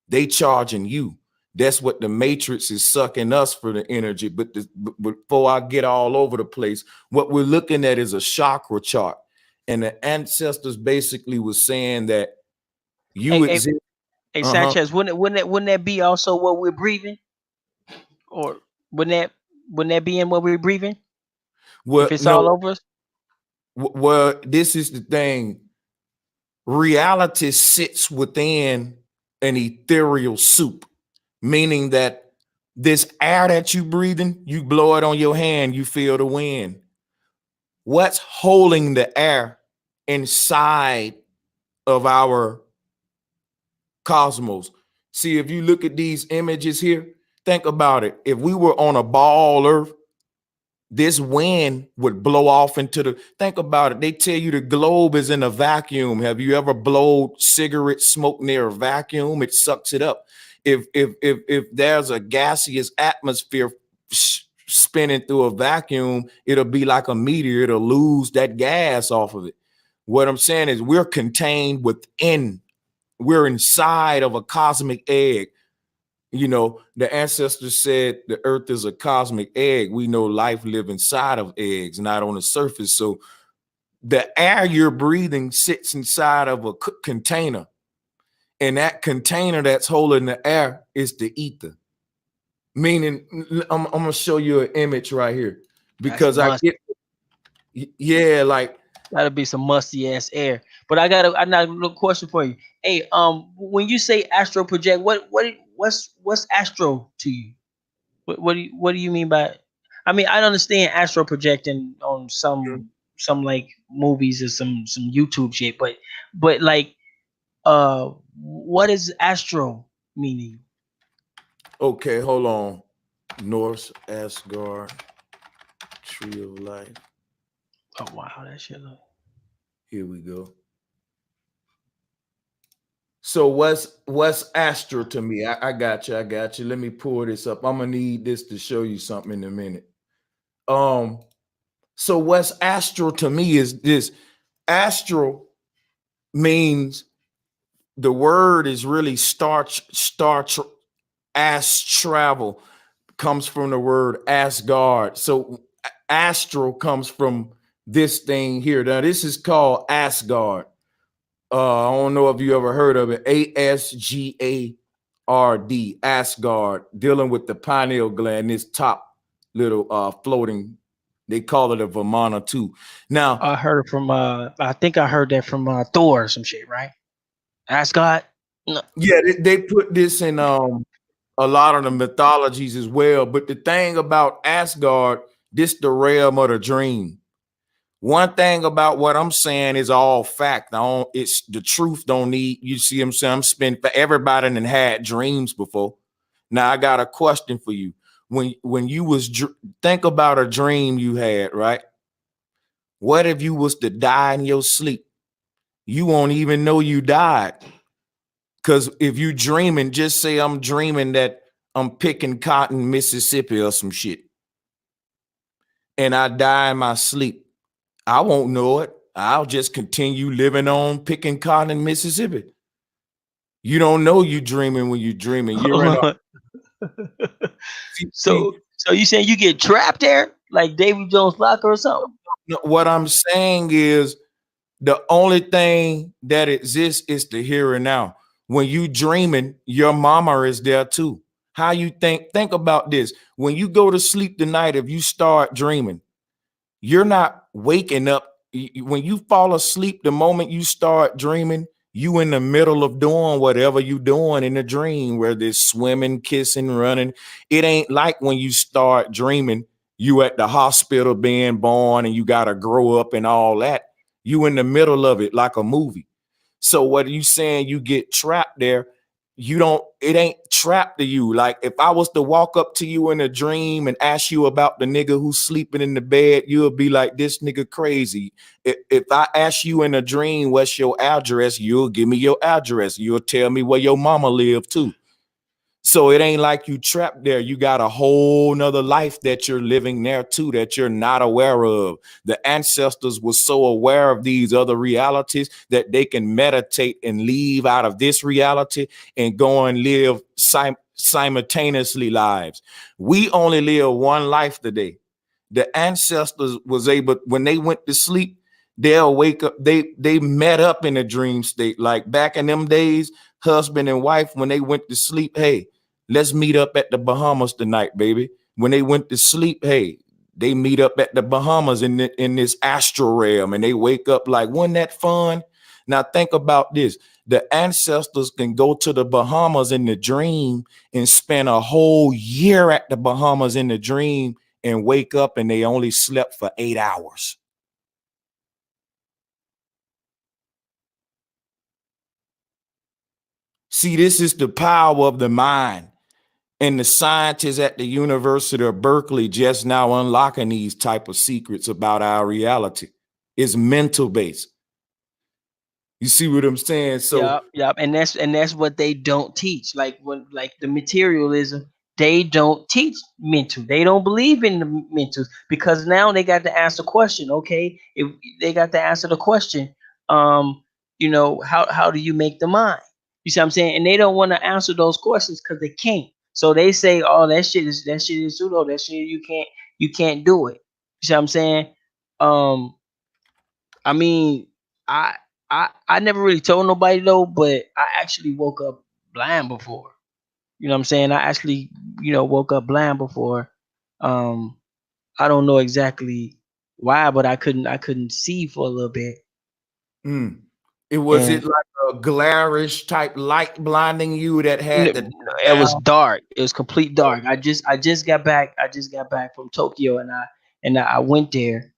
They charging you. That's what the matrix is sucking us for the energy. But before I get all over the place, what we're looking at is a chakra chart. And the ancestors basically was saying that you Hey, exist. hey, Sanchez, wouldn't that be also what we're breathing? Or wouldn't that be in what we're breathing? Well, If it's all no. over us? Well, this is the thing. Reality sits within an ethereal soup, meaning that this air that you breathing, you blow it on your hand, you feel the wind. What's holding the air inside of our cosmos? See, if you look at these images here, think about it. If we were on a ball Earth, this wind would blow off into the, think about it. They tell you the globe is in a vacuum. Have you ever blown cigarette smoke near a vacuum? It sucks it up. If there's a gaseous atmosphere spinning through a vacuum, it'll be like a meteor. It'll lose that gas off of it. What I'm saying is we're contained within, we're inside of a cosmic egg. You know, the ancestors said the earth is a cosmic egg. We know life lives inside of eggs, not on the surface. So the air you're breathing sits inside of a container. And that container that's holding the air is the ether. Meaning, I'm going to show you an image right here. Because I get, yeah, like. That'll be some musty ass air. But I got a little question for you. Hey, when you say astro project, what's astro to you? What do you mean by? I mean, I understand astro projecting on some like movies or some YouTube shit, but like, what is astro meaning? Okay, hold on. Norse Asgard, Tree of Life. Oh wow, that shit look. Here we go. So what's astro to me? I got you. Let me pull this up. I'm gonna need this to show you something in a minute. So what's astro to me is this. Astro means, the word is really travel comes from the word Asgard. So astro comes from this thing here. Now this is called Asgard. I don't know if you ever heard of it. Asgard, Asgard, dealing with the pineal gland, this top little floating. They call it a Vimana too. Now I heard from I think I heard that from Thor or some shit, right? Asgard. No. Yeah, they put this in a lot of the mythologies as well. But the thing about Asgard, this the realm of the dream. One thing about what I'm saying is all fact. It's the truth. Don't need, you see what I'm saying? I'm spending for everybody and had dreams before. Now I got a question for you. When you was think about a dream you had, right? What if you was to die in your sleep? You won't even know you died. Because if you dreaming, just say I'm dreaming that I'm picking cotton, Mississippi or some shit, and I die in my sleep, I won't know it. I'll just continue living on picking cotton in Mississippi. You don't know you dreaming when you're dreaming. You're in a So you saying you get trapped there like Davy Jones' locker or something? No, what I'm saying is the only thing that exists is the here and now. When you dreaming, your mama is there too. How you think about this. When you go to sleep tonight, if you start dreaming, you're not waking up. When you fall asleep, the moment you start dreaming, you in the middle of doing whatever you doing in the dream, whether it's swimming, kissing, running. It ain't like when you start dreaming, you at the hospital being born and you gotta grow up and all that. You in the middle of it like a movie. So what are you saying? You get trapped there. You don't, it ain't trapped to you. Like if I was to walk up to you in a dream and ask you about the nigga who's sleeping in the bed, you'll be like, this nigga crazy. If I ask you in a dream, what's your address? You'll give me your address. You'll tell me where your mama lived too. So it ain't like you trapped there. You got a whole nother life that you're living there too, that you're not aware of. The ancestors were so aware of these other realities that they can meditate and leave out of this reality and go and live simultaneously lives. We only live one life today. The ancestors was able, when they went to sleep, they'll wake up, they met up in a dream state. Like back in them days, husband and wife, when they went to sleep, hey, let's meet up at the Bahamas tonight, baby. When they went to sleep, hey, they meet up at the Bahamas in this astral realm, and they wake up like, wasn't that fun? Now think about this. The ancestors can go to the Bahamas in the dream and spend a whole year at the Bahamas in the dream and wake up and they only slept for 8 hours. See, this is the power of the mind. And the scientists at the University of Berkeley just now unlocking these type of secrets about our reality. It's mental based. You see what I'm saying? So Yep, and that's what they don't teach. Like when like the materialism, they don't teach mental. They don't believe in the mentals because now they got to ask the question. Okay, if they got to answer the question, how do you make the mind? You see what I'm saying? And they don't want to answer those questions because they can't. So they say, "Oh, that shit is pseudo. That shit you can't do it." You see what I'm saying? Um, I mean, I I never really told nobody though, but I actually woke up blind before. You know what I'm saying? I actually, woke up blind before. Um, I don't know exactly why, but I couldn't see for a little bit. mm, it was it And like a glarish type light blinding you that had the it was down. dark. It was complete dark. I just got back. I just got back from Tokyo, and I went there,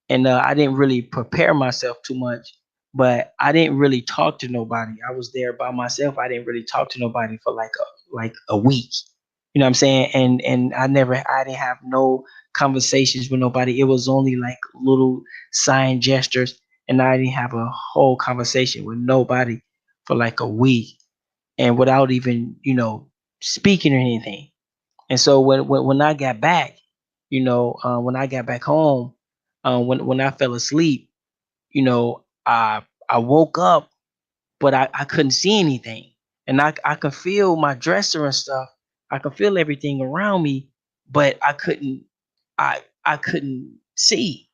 and I didn't really prepare myself too much. But I didn't really talk to nobody. I was there by myself. I didn't really talk to nobody for like a week. You know what I'm saying? And I didn't have no conversations with nobody. It was only like little sign gestures, and I didn't have a whole conversation with nobody for like a week, and without even speaking or anything. And so when I got back, when I got back home, when I fell asleep, I woke up, but I couldn't see anything. And I could feel my dresser and stuff. I could feel everything around me, but I couldn't see.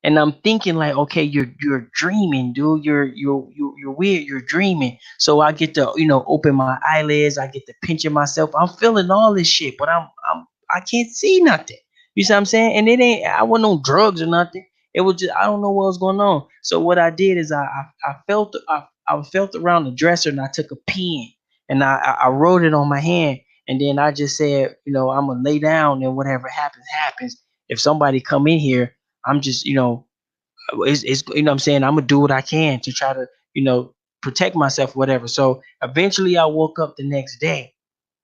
And I'm thinking like, okay, you're dreaming, dude. You're weird. You're dreaming. So I get to open my eyelids. I get to pinching myself. I'm feeling all this shit, but I can't see nothing. You see what I'm saying? And it ain't. I wasn't on drugs or nothing. It was just I don't know what was going on. So what I did is I felt around the dresser and I took a pen and I wrote it on my hand and then I just said, I'm gonna lay down and whatever happens happens. If somebody come in here, I'm just it's what I'm saying, I'm gonna do what I can to try to protect myself, whatever. So eventually I woke up the next day,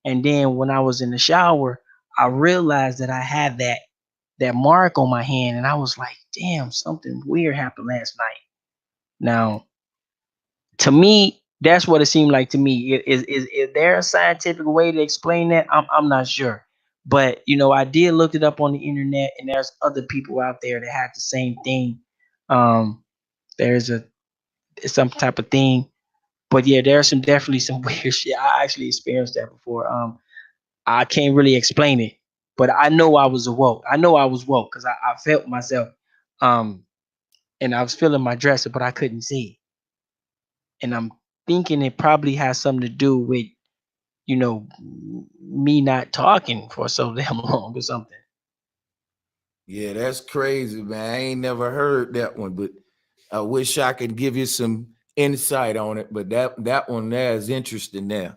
and then when I was in the shower, I realized that I had that mark on my hand, and I was like, damn, something weird happened last night. Now, to me, that's what it seemed like to me. Is there a scientific way to explain that? I'm not sure. But I did look it up on the internet, and there's other people out there that had the same thing. Um, there's some type of thing, but yeah, there's definitely some weird shit. I actually experienced that before. I can't really explain it, but I know I was awoke. I know I was woke because I felt myself. Um, and I was feeling my dresser, but I couldn't see it. And I'm thinking it probably has something to do with, you know, me not talking for so damn long or something. Yeah, that's crazy, man. I ain't never heard that one, but I wish I could give you some insight on it. But that one there is interesting now.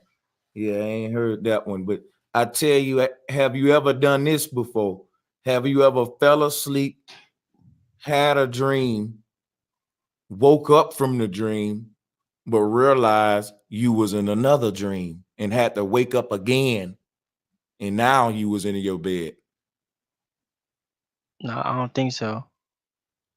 Yeah, I ain't heard that one. But I tell you, have you ever done this before? Have you ever fell asleep, had a dream, woke up from the dream, but realized you was in another dream and had to wake up again, and now you was in your bed? No, I don't think so.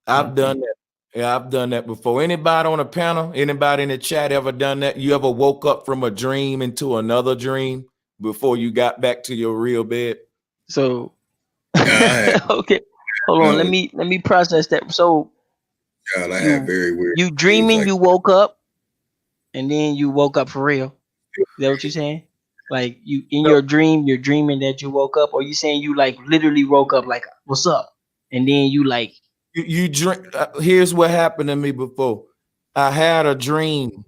I've done that. Yeah, I've done that before. Anybody on the panel, anybody in the chat ever done that? You ever woke up from a dream into another dream before you got back to your real bed? So Yeah, okay, hold on. no, Let me process that. So God, I had you very weird you dreams dreaming, like you woke up, and then you woke up for real. Is that what you're saying? Like you in No, your dream, you're dreaming that you woke up, or you saying you like literally woke up like what's up, and then you like you drink. Here's what happened to me before. I had a dream,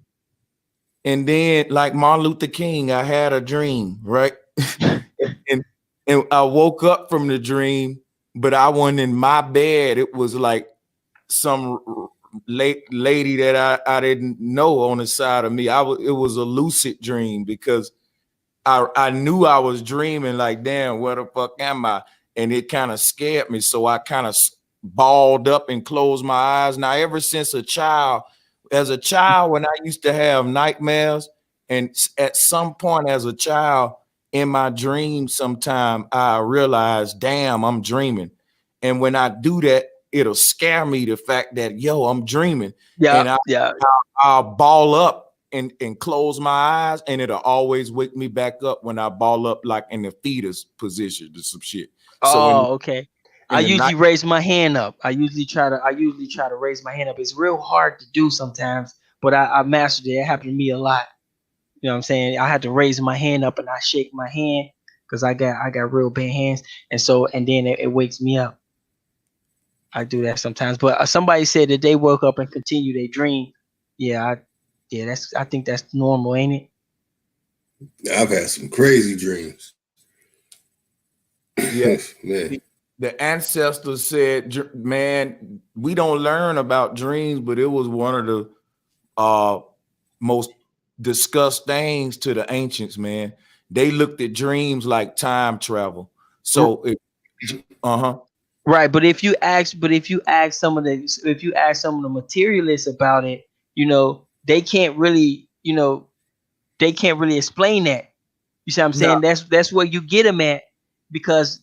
and then like Martin Luther King, I had a dream, right? and and I woke up from the dream, but I wasn't in my bed. It was like some lady that I didn't know on the side of me. It was a lucid dream because I knew I was dreaming, like, damn, where the fuck am I? And it kind of scared me. So I kind of balled up and closed my eyes. Now, ever since as a child, when I used to have nightmares, and at some point as a child in my dreams, sometime I realized, damn, I'm dreaming. And when I do that, it'll scare me, the fact that, yo, I'm dreaming. yeah, And yeah. I'll ball up and close my eyes, and it'll always wake me back up when I ball up like in the fetus position or some shit. So Oh, okay. I in the night, usually raise my hand up. I usually try to raise my hand up. It's real hard to do sometimes, but I mastered it. It happened to me a lot. You know what I'm saying? I had to raise my hand up and I shake my hand because I got real bad hands, and so and then it wakes me up. I do that sometimes. But somebody said that they woke up and continue their dream. Yeah, yeah, I think that's normal, ain't it? I've had some crazy dreams. yeah, Man. the ancestors said, man, we don't learn about dreams, but it was one of the uh most discussed things to the ancients, man. They looked at dreams like time travel. So uh-huh. Right, but if you ask some of the materialists about it, you know, they can't really, they can't really explain that. You see what I'm Now, saying? That's where you get them at because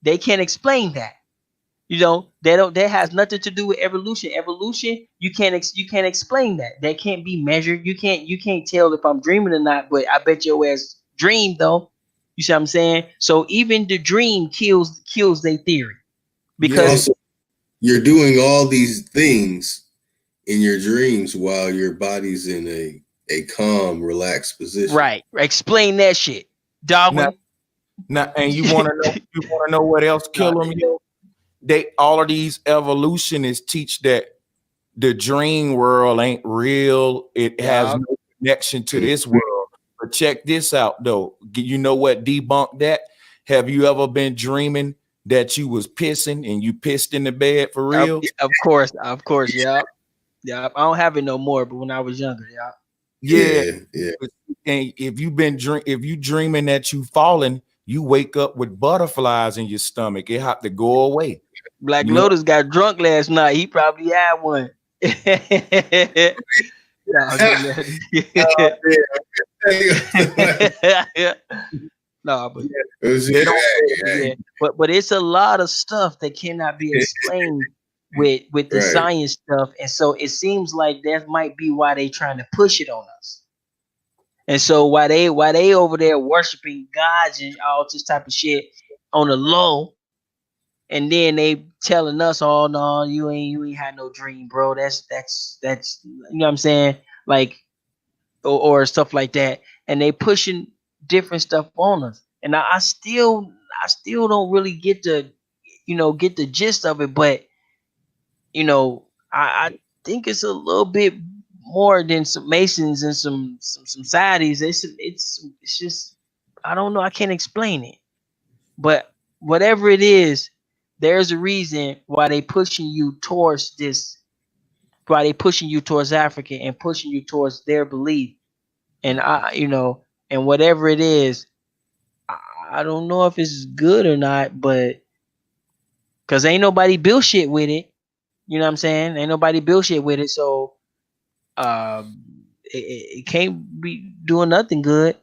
they can't explain that. You know, they don't. That has nothing to do with evolution. Evolution, you can't explain that. That can't be measured. You can't tell if I'm dreaming or not. But I bet your ass dreamed though. You see what I'm saying? So even the dream kills their theory yeah, because Also, you're doing all these things in your dreams while your body's in a calm, relaxed position. right. Explain that shit, now, Darwin. and you want to know what else Nah, kill them? They all of these evolutionists teach that the dream world ain't real. It has yeah. no connection to this world. But check this out, though. You know what debunked that? Have you ever been dreaming that you was pissing and you pissed in the bed for real? Of course, yeah, yeah. I don't have it no more, but when I was younger, yeah. Yeah. Yeah, yeah. And if you dreaming that you falling, you wake up with butterflies in your stomach. It have to go away. Black You know, Lotus got drunk last night. He probably had one. No, I'm just letting- no, but they don't. yeah, but it's a lot of stuff that cannot be explained with the Right. science stuff, and so it seems like that might be why they trying to push it on us. And so why they over there worshiping gods and all this type of shit on the low, and then they telling us, "Oh no, you ain't had no dream, bro. That's you know what I'm saying, like or stuff like that." And they pushing different stuff on us, and I still don't really get the gist of it, but you know I think it's a little bit more than some Masons and some societies. It's just I don't know. I can't explain it. But whatever it is, there's a reason why they pushing you towards this. Why they pushing you towards Africa and pushing you towards their belief. And and whatever it is, I don't know if it's good or not, but because ain't nobody built shit with it. You know what I'm saying? Ain't nobody built shit with it, so it can't be doing nothing good.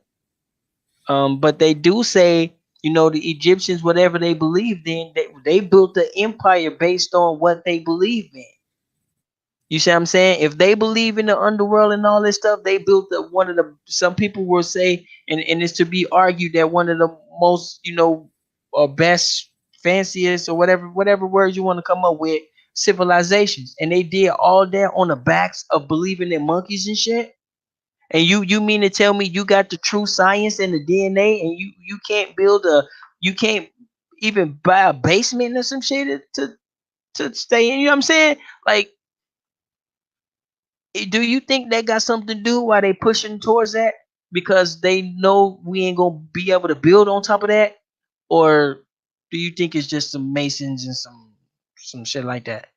But they do say, the Egyptians, whatever they believed in, they built the empire based on what they believe in. You see what I'm saying? If they believe in the underworld and all this stuff, they built one of the. Some people will say, and it's to be argued that one of the most, or best, fanciest, or whatever words you want to come up with, civilizations, and they did all that on the backs of believing in monkeys and shit. And you mean to tell me you got the true science and the DNA, and you can't you can't even buy a basement or some shit to stay in? You know what I'm saying? Like, do you think that got something to do why they pushing towards that? Because they know we ain't gonna be able to build on top of that, or do you think it's just some masons and some shit like that?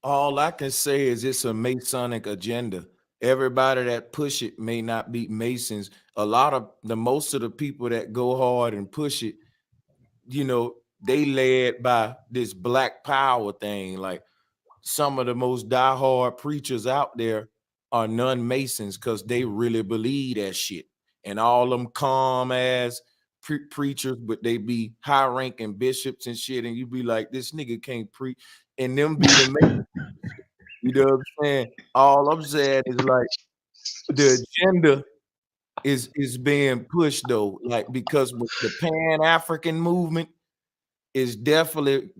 All I can say is it's a Masonic agenda. Everybody that push it may not be Masons. Most of the people that go hard and push it, they led by this Black Power thing. Like, some of the most diehard preachers out there are non-Masons because they really believe that shit. And all them calm ass preachers, but they be high ranking bishops and shit. And you be like, this nigga can't preach. And them be the Masons. You know what I'm saying? All I'm saying is, like, the agenda is being pushed though, like, because with the Pan-African movement is definitely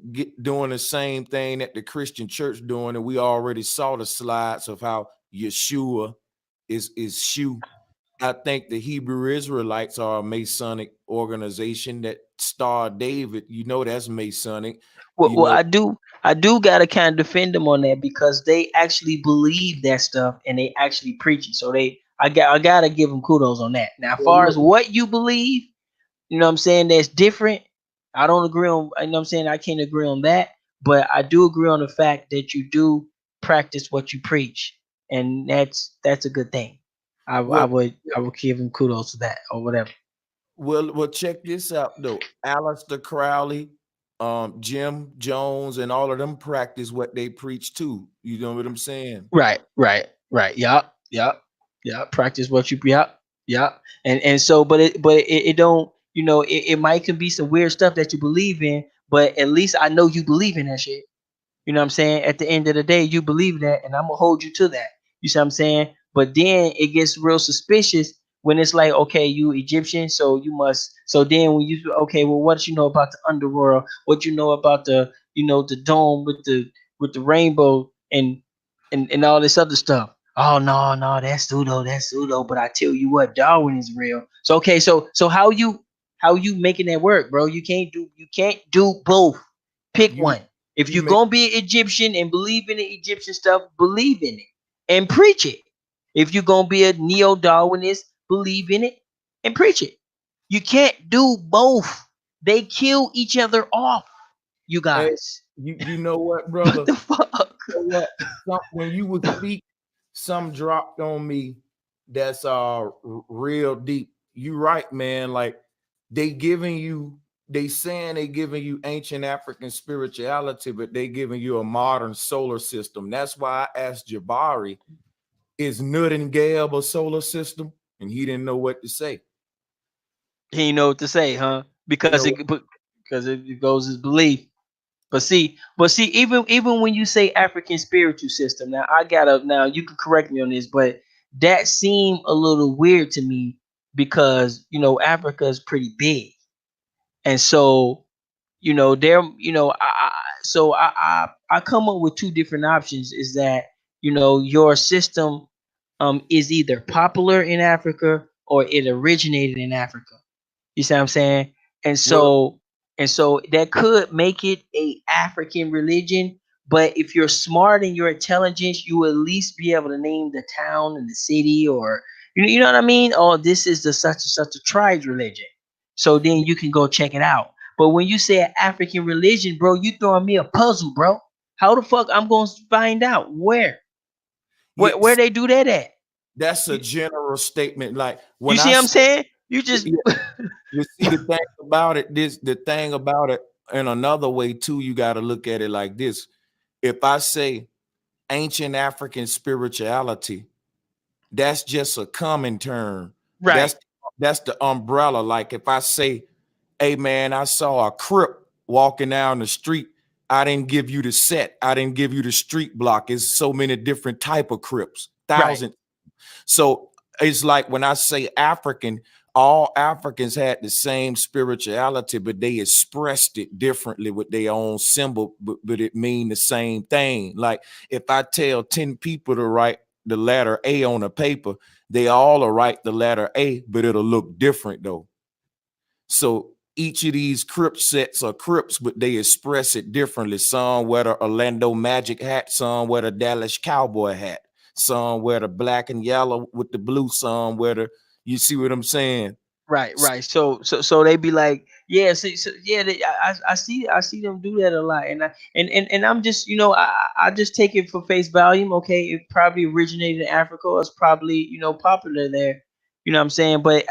doing the same thing that the Christian church doing, and we already saw the slides of how Yeshua is Shu. I think the Hebrew Israelites are a Masonic organization. That Star David, that's Masonic. Well, I do gotta kind of defend them on that because they actually believe that stuff and they actually preach it. So I gotta give them kudos on that. Now, as Well, far look, as what you believe, what I'm saying, that's different. I don't agree on. You know what I'm saying, I can't agree on that, but I do agree on the fact that you do practice what you preach, and that's a good thing. well, I would give him kudos to that or whatever. well, check this out though. Aleister Crowley, Jim Jones, and all of them practice what they preach too. You know what I'm saying? Right. Yup. Practice what you. Yup. And so, but it don't. It might can be some weird stuff that you believe in, but at least I know you believe in that shit. You know what I'm saying? At the end of the day, you believe that, and I'm gonna hold you to that. You see what I'm saying? But then it gets real suspicious when it's like, okay, you Egyptian, so you must. So then when you, okay, well, what you know about the underworld? What you know about the dome with the rainbow and all this other stuff? Oh no, that's pseudo. But I tell you what, Darwin is real. So okay, so how you making that work, bro? You can't do both. Pick You one. If you you're make gonna be an Egyptian and believe in the Egyptian stuff, believe in it and preach it. If you're gonna be a neo-Darwinist, believe in it and preach it. You can't do both. They kill each other off, you Hey, guys. you know what, What brother? the fuck? You know what? When you would speak, some dropped on me that's real deep. You right, man. Like, they saying they giving you ancient African spirituality, but they giving you a modern solar system. That's why I asked Jabari, is Nut and Gab a solar system? And he didn't know what to say. He ain't know what to say, huh? You know, Because it goes his belief. But see, even when you say African spiritual system, now you can correct me on this, but that seemed a little weird to me because Africa is pretty big, and so there I come up with two different options. Is that your system is either popular in Africa or it originated in Africa. You see what I'm saying? And well, so. And so that could make it a African religion. But if you're smart and your intelligence, you will at least be able to name the town and the city, or you know what I mean? Oh, this is the such and such a tribe's religion. So then you can go check it out. But when you say an African religion, bro, you throwing me a puzzle, bro. How the fuck I'm gonna find out where? Where Yes, they do that at? that's a You, general statement. Like you when see I what I'm say, saying? You just yeah, you see the thing about it, the thing about it in another way too, you got to look at it like this. If I say ancient African spirituality, that's just a common term. right, That's that's the umbrella. Like if I say, hey man, I saw a crip walking down the street. I didn't give you the set. I didn't give you the street block. It's so many different type of crips. right, Thousand. So it's like when I say African, all Africans had the same spirituality, but they expressed it differently with their own symbol, but it mean the same thing. Like if I tell 10 people to write the letter A on a paper, they all will write the letter A, but it'll look different though. So each of these crypt sets are crypts, but they express it differently. Some wear the Orlando Magic hat, some wear the Dallas Cowboy hat, some wear the black and yellow with the blue, some wear the, you see what I'm saying? right, right. So they be like, yeah, yeah, I see them do that a lot, and I'm just, I just take it for face value. Okay, it probably originated in Africa. It's probably, popular there. You know what I'm saying? But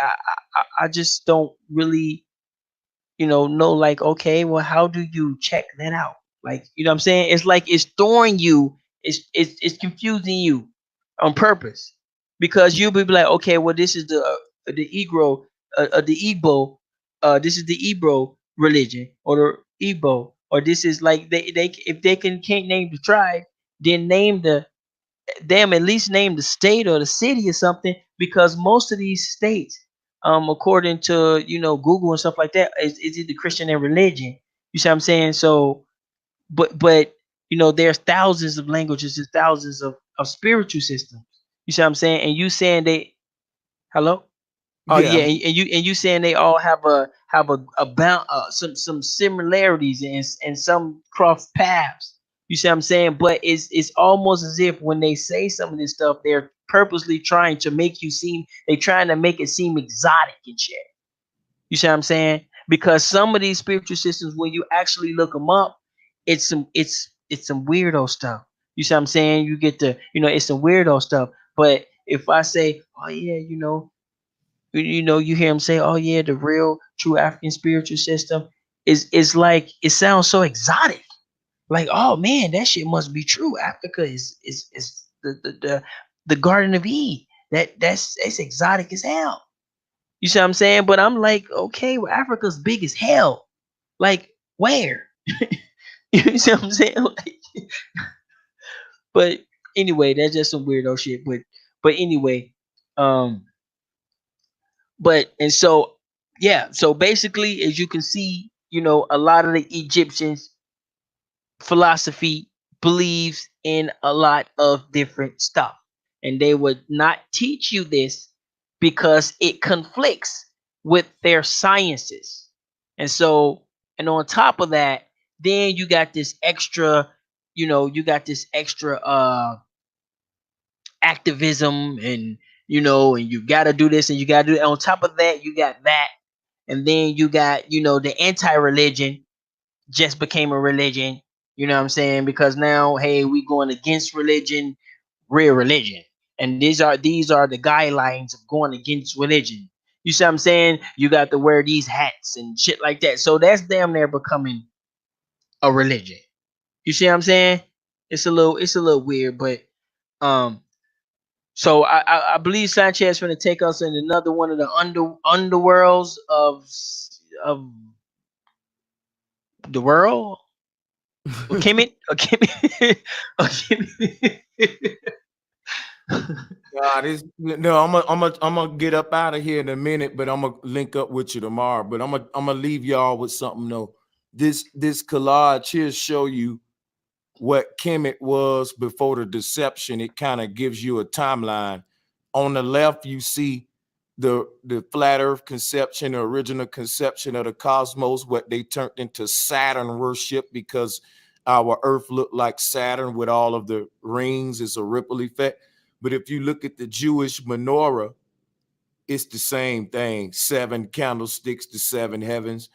I just don't really, know, like, okay, well, how do you check that out? Like, you know what I'm saying? It's like it's throwing you, it's confusing you on purpose, because you'll be like, okay, well, this is the Igbo, the Igbo, this is the Igbo religion, or the Igbo, or this is like, they if they can't name the tribe, then name the them at least name the state or the city or something, because most of these states, according to, Google and stuff like that, is either Christian and religion. You see what I'm saying? So, but there's thousands of languages, there's thousands of spiritual systems. You see what I'm saying? And you saying they, hello? Oh Yeah, yeah, and you saying they all have some similarities, and some cross paths. You see what I'm saying? But it's almost as if when they say some of this stuff, they're purposely trying to make you seem, they trying to make it seem exotic and shit. You see what I'm saying? Because some of these spiritual systems, when you actually look them up, it's some weirdo stuff. You see what I'm saying? You get the, it's some weirdo stuff. But if I say, oh yeah, you hear him say, "Oh yeah, the real true African spiritual system is like, it sounds so exotic. Like, oh man, that shit must be true. Africa is the Garden of Eden. That's exotic as hell." You see what I'm saying? But I'm like, okay, well, Africa's big as hell. Like, where? You see what I'm saying? Like, but anyway, that's just some weirdo shit. But anyway, um, but and so yeah, so basically, as you can see, a lot of the Egyptians philosophy believes in a lot of different stuff, and they would not teach you this because it conflicts with their sciences. And so, and on top of that, then you got this extra activism, and you got to do this and you got to do it. On top of that, you got that, and then you got, the anti-religion just became a religion. You know what I'm saying? Because now, hey, we going against religion, real religion, and these are the guidelines of going against religion. You see what I'm saying? You got to wear these hats and shit like that. So that's damn near becoming a religion. You see what I'm saying? It's a little weird, but um, so I believe Sanchez is going to take us in another one of the underworlds of the world. Kimmy, Kimmy, Kimmy. God, no, I'm gonna get up out of here in a minute, but I'm gonna link up with you tomorrow. But I'm gonna leave y'all with something though. This collage here show you what Kemet was before the deception. It kind of gives you a timeline. On the left, you see the flat earth conception, the original conception of the cosmos, what they turned into Saturn worship, because our earth looked like Saturn with all of the rings. It's a ripple effect. But if you look at the Jewish menorah, it's the same thing. 7 candlesticks, the 7 heavens.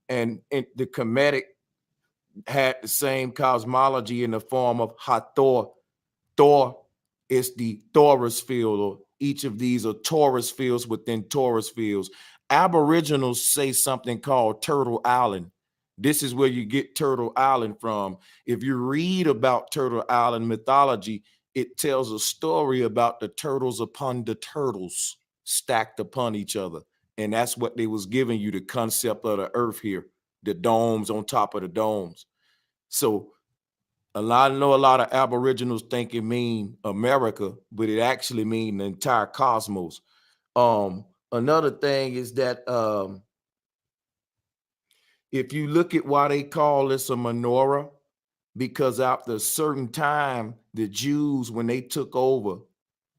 And the Kemetic had the same cosmology in the form of Hathor. Thor is the torus field, or each of these are torus fields within torus fields. Aboriginals say something called Turtle Island. This is where you get Turtle Island from. If you read about Turtle Island mythology, it tells a story about the turtles upon the turtles stacked upon each other. And that's what they was giving you, the concept of the earth here, the domes on top of the domes. So I know a lot of Aboriginals think it mean America, but it actually mean the entire cosmos. Another thing is that if you look at why they call this a menorah, because after a certain time, the Jews, when they took over,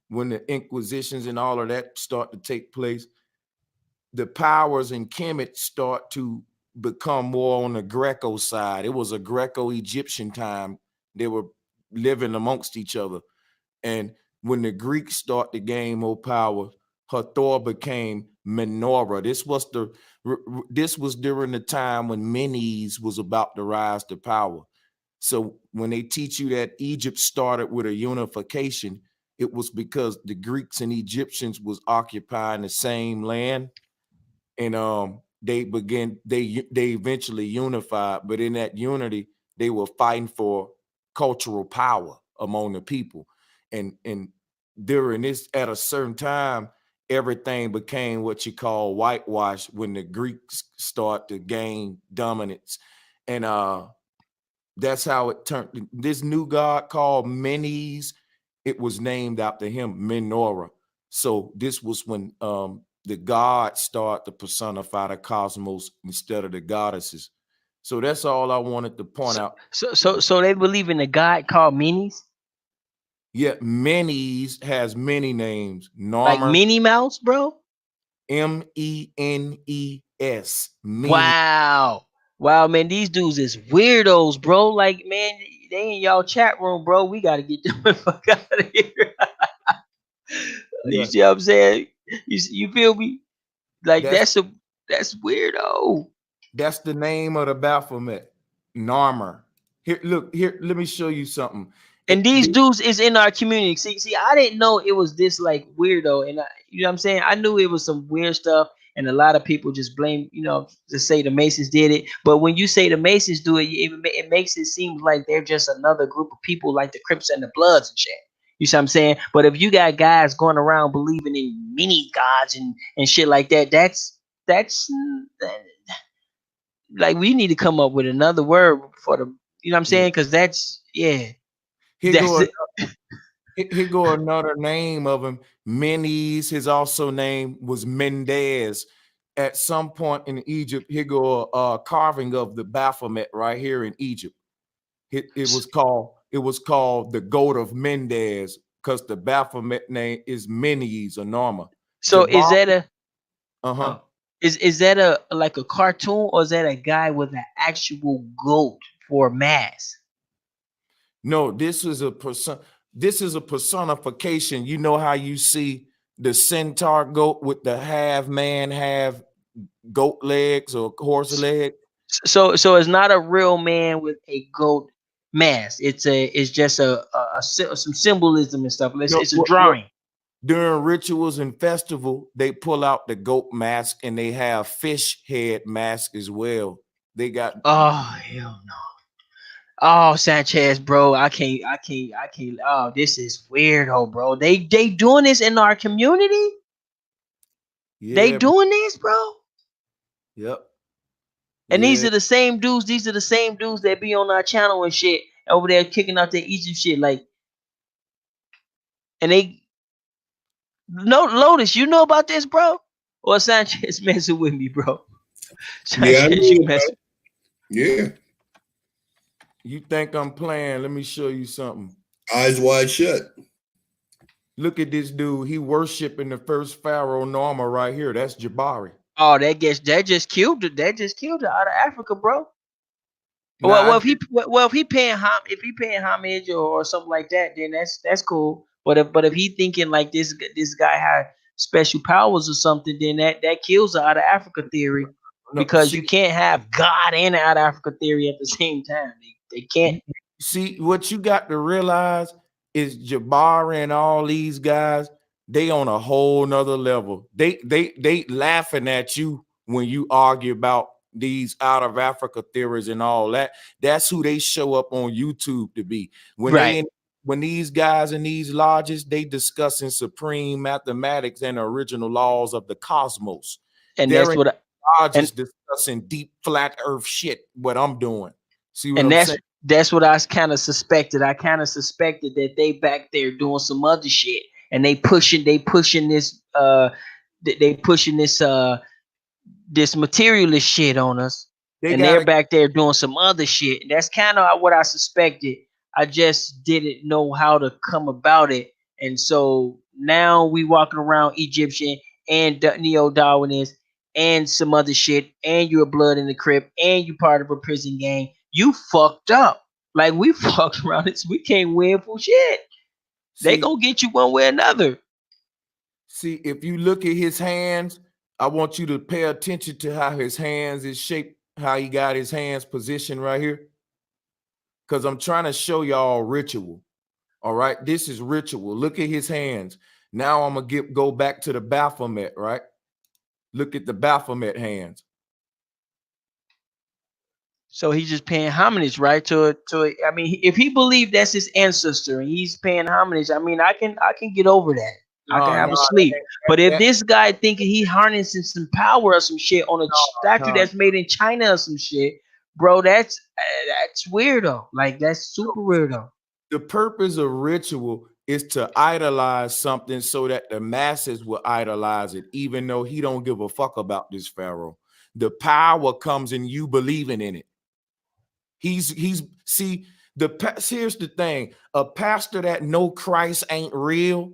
when the Inquisitions and all of that start to take place, the powers in Kemet start to become more on the Greco side. It was a Greco-Egyptian time. They were living amongst each other. And when the Greeks start to gain more power, Hathor became menorah. This was during the time when Menes was about to rise to power. So when they teach you that Egypt started with a unification, it was because the Greeks and Egyptians was occupying the same land, and they eventually unified. But in that unity, they were fighting for cultural power among the people. And during this, at a certain time, everything became what you call whitewash when the Greeks start to gain dominance. And that's how it turned. This new god called Menes, it was named after him, Menorah. So this was when the gods start to personify the cosmos instead of the goddesses. So that's all I wanted to point out. So they believe in a god called Menes? Yeah, Menes has many names. Like Narmer, Minnie Mouse, bro? Menes. Wow. Wow, man, these dudes is weirdos, bro. Like, man, they in y'all chat room, bro. We gotta get them the fuck out of here. You Yeah, see what I'm saying? You feel me? Like that's that's weirdo. that's the name of the Baphomet. Narmer. Here, look, here, let me show you something. And these dudes is in our community. See, I didn't know it was this like weirdo. And you know what I'm saying? I knew it was some weird stuff, and a lot of people just blame, to say the Masons did it. But when you say the Masons do it, it makes it seem like they're just another group of people like the Crips and the Bloods and shit. You see what I'm saying? But if you got guys going around believing in mini gods and shit like that, that's like, we need to come up with another word for them. You know what I'm saying? Because that's here that's go it. here go another name of him. Menes. His also name was Mendez. At some point in Egypt, here go a carving of the Baphomet right here in Egypt. It was called the goat of Mendez, because the Baphomet name is Menes or Norma. So is Jabal, that a uh-huh. is that a like a cartoon, or is that a guy with an actual goat for mask? No, this is a personification. You know how you see the centaur goat with the half man, half goat legs or horse leg? So it's not a real man with a goat mask. It's just some symbolism and stuff. No, It's a drawing. during rituals and festival, they pull out the goat mask and they have fish head mask as well. They got Oh hell no. Oh, Sanchez, bro, I can't. Oh, this is weirdo, bro. They doing this in our community. They yeah, doing this, bro. yep, And these yeah, are the same dudes. These are the same dudes that be on our channel and shit over there kicking out their Egypt shit. Like, and they no Lotus. You know about this, bro? Or Sanchez messing with me, bro? Yeah, I Sanchez, know you about messing? it. Yeah. You think I'm playing? Let me show you something. Eyes wide shut. Look at this dude. He worshiping the first pharaoh Norma right here. That's Jabari. Oh, that just killed it. That just killed it out of Africa, bro. Now, If he paying homage or something like that, then that's cool. But if he thinking like this guy had special powers or something, then that kills the out of Africa theory, no, because you can't have God and out of Africa theory at the same time. They can't. see what you got to realize is Jabari and all these guys, they on a whole nother level. They laughing at you when you argue about these out of Africa theories and all that. That's who they show up on YouTube to be. Right. When these guys in these lodges, they discussing supreme mathematics and original laws of the cosmos. And They're that's in what lodges discussing deep flat earth shit, what I'm doing. See what and I'm that's saying? that's what I kind of suspected. I kind of suspected that they back there doing some other shit, and they pushing this they pushing this materialist shit on us, They and they're gotta back there doing some other shit. And that's kind of what I suspected. I just didn't know how to come about it, and so now we walking around Egyptian and neo-Darwinist and some other shit, and you're blood in the crypt, and you part of a prison gang. You fucked up. Like, we fucked around it. We can't win for shit. They see, gonna get you one way or another. see, if you look at his hands, I want you to pay attention to how his hands is shaped, how he got his hands positioned right here. Because I'm trying to show y'all ritual. All right, this is ritual. Look at his hands. Now I'm gonna go back to the Baphomet, right? Look at the Baphomet hands. So he's just paying homage, right? I mean, if he believed that's his ancestor and he's paying homage, I mean, I can get over that. I can No, have no, a sleep. But if that, this guy thinking he harnessing some power or some shit on a statue no. that's made in China or some shit, bro, that's weirdo. Like, that's super weirdo. The purpose of ritual is to idolize something so that the masses will idolize it, even though he don't give a fuck about this pharaoh. The power comes in you believing in it. He's see here's the thing: a pastor that know Christ ain't real,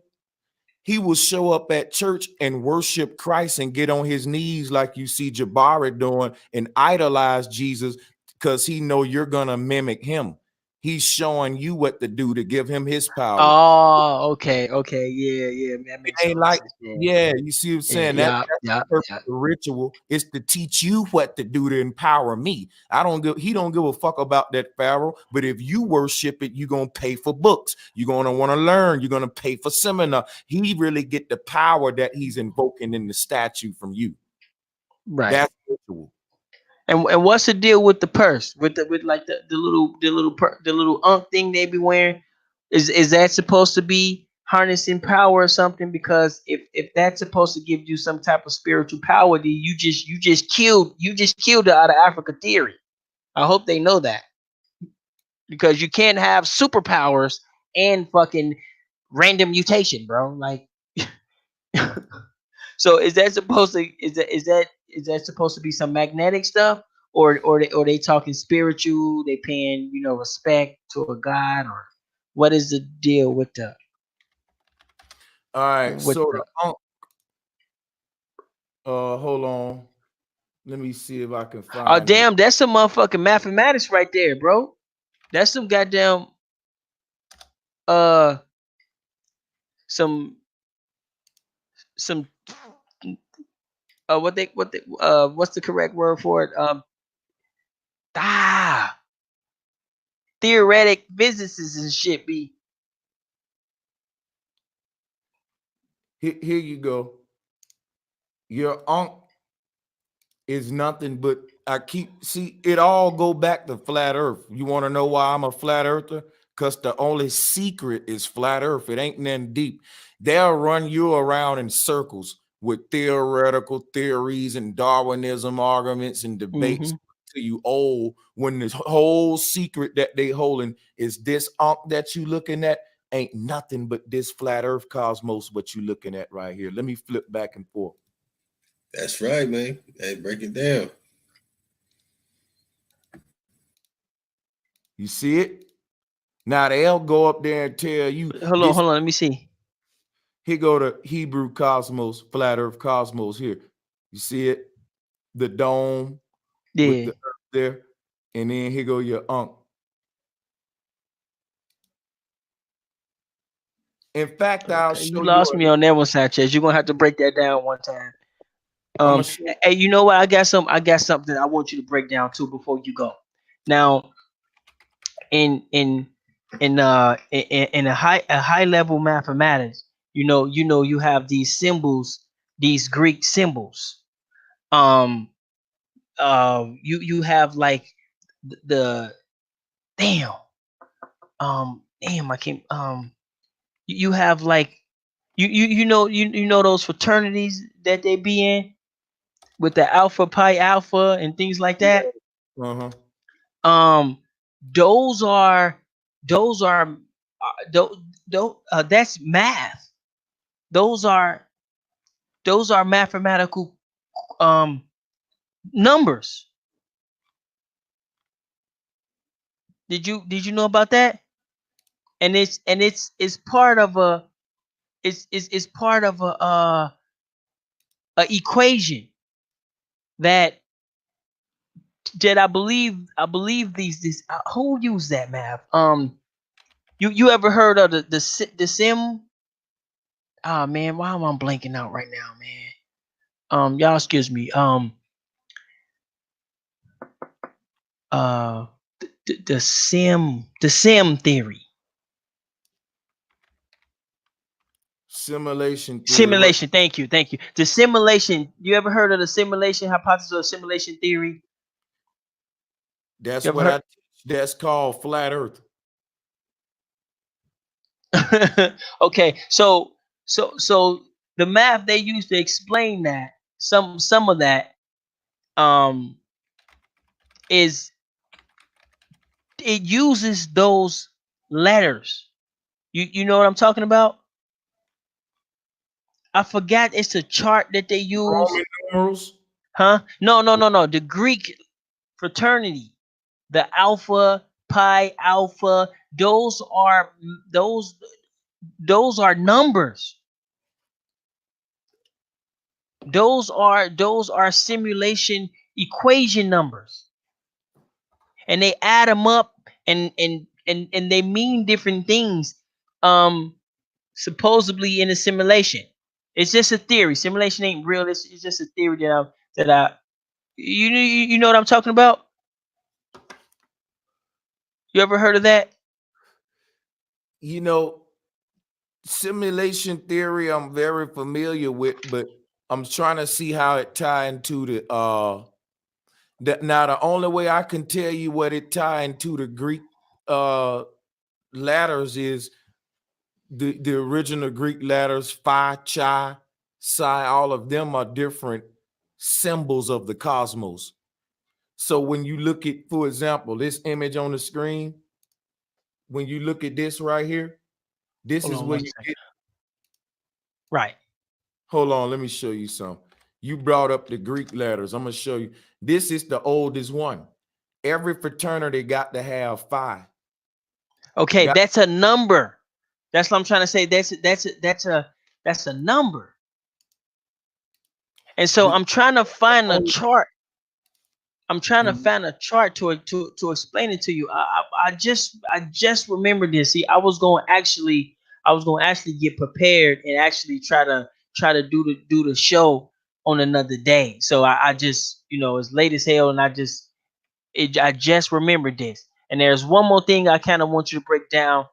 he will show up at church and worship Christ and get on his knees like you see Jabari doing and idolize Jesus because he know you're gonna mimic him. He's showing you what to do to give him his power. Oh, okay, yeah, that It makes a ain't lot of like, sense. Yeah, yeah, you see what I'm yeah, saying? yeah, That's yeah, the purpose yeah. of ritual is to teach you what to do to empower me. He don't give a fuck about that pharaoh, but if you worship it, you're gonna pay for books, you're gonna want to learn, you're gonna pay for seminar. He really get the power that he's invoking in the statue from you. Right. That's ritual. And what's the deal with the purse? With like the little unk thing they be wearing? Is that supposed to be harnessing power or something? Because if that's supposed to give you some type of spiritual power, then you just killed the out of Africa theory. I hope they know that, because you can't have superpowers and fucking random mutation, bro. Like, so is that supposed to be some magnetic stuff, or they talking spiritual? They paying respect to a god, or what is the deal with the All right, with so the? hold on. Let me see if I can Oh find it. damn, that's some motherfucking mathematics right there, bro. That's some goddamn uh some some what's the correct word for it? Ah, theoretic physicists and shit be. Here you go. Your unc is nothing but it all go back to flat earth. You want to know why I'm a flat earther? Because the only secret is flat earth. It ain't nothing deep. They'll run you around in circles with theoretical theories and Darwinism arguments and debates Mm-hmm. to you old, when the whole secret that they holding is this unc that you looking at ain't nothing but this flat earth cosmos what you looking at right here. Let me flip back and forth. That's right, man. Hey, break it down. You see it? Now they'll go up there and tell you Hold this. on, let me see. Here go the Hebrew cosmos, flat Earth cosmos. Here, you see it, the dome with Yeah. the Earth there, and then here go your Ankh. In fact, I'll Okay, you show lost you. me on that one, Sanchez. You're gonna have to break that down one time. I'm gonna show. Hey, you know what? I got something I want you to break down too before you go. Now, in a high level mathematics, you have these symbols, these Greek symbols. Um, you have like the damn, I can't, you have like you know those fraternities that they be in with the Alpha Pi Alpha and things like that. Uh-huh. Um, those are those are that's math. Those are mathematical um numbers. Did you know about that? And it's part of it's part of a equation that these who use that math. You ever heard of the sim? Oh man, why am I blanking out right now, man? Y'all excuse me. Uh, the sim theory. Simulation theory. What? Simulation. Thank you. The simulation. You ever heard of the simulation hypothesis or simulation theory? That's You ever what I heard? teach. That's called flat Earth. Okay, so the math they use to explain that some of that um is it uses those letters. You know what I'm talking about? I forgot it's a chart that they use. Roman numerals. Huh? No. The Greek fraternity, the Alpha Pi Alpha, those are those those are numbers. Those are simulation equation numbers, and they add them up, and they mean different things. Um, supposedly in a simulation, it's just a theory. Simulation ain't real. It's just a theory that I you know what I'm talking about. You ever heard of that? You know, simulation theory I'm very familiar with, but I'm trying to see how it tie into the only way I can tell you what it tie into the Greek uh letters is the original Greek letters phi, chi, psi, all of them are different symbols of the cosmos. So when you look at, for example, this image on the screen, when you look at this right here, this Hold is on where one you second. get. Right. Hold on, let me show you some. You brought up the Greek letters. I'm gonna show you. This is the oldest one. Every fraternity got to have phi. Okay, Got that's a number. That's what I'm trying to say. That's a number. And so the I'm trying to find a only- chart. I'm trying to Mhm. find a chart to explain it to you. I just remembered this. See, I was going to actually get prepared and actually try to do the show on another day. So I just it's late as hell, and I just remembered this. And there's one more thing I kind of want you to break down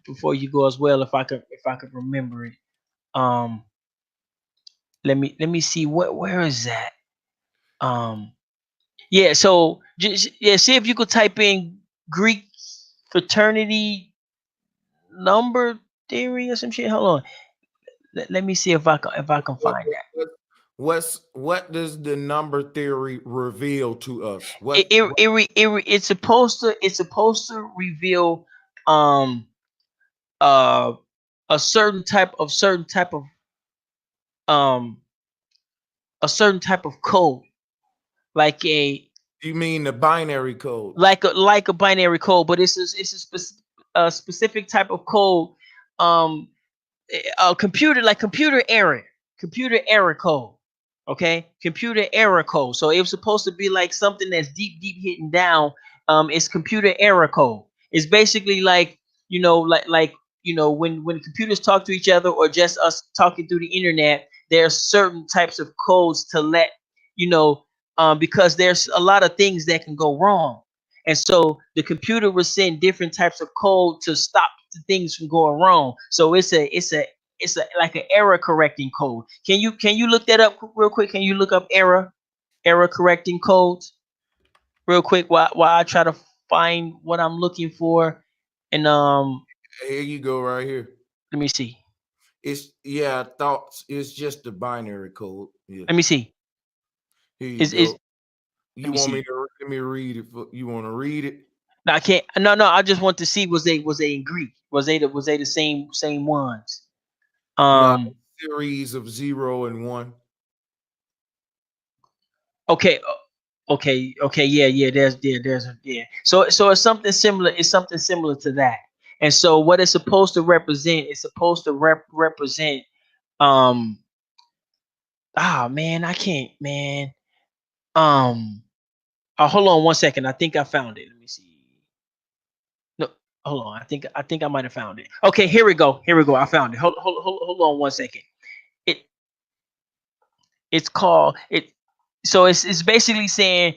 before you go as well, if I could remember it. Um, let me see where is that? Um, yeah. So just see if you could type in Greek fraternity number theory or some shit. Hold on. Let me see if I can what, find that. what does the number theory reveal to us? It, it, it, re- it, re- it's supposed to reveal um uh a um certain type of code, like a you mean the binary codes? like a binary code, but it's a specific type of code. Um, computer, like computer error code. Okay, computer error code. So it was supposed to be like something that's deep hidden down. It's computer error code. It's basically like, when computers talk to each other, or just us talking through the internet, there are certain types of codes to let because there's a lot of things that can go wrong, and so the computer will send different types of code to stop the things from going wrong. So it's a like an error correcting code. Can you look that up real quick? Can you look up error correcting codes real quick while I try to find what I'm looking for? And Here you go, right here. let me see. I thought it's just the binary code. Yeah. Let me see. Here you Is go. let You me want see. me to let me read it? You want to read it? No, I can't. No, no. I just want to see, was they in Greek? Was they the same ones? No, Um. series of 0 and 1. Okay. Okay. Yeah. There's. So it's something similar. It's something similar to that. And so what it's supposed to represent is supposed to represent. Um. Ah, man, I can't, man. Um. Hold on one second. I think I found it. Let me see. No, hold on. I think I might have found it. Okay, here we go. Here we go. I found it. Hold on one second. It it's called it. So it's basically saying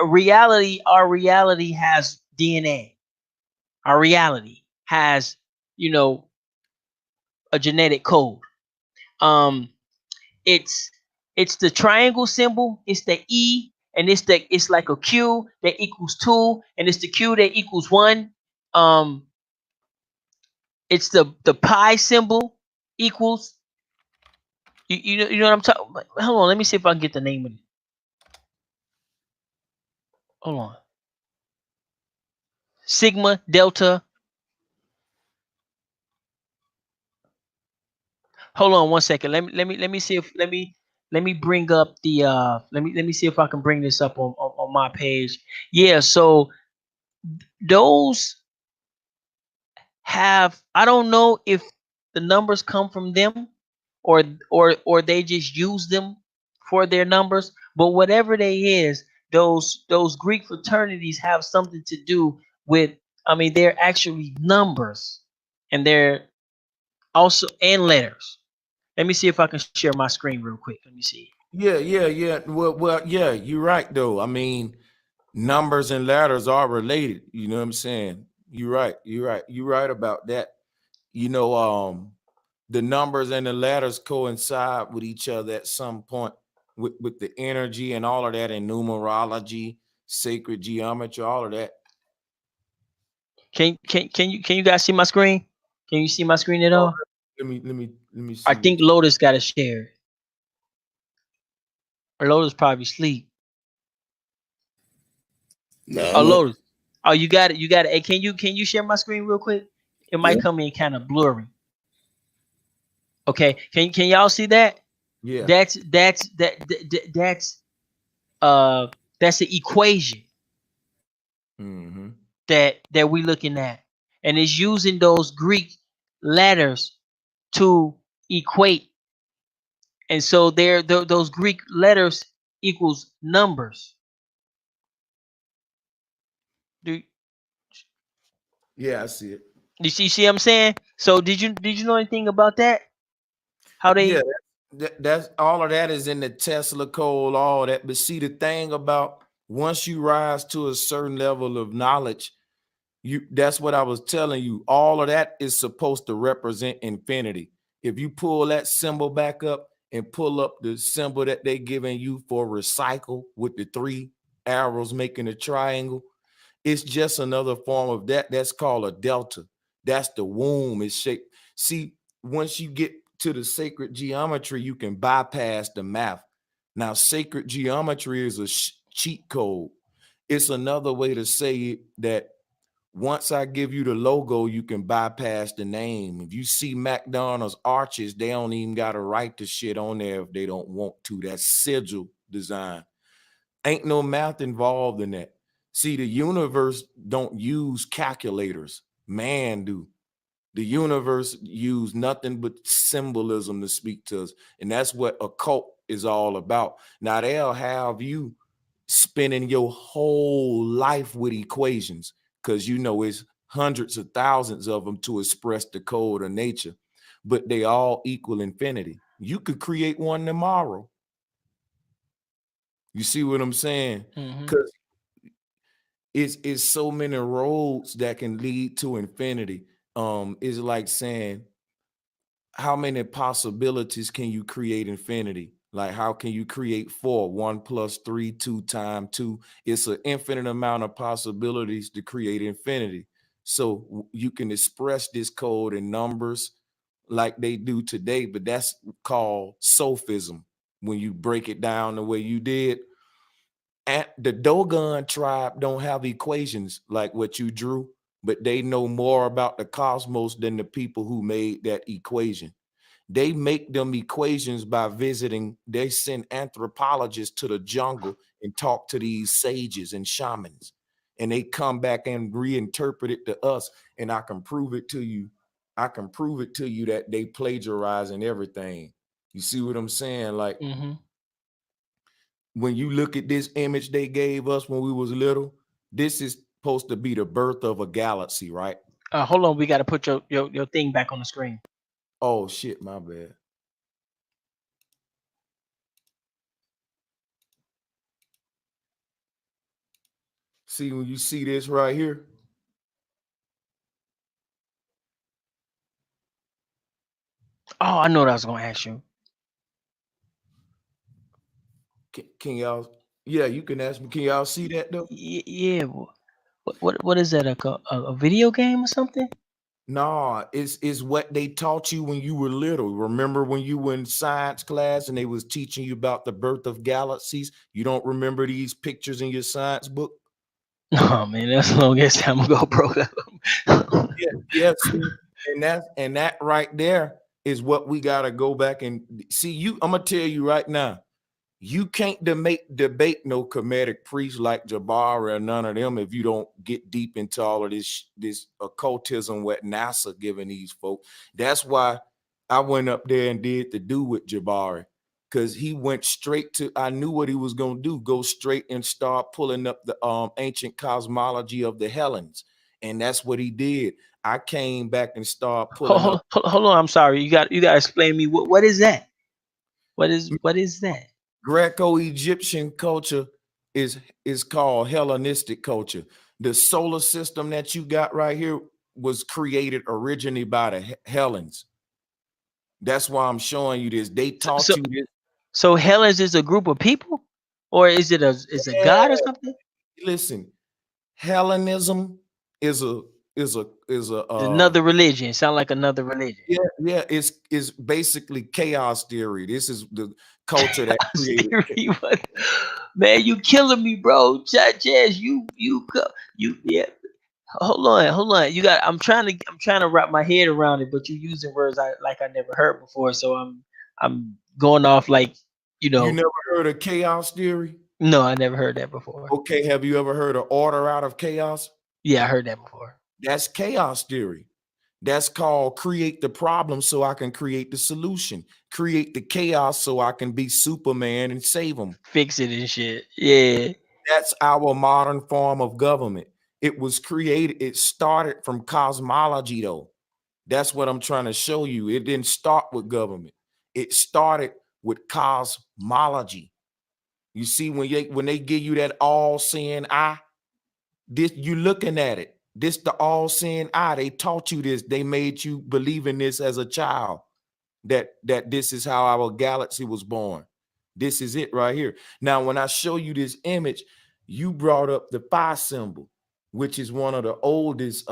reality. Our reality has DNA. Our reality has, you know, a genetic code. Um, it's it's the triangle symbol. It's the E, and it's like a Q that equals 2, and it's the Q that equals 1. Um, it's the pi symbol equals. You know what I'm talking about? Hold on, let me see if I can get the name of it. Hold on. Sigma, delta. Hold on one second. Let me see if let me bring up the let me see if I can bring this up on my page. Yeah, so those have, I don't know if the numbers come from them, or or they just use them for their numbers, but whatever they is, those Greek fraternities have something to do with, I mean, they're actually numbers, and they're also and letters. Let me see if I can share my screen real quick. Let me see. Yeah. Well, yeah, you're right though. I mean, numbers and letters are related. You know what I'm saying? You're right. You're right about that. You know, the numbers and the letters coincide with each other at some point, with the energy and all of that, in numerology, sacred geometry, all of that. Can you guys see my screen? Can you see my screen at Oh, all? let me I see what think Lotus got to share. Or Lotus probably sleep. No, Oh, I'm up. Lotus. Oh, you got it. You got it. Hey, can you share my screen real quick? It Yeah. might come in kind of blurry. Okay. Can y'all see that? yeah. That's uh that's the equation Mm-hmm. that we looking at, and it's using those Greek letters to equate, and so those Greek letters equals numbers. Do Yeah, I see it. you see what I'm saying? So did you know anything about that? How Yeah, they that's all of that is in the Tesla code, all that. But see, the thing about, once you rise to a certain level of knowledge, that's what I was telling you. All of that is supposed to represent infinity. If you pull that symbol back up and pull up the symbol that they giving you for recycle with the 3 arrows making a triangle, it's just another form of that. That's called a delta. That's the womb. It's shaped. See, once you get to the sacred geometry, you can bypass the math. Now, sacred geometry is a cheat code. It's another way to say it, that once I give you the logo, you can bypass the name. If you see McDonald's arches, they don't even got to write the shit on there if they don't want to. That's sigil design. Ain't no math involved in that. See, the universe don't use calculators. Man do. The universe used nothing but symbolism to speak to us. And that's what occult is all about. Now they'll have you spending your whole life with equations because it's hundreds of thousands of them to express the code of nature, but they all equal infinity. You could create one tomorrow. You see what I'm saying? Because it's so many roads that can lead to infinity. It's like saying, how many possibilities can you create infinity? Like, how can you create 4? 1 plus 3, 2 times 2. It's an infinite amount of possibilities to create infinity. So you can express this code in numbers like they do today, but that's called sophism. When you break it down the way you did, and the Dogon tribe don't have equations like what you drew, but they know more about the cosmos than the people who made that equation. They make them equations by visiting. They send anthropologists to the jungle and talk to these sages and shamans, and they come back and reinterpret it to us. And I can prove it to you. I can prove it to you that they plagiarizing everything. You see what I'm saying? Like, when you look at this image they gave us when we was little, this is supposed to be the birth of a galaxy, right? Hold on, we got to put your thing back on the screen. Oh shit, my bad. See, when you see this right here, Oh, I know what I was gonna ask you. can y'all? Yeah, you can ask me. Can y'all see that though? Yeah. What is that? A video game or something? Nah, it's what they taught you when you were little. Remember when you were in science class and they was teaching you about the birth of galaxies? You don't remember these pictures in your science book? No, man, that's a long ass time ago, bro. Yeah. See, and that right there is what we gotta go back and see. I'm gonna tell you right now. You can't debate no Kemetic priest like Jabari or none of them if you don't get deep into all of this occultism what NASA giving these folks. That's why I went up there and did the do with Jabari, because he went straight to, I knew what he was going to do, go straight and start pulling up the ancient cosmology of the Hellenes. And that's what he did. I came back and started pulling up. Hold on, I'm sorry. You got to explain to me what is that? What is that? Greco-Egyptian culture is called Hellenistic culture. The solar system that you got right here was created originally by the Hellenes. That's why I'm showing you this. They taught you this. So Hellenes is a group of people, or is it a god or something? Listen, Hellenism is another religion. Sound like another religion. Yeah. It's basically chaos theory. This is the culture that created theory. Man, you killing me, bro. Sanchez, you yeah. Hold on. You got. I'm trying to wrap my head around it, but you using words I never heard before. So I'm going off like. You never heard of chaos theory? No, I never heard that before. Okay, have you ever heard of order out of chaos? Yeah, I heard that before. That's chaos theory. That's called create the problem so I can create the solution. Create the chaos so I can be Superman and save them. Fix it and shit. Yeah. That's our modern form of government. It was created, it started from cosmology though. That's what I'm trying to show you. It didn't start with government. It started with cosmology. You see, when they give you that all-seeing eye, this you looking at it. This the all-seeing eye. They taught you this. They made you believe in this as a child. That this is how our galaxy was born. This is it right here. Now, when I show you this image, you brought up the phi symbol, which is one of the oldest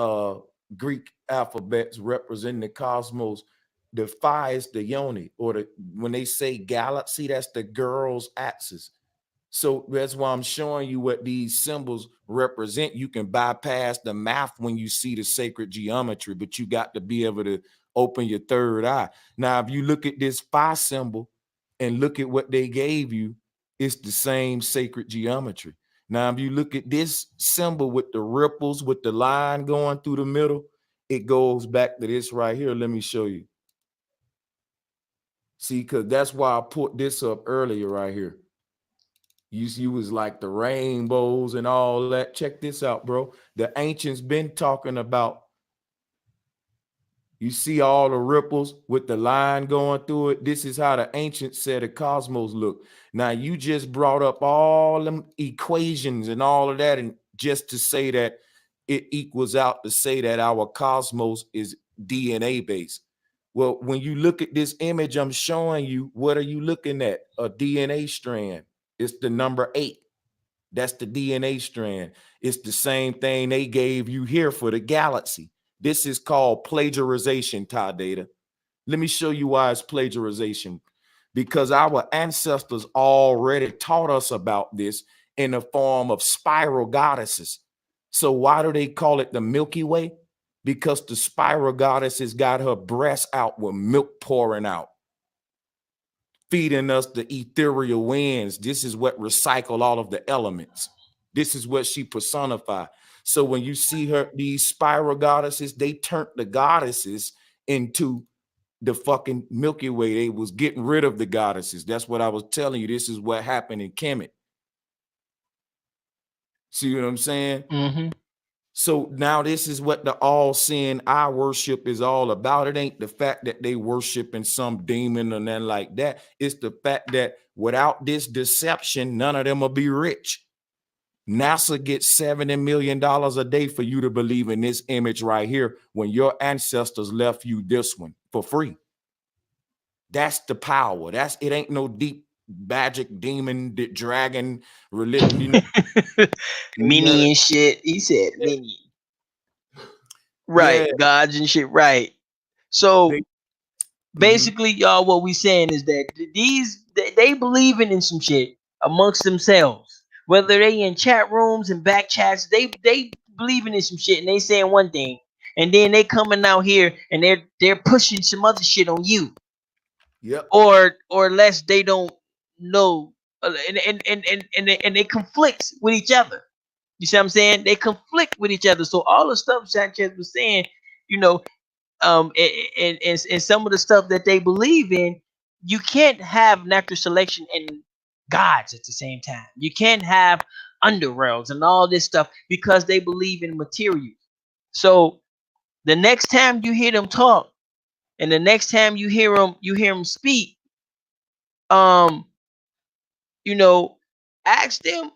Greek alphabets representing the cosmos. The phi is the yoni, or when they say galaxy, that's the girl's axis. So that's why I'm showing you what these symbols represent. You can bypass the math when you see the sacred geometry, but you got to be able to open your third eye. Now, if you look at this phi symbol and look at what they gave you, it's the same sacred geometry. Now, if you look at this symbol with the ripples, with the line going through the middle, It goes back to this right here. Let me show you. See, because that's why I put this up earlier right here. You was like the rainbows and all that. Check this out, bro. The ancients been talking about. You see all the ripples with the line going through it. This is how the ancients said the cosmos look. Now you just brought up all them equations and all of that, and just to say that it equals out to say that our cosmos is DNA based. Well, when you look at this image I'm showing you, what are you looking at? A DNA strand. It's the number 8. That's the DNA strand. It's the same thing they gave you here for the galaxy. This is called plagiarization, Ty Data. Let me show you why it's plagiarization. Because our ancestors already taught us about this in the form of spiral goddesses. So why do they call it the Milky Way? Because the spiral goddess has got her breasts out with milk pouring out, feeding us the ethereal winds. This is what recycle all of the elements. This is what she personified. So when you see her, these spiral goddesses, they turned the goddesses into the fucking Milky Way. They was getting rid of the goddesses. That's what I was telling you. This is what happened in Kemet. See what I'm saying? Mm-hmm. So now this is what the all-seeing eye worship is all about. It ain't the fact that they worshiping some demon or nothing like that. It's the fact that without this deception, none of them will be rich. NASA gets $70 million a day for you to believe in this image right here when your ancestors left you this one for free. That's the power. It ain't no deep magic demon dragon religion. Mini and shit. He said mini. Right. Yeah. Gods and shit. Right. So They- basically, y'all, what we saying is that they believing in some shit amongst themselves. Whether they in chat rooms and back chats, they believing in some shit and they saying one thing, and then they coming out here and they're pushing some other shit on you, Yep. or less they don't know, and they conflict with each other. You see what I'm saying? They conflict with each other. So all the stuff Sanchez was saying, you know, and some of the stuff that they believe in, you can't have natural selection and gods at the same time. You can't have underworlds and all this stuff because they believe in material. So the next time you hear them talk, and the next time you hear them speak, um, you know, ask them,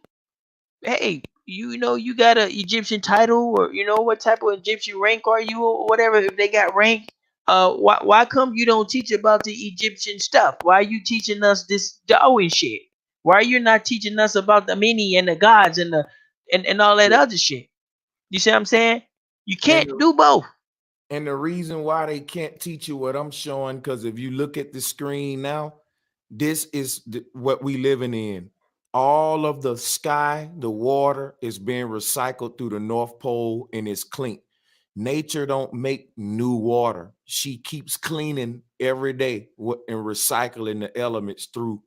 hey, you got an Egyptian title, or what type of Egyptian rank are you, or whatever, if they got rank. Why come you don't teach about the Egyptian stuff? Why are you teaching us this Darwin shit? Why are you not teaching us about the mini and the gods and and all that other shit? You see what I'm saying? You And can't do both. And the reason why they can't teach you what I'm showing, because if you look at the screen now, this is what we living in. All of the sky, the water is being recycled through the North Pole and it's clean. Nature don't make new water. She keeps cleaning every day and recycling the elements through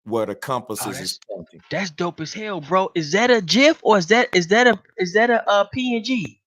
where the compasses is pointing. That's dope as hell, bro. Is that a GIF, or is that a PNG?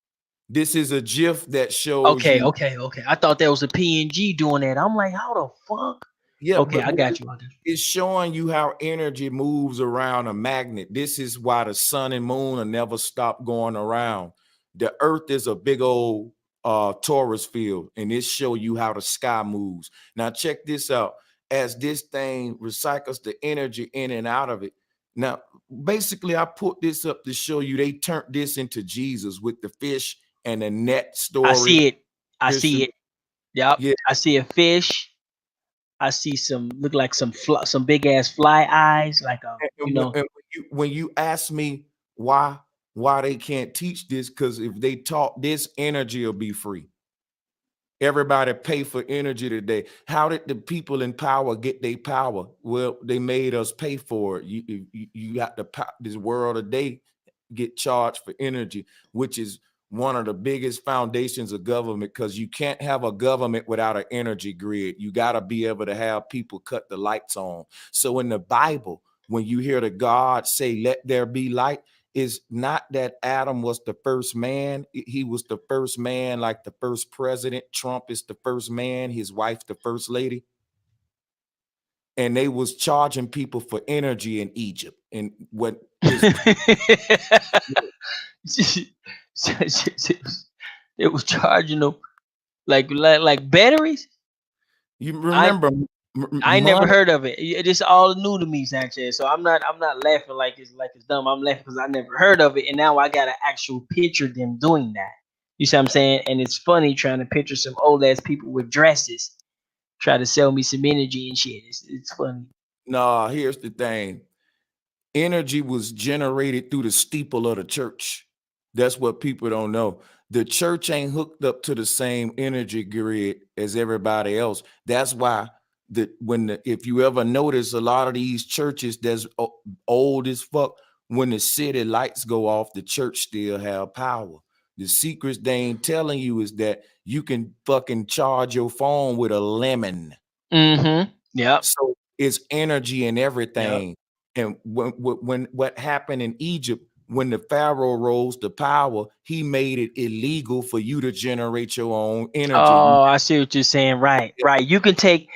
This is a GIF that shows Okay, you. okay, okay. I thought that was a PNG doing that. I'm like, how the fuck? Yeah, Okay, but I got you. it's showing you how energy moves around a magnet. This is why the sun and moon will never stop going around. The earth is a big old torus field, and it show you how the sky moves. Now check this out. As this thing recycles the energy in and out of it. Now, basically, I put this up to show you they turned this into Jesus with the fish and the net story. I see it. I This see is- it. Yep. Yeah. I see a fish. I see look like some big ass fly eyes, like And when you ask me why they can't teach this, because if they taught this, energy will be free. Everybody pay for energy today. How did the people in power get their power? Well, they made us pay for it. You got this world today get charged for energy, which is one of the biggest foundations of government, because you can't have a government without an energy grid. You got to be able to have people cut the lights on. So in the Bible, when you hear the God say, let there be light, is not that Adam was the first man. He was the first man, like the first president. Trump is the first man, his wife, the first lady. And they was charging people for energy in Egypt. And what is it was charging them like batteries. you remember I never money? heard of it. It's all new to me, Sanchez. So I'm not laughing like it's dumb. I'm laughing because I never heard of it, and now I got an actual picture them doing that. You see what I'm saying? And it's funny trying to picture some old ass people with dresses try to sell me some energy and shit. It's funny. Nah, here's the thing. Energy was generated through the steeple of the church. That's what people don't know. The church ain't hooked up to the same energy grid as everybody else. That's why if you ever notice a lot of these churches that's old as fuck, when the city lights go off, the church still have power. The secrets they ain't telling you is that you can fucking charge your phone with a lemon. Mm-hmm. Yep. So it's energy and Yep. everything. And when what happened in Egypt, when the Pharaoh rose to power, he made it illegal for you to generate your own energy. Oh, I see what you're saying. Right, right. You can take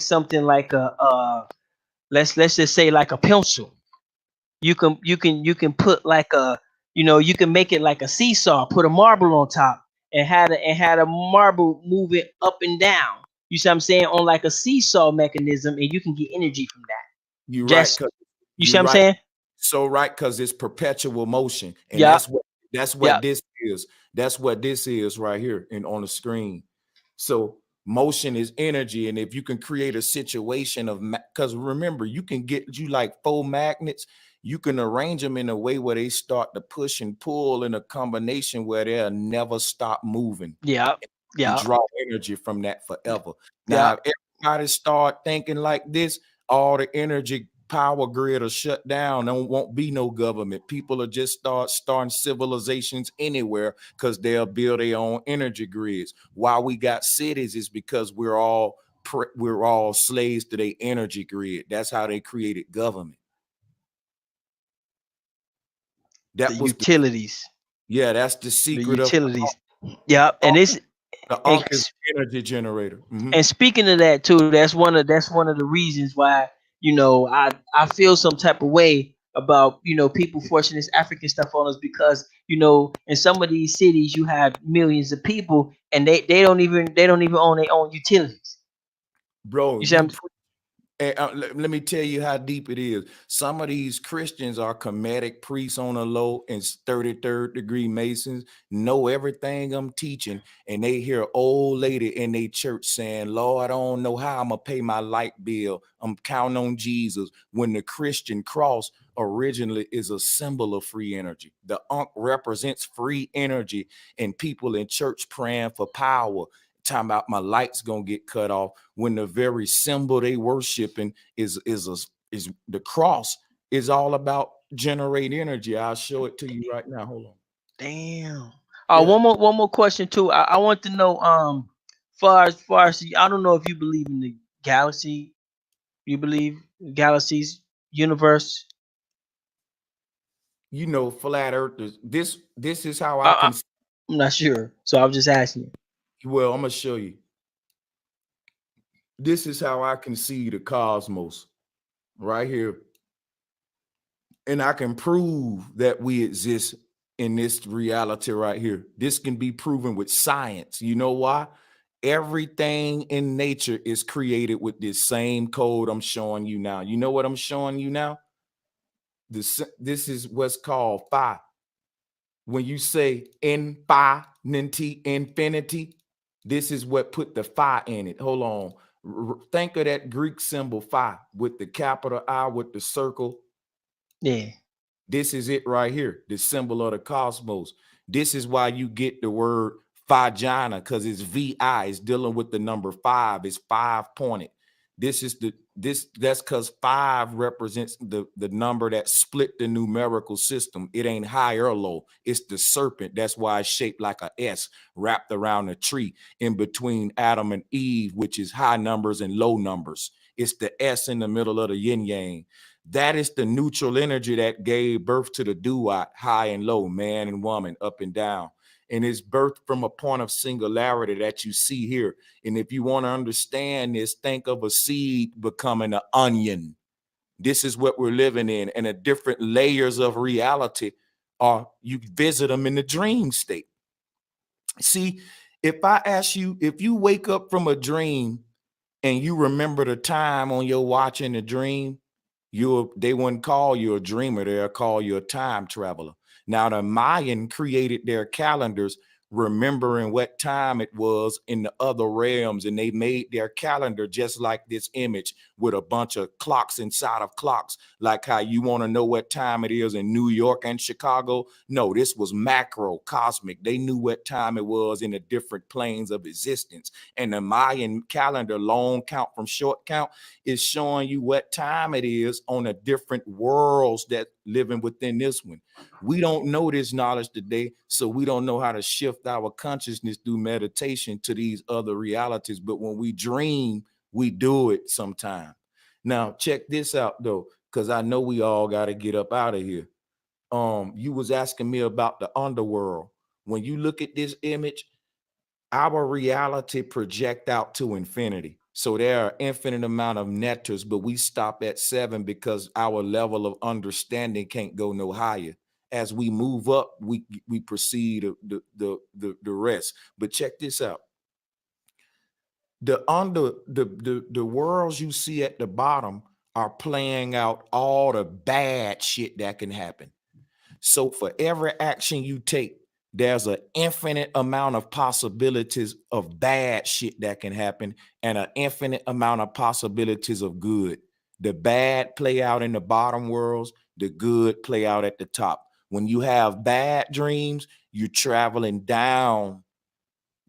something like let's just say like a pencil. You can put like you can make it like a seesaw, put a marble on top and had a marble move it up and down. You see what I'm saying? On like a seesaw mechanism, and you can get energy from that. You're right, Just because you see you're what I'm right. saying? So right, because it's perpetual motion. And Yep. that's what Yep. this is. That's what this is right here and on the screen. So motion is energy. And if you can create a situation of because remember, you can get you like 4 magnets, you can arrange them in a way where they start to push and pull in a combination where they'll never stop moving Yep. and Yep. draw energy from that forever. Now, Yep. if everybody start thinking like this, all the energy power grid will shut down. There won't be no government. People will just starting civilizations anywhere because they'll build their own energy grids. Why we got cities is because we're all slaves to their energy grid. That's how they created government. The That was utilities. that's the The secret of utilities. Yep. the And it's Ankh is and the energy generator. And speaking of that too, that's one of the reasons why I feel some type of way about people forcing this African stuff on us because in some of these cities you have millions of people and they don't even own their own utilities. Bro, You see, and let me tell you how deep it is. Some of these Christians are comedic priests on a low and 33rd degree Masons, know everything I'm teaching, and they hear an old lady in their church saying, Lord, I don't know how I'm going to pay my light bill. I'm counting on Jesus. When the Christian cross originally is a symbol of free energy. The Ankh represents free energy and people in church praying for power. Talking about my light's gonna get cut off when the very symbol they worshiping is the cross is all about generate energy. I'll show it to you right now. Hold on. damn. Yeah, One more question too. I want to know far as I don't know if you believe in the galaxy. You believe galaxies, universe? flat earthers. This is how I I, can. I'm not sure, so I'm just asking. Well, I'm gonna show you. This is how I can see the cosmos right here, and I can prove that we exist in this reality right here. This can be proven with science. You know why? Everything in nature is created with this same code I'm showing you now. You know what I'm showing you now? This is what's called phi. When you say infinity, this is what put the phi in it. Hold on. Think of that Greek symbol phi with the capital I with the circle. Yeah. This is it right here, the symbol of the cosmos. This is why you get the word vagina, because it's VI, it's dealing with the number 5, it's 5-pointed. That's because 5 represents the number that split the numerical system. It ain't high or low, it's the serpent. That's why it's shaped like a S wrapped around a tree in between Adam and Eve, which is high numbers and low numbers. It's the S in the middle of the yin yang. That is the neutral energy that gave birth to the duat, high and low, man and woman, up and down. And it's birthed from a point of singularity that you see here. And if you want to understand this, think of a seed becoming an onion. This is what we're living in, and the different layers of reality are, you visit them in the dream state. See, if I ask you, if you wake up from a dream and you remember the time on your watch in the dream, they wouldn't call you a dreamer, they'll call you a time traveler. Now the Mayan created their calendars remembering what time it was in the other realms, and they made their calendar just like this image with a bunch of clocks inside of clocks, like how you want to know what time it is in New York and Chicago. No, this was macro, cosmic. They knew what time it was in the different planes of existence. And the Mayan calendar, long count from short count, is showing you what time it is on the different worlds that living within this one. We don't know this knowledge today, so we don't know how to shift our consciousness through meditation to these other realities. But when we dream, we do it sometime. Now, check this out, though, because I know we all got to get up out of here. You was asking me about the underworld. When you look at this image, our reality project out to infinity. So there are infinite amount of nectars, but we stop at 7 because our level of understanding can't go no higher. As we move up, we proceed the rest. But check this out. The worlds you see at the bottom are playing out all the bad shit that can happen. So for every action you take, there's an infinite amount of possibilities of bad shit that can happen and an infinite amount of possibilities of good. The bad play out in the bottom worlds, the good play out at the top. When you have bad dreams, you're traveling down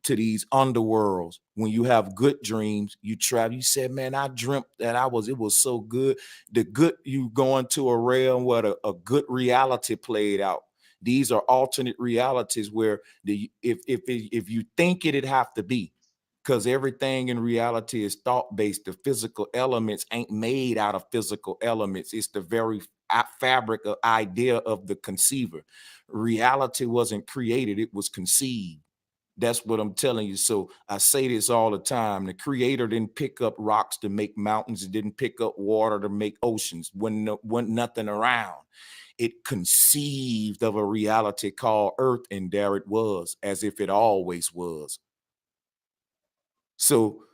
to these underworlds. When you have good dreams, you travel. You said, man, I dreamt that it was so good. The good, you go into a realm where a good reality played out. These are alternate realities where if you think it'd have to be, because everything in reality is thought-based. The physical elements ain't made out of physical elements. It's the very fabric of idea of the conceiver. Reality wasn't created, it was conceived. That's what I'm telling you. So I say this all the time. The creator didn't pick up rocks to make mountains. It didn't pick up water to make oceans. When nothing around. It conceived of a reality called Earth, and there it was, as if it always was. So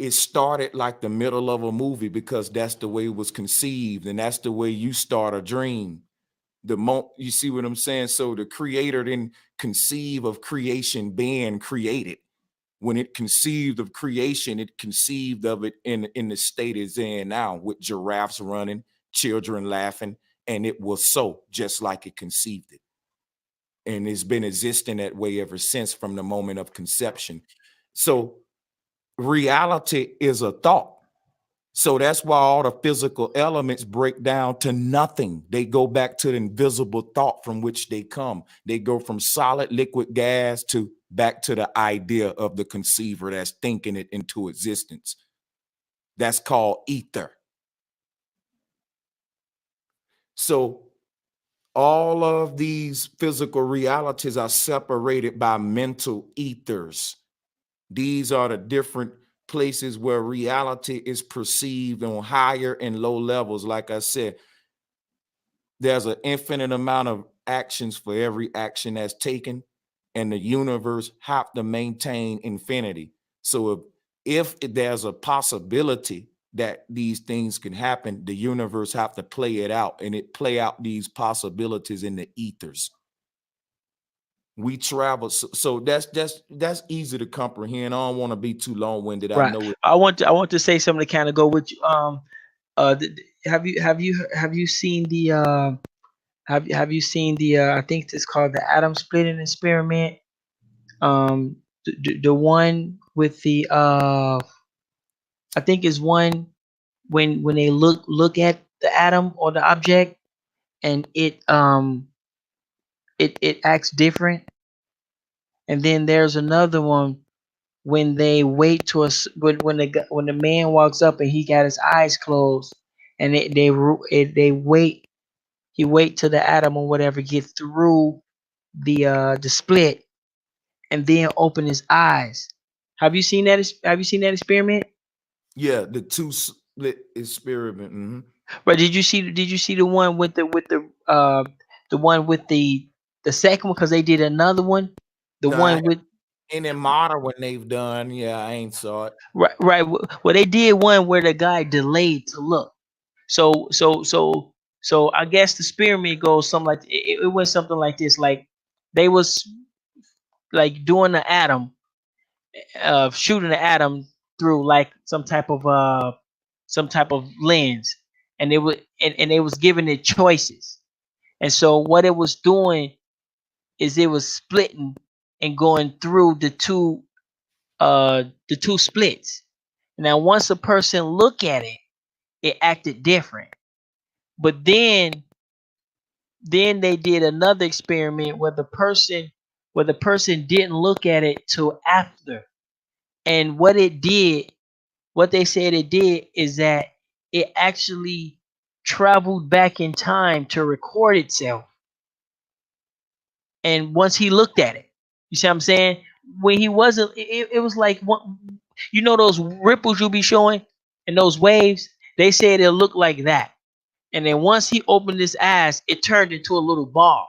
it started like the middle of a movie because that's the way it was conceived, and that's the way you start a dream. You see what I'm saying? So the creator didn't conceive of creation being created. When it conceived of creation, it conceived of it in the state it's in now, with giraffes running, children laughing, and it was so, just like it conceived it. And it's been existing that way ever since, from the moment of conception. So reality is a thought. So that's why all the physical elements break down to nothing. They go back to the invisible thought from which they come. They go from solid, liquid, gas to back to the idea of the conceiver that's thinking it into existence. That's called ether. So all of these physical realities are separated by mental ethers. These are the different places where reality is perceived on higher and low levels. Like I said, there's an infinite amount of actions for every action that's taken, and the universe have to maintain infinity. So if there's a possibility that these things can happen, the universe have to play it out, and it play out these possibilities in the ethers. We travel, so that's easy to comprehend. I don't want to be too long-winded. Right. I know it. I want to say something to kind of go with you. Have you seen the have you seen the I think it's called the atom splitting experiment? The one with the I think is one when they look at the atom or the object, and it acts different. And then there's another one when they wait to us when the man walks up and he got his eyes closed, and they wait. He wait till the atom or whatever get through the split, and then open his eyes. Have you seen that? Have you seen that experiment? Yeah, the two split experiment. But did you see the one with the one with the second one? Because they did another one. The No, I one with any modern one they've done. Yeah, I ain't saw it. right. Well, they did one where the guy delayed to look. So I guess the experiment goes something like it went something like this. Like they was like doing the atom, shooting the atom through like some type of lens, and and it was giving it choices. And so what it was doing is it was splitting and going through the two splits. Now once a person look at it, it acted different. But then they did another experiment where the person didn't look at it till after. And what they said it did is that it actually traveled back in time to record itself. And once he looked at it, you see what I'm saying? When he wasn't, it was like you know those ripples you'll be showing and those waves. They said it looked like that. And then once he opened his eyes, it turned into a little ball,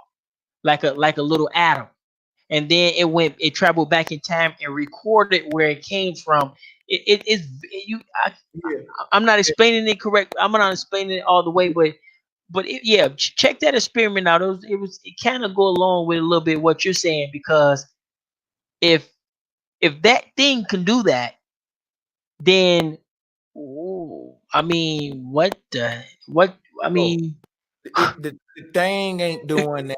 like a little atom. And then it traveled back in time and recorded where it came from. It's you. Yeah. I'm not explaining it correct. I'm not explaining it all the way, but yeah, check that experiment out. It kind of go along with a little bit what you're saying, because if if that thing can do that, then ooh, I mean, what I Oh, mean, the thing ain't doing that.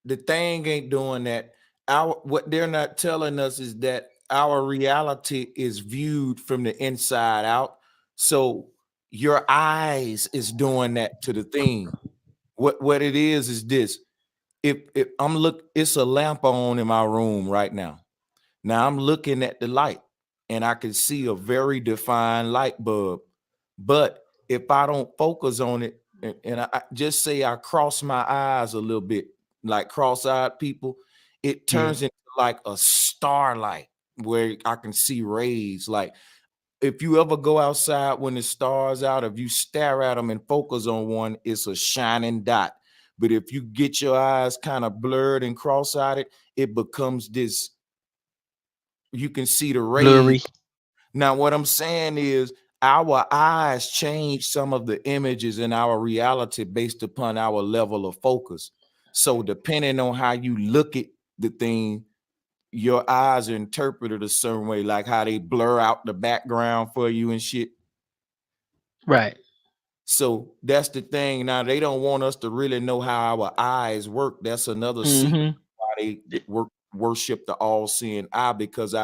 The thing ain't doing that. Our what they're not telling us is that our reality is viewed from the inside out. So your eyes is doing that to the thing. What it is this. If I'm it's a lamp on in my room right now. Now I'm looking at the light and I can see a very defined light bulb. But if I don't focus on it and I just say I cross my eyes a little bit, like cross-eyed people, it yeah, turns into like a starlight where I can see rays. Like if you ever go outside when the stars out, if you stare at them and focus on one, it's a shining dot. But if you get your eyes kind of blurred and cross-eyed, it becomes this, you can see the rays. blurry. Now, what I'm saying is our eyes change some of the images in our reality based upon our level of focus. So depending on how you look at the thing, your eyes are interpreted a certain way, like how they blur out the background for you and shit. Right. So that's the thing. Now they don't want us to really know how our eyes work. That's another secret Mm-hmm. why they worship the all-seeing eye, because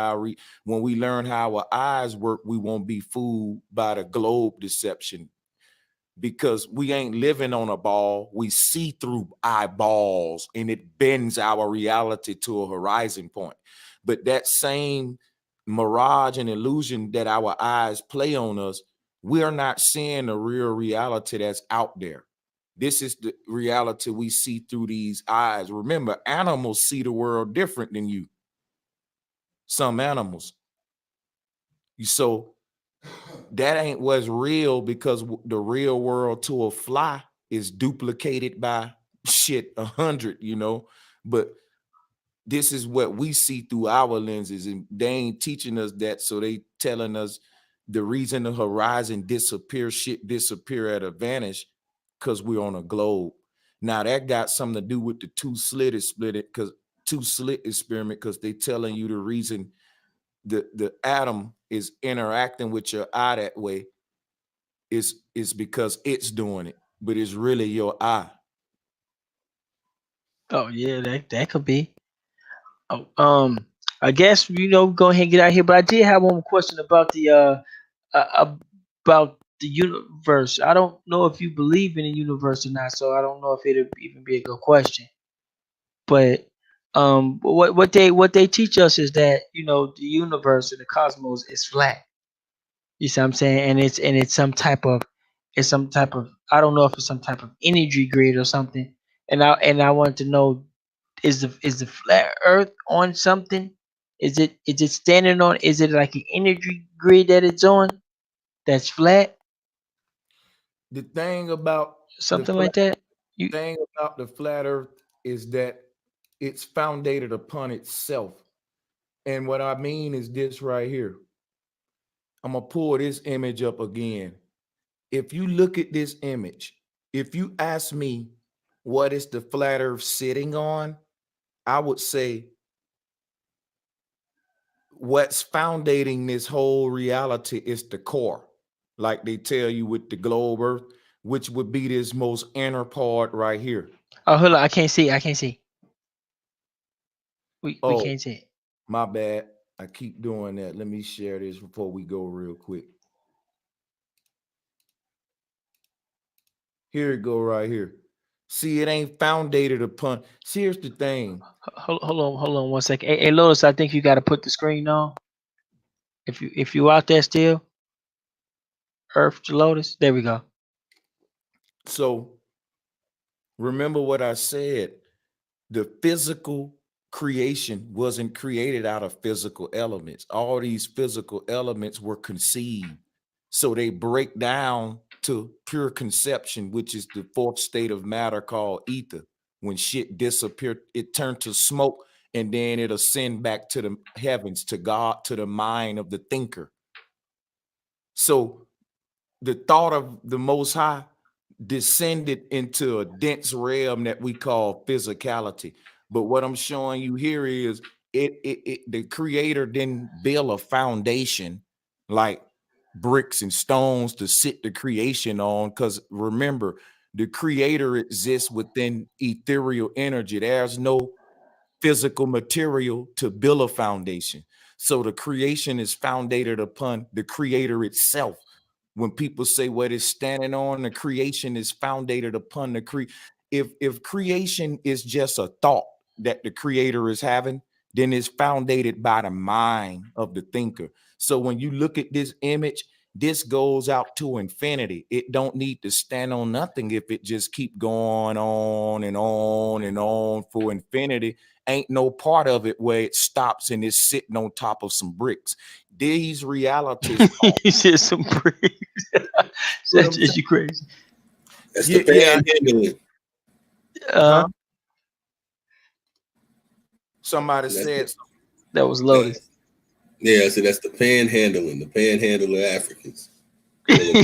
when we learn how our eyes work, we won't be fooled by the globe deception, because we ain't living on a ball. We see through eyeballs and it bends our reality to a horizon point. But that same mirage and illusion that our eyes play on us, we are not seeing the real reality that's out there. This is the reality we see through these eyes. Remember, animals see the world different than you. Some animals. So that ain't what's real, because the real world to a fly is duplicated by shit 100, but this is what we see through our lenses, and they ain't teaching us that. So they telling us the reason the horizon shit disappear at a vanish, because we're on a globe. Now that got something to do with the two slit experiment, because they telling you the reason the atom is interacting with your eye that way is because it's doing it, but it's really your eye. Oh yeah, that could be. Oh, I guess go ahead and get out here. But I did have one more question about about the universe. I don't know if you believe in the universe or not, so I don't know if it'll even be a good question. But what they teach us is that the universe or the cosmos is flat. You see what I'm saying? And it's some type of is some type of, I don't know if it's some type of energy grid or something. And I wanted to know, is the flat Earth on something? Is it standing on? Is it like an energy grid that it's on that's flat, The thing about the something flat like that? You thing about the flat Earth is that it's founded upon itself. And what I mean is this right here. I'm gonna pull this image up again. If you look at this image, if you ask me what is the flat Earth sitting on, I would say what's foundating this whole reality is the core, like they tell you with the globe Earth, which would be this most inner part right here. oh, hold on, I can't see. I can't see. We Oh, can't see it. my bad. I keep doing that. Let me share this before we go real quick. Here it go right here. See, it ain't founded upon. See, here's the thing. Hold on 1 second. Hey, Lotus, I think you got to put the screen on. If you out there still, Earth to Lotus, there we go. So remember what I said. The physical creation wasn't created out of physical elements. All these physical elements were conceived. So they break down to pure conception, which is the fourth state of matter called ether. When shit disappeared, it turned to smoke and then it ascend back to the heavens, to God, to the mind of the thinker. So the thought of the Most High descended into a dense realm that we call physicality. But what I'm showing you here is the creator didn't build a foundation like bricks and stones to sit the creation on. Because remember, the creator exists within ethereal energy. There's no physical material to build a foundation. So the creation is founded upon the creator itself. When people say what it's standing on, the creation is founded upon the if creation is just a thought that the creator is having, then it's founded by the mind of the thinker. So when you look at this image, this goes out to infinity. It don't need to stand on nothing if it just keep going on and on and on for infinity. Ain't no part of it where it stops and it's sitting on top of some bricks. These realities. He said some bricks. That's just you crazy. That's Yeah, the yeah. panhandling. Uh, Huh? Somebody That's said the, that was that, Lotus. yeah, so that's the panhandling, the panhandle of Africans. Full of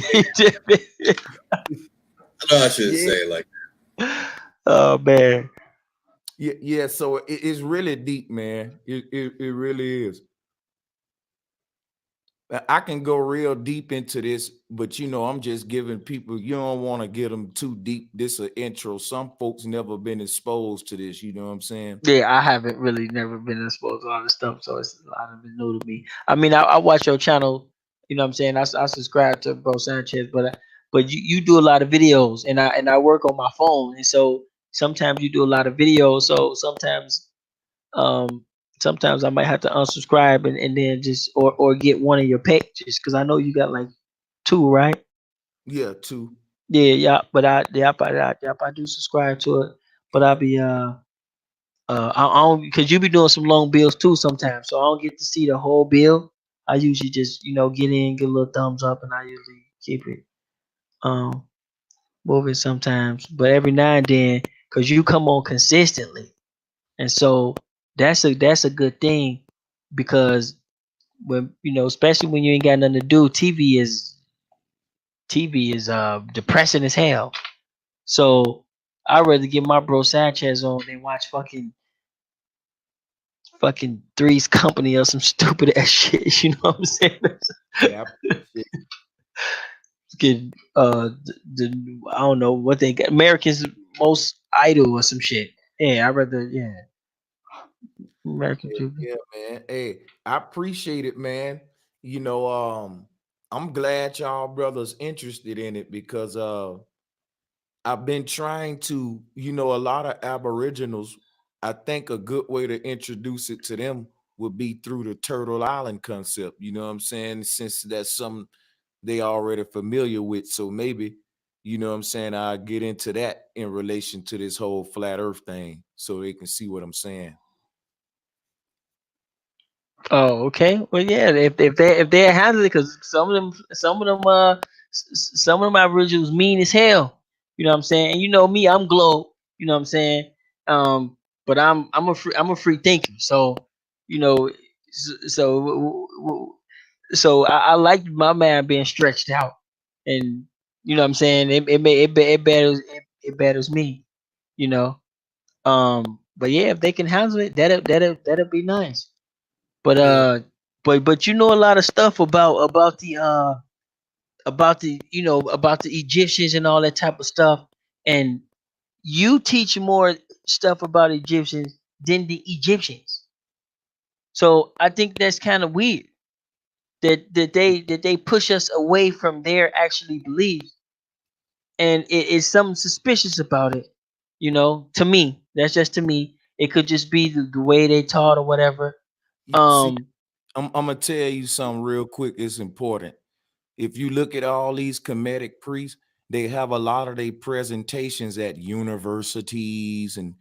I know I shouldn't yeah, say it like Oh man. yeah. So it's really deep, man. It really is. I can go real deep into this, but I'm just giving people. You don't want to get them too deep. This is an intro. Some folks never been exposed to this. You know what I'm saying? Yeah, I haven't really never been exposed to all this stuff, so it's a lot of it new to me. I mean, I watch your channel. You know what I'm saying? I subscribe to Bro Sanchez, but you do a lot of videos, and I work on my phone, and so sometimes you do a lot of videos. So um sometimes I might have to unsubscribe and then just or get one of your pages because I know you got like two, right? Yeah, too. Yeah, yeah. But I do subscribe to it, but I'll be I don't because you be doing some long bills too sometimes, so I don't get to see the whole bill. I usually just get in, get a little thumbs up, and I usually keep it um moving sometimes. But every now and then, because you come on consistently, and so that's a good thing because when especially when you ain't got nothing to do, TV is depressing as hell. So I'd rather get my bro Sanchez on than watch fucking Three's Company or some stupid ass shit. You know what I'm saying? Yeah, I appreciate it. Get the I don't know what they got. America's Most Idol or some shit. Yeah, I'd rather American Yeah, TV. yeah, man. Hey, I appreciate it, man. You know, I'm glad y'all brothers interested in it because I've been trying to, a lot of Aboriginals. I think a good way to introduce it to them would be through the Turtle Island concept. You know what I'm saying? Since that's some they already familiar with. So maybe, you know what I'm saying, I'll get into that in relation to this whole flat earth thing so they can see what I'm saying. Oh, okay. Well, yeah. If they handle it, because some of them Aboriginals mean as hell. You know what I'm saying? And you know me, I'm glow. You know what I'm saying? Um, but I'm a free thinker. So you know, so I like my man being stretched out, and you know what I'm saying. It batters me. You know. But yeah, if they can handle it, that'll be nice. But Yeah. but you know a lot of stuff about the about the Egyptians and all that type of stuff, and you teach more stuff about Egyptians than the Egyptians. So I think that's kind of weird that they push us away from their actually beliefs, and it is something suspicious about it. You know, to me, that's just to me. It could just be the way they taught or whatever. See, Um, I'm gonna tell you something real quick. It's important. If you look at all these Kemetic priests, they have a lot of their presentations at universities and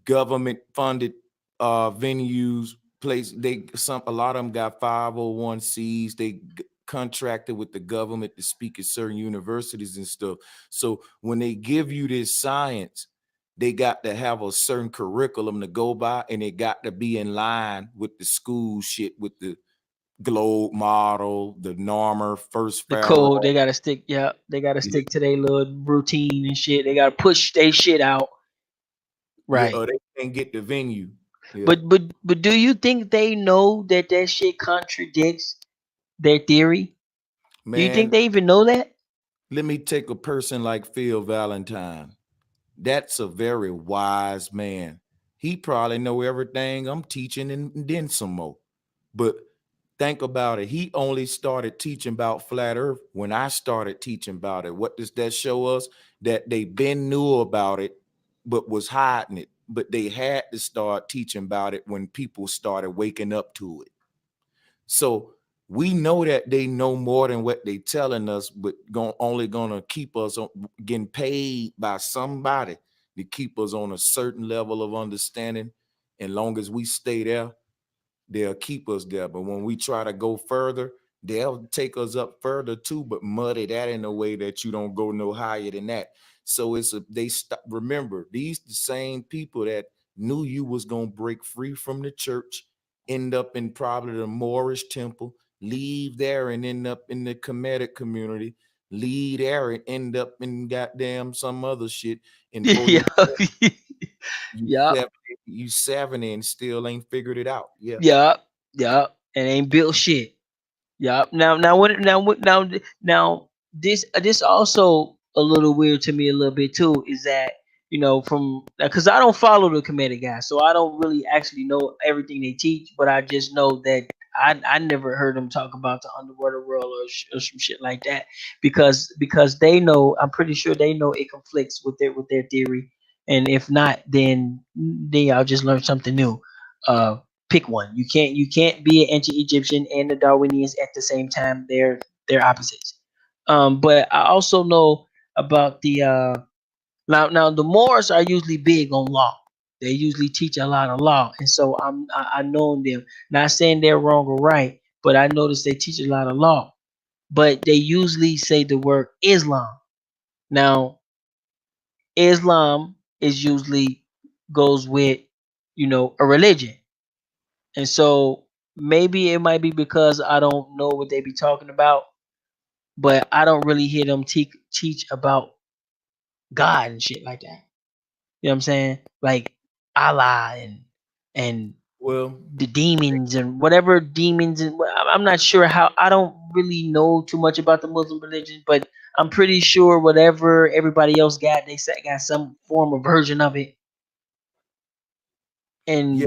government funded venues. Place they some a lot of them got 501(c)s. They contracted with the government to speak at certain universities and stuff. So when they give you this science, they got to have a certain curriculum to go by, and it got to be in line with the school shit, with the globe model, the normer, first the code pharaoh. they gotta stick. Yeah, they gotta Yeah, stick to their little routine and shit. They gotta push their shit out. yeah, Right. or they can't get the venue. Yeah, But do you think they know that shit contradicts their theory? Do you think man. they even know that? Let me take a person like Phil Valentine. That's a very wise man. He probably know everything I'm teaching and then some more. But think about it. He only started teaching about flat earth when I started teaching about it. What does that show us? That they been knew about it, but was hiding it. But they had to start teaching about it when people started waking up to it. So we know that they know more than what they telling us, but only gonna keep us getting paid by somebody to keep us on a certain level of understanding. And long as we stay there, they'll keep us there. But when we try to go further, they'll take us up further too, but muddy that in a way that you don't go no higher than that. So they stop. Remember, these the same people that knew you was gonna break free from the church, end up in probably the Moorish temple, leave there and end up in the Kemetic community, leave there and end up in goddamn some other shit. And for Yeah. you Yeah. 70, you 70 and still ain't figured it out. Yeah. Yeah. Yeah. And ain't built shit. Yeah. Now this also a little weird to me a little bit too is that from because I don't follow the comedic guys, so I don't really actually know everything they teach, but I just know that I never heard them talk about the underwater world or some shit like that because they know, I'm pretty sure they know it conflicts with their theory, and if not, then I'll just learn something new. Uh, Pick one. You can't be an anti-Egyptian and a Darwinians at the same time. They're opposites. But I also know about the now the Moors are usually big on law. They usually teach a lot of law, and so I know them. Not saying they're wrong or right, but I notice they teach a lot of law. But they usually say the word Islam. Now Islam is usually goes with a religion. And so maybe it might be because I don't know what they be talking about, but I don't really hear them teach about God and shit like that. You know what I'm saying? Like Allah and Well, the demons and whatever demons, and I'm not sure how. I don't really know too much about the Muslim religion, but I'm pretty sure whatever everybody else got, they said got some form of version of it. yeah, And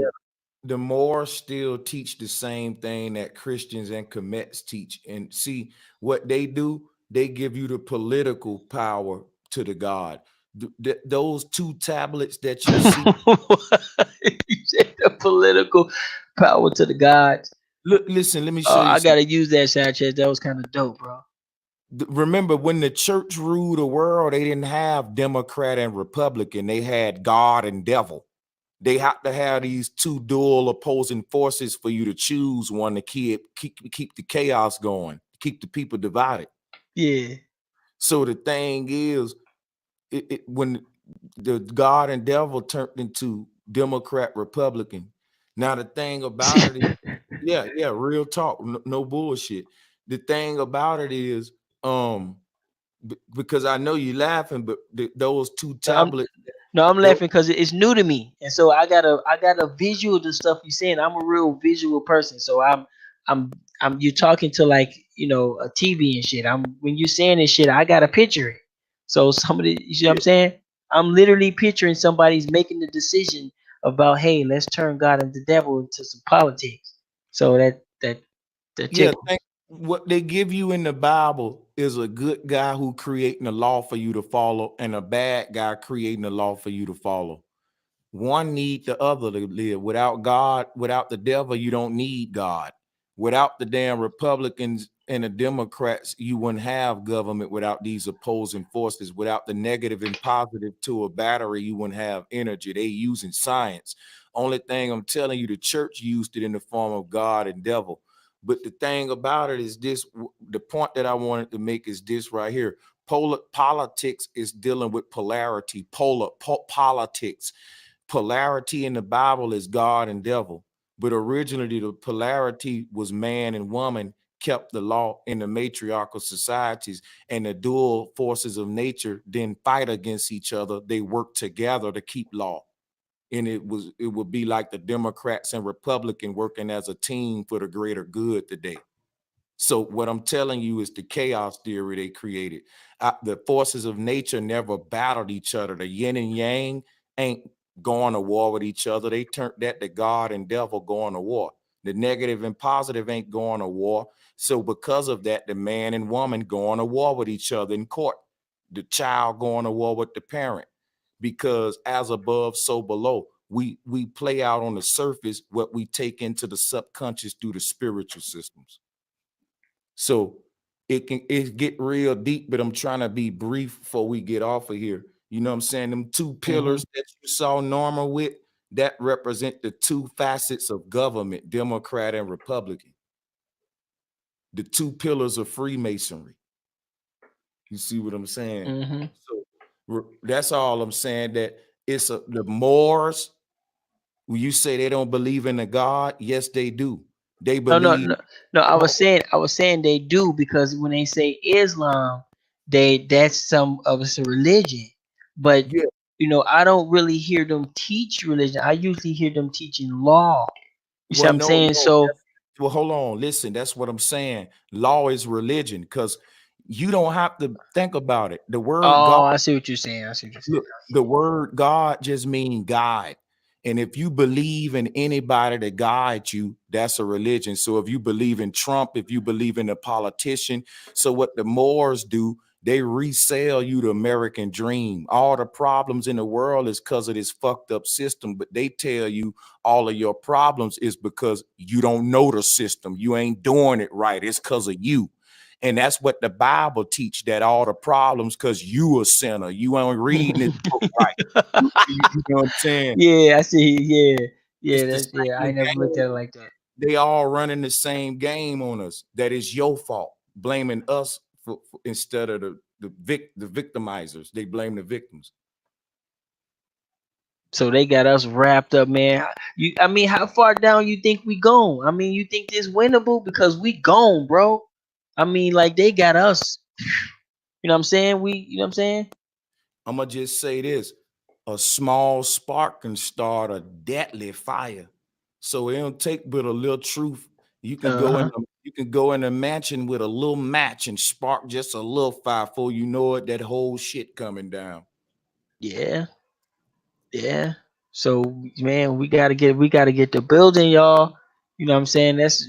the Moors still teach the same thing that Christians and Kemets teach. And see what they do, they give you the political power to the God. Those two tablets that you see. you said the political power to the gods. Look, listen, let me show you I some. gotta use that, Sanchez. That was kind of dope, bro. remember when the church ruled the world, they didn't have Democrat and Republican. They had God and devil. They have to have these two dual opposing forces for you to choose one to keep the chaos going, keep the people divided. Yeah. So the thing is, when the God and devil turned into Democrat Republican. Now the thing about it is, yeah, real talk, no bullshit. The thing about it is, because I know you laughing, but those two No, I'm tablets, no, I'm tho- laughing because it's new to me, and so I got a visual of the stuff you're saying. I'm a real visual person, so I'm you're talking to like a TV and shit. When you're saying this shit, I gotta picture it. So somebody, you see what I'm saying? I'm literally picturing somebody's making the decision about, hey, let's turn God and the devil into some politics. So that yeah, tickles. what they give you in the Bible is a good guy who creating the law for you to follow, and a bad guy creating the law for you to follow. One need the other to live. Without God, without the devil, you don't need God. Without the damn Republicans and the Democrats, you wouldn't have government. Without these opposing forces, without the negative and positive to a battery, you wouldn't have energy. They using science. Only thing I'm telling you, the church used it in the form of God and devil. But the thing about it is this, the point that I wanted to make is this right here. Politics is dealing with polarity, politics. Polarity in the Bible is God and devil, but originally the polarity was man and woman kept the law in the matriarchal societies, and the dual forces of nature didn't fight against each other. They worked together to keep law. And it would be like the Democrats and Republican working as a team for the greater good today. So what I'm telling you is the chaos theory they created. The forces of nature never battled each other. The yin and yang ain't going to war with each other. They turned that to God and devil going to war. The negative and positive ain't going to war. So because of that, the man and woman going to war with each other in court. The child going to war with the parent. Because as above, so below. We play out on the surface what we take into the subconscious through the spiritual systems. So it get real deep, but I'm trying to be brief before we get off of here. You know what I'm saying? Them two Hmm. pillars that you saw Norma with, that represent the two facets of government, Democrat and Republican. The two pillars of Freemasonry. You see what I'm saying? Hmm. So that's all I'm saying. That the Moors. When you say they don't believe in the God, yes, they do. They No, no, believe. no, no. I was saying they do because when they say Islam, that's some of it's a religion. But Yeah. I don't really hear them teach religion. I usually hear them teaching law. You see Well, what I'm no, saying? no. So, Well, hold on. Listen, that's what I'm saying. Law is religion because you don't have to think about it. The word God, oh, I see what you're saying. I see what you're saying. look, the word God just means guide. And if you believe in anybody to guide you, that's a religion. So if you believe in Trump, if you believe in a politician, so what the Moors do, they resell you the American dream. All the problems in the world is because of this fucked up system, but they tell you all of your problems is because you don't know the system. You ain't doing it right. It's because of you. And that's what the Bible teach, that all the problems because you a sinner. You ain't reading this book right. You know what I'm saying? Yeah, I see. Yeah, It's yeah, the yeah. I same never looked game. at it like that. They all running the same game on us. That is your fault. Blaming us for instead of the victimizers. They blame the victims. So they got us wrapped up, man. I mean, how far down you think we gone? I mean, you think this winnable because we gone, bro? I mean, like they got us. You know what I'm saying? You know what I'm saying? I'm gonna just say this: a small spark can start a deadly fire. So it don't take but a little truth. Uh huh. You can go in a mansion with a little match and spark just a little fire before you know it, that whole shit coming down. Yeah, yeah. So man, we gotta get the building, y'all. You know what I'm saying? That's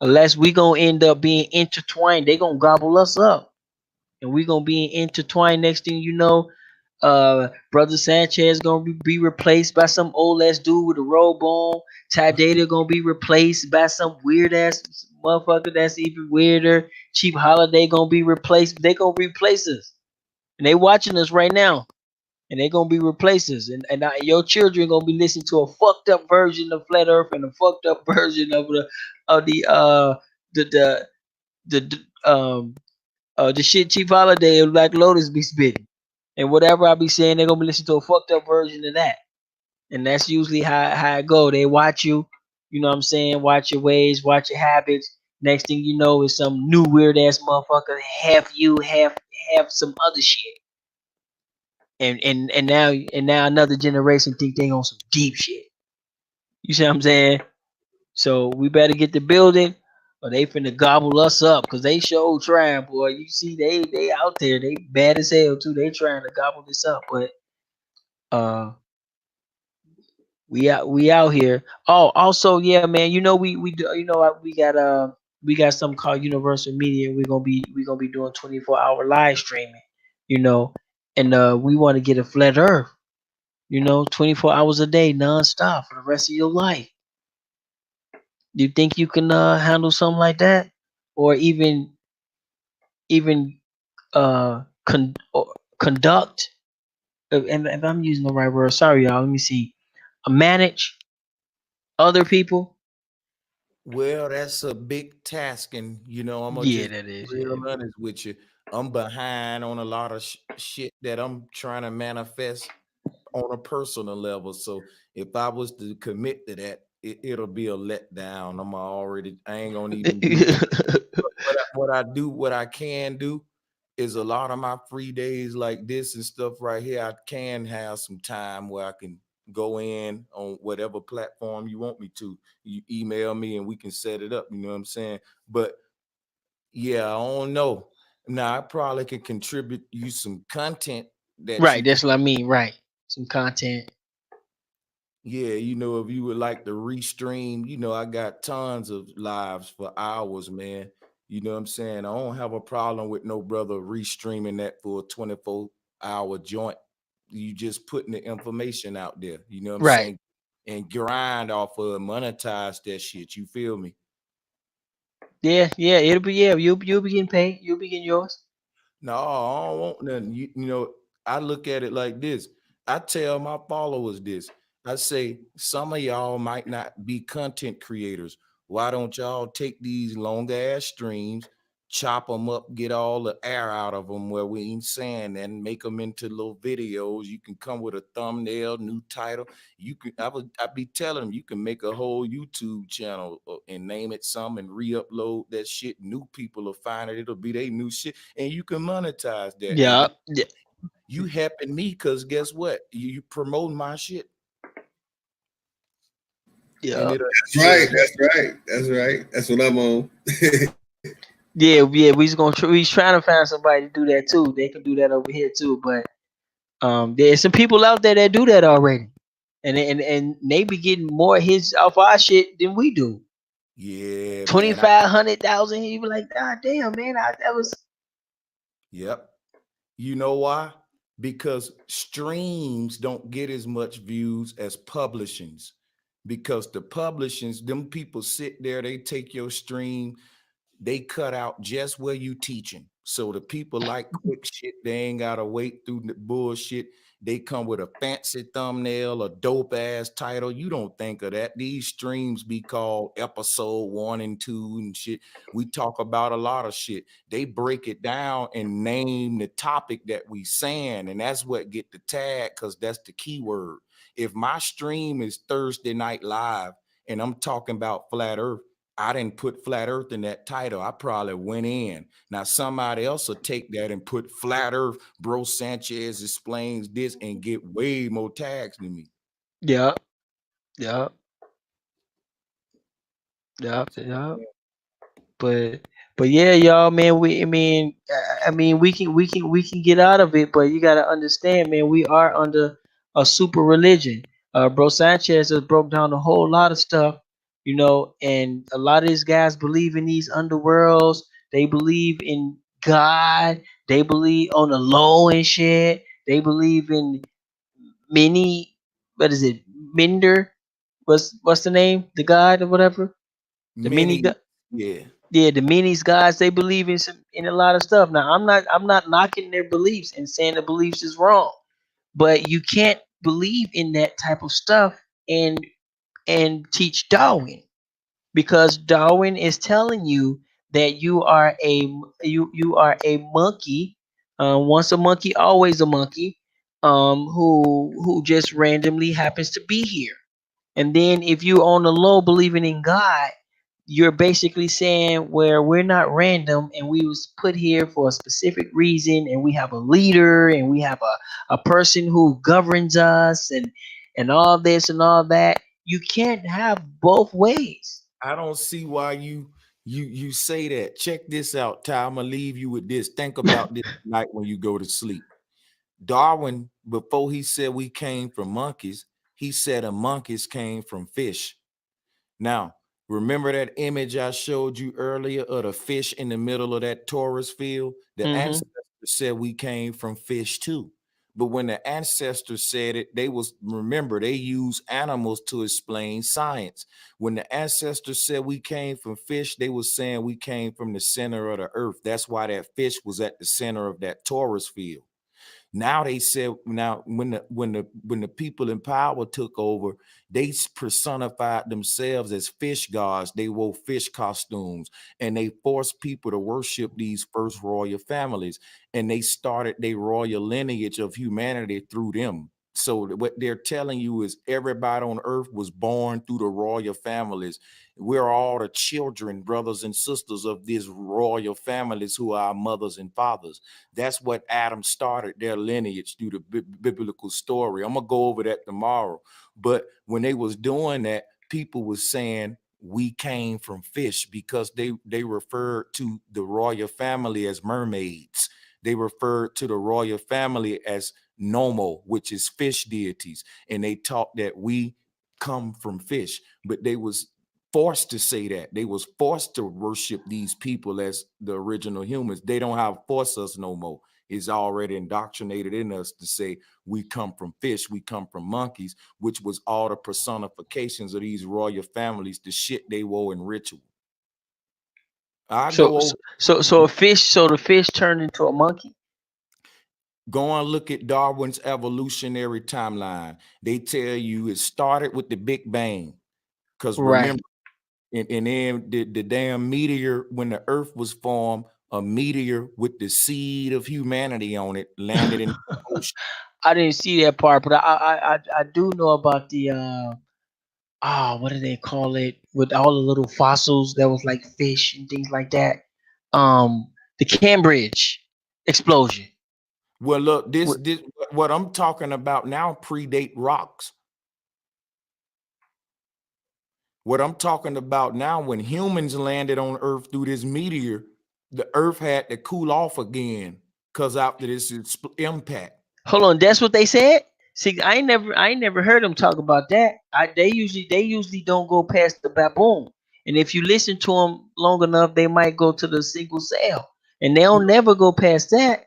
unless we gonna end up being intertwined, they gonna gobble us up, and we gonna be intertwined. Next thing you know, brother Sanchez gonna be replaced by some old ass dude with a robe on. Ty Data gonna be replaced by some weird ass motherfucker, that's even weirder. Cheap Holiday gonna be replaced. They gonna replace us, and they watching us right now, and they gonna be replacers. And your children gonna be listening to a fucked up version of Flat Earth and a fucked up version of the the shit Chief Holiday and Black Lotus be spitting. And whatever I be saying, they're gonna be listening to a fucked up version of that. And that's usually how it go. They watch you, you know what I'm saying, watch your ways, watch your habits. Next thing you know is some new weird ass motherfucker, half you, half some other shit. And now another generation think they on some deep shit. You see what I'm saying? So we better get the building or they finna gobble us up because they show trying, boy. You see they out there, they bad as hell too. They trying to gobble this up, but uh we out here. Oh, also, yeah, man. You know we do, we got something called Universal Media. We're gonna be doing 24-hour live streaming. You know, and we want to get a flat Earth. 24 hours a day, nonstop for the rest of your life. Do you think you can handle something like that, or even conduct? And if I'm using the right word, sorry y'all. Let me see. Manage other people. Well, that's a big task, and I'm gonna Yeah, just that be is. real Yeah. honest with you. I'm behind on a lot of shit that I'm trying to manifest on a personal level. So if I was to commit to that, it'll be a letdown. I ain't gonna even do it. What I can do is a lot of my free days like this and stuff right here. I can have some time where I can go in on whatever platform you want me to. You email me and we can set it up. You know what I'm saying? But yeah, I don't know. Now I probably can contribute you some content that Right. you can. That's what I mean. Right. Some content. Yeah, if you would like to restream, I got tons of lives for hours, man. You know what I'm saying? I don't have a problem with no brother restreaming that for a 24-hour joint. You just putting the information out there, you know what I'm Right. saying? And grind off of it, monetize that shit. You feel me? Yeah. Yeah. It'll be. Yeah. You'll be getting paid. You'll be getting yours. No, I don't want nothing. I look at it like this. I tell my followers this. I say, some of y'all might not be content creators. Why don't y'all take these long ass streams, chop them up, get all the air out of them where we ain't saying, and make them into little videos. You can come with a thumbnail, new title. I'd be telling them you can make a whole YouTube channel and name it some and re-upload that shit. New people will find it. It'll be their new shit, and you can monetize that. And Yeah. Yeah. you helping me because guess what? You promoting my shit, and Yeah. it'll That's right. That's right. That's right. That's what I'm on. Yeah. Yeah. We's trying to find somebody to do that too. They can do that over here too. But there's some people out there that do that already, and they be getting more hits off our shit than we do. yeah, Twenty man. five hundred thousand. You be like, God damn, man, that was. Yep. You know why? Because streams don't get as much views as publishings. Because the publishings, them people sit there, they take your stream, they cut out just where you teaching. So the people like quick shit, they ain't gotta wait through the bullshit. They come with a fancy thumbnail, a dope ass title. You don't think of that. These streams be called episode 1 and 2 and shit. We talk about a lot of shit. They break it down and name the topic that we saying, and that's what get the tag because that's the keyword. If my stream is Thursday Night Live and I'm talking about flat earth, I didn't put flat earth in that title. I probably went in. Now somebody else will take that and put flat earth, bro Sanchez explains this and get way more tags than me. Yeah. Yeah. Yeah. Yeah. But but yeah, y'all, man. I mean, we can get out of it, but you gotta understand, man. We are under a super religion. Bro Sanchez has broke down a whole lot of stuff, and a lot of these guys believe in these underworlds. They believe in God. They believe on the low and shit. They believe in many. What is it? Minder. What's the name? The God or whatever. The mini Many, God. yeah. Yeah, the minis guys, they believe in a lot of stuff. Now, I'm not knocking their beliefs and saying the beliefs is wrong, but you can't believe in that type of stuff and teach Darwin, because Darwin is telling you that you are a monkey. Once a monkey, always a monkey. Who just randomly happens to be here. And then if you on the low believing in God, you're basically saying where we're not random and we was put here for a specific reason, and we have a leader and we have a person who governs us and all this and all that. You can't have both ways. I don't see why you say that. Check this out, Ty. I'm gonna leave you with this. Think about this night when you go to sleep. Darwin, before he said we came from monkeys, he said the monkeys came from fish. Now, remember that image I showed you earlier of the fish in the middle of that Taurus field? The Hmm. ancestors said we came from fish too. But when the ancestors said it, they was, remember, they use animals to explain science. When the ancestors said we came from fish, they was saying we came from the center of the earth. That's why that fish was at the center of that Taurus field. Now they said, now when the people in power took over, they personified themselves as fish gods. They wore fish costumes and they forced people to worship these first royal families, and they started their royal lineage of humanity through them. So what they're telling you is everybody on earth was born through the royal families. We're all the children, brothers and sisters of these royal families who are our mothers and fathers. That's what Adam started their lineage through the biblical story. I'm gonna go over that tomorrow. But when they was doing that, people was saying we came from fish because they referred to the royal family as mermaids. They referred to the royal family as Nomo, which is fish deities, and they taught that we come from fish. But they was forced to say that. They was forced to worship these people as the original humans. They don't have to force us no more. It's already indoctrinated in us to say we come from fish, we come from monkeys, which was all the personifications of these royal families, the shit they wore in ritual. I So go over, so the fish turned into a monkey. go and look at Darwin's evolutionary timeline. They tell you it started with the Big Bang. Because remember, Right. and then the damn meteor, when the earth was formed, a meteor with the seed of humanity on it landed in the ocean. I didn't see that part, but I do know about the what do they call it, with all the little fossils that was like fish and things like that. The Cambridge explosion. Well, look, this Wh- this what I'm talking about now predate rocks. What I'm talking about now, when humans landed on Earth through this meteor, the Earth had to cool off again because after this impact. Hold on, that's what they said. See, I ain't never heard them talk about that. They usually don't go past the baboon, and if you listen to them long enough, they might go to the single cell, and they don't never go past that.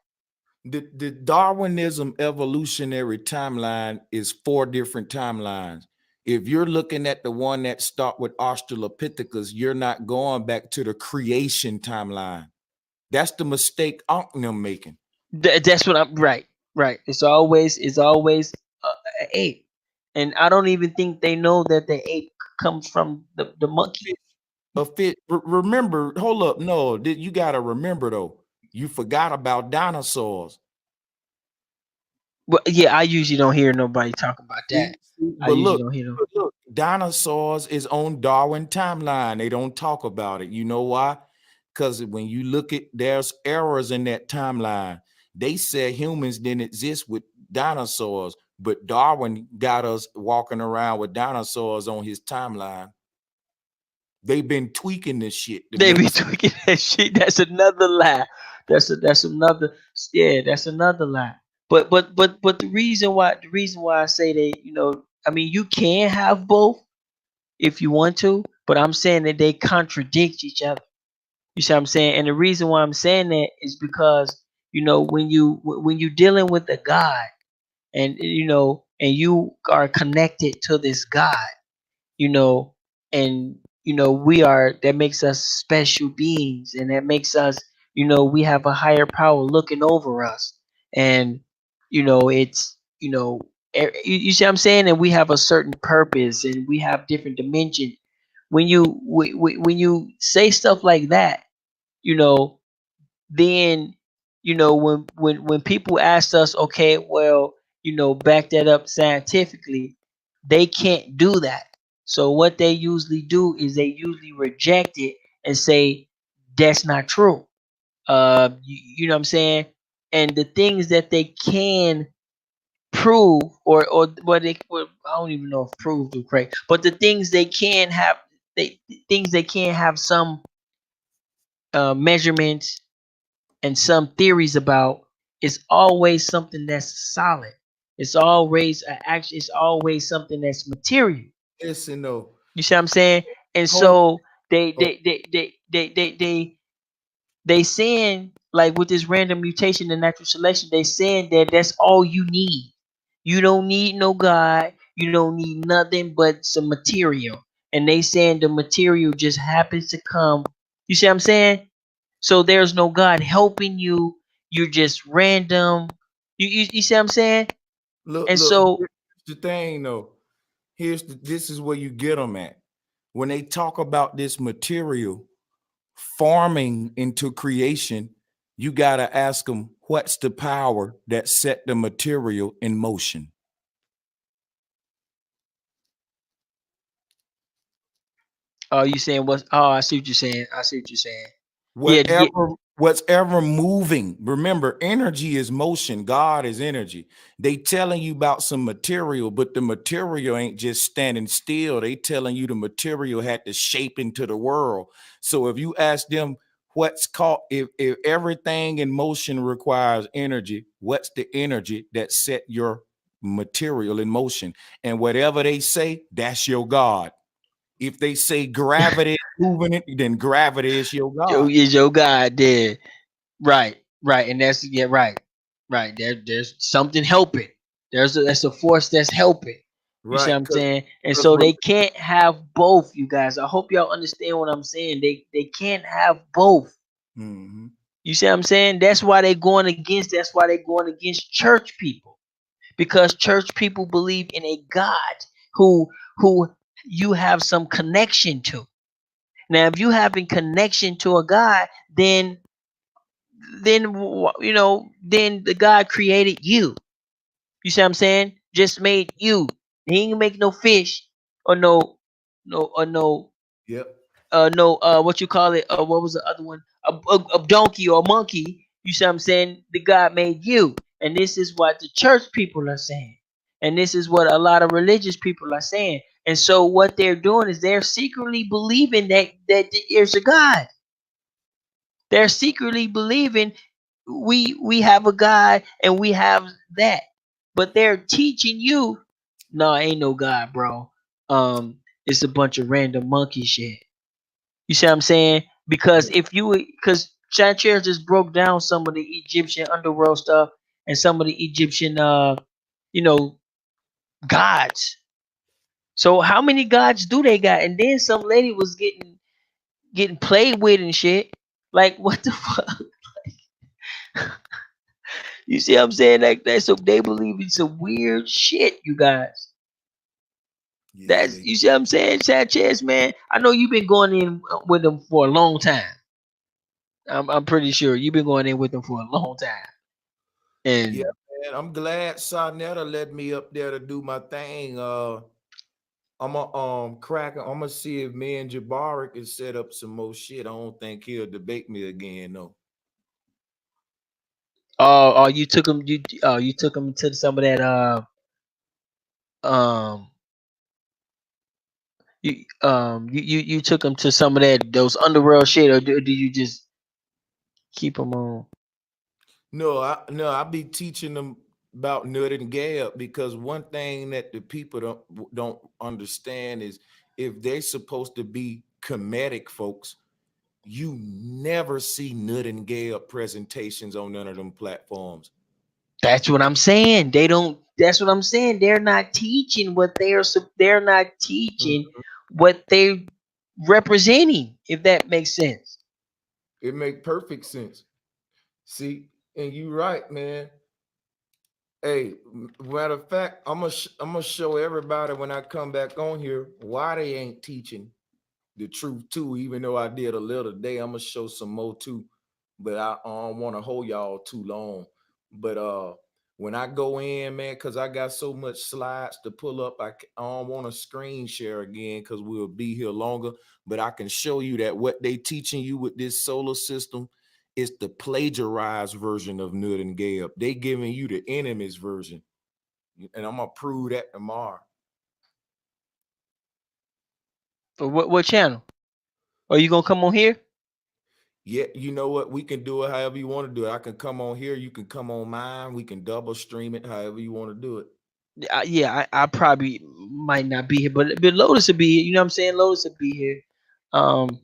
The Darwinism evolutionary timeline is 4 different timelines. If you're looking at the one that start with Australopithecus, you're not going back to the creation timeline. That's the mistake I'm making. That's what I'm right. Right. It's always a ape, and I don't even think they know that the ape comes from the monkey. A fit. Remember, hold up. No, you got to remember though. You forgot about dinosaurs. But yeah, I usually don't hear nobody talk about that. I But usually look, don't hear them. but look, dinosaurs is on Darwin timeline. They don't talk about it. You know why? Because when you look at, there's errors in that timeline. They said humans didn't exist with dinosaurs, but Darwin got us walking around with dinosaurs on his timeline. They've been tweaking this shit to They make be it. tweaking that shit. That's another lie. That's another, yeah. That's another lie. But the reason why I say that, I mean, you can have both if you want to, but I'm saying that they contradict each other. You see what I'm saying? And the reason why I'm saying that is because, when you dealing with a God, and and you are connected to this God, you know, and that makes us special beings, and that makes us, we have a higher power looking over us. And it's, you see what I'm saying, and we have a certain purpose, and we have different dimensions. When you say stuff like that, you know then, when people ask us, okay, well, back that up scientifically, they can't do that. So what they usually do is they usually reject it and say that's not true. You know what I'm saying? And the things that they can prove, or what they, well, I don't even know if proved or correct, but the things they can have, they things they can have some measurements and some theories about, is always something that's solid. It's always actually, it's always something that's material. Listen though. You see what I'm saying? And Hold so on. they saying, like, with this random mutation and natural selection, they saying that that's all you need. You don't need no God. You don't need nothing but some material. And they saying the material just happens to come. You see what I'm saying? So there's no God helping you. You're just random. You see what I'm saying? And Look. so, Here's the thing though. This is where you get them at. When they talk about this material forming into creation, you got to ask them, what's the power that set the material in motion? you saying what? Oh, I see what you're saying. I see what you're saying. Yeah, to get. Whatever moving. Remember, energy is motion. God is energy. They telling you about some material, but the material ain't just standing still. They telling you the material had to shape into the world. So if you ask them what's called, if everything in motion requires energy, what's the energy that set your material in motion? And whatever they say, that's your God. If they say gravity is moving it, then gravity is your Yo, God. is your God there? Right, right, and that's, yeah, right, right. There's something helping. That's a force that's helping. You see Right. what I'm saying? And Because so they can't have both, you guys. I hope y'all understand what I'm saying. They can't have both. Mhm. You see what I'm saying? That's why they going against. That's why they going against church people, because church people believe in a God who who you have some connection to. Now, if you having connection to a God, then then the God created you. You see what I'm saying? Just made you. He ain't make no fish, or no Yep. no what you call it, what was the other one, a donkey or a monkey. You see what I'm saying? The God made you. And this is what the church people are saying, and this is what a lot of religious people are saying. And so what they're doing is they're secretly believing that there's a God. They're secretly believing we have a God and we have that. But they're teaching you, no, ain't no God, bro. It's a bunch of random monkey shit. You see what I'm saying? Because because Sanchez just broke down some of the Egyptian underworld stuff and some of the Egyptian you know gods. So how many gods do they got? And then some lady was getting played with and shit. Like, what the fuck? You see what I'm saying? Like that, so they believe in some weird shit, you guys. Yeah, That's, they you see what I'm saying, Sanchez, man. I know you've been going in with them for a long time. I'm pretty sure you've been going in with them for a long time. yeah, And man. I'm glad Sarnetta let me up there to do my thing. I'm a crack. I'm gonna see if me and Jabari can set up some more shit. I don't think he'll debate me again, though. oh, you took them to some of that um you took them to some of that, those underworld shit, or do you just keep them on? No, I be teaching them about Nut and Gab, because one thing that the people don't understand is, if they're supposed to be comedic folks, you never see Nut and Gab presentations on none of them platforms. That's what I'm saying. They don't. That's what I'm saying. They're not teaching what they're. They're not teaching what they representing, if that makes sense. It make perfect sense. See, and you right, man. Hey, matter of fact, I'm gonna show everybody when I come back on here why they ain't teaching the truth too. Even though I did a little today, I'm gonna show some more too. But I don't want to hold y'all too long. But when I go in, man, because I got so much slides to pull up, I don't want to screen share again because we'll be here longer. But I can show you that what they teaching you with this solar system is the plagiarized version of Nut and Gab. They giving you the enemy's version, and I'm gonna prove that tomorrow. For what channel? Are you gonna come on here? Yeah, you know what? We can do it however you want to do it. I can come on here. You can come on mine. We can double stream it however you want to do it. Yeah, I probably might not be here, but Lotus will be here. You know what I'm saying? Lotus will be here. Um,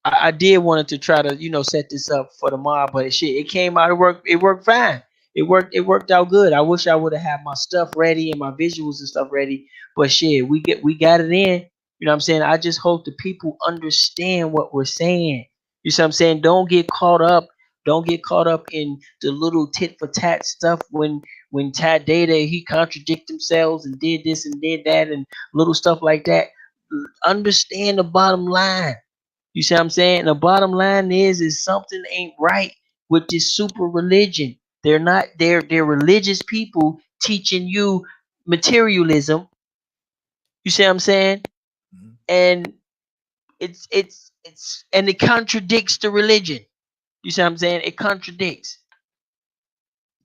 I did wanted to try to set this up for tomorrow, but shit, it came out. It worked fine. It worked out good. I wish I would have had my stuff ready and my visuals and stuff ready, but shit, we got it in. You know what I'm saying? I just hope the people understand what we're saying. You see what I'm saying? Don't get caught up. Don't get caught up in the little tit for tat stuff when Tad Data he contradict themselves and did this and did that and little stuff like that. Understand the bottom line. You see what I'm saying? The bottom line is something ain't right with this super religion. They're not they're religious people teaching you materialism. You see what I'm saying? Mhm. And it's and it contradicts the religion. You see what I'm saying? It contradicts.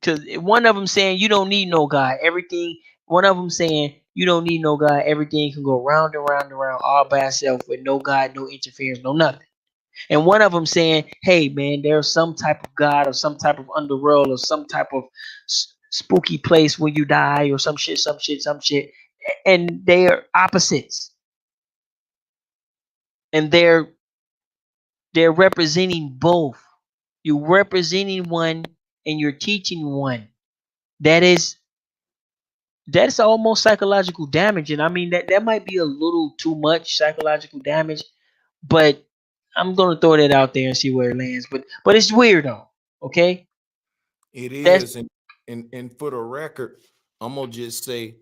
Because one of them saying you don't need no God. Everything. One of them saying you don't need no God. Everything can go round and round and round all by itself with no God, no interference, no nothing. And one of them saying, "Hey, man, there's some type of God or some type of underworld or some type of spooky place when you die or some shit, some shit, some shit." And they are opposites, and they're representing both. You're representing one, and you're teaching one. That is that's almost psychological damage, and I mean that might be a little too much psychological damage, but I'm gonna throw that out there and see where it lands. But it's weird though. Okay, It that's is, and for the record, I'm gonna just say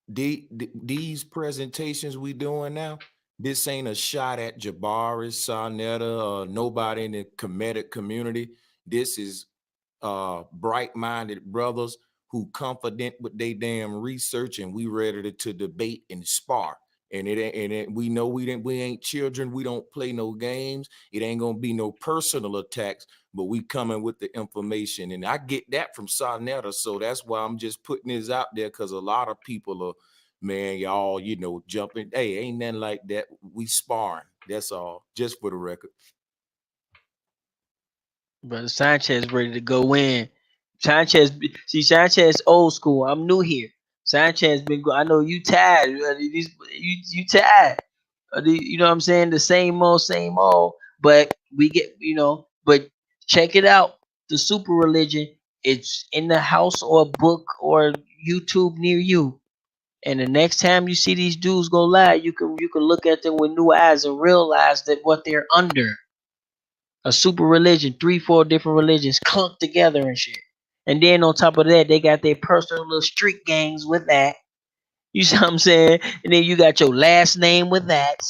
these presentations we doing now. This ain't a shot at Jabari, Sarnetta, or nobody in the comedic community. This is bright-minded brothers who confident with they damn research, and we ready to debate and spar. We know we ain't children. We don't play no games. It ain't gonna be no personal attacks, but we coming with the information, and I get that from Sarnetta. So that's why I'm just putting this out there because a lot of people are, man, y'all, jumping. Hey, ain't nothing like that. We sparring. That's all. Just for the record. Brother Sanchez ready to go in. Sanchez, see Sanchez old school. I'm new here. Sanchez been. I know you tired. You tired. You know what I'm saying? The same old, same old. But we get, But check it out. The super religion. It's in the house or book or YouTube near you. And the next time you see these dudes go live, you can look at them with new eyes and realize that what they're under a super religion, 3, 4 different religions clumped together and shit. And then on top of that, they got their personal little street gangs with that. You see what I'm saying? And then you got your last name with that.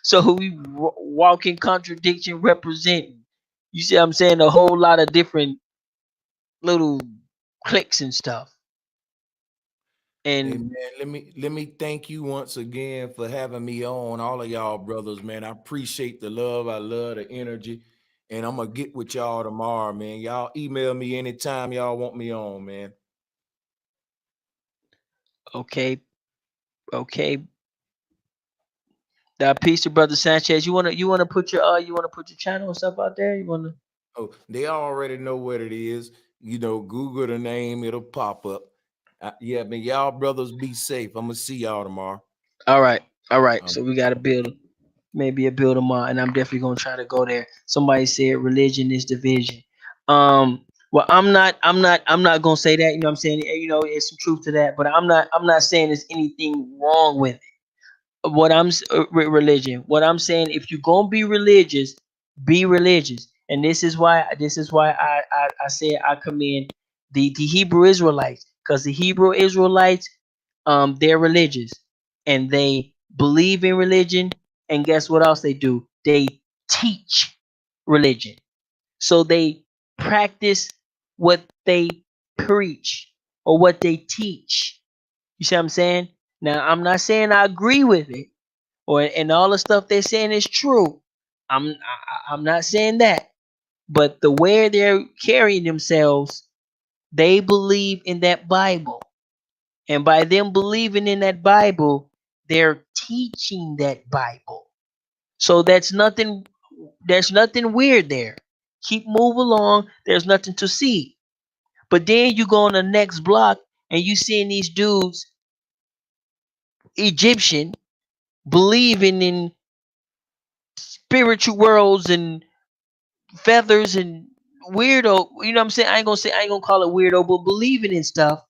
So we walk in contradiction representing. You see what I'm saying? A whole lot of different little cliques and stuff. Hey And man, let me thank you once again for having me on, all of y'all brothers, man. I appreciate the love. I love the energy. And I'm gonna get with y'all tomorrow, man. Y'all email me anytime y'all want me on, man. okay, okay. That piece of brother Sanchez. You wanna put your channel and stuff out there? You wanna Oh, they already know what it is. Google the name, it'll pop up. Yeah, man, y'all brothers be safe. I'm gonna see y'all tomorrow. All right, all right. Um, So we got to build maybe a build 'em up, and I'm definitely gonna try to go there. Somebody said religion is division. Well, I'm not gonna say that. You know what I'm saying? There's some truth to that, but I'm not saying there's anything wrong with it. Religion. What I'm saying, if you're gonna be religious, be religious. And this is why I say I commend the Hebrew Israelites, because the Hebrew Israelites, they're religious and they believe in religion. And guess what else they do? They teach religion. So they practice what they preach or what they teach. You see what I'm saying? Now, I'm not saying I agree with it, or and all the stuff they're saying is true. I'm not saying that, but the way they're carrying themselves, they believe in that Bible, and by them believing in that Bible, they're teaching that Bible. So that's nothing. There's nothing weird there. Keep move along. There's nothing to see. But then you go on the next block and you seeing these dudes Egyptian believing in spiritual worlds and feathers and weirdo. You know what I'm saying? I ain't gonna call it weirdo, but believing in stuff.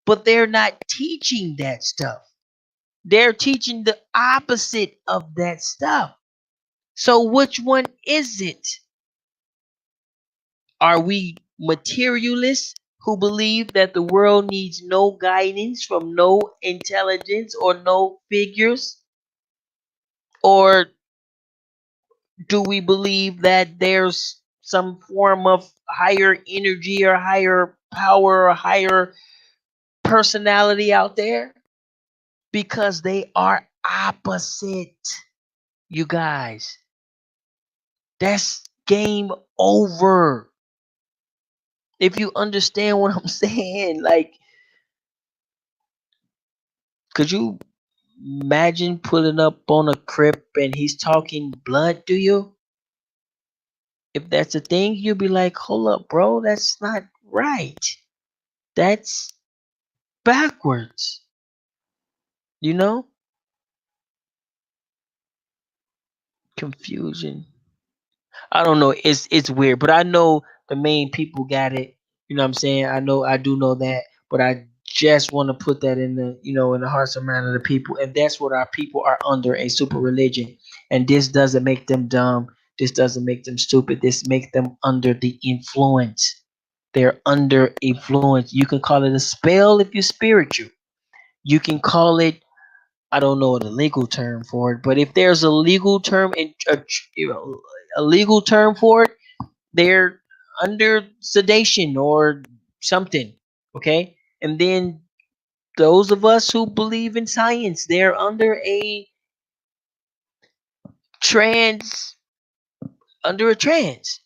But they're not teaching that stuff. They're teaching the opposite of that stuff. So which one is it? Are we materialists who believe that the world needs no guidance from no intelligence or no figures? Or do we believe that there's some form of higher energy or higher power or higher personality out there? Because they are opposite, you guys. That's game over. If you understand what I'm saying, like, could you imagine pulling up on a crip and he's talking blood to you? If that's a thing, you'll be like, hold up, bro, that's not right. That's backwards. You know? Confusion. I don't know. It's weird, but I know the main people got it. You know what I'm saying? I do know that, but I just want to put that in the in the hearts and minds of the people, and that's what our people are under, a super religion. And this doesn't make them dumb. This doesn't make them stupid. This makes them under the influence. They're under influence. You can call it a spell if you're spiritual. You can call it, I don't know the legal term for it, but if there's a legal term and a legal term for it, they're under sedation or something. Okay, and then those of us who believe in science, they're under a trans, under a trance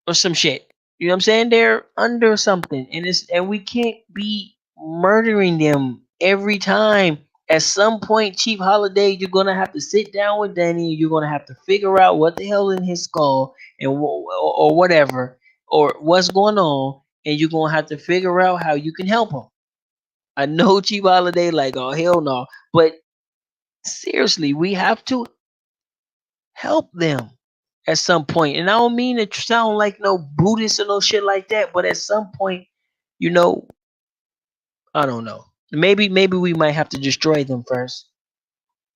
or some shit. You know what I'm saying? They're under something, and we can't be murdering them every time. At some point, Chief Holiday, you're gonna have to sit down with Danny. You're gonna have to figure out what the hell in his skull and or whatever, or what's going on, and you're gonna have to figure out how you can help him. I know Chief Holiday, like, oh hell no, but seriously, we have to help them at some point. And I don't mean to sound like no Buddhist or no shit like that, but at some point, you know, I don't know. Maybe we might have to destroy them first,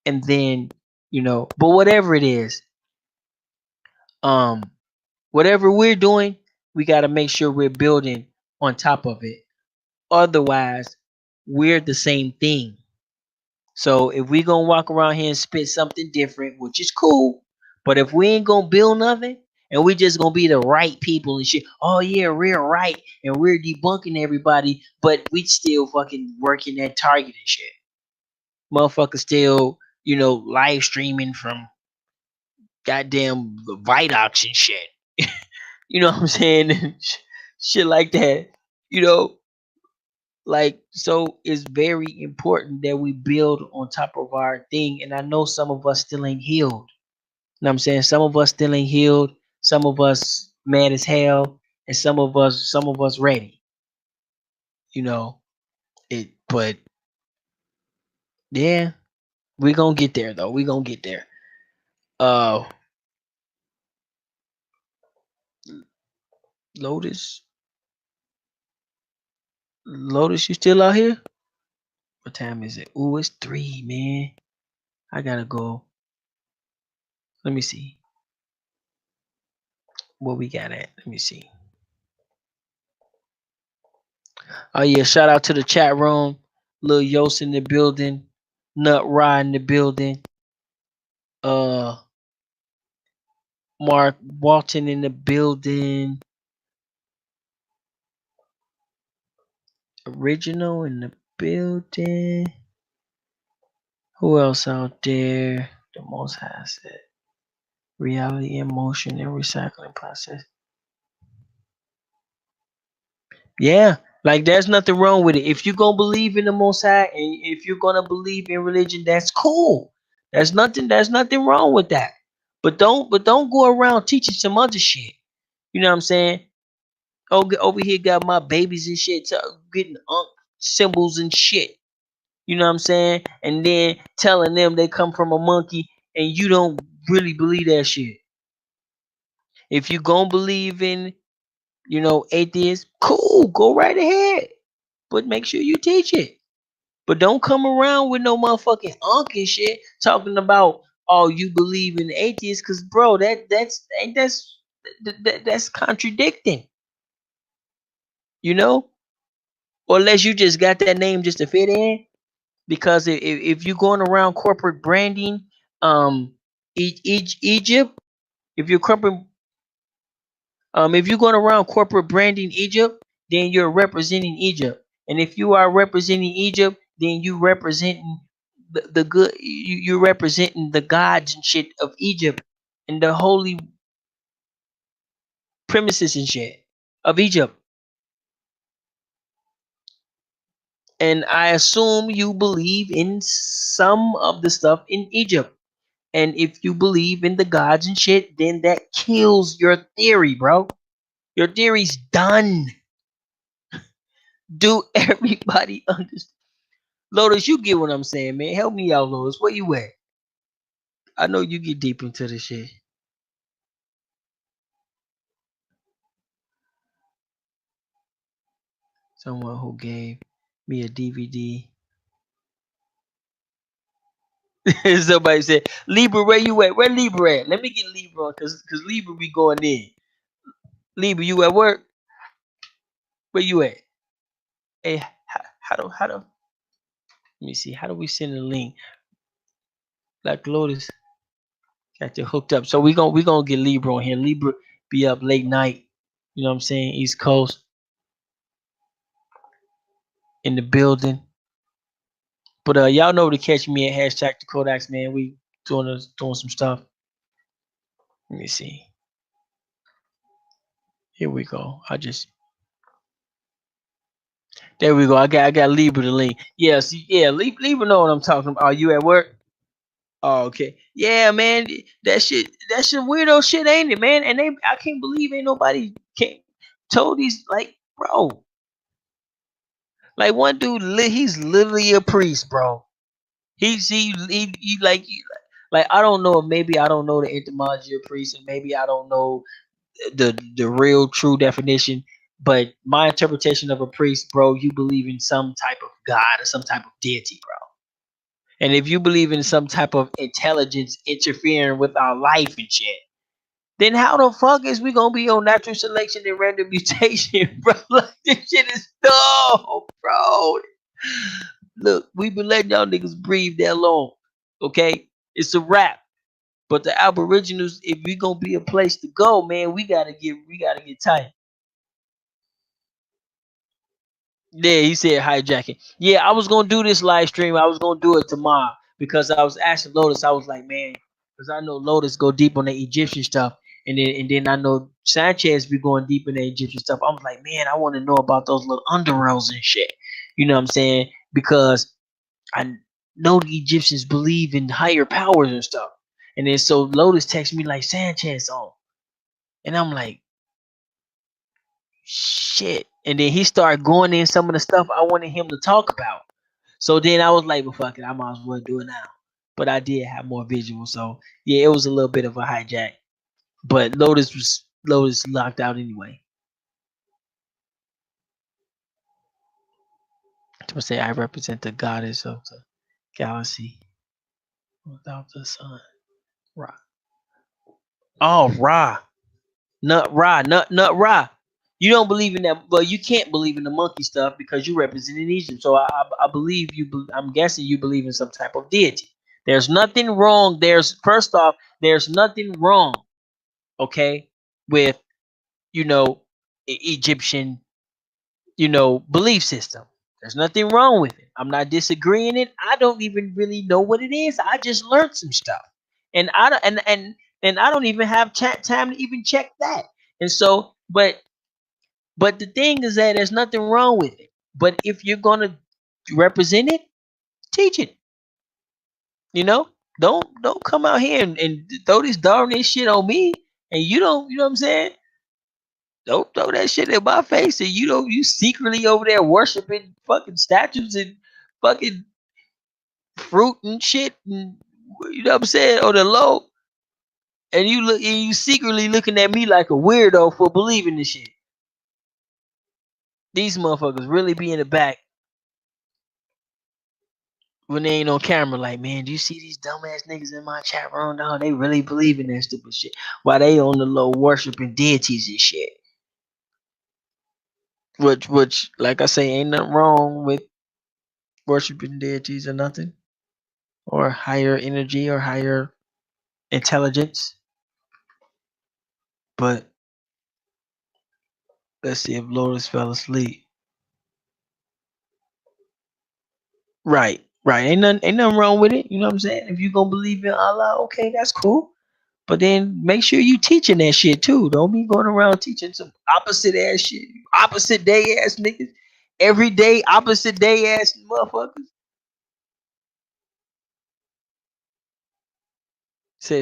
and then But whatever it is, um, whatever we're doing, we got to make sure we're building on top of it. Otherwise, we're the same thing. So if we gonna walk around here and spit something different, which is cool, but if we ain't gonna build nothing and we just gonna be the right people and shit, oh yeah, we're right and we're debunking everybody, but we still fucking working at Target and shit. Motherfuckers still, live streaming from goddamn Vidocs and shit. You know what I'm saying? Shit like that. You know, like, so it's very important that we build on top of our thing. And I know some of us still ain't healed. You know what I'm saying? Some of us still ain't healed. Some of us mad as hell. And some of us ready. You know. But yeah, we gonna get there though. We gonna get there. Uh Lotus. Lotus, you still out here? What time is it? Ooh, it's 3, man. I gotta go. Let me see what we got at. Let me see. Oh yeah, shout out to the chat room. Lil Yos in the building. Nut Rod in the building. Uh Mark Walton in the building. Original in the building. Who else out there? The most has it. Reality in motion and recycling process. Yeah, like there's nothing wrong with it. If you're gonna believe in the Most High and if you're gonna believe in religion, that's cool. There's nothing wrong with that. But don't go around teaching some other shit. You know what I'm saying? Over here got my babies and shit getting symbols and shit. You know what I'm saying? And then telling them they come from a monkey and you don't really believe that shit. If you gonna believe in, atheists, cool, go right ahead. But make sure you teach it. But don't come around with no motherfucking unk and shit talking about you believe in atheists, cause bro, that's contradicting, you know? Or unless you just got that name just to fit in. Because if you're going around corporate branding, Egypt, if you're corporate, if you're going around corporate branding Egypt, then you're representing Egypt. And if you are representing Egypt, then you representing the good. You're representing the gods and shit of Egypt and the holy premises and shit of Egypt. And I assume you believe in some of the stuff in Egypt. And if you believe in the gods and shit, then that kills your theory, bro. Your theory's done. Do everybody understand? Lotus, you get what I'm saying, man. Help me out, Lotus. Where you at? I know you get deep into this shit. Someone who gave me a DVD. Somebody said, Libra, where you at? Where Libra at? Let me get Libra on, cause Libra be going in. Libra, you at work? Where you at? Hey, how do let me see. How do we send a link? Like Lotus got you hooked up. So we gonna get Libra on here. Libra be up late night. You know what I'm saying? East Coast in the building. But y'all know to catch me at hashtag the Kodaks, man. We doing some stuff. Let me see. Here we go. There we go. I got Libra the link. Yeah, see, yeah, Libra know what I'm talking about. Are you at work? Oh, okay. Yeah, man. That's some weirdo shit, ain't it, man? And I can't believe ain't nobody told these, like, bro. Like one dude, he's literally a priest, bro. He like I don't know. Maybe I don't know the etymology of priest, and maybe I don't know the real true definition. But my interpretation of a priest, bro, you believe in some type of god or some type of deity, bro. And if you believe in some type of intelligence interfering with our life and shit, then how the fuck is we gonna be on natural selection and random mutation, bro? Like this shit is dumb, bro. Look, we been letting y'all niggas breathe that long. Okay? It's a wrap. But the Aboriginals, if we gonna be a place to go, man, we gotta get tight. Yeah, he said hijacking. Yeah, I was gonna do this live stream. I was gonna do it tomorrow because I was asking Lotus. I was like, man, because I know Lotus go deep on the Egyptian stuff, and then I know Sanchez be going deep in the Egyptian stuff. I was like, man, I want to know about those little underworlds and shit. You know what I'm saying? Because I know the Egyptians believe in higher powers and stuff. And then so Lotus texts me like Sanchez on, and I'm like, shit. And then he started going in some of the stuff I wanted him to talk about. So then I was like, well, fuck it, I might as well do it now. But I did have more visual, so yeah, it was a little bit of a hijack. But Lotus locked out anyway. To say I represent the goddess of the galaxy. Without the sun. Ra. Oh, Ra. Nut Ra. You don't believe in that, but you can't believe in the monkey stuff because you represent in Egypt. So I believe you. I'm guessing you believe in some type of deity. There's nothing wrong. There's first off, there's nothing wrong. Okay, with you know Egyptian belief system. There's nothing wrong with it. I'm not disagreeing it. I don't even really know what it is. I just learned some stuff, and I don't and I don't even have time to even check that. And so, but the thing is that there's nothing wrong with it. But if you're gonna represent it, teach it. You know, don't come out here and throw this Darwinist shit on me, and you don't. You know what I'm saying? Don't throw that shit in my face, and you secretly over there worshiping fucking statues and fucking fruit and shit, and you know what I'm saying on the low, and you secretly looking at me like a weirdo for believing this shit. These motherfuckers really be in the back when they ain't on camera. Like, man, do you see these dumbass niggas in my chat room? No, they really believe in that stupid shit. While they on the low worshiping deities and shit. Which, like I say, ain't nothing wrong with worshiping deities or nothing, or higher energy or higher intelligence. But let's see if Lotus fell asleep. Right. Ain't nothing wrong with it. You know what I'm saying? If you gonna believe in Allah, okay, that's cool. But then make sure you teaching that shit too. Don't be going around teaching some opposite ass shit. Opposite day ass niggas. Every day opposite day ass motherfuckers.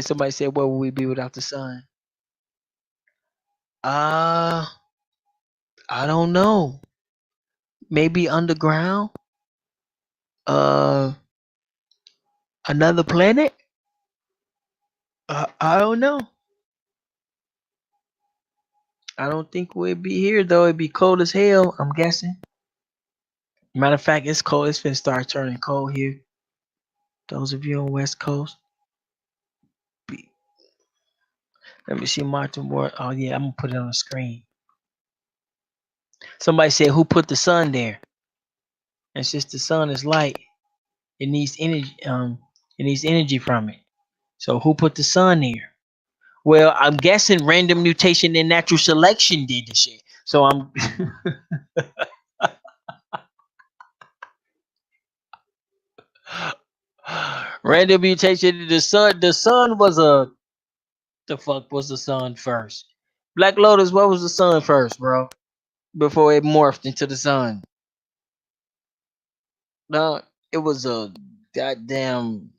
Somebody said, where would we be without the sun? Uh I don't know. Maybe underground? Uh Another planet? I don't know. I don't think we'd be here though. It'd be cold as hell, I'm guessing. Matter of fact, it's cold. It's finna start turning cold here. Those of you on West Coast. Be, Let me see Martin Ward. Oh yeah, I'm gonna put it on the screen. Somebody said, who put the sun there? And since the sun is light, it needs energy. It needs energy from it. So who put the sun there? Well, I'm guessing random mutation and natural selection did the shit. So I'm random mutation. The sun was the fuck was the sun first? Black Lotus, what was the sun first, bro? Before it morphed into the sun. No, it was a goddamn.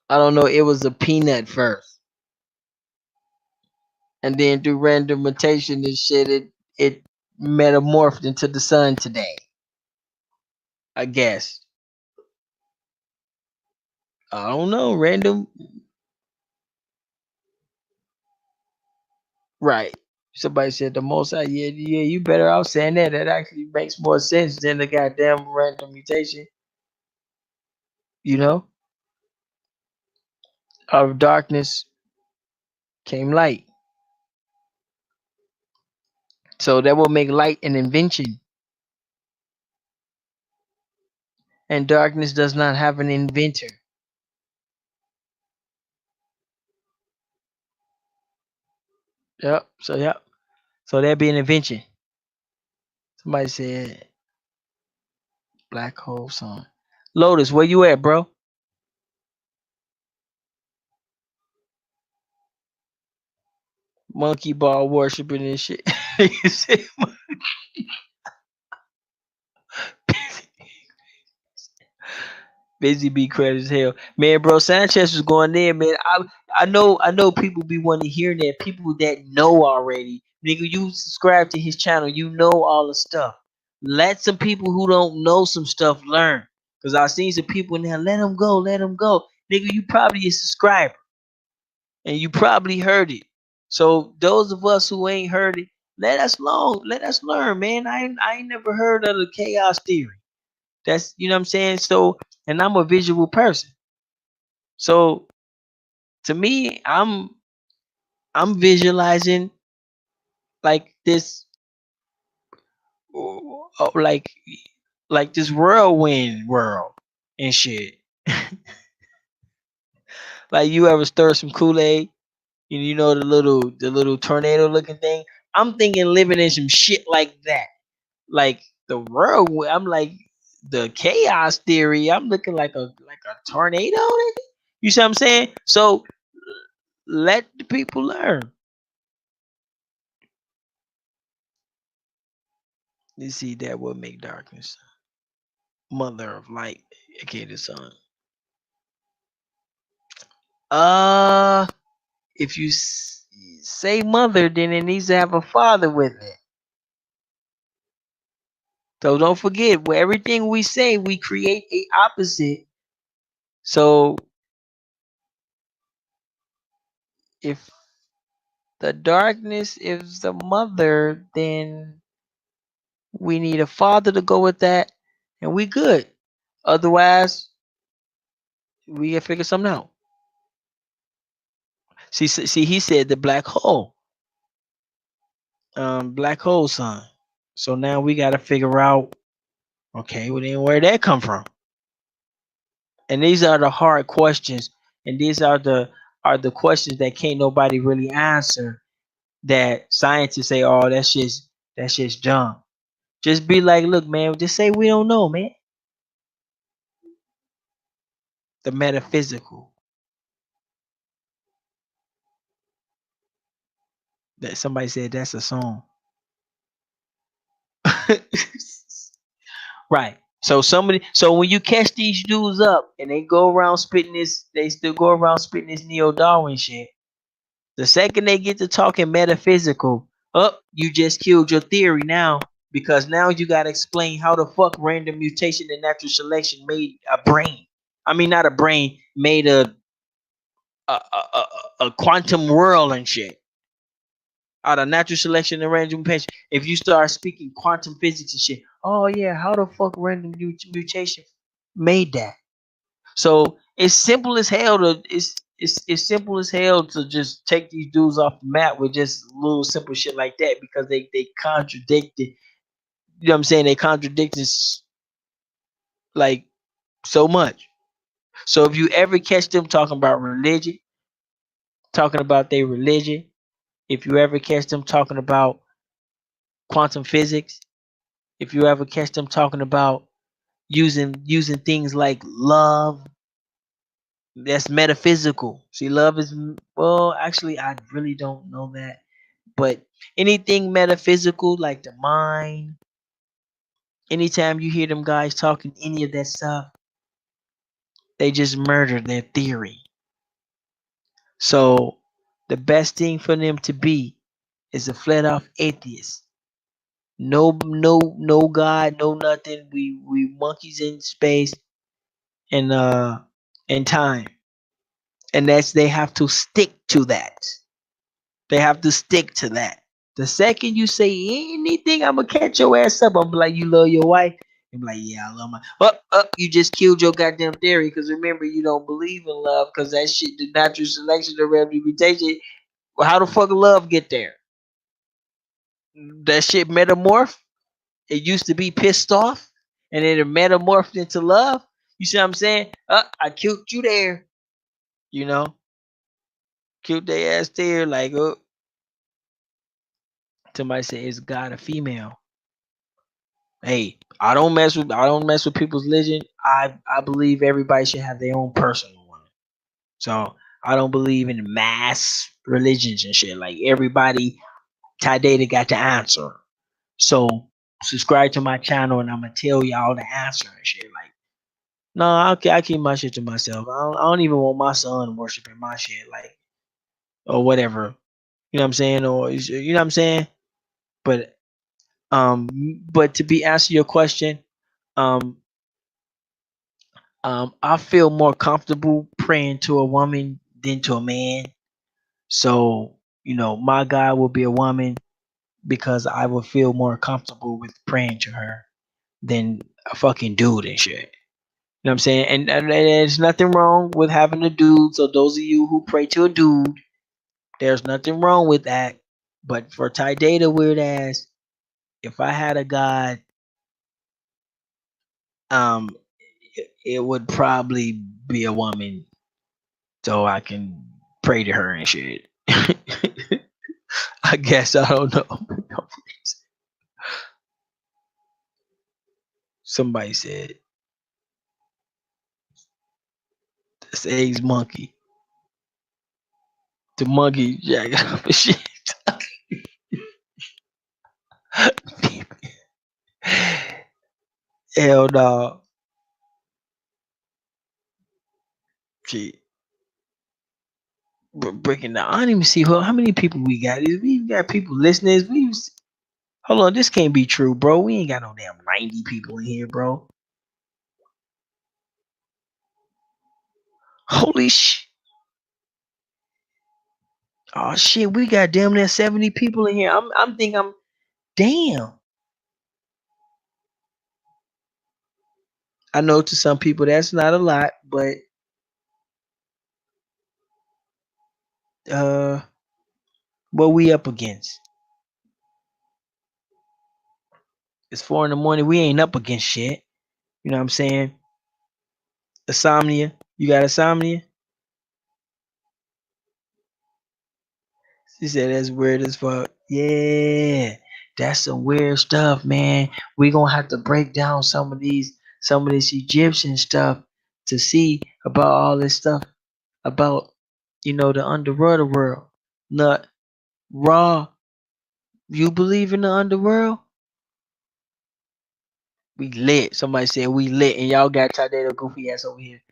I don't know. It was a peanut first, and then through random mutation and shit, it metamorphed into the sun today. I guess. I don't know. Random. Right. Somebody said the most. Yeah. You better off saying that. That actually makes more sense than the goddamn random mutation. You know, out of darkness came light. So that will make light an invention. And darkness does not have an inventor. Yep. So that'd be an invention. Somebody said black hole sun. Lotus, where you at, bro? Monkey ball worshiping and shit. You said busy bee credit as hell. Man, bro, Sanchez was going there, man. I know people be wanting to hear that. People that know already. Nigga, you subscribe to his channel, you know all the stuff. Let some people who don't know some stuff learn. Cause I seen some people in there, let them go, let them go. Nigga, you probably a subscriber. And you probably heard it. So those of us who ain't heard it, let us learn, man. I ain't never heard of the chaos theory. That's you know what I'm saying. So, and I'm a visual person. So to me, I'm visualizing like this, like this whirlwind world and shit. Like you ever stir some Kool-Aid, you know the little tornado looking thing. I'm thinking living in some shit like that, like the world. I'm like the chaos theory. I'm looking like a tornado. You see what I'm saying? So let the people learn. You see that will make darkness mother of light, aka the sun. Uh, if you say mother, then it needs to have a father with it. So don't forget, where everything we say, we create a opposite. So if the darkness is the mother, then we need a father to go with that, and we good. Otherwise, we gotta figure something out. See, he said the black hole son. So now we gotta figure out, okay, well then where that come from? And these are the hard questions, and these are the questions that can't nobody really answer. That scientists say, "Oh, that's just dumb." Just be like, "Look, man, just say we don't know, man." The metaphysical. That somebody said that's a song. Right. So when you catch these dudes up and they go around spitting this, they still go around spitting this neo Darwin shit. The second they get to talking metaphysical, up, you just killed your theory now, because now you gotta explain how the fuck random mutation and natural selection made a brain. I mean, not a brain, made a quantum world and shit out of natural selection and random mutation. If you start speaking quantum physics and shit, oh yeah, how the fuck random mutation made that? So it's simple as hell to it's simple as hell to just take these dudes off the map with just little simple shit like that, because they contradicted. You know what I'm saying? They contradicted like so much. So if you ever catch them talking about religion, talking about their religion, if you ever catch them talking about quantum physics, if you ever catch them talking about using things like love, that's metaphysical. See, love is, well, actually, I really don't know that, but anything metaphysical like the mind, anytime you hear them guys talking any of that stuff, they just murder their theory. So the best thing for them to be is a flat off atheist. No God, no nothing. We monkeys in space and in time, and that's they have to stick to that. They have to stick to that. The second you say anything, I'm gonna catch your ass up. I'm like, you love your wife. I'm like, yeah, I love my. Up, you just killed your goddamn theory. Because remember, you don't believe in love. Because that shit, the natural selection, the reputation. Well, how the fuck love get there? That shit metamorph. It used to be pissed off, and then it metamorphed into love. You see what I'm saying? I killed you there. You know, killed their ass there. Like, somebody say, is God a female? Hey, I don't mess with people's religion. I believe everybody should have their own personal one. So I don't believe in mass religions and shit. Like everybody today got the answer. So subscribe to my channel and I'm gonna tell y'all the answer and shit. Like, no, I keep my shit to myself. I don't even want my son worshiping my shit, like, or whatever. You know what I'm saying? Or you know what I'm saying? But um, but to be answer your question, um, I feel more comfortable praying to a woman than to a man. So, my God will be a woman because I will feel more comfortable with praying to her than a fucking dude and shit. You know what I'm saying? And there's nothing wrong with having a dude. So those of you who pray to a dude, there's nothing wrong with that. But for Ty Data weird ass, if I had a god, um, it would probably be a woman, so I can pray to her and shit. I guess I don't know. Somebody said this A's monkey. The monkey jacking off a shit. Hell no. Shit. Breaking down. I don't even see how many people we got. We got people listening. Hold on, this can't be true, bro. We ain't got no damn 90 people in here, bro. Holy sh! Oh shit, we got damn near 70 people in here. I'm thinking I'm damn. I know to some people that's not a lot, but what we up against? It's 4 in the morning. We ain't up against shit. You know what I'm saying? Insomnia. You got insomnia? She said that's weird as fuck. Yeah, that's some weird stuff, man. We gonna have to break down some of this Egyptian stuff to see about all this stuff about the underworld world. Not raw. You believe in the underworld? We lit. Somebody said we lit, and y'all got Tadeo goofy ass over here.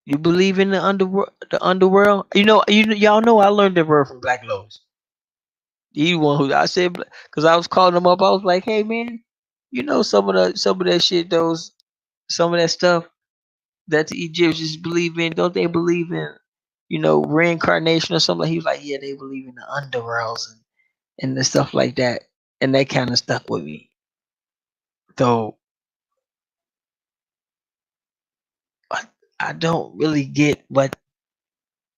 You believe in the underworld? The underworld? Y'all know I learned that word from Black Lowe's. He one who I said because I was calling him up. I was like, "Hey man, some of that shit, some of that stuff that the Egyptians believe in. Don't they believe in reincarnation or something?" He was like, "Yeah, they believe in the underworlds and the stuff like that, and that kind of stuff with me." So I don't really get what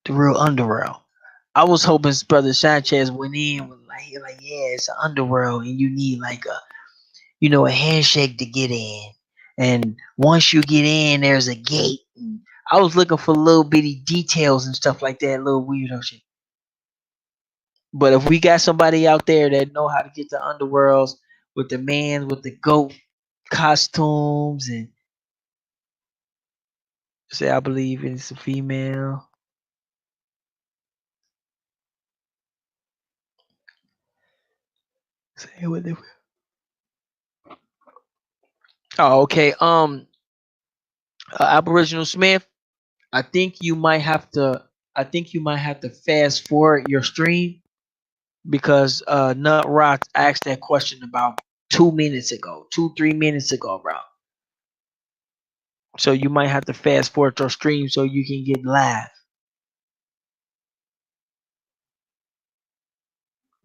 the real underworld. I was hoping brother Sanchez went in with like, yeah, it's an underworld, and you need like a handshake to get in. And once you get in, there's a gate. And I was looking for little bitty details and stuff like that, little weirdo shit. But if we got somebody out there that know how to get to underworlds with the man with the goat costumes and say I believe it's a female. Say what they. Oh, okay. Aboriginal Smith. I think you might have to. I think you might have to fast forward your stream because Nut Rock asked that question about 2 minutes ago, 3 minutes ago, bro. So you might have to fast forward your stream so you can get live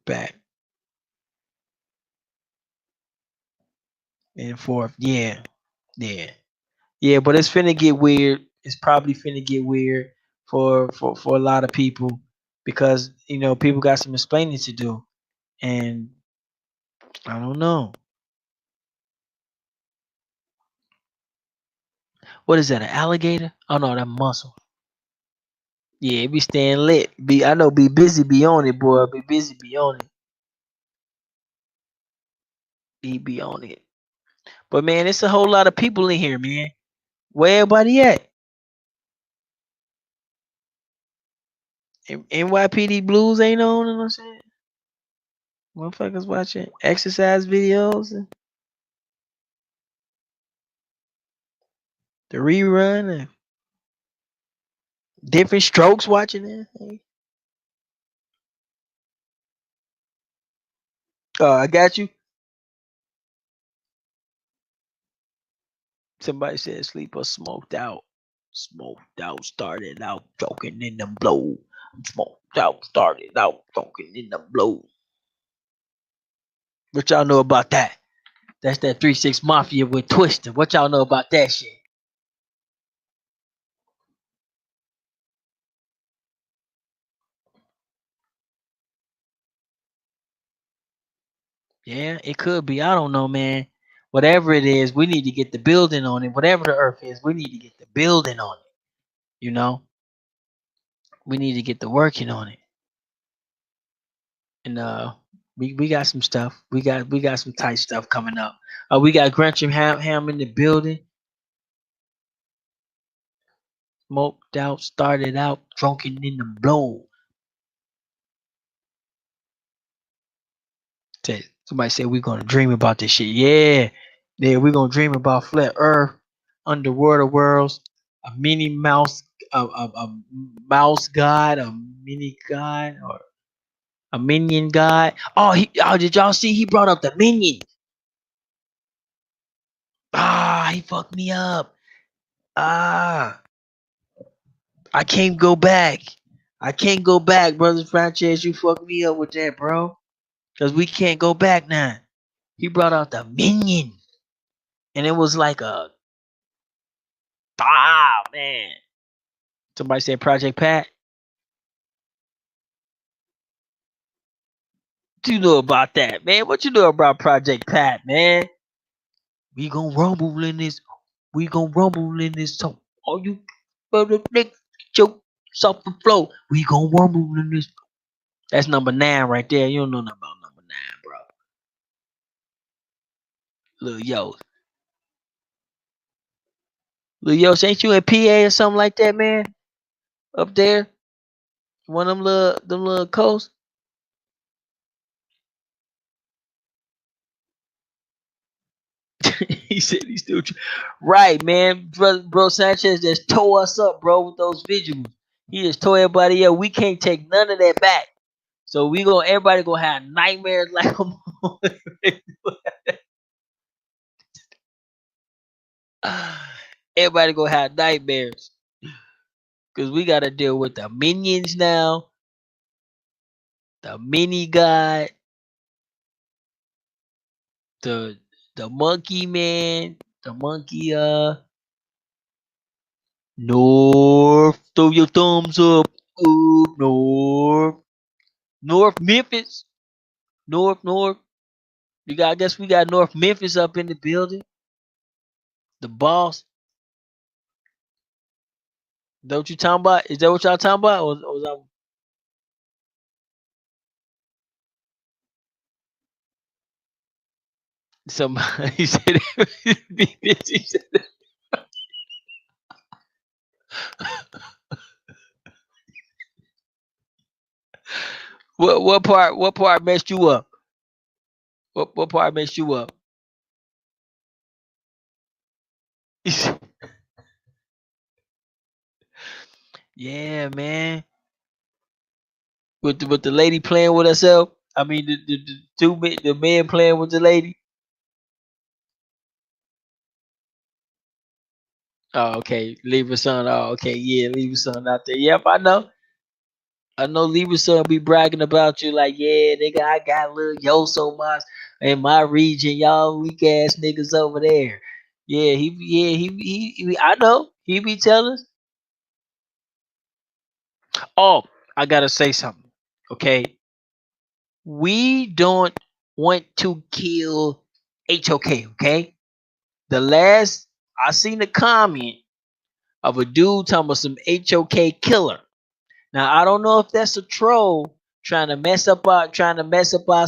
back and forth. Yeah, yeah, yeah. But it's finna get weird. It's probably finna get weird for a lot of people because people got some explaining to do, and I don't know. What is that? An alligator? Oh no, that muscle. Yeah, it be staying lit. I know. Be busy. Be on it, boy. Be busy. Be on it. Be on it. But man, it's a whole lot of people in here, man. Where everybody at? NYPD Blues ain't on, you know what I'm saying? Motherfuckers watching exercise videos and the rerun and different strokes watching it. Oh, I got you. Somebody said sleep or smoked out. Smoked out, started out choking in the blow. Smoked out, started out choking in the blow. What y'all know about that? That's that 3-6 Mafia with Twister. What y'all know about that shit? Yeah, it could be. I don't know, man. Whatever it is, we need to get the building on it. Whatever the Earth is, we need to get the building on it. You know, we need to get the working on it. And we got some stuff. We got some tight stuff coming up. We got Gretchen Ham in the building. Smoked out, started out, drunken in the blow. Somebody said we're gonna dream about this shit. Yeah, yeah, we're gonna dream about flat Earth, underwater worlds, a mini mouse, a mouse god, a mini god, or a minion god. Oh, did y'all see? He brought up the minion. He fucked me up. Ah, I can't go back. I can't go back, brother Sanchez. You fucked me up with that, bro. Cause we can't go back now. He brought out the minion, and it was like a man. Somebody said Project Pat. What you know about that, man? What you know about Project Pat, man? We gonna rumble in this. We gonna rumble in this song. Oh, you brother Nick, choke, soft the flow. We gonna rumble in this. That's number 9 right there. You don't know nothing about number 9, bro. Lil Yo. Lil Yo, ain't you in PA or something like that, man? Up there? One of them little coasts? He said he's still right, man. Bro Sanchez just tore us up, bro, with those visuals. He just tore everybody up. We can't take none of that back. So everybody gonna have nightmares like everybody gonna have nightmares. Cause we gotta deal with the minions now, the mini guy, the monkey man, the monkey North, throw your thumbs up. North. North Memphis. North. I guess we got North Memphis up in the building. The boss. That what you talking about? Is that what y'all talking about? Or was I somebody said, he said what part messed you up? What part messed you up? Yeah, man. With the lady playing with herself. I mean the man playing with the lady. Oh, okay. Libra son. Oh, okay. Yeah, Libra son out there. Yep, I know. I know Libra son be bragging about you like, yeah, nigga, I got little yo so much in my region, y'all weak ass niggas over there. I know. He be telling us. Oh, I gotta say something. Okay. We don't want to kill HOK, okay? The last I seen a comment of a dude talking about some HOK killer. Now I don't know if that's a troll trying to mess up our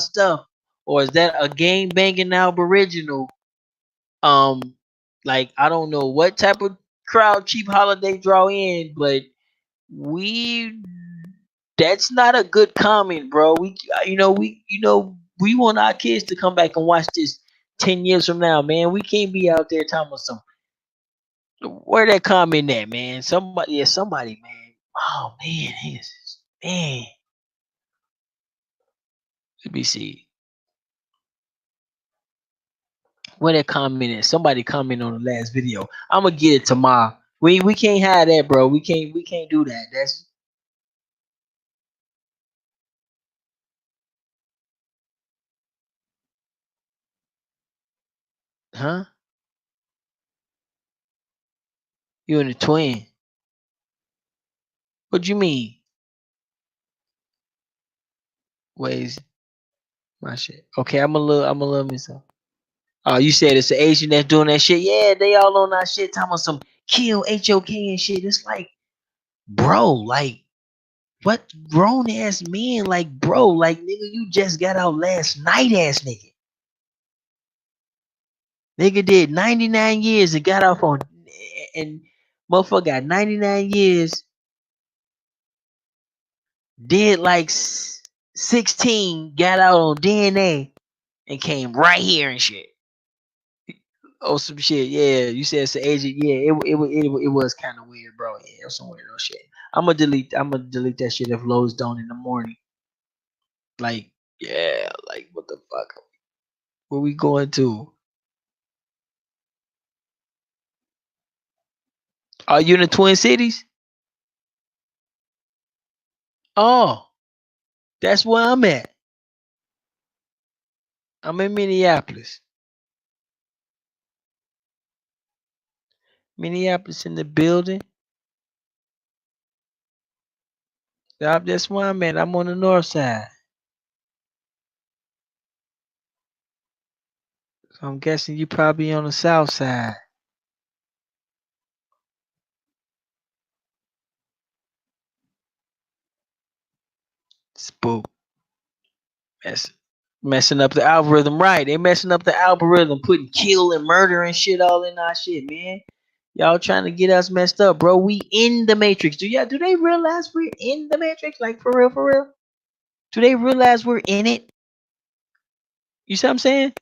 stuff, or is that a game banging aboriginal? Um, like I don't know what type of crowd Cheap Holiday draw in, but we that's not a good comment, bro. We want our kids to come back and watch this 10 years from now, man. We can't be out there talking about some where that comment at, man. Somebody, man. Oh man, man. Let me see. Where that comment is. Somebody comment on the last video. I'm gonna get it tomorrow. We can't have that, bro. We can't do that. That's Huh? You and the twin? What you mean? Ways my shit. Okay, I'm a little miss up. Oh, you said it's the Asian that's doing that shit. Yeah, they all on that shit talking about some kill HOK and shit. It's like, bro, like what grown ass men, like, bro, like nigga, you just got out last night, ass nigga. Nigga did 99 years and got off on, and motherfucker got 99 years, did like 16, got out on DNA and came right here and shit. Oh, some shit. Yeah, you said it's an agent. Yeah, it was kind of weird, bro. Yeah, it was some weirdo shit. I'm gonna delete that shit if Lowe's don't in the morning. Like, yeah, like what the fuck? Where we going to? Are you in the Twin Cities? Oh, that's where I'm at. I'm in Minneapolis. Minneapolis in the building. That's where I'm at. I'm on the north side. So I'm guessing you probably on the south side. Spook. Messing up the algorithm, right? They messing up the algorithm, putting kill and murder and shit all in our shit, man. Y'all trying to get us messed up, bro. We in the matrix. Do they realize we're in the matrix? Like for real, for real? Do they realize we're in it? You see what I'm saying?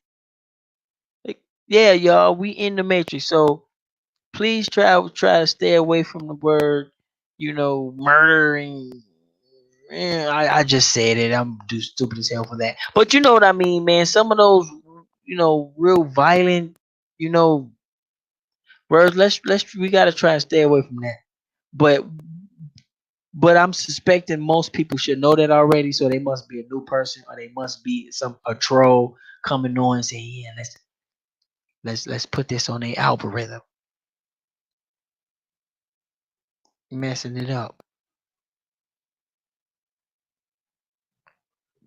Like, yeah, y'all, we in the matrix. So please try to stay away from the word, murdering. I just said it. I'm too stupid as hell for that. But you know what I mean, man. Some of those, real violent, you know, words. We gotta try and stay away from that. But I'm suspecting most people should know that already. So they must be a new person, or they must be a troll coming on and saying, yeah, let's put this on the algorithm, messing it up.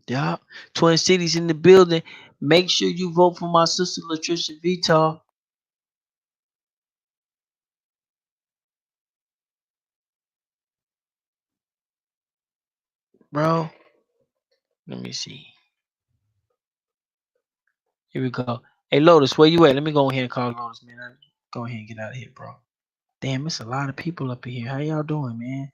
Yeah, Twin Cities in the building. Make sure you vote for my sister Latricia Vitar. Bro, let me see. Here we go. Hey Lotus, where you at? Let me go ahead and call Lotus, man. Go ahead and get out of here, bro. Damn, it's a lot of people up in here. How y'all doing, man?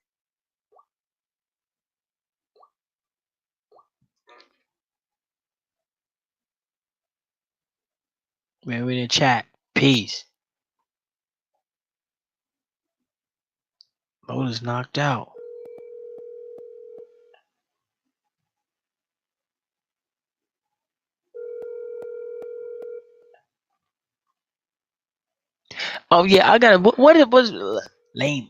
Man, we in the chat. Peace. Lotus knocked out. Oh yeah, I got it. What was lame?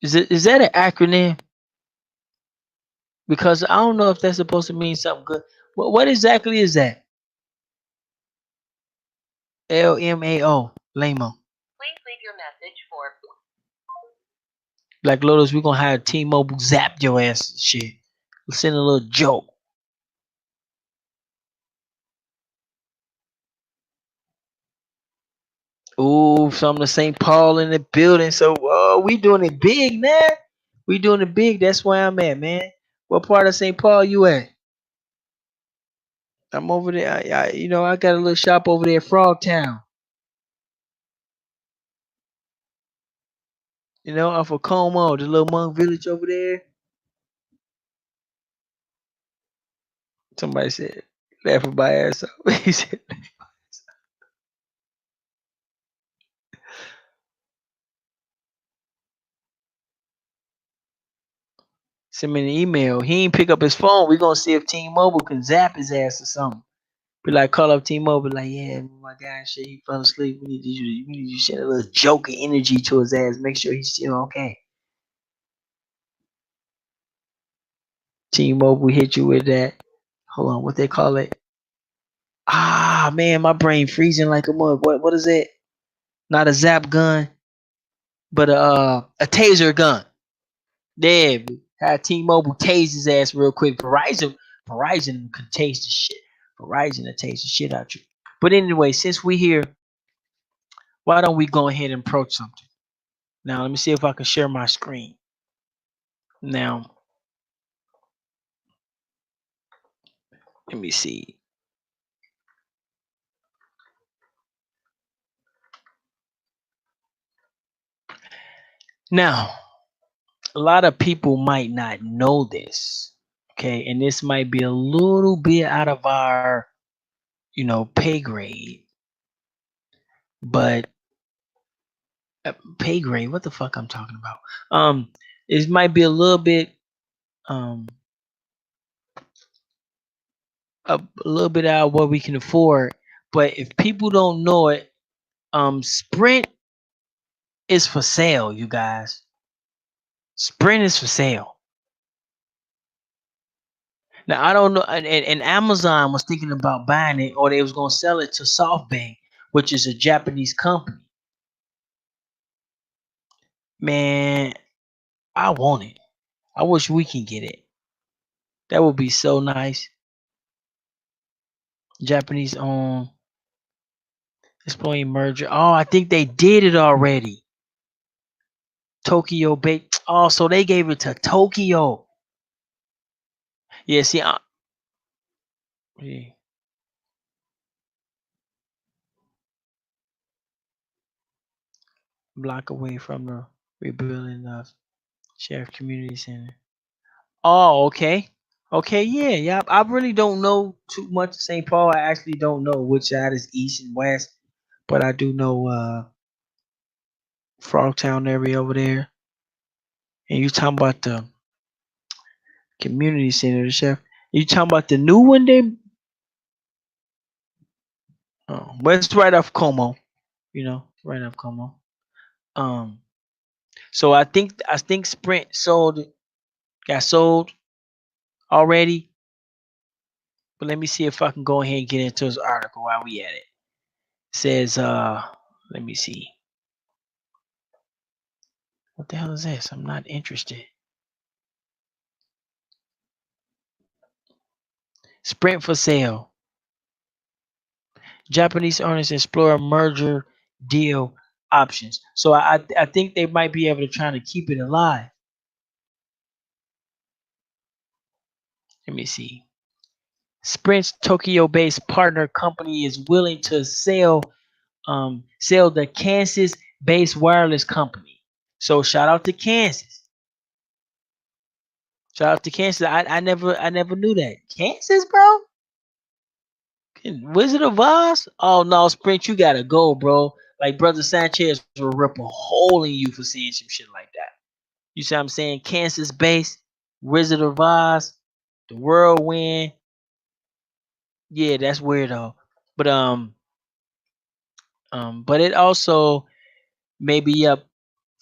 Is that an acronym? Because I don't know if that's supposed to mean something good. What exactly is that? LMAO. Lamo. Please leave your message for Black Lotus. We're gonna have T-Mobile zap your ass and shit. We'll send a little joke. Ooh, some of St. Paul in the building. So we doing it big now. We doing it big. That's where I'm at, man. What part of St. Paul you at? I'm over there. I got a little shop over there, Frogtown. Off of Como, the little monk village over there. Somebody said, laughing my ass up. He said, send me an email. He ain't pick up his phone. We gonna see if T-Mobile can zap his ass or something. Be like, call up T-Mobile, like, yeah, my guy, shit, he fell asleep. We need you to send a little joke of energy to his ass. Make sure he's still okay. T-Mobile hit you with that. Hold on, what they call it? Ah man, my brain freezing like a mug. What is it? Not a zap gun, but a taser gun. Yeah, had T-Mobile tase his ass real quick. Verizon can tase the shit. Verizon will tase the shit out you. But anyway, since we here, why don't we go ahead and approach something? Now let me see if I can share my screen. Now let me see. Now a lot of people might not know this. Okay, and this might be a little bit out of our, pay grade. But pay grade, what the fuck I'm talking about? It might be a little bit um a little bit out of what we can afford. But if people don't know it, Sprint is for sale, you guys. Sprint is for sale. Now I don't know, and Amazon was thinking about buying it, or they was gonna sell it to SoftBank, which is a Japanese company. Man, I want it. I wish we can get it. That would be so nice. Japanese owned, exploring merger. Oh, I think they did it already. Tokyo Bay. Oh, so they gave it to Tokyo. Yeah, see, yeah. Block away from the rebuilding of Sheriff Community Center. Oh, okay. Okay, yeah. I really don't know too much of St. Paul. I actually don't know which side is east and west, but I do know Frogtown area over there. And you talking about the community center, the chef. You talking about the new one they but it's right off Como, right off Como. Um so I think Sprint got sold already. But let me see if I can go ahead and get into this article while we at it. It says let me see. What the hell is this? I'm not interested. Sprint for sale. Japanese owners explore merger deal options. So I think they might be able to try to keep it alive. Let me see. Sprint's Tokyo-based partner company is willing to sell the Kansas-based wireless company. So shout out to Kansas. Shout out to Kansas. I never knew that. Kansas, bro? Wizard of Oz? Oh no, Sprint, you gotta go, bro. Like brother Sanchez will rip a hole in you for saying some shit like that. You see what I'm saying? Kansas based, Wizard of Oz, the whirlwind. Yeah, that's weirdo. But but it also may be up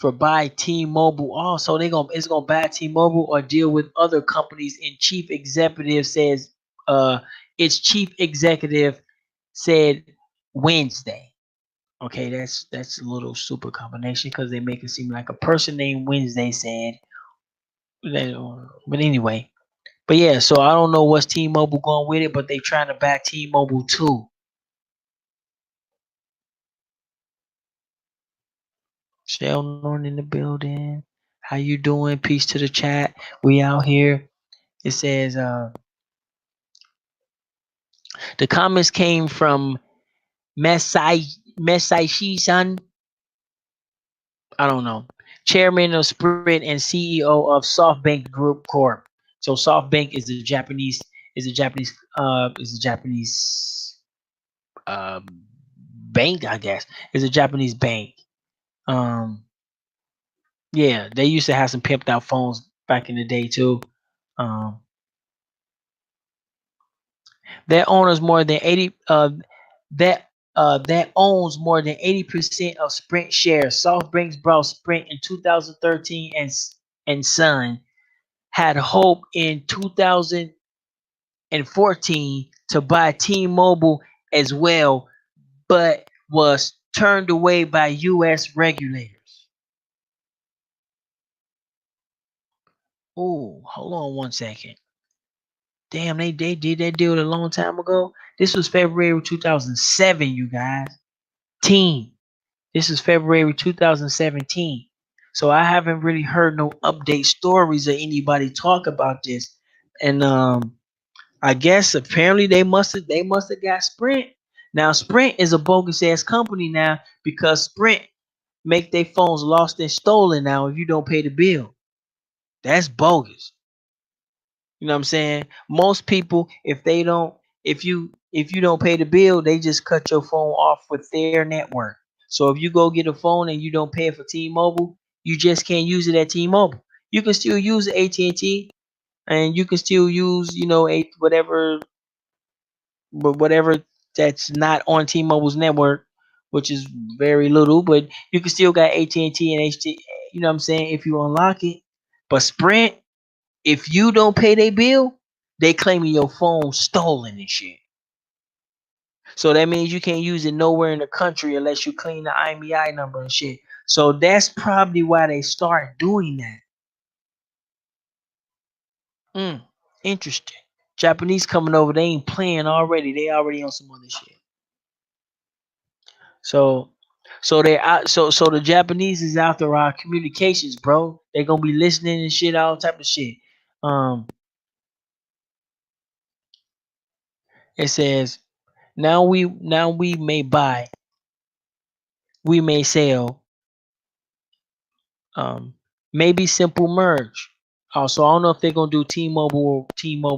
for buy T-Mobile. Also, it's gonna buy T-Mobile or deal with other companies. And chief executive says, its chief executive said Wednesday. Okay, that's a little super combination because they make it seem like a person named Wednesday said. But anyway, but yeah. So I don't know what's T-Mobile going with it, but they trying to back T-Mobile too. Shell Norn in the building. How you doing? Peace to the chat. We out here. It says the comments came from Mesai San. I don't know. Chairman of Sprint and CEO of SoftBank Group Corp. So SoftBank is a Japanese uh, bank, I guess. It's a Japanese bank. Um, yeah, they used to have some pimped out phones back in the day too. Um, that owns more than 80 that owns more than 80% of Sprint shares. SoftBank brought Sprint in 2013 and Sun had hope in 2014 to buy T-Mobile as well, but was turned away by U.S. regulators. Oh, hold on one second. Damn, they did that deal a long time ago. This was February 2007, you guys. This is February 2017. So I haven't really heard no update stories or anybody talk about this. And I guess apparently they must have got Sprint. Now Sprint is a bogus ass company now because Sprint make their phones lost and stolen now if you don't pay the bill. That's bogus. You know what I'm saying? Most people, if you don't pay the bill, they just cut your phone off with their network. So if you go get a phone and you don't pay it for T-Mobile, you just can't use it at T-Mobile. You can still use AT&T, and you can still use a whatever that's not on T-Mobile's network, which is very little, but you can still got AT&T and HT. You know what I'm saying? If you unlock it, but Sprint, if you don't pay their bill, they claiming your phone stolen and shit. So that means you can't use it nowhere in the country unless you clean the IMEI number and shit. So that's probably why they start doing that. Interesting. Japanese coming over, they ain't playing already. They already on some other shit. So they out so the Japanese is after our communications, bro. They gonna be listening and shit, all type of shit. Um it says now we may buy, we may sell, um maybe simple merge. Also, I don't know if they're gonna do T-Mobile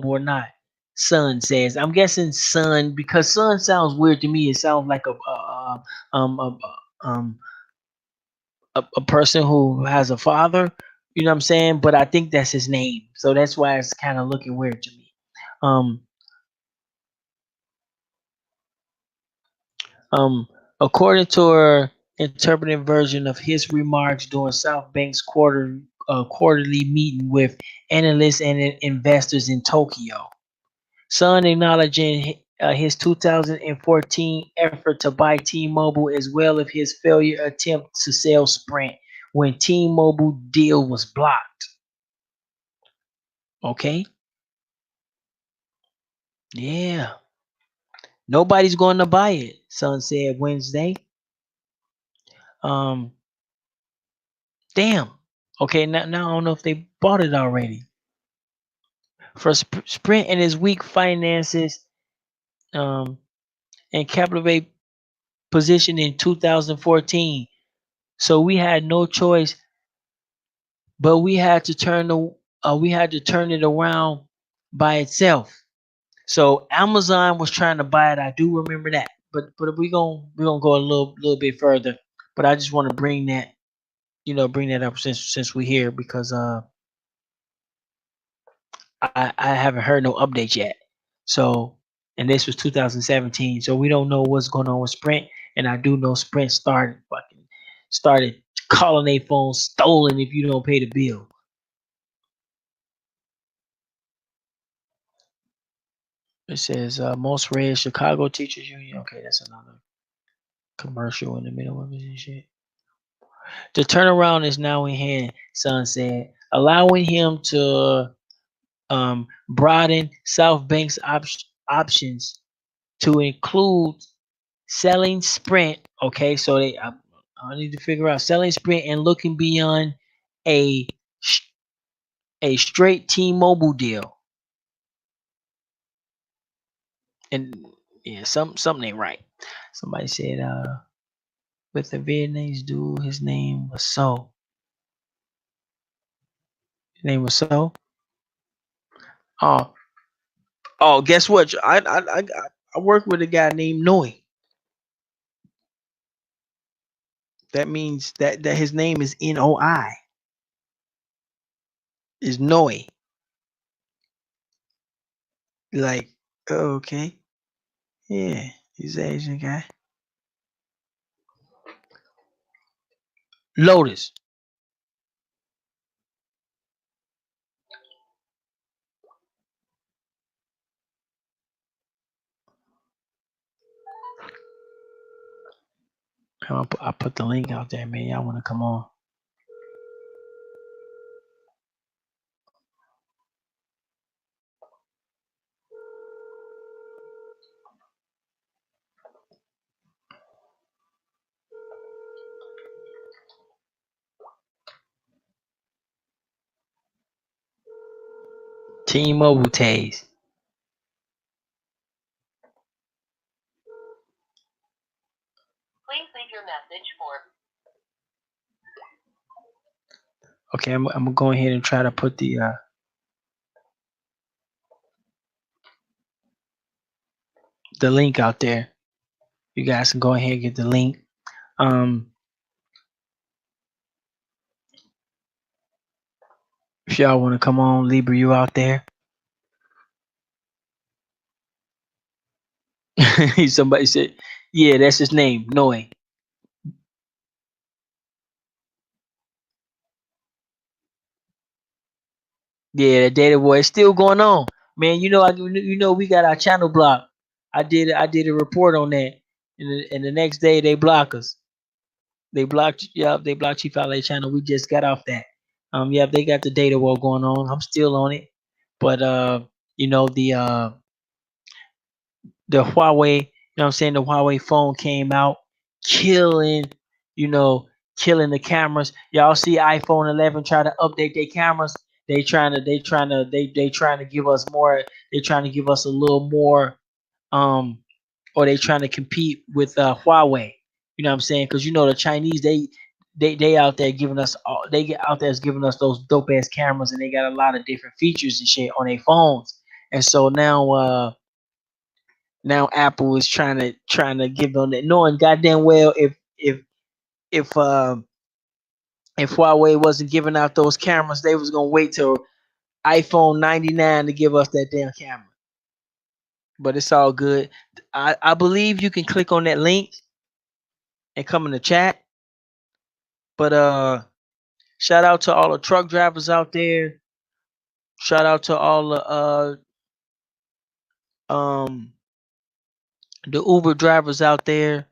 or not. Sun says. I'm guessing Sun because Sun sounds weird to me. It sounds like um a, um a person who has a father. You know what I'm saying? But I think that's his name, so that's why it's kind of looking weird to me. Um, um, According to her interpreted version of his remarks during South Bank's quarterly meeting with analysts and investors in Tokyo. Sun acknowledging his 2014 effort to buy T-Mobile as well as his failure attempt to sell Sprint when T-Mobile deal was blocked. Okay, yeah, nobody's going to buy it. Sun said Wednesday. Um, damn. Okay, now I don't know if they bought it already. For Sprint and his weak finances, um, and captivate position in 2014. So we had no choice, but we had to turn it around by itself. So Amazon was trying to buy it. I do remember that. But we gonna go a little bit further. But I just want to bring that up since we're here because I haven't heard no updates yet. So and this was 2017. So we don't know what's going on with Sprint. And I do know Sprint started calling their phone stolen if you don't pay the bill. It says most read Chicago Teachers Union. Okay, that's another commercial in the middle of it and shit. The turnaround is now in hand, Sun said, allowing him to broaden South Bank's options to include selling Sprint. Okay, so I need to figure out selling Sprint and looking beyond a a straight T-Mobile deal. And yeah, something ain't right. Somebody said with the Vietnamese dude, his name was So. His name was So. Oh, guess what? I work with a guy named Noi. That means that his name is Noi. Is Noi. Like, oh, okay. Yeah, he's an Asian guy. Lotus. I put the link out there, man. Y'all want to come on? T-Mobile Tays. Please leave your message for. Okay, I'm gonna go ahead and try to put the link out there. You guys can go ahead and get the link. If y'all want to come on, Libra, you out there? Somebody said, yeah, that's his name, Noe. Yeah, the data war is still going on, man. We got our channel blocked. I did a report on that, and the next day they block us. They blocked Chief LA channel. We just got off that. Yeah, they got the data war going on. I'm still on it, but you know the Huawei, what I'm saying, the Huawei phone came out killing, you know, killing the cameras. Y'all see iPhone 11 try to update their cameras. They trying to give us more. They trying to give us a little more, or they trying to compete with Huawei. You know what I'm saying? Because the Chinese, they out there giving us they get out there giving us those dope ass cameras, and they got a lot of different features and shit on their phones. And so now Apple is trying to give them that, knowing goddamn well if uh, if Huawei wasn't giving out those cameras, they was gonna wait till iPhone 99 to give us that damn camera. But it's all good. I believe you can click on that link and come in the chat. But shout out to all the truck drivers out there. Shout out to all the Uber drivers out there.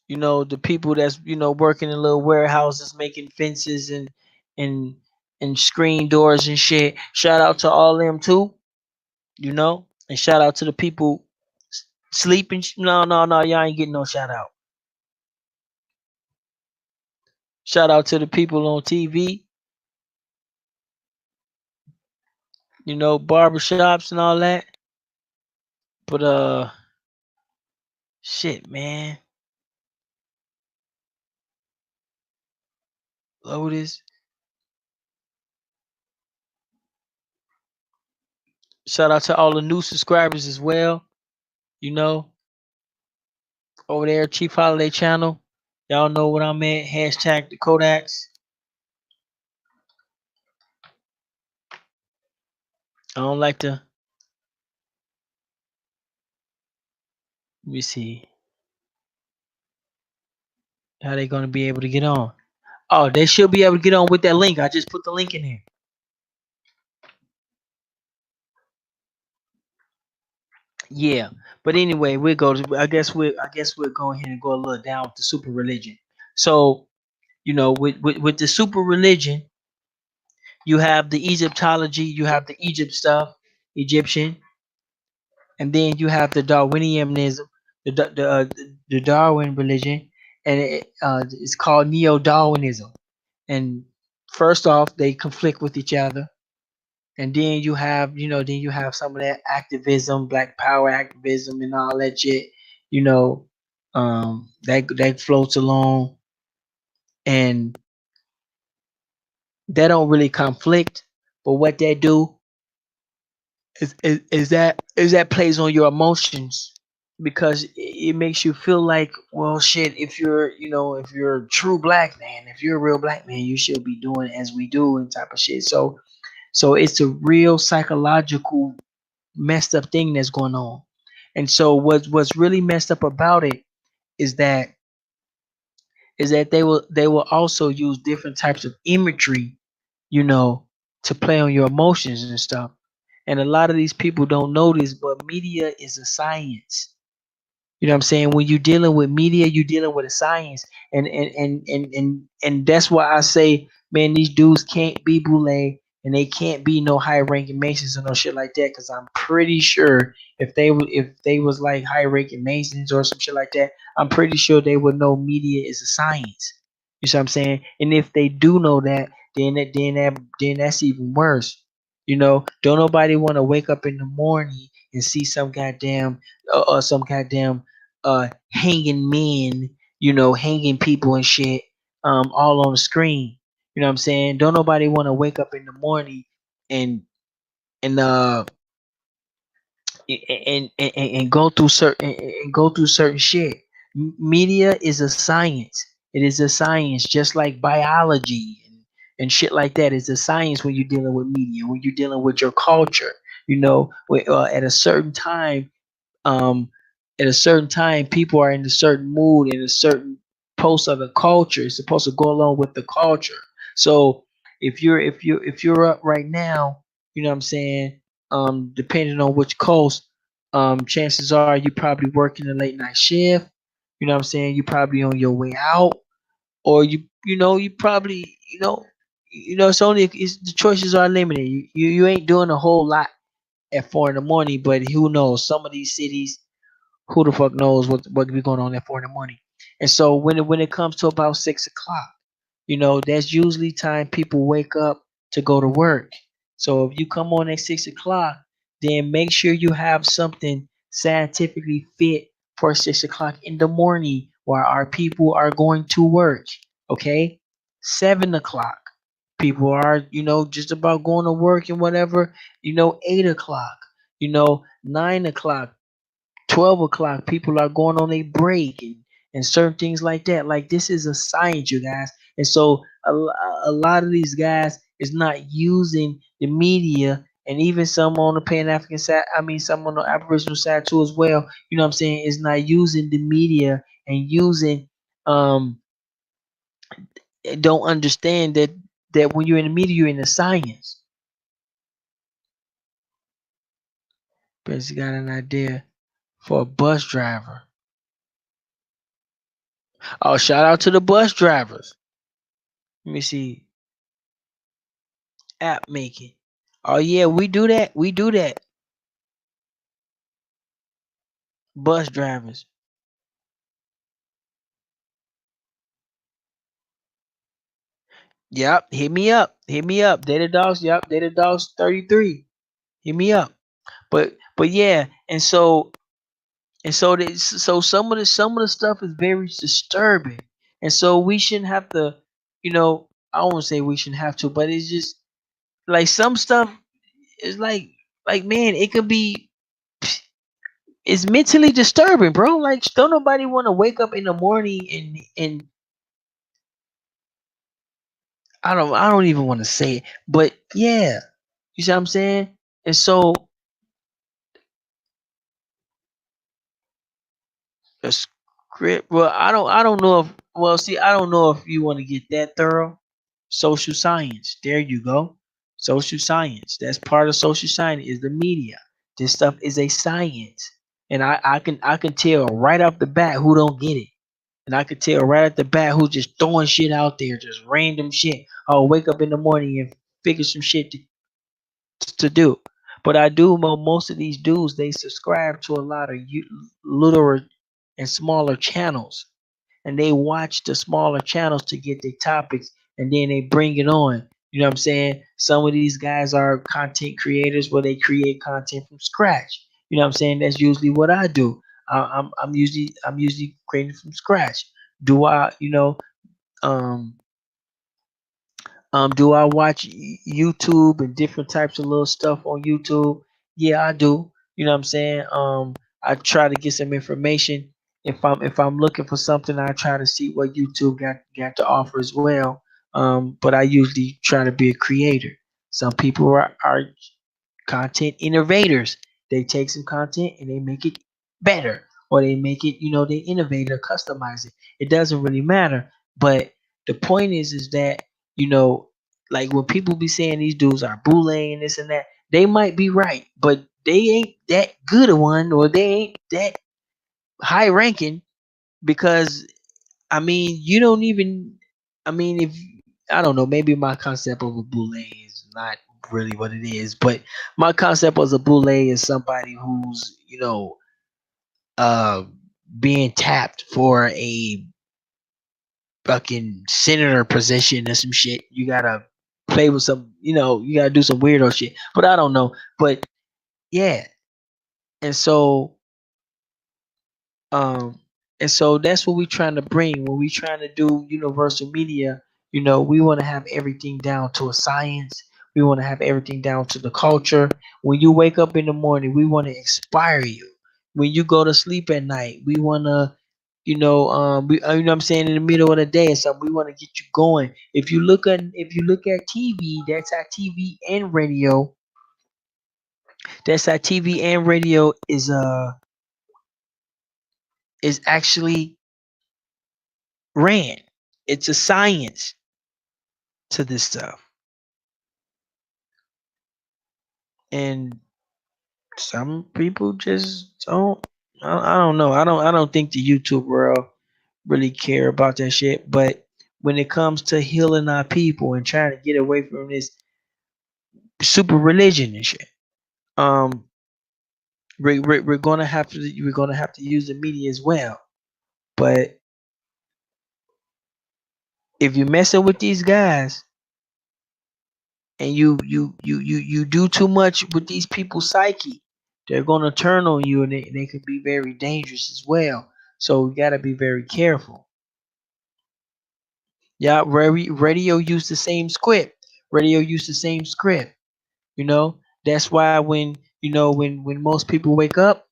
The people that's working in little warehouses making fences and and screen doors and shit. Shout out to all them too. And shout out to the people sleeping. No, no, no, y'all ain't getting no shout out. Shout out to the people on TV. Barbershops and all that. But shit, man. Lotus. Shout out to all the new subscribers as well. You know, over there, Chief Holiday Channel. Y'all know what I'm at. Hashtag the Kodaks. I don't like to. Let me see. How they gonna be able to get on? Oh, they should be able to get on with that link. I just put the link in here. Yeah, but anyway, we'll go. I guess we're going here and go a little down with the super religion. So with the super religion, you have the Egyptology, you have the Egypt stuff, Egyptian, and then you have the Darwinianism, the Darwin religion, and it's called Neo-Darwinism. And first off, they conflict with each other, and then you have some of that activism, Black Power activism, and all that shit. You know, that floats along, and they don't really conflict. But what they do is that plays on your emotions because it makes you feel like, well, shit. If you're a true black man, if you're a real black man, you should be doing as we do and type of shit. So it's a real psychological messed up thing that's going on. And so what's really messed up about it is that they will also use different types of imagery, you know, to play on your emotions and stuff. And a lot of these people don't know this, but media is a science. You know what I'm saying? When you're dealing with media, you're dealing with a science. And that's why I say, man, these dudes can't be boule and they can't be no high ranking masons or no shit like that. Cause I'm pretty sure if they was like high ranking masons or some shit like that, I'm pretty sure they would know media is a science. You see what I'm saying? And if they do know that, then that's even worse. Don't nobody want to wake up in the morning and see some goddamn hanging men, hanging people and shit, all on the screen. You know what I'm saying? Don't nobody want to wake up in the morning and and uh and go through certain shit. Media is a science. It is a science, just like biology and shit like that. It's a science when you're dealing with media, when you're dealing with your culture. At a certain time, um, people are in a certain mood, in a certain post of the culture. It's supposed to go along with the culture. So if you're up right now, you know what I'm saying. Depending on which coast, chances are you probably working a late night shift. You know what I'm saying. You probably on your way out, or you probably the choices are limited. You ain't doing a whole lot at 4 in the morning, but who knows? Some of these cities, who the fuck knows what be going on at 4 in the morning. And so when it comes to about 6 o'clock, that's usually time people wake up to go to work. So if you come on at 6 o'clock, then make sure you have something scientifically fit for 6 o'clock in the morning while our people are going to work. Okay? 7 o'clock. People are, just about going to work and whatever, 8 o'clock, 9 o'clock, 12 o'clock, people are going on a break and certain things like that. Like, this is a science, you guys. And so a lot of these guys is not using the media, and even some on the Pan African side, I mean, some on the Aboriginal side too as well. You know what I'm saying? Is not using the media and using, don't understand that when you're in the media, you're in the science. But you got an idea for a bus driver. Oh, shout out to the bus drivers. Let me see. App making. Oh yeah, we do that. We do that. Bus drivers. Yep. Hit me up. Hit me up. Data Dogs. Yep. Data Dogs 33. Hit me up. But yeah, so some of the stuff is very disturbing, and so we shouldn't have to. I won't say we shouldn't have to, but it's just like some stuff is like man, it could be. It's mentally disturbing, bro. Like, don't nobody want to wake up in the morning and I don't even want to say it, but yeah, you see what I'm saying? And so the script, well, I don't know if, well, see, I don't know if you want to get that thorough. Social science, there you go. Social science, that's part of social science is the media. This stuff is a science, and I can tell right off the bat who don't get it. And I could tell right at the bat who's just throwing shit out there, just random shit. I'll wake up in the morning and figure some shit to do. But I do know most of these dudes, they subscribe to a lot of littler and smaller channels. And they watch the smaller channels to get their topics, and then they bring it on. You know what I'm saying? Some of these guys are content creators where they create content from scratch. You know what I'm saying? That's usually what I do. I'm usually creating from scratch. Do I, um, do I watch YouTube and different types of little stuff on YouTube? Yeah, I do. You know what I'm saying? I try to get some information. If I'm looking for something, I try to see what YouTube got to offer as well. But I usually try to be a creator. Some people are content innovators. They take some content and they make it better, or they make it, they innovate or customize it. It doesn't really matter. But the point is that, you know, like when people be saying these dudes are boule and this and that, they might be right, but they ain't that good a one, or they ain't that high ranking because I mean you don't even. I mean if I don't know, maybe my concept of a boule is not really what it is, but my concept of a boule is somebody who's uh being tapped for a fucking senator position or some shit. You gotta play with some, you gotta do some weirdo shit. But I don't know. But yeah, and so um, and so that's what we're trying to bring when we trying to do universal media. We want to have everything down to a science. We want to have everything down to the culture. When you wake up in the morning, we want to inspire you. When you go to sleep at night, we want to, you know what I'm saying, in the middle of the day or something, we want to get you going. If you look at TV, that's how TV and radio is actually ran. It's a science to this stuff. And some people just don't. I don't know. I don't think the YouTube world really care about that shit. But when it comes to healing our people and trying to get away from this super religion and shit, um, we're gonna have to use the media as well. But if you're messing with these guys and you do too much with these people's psyche, they're gonna turn on you, and they can be very dangerous as well. So we gotta be very careful. Yeah, radio used the same script. Radio used the same script. That's why when most people wake up,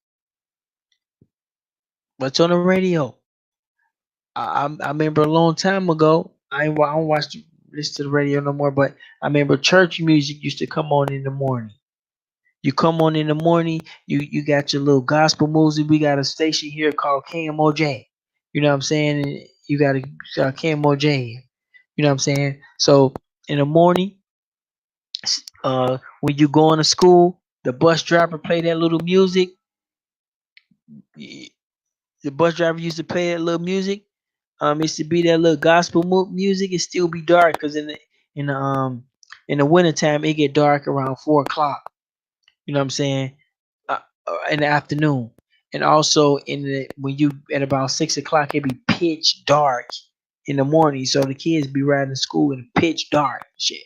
what's on the radio? I remember a long time ago. I don't listen to the radio no more, but I remember church music used to come on in the morning. You come on in the morning, you got your little gospel music. We got a station here called KMOJ. You know what I'm saying? And you got a KMOJ. You know what I'm saying? So in the morning, when you going to school, the bus driver play that little music. y- The bus driver used to play that little music. It used to be that little gospel music. It still be dark because in the wintertime it get dark around 4 o'clock. You know what I'm saying? In the afternoon, and also when you at about 6 o'clock, it be pitch dark in the morning. So the kids be riding to school in pitch dark shit.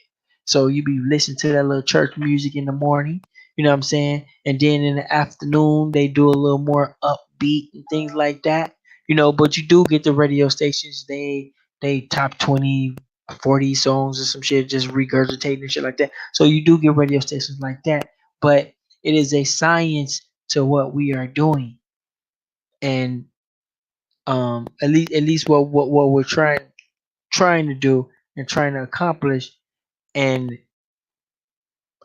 So you be listening to that little church music in the morning. You know what I'm saying? And then in the afternoon, they do a little more upbeat and things like that. But you do get the radio stations. They top 20, 40 songs or some shit, just regurgitating and shit like that. So you do get radio stations like that. But it is a science to what we are doing, and at least what we're trying to do and trying to accomplish. And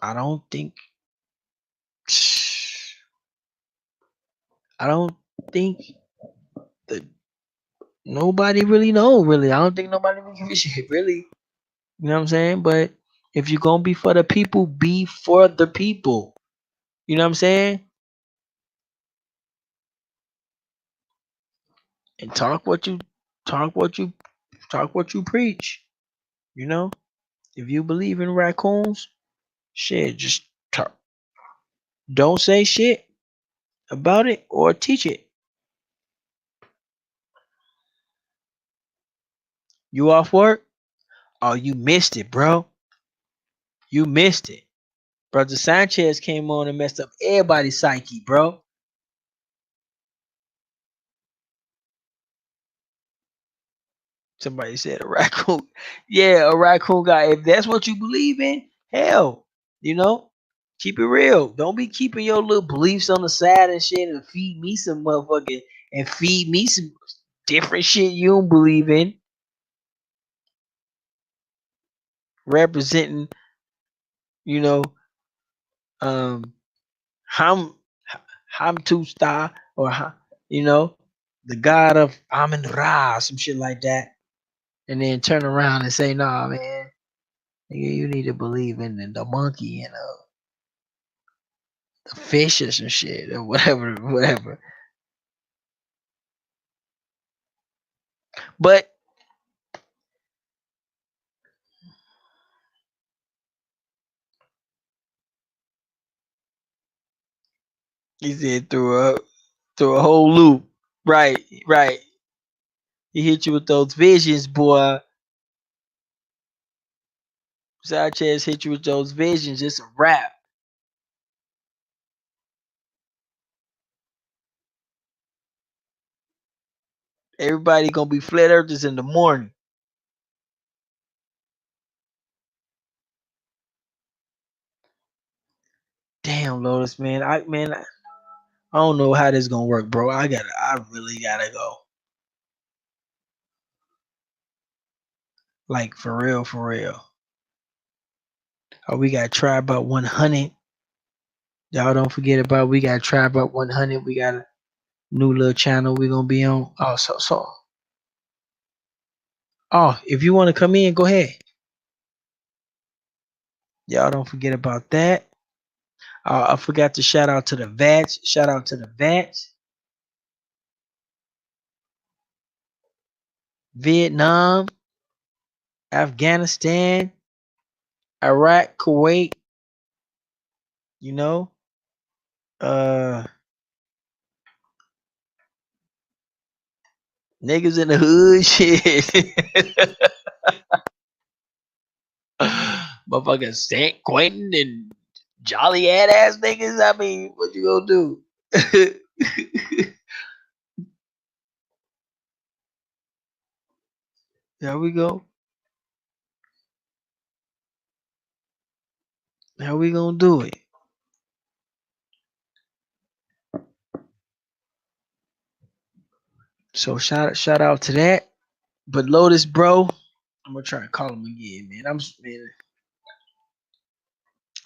I don't think I don't think that nobody really know. Really, I don't think nobody really give a shit. Really, you know what I'm saying? But if you're gonna be for the people, be for the people. You know what I'm saying? And talk what you talk what you preach. You know, if you believe in raccoons, shit, just talk. Don't say shit about it or teach it. You off work? Oh, you missed it, bro. You missed it. Brother Sanchez came on and messed up everybody's psyche, bro. Somebody said a raccoon. Yeah, a raccoon guy. If that's what you believe in, hell, keep it real. Don't be keeping your little beliefs on the side and shit and feed me some motherfucking and feed me some different shit you don't believe in. Representing, you know, um, Ham Hamtusta or the god of Amun Ra, some shit like that, and then turn around and say, "Nah, man, nigga, you need to believe in the monkey and the fish or some shit or whatever, whatever." But he said through a whole loop. Right, right. He hit you with those visions, boy. Sanchez hit you with those visions. It's a wrap. Everybody gonna be flat earthers in the morning. Damn, Lotus, man. I don't know how this gonna work, bro. I really gotta go. Like for real, for real. Oh, we got try about 100. Y'all don't forget about we got try about 100. We got a new little channel we gonna be on. Oh, so. Oh, if you want to come in, go ahead. Y'all don't forget about that. I forgot to shout out to the Vats. Shout out to the Vats. Vietnam, Afghanistan, Iraq, Kuwait, you know, niggas in the hood, shit. Motherfucking San Quentin and jolly ass niggas. I mean, what you gonna do? There we go. How we gonna do it? So shout out to that. But Lotus, bro, I'm gonna try and call him again, man. Man.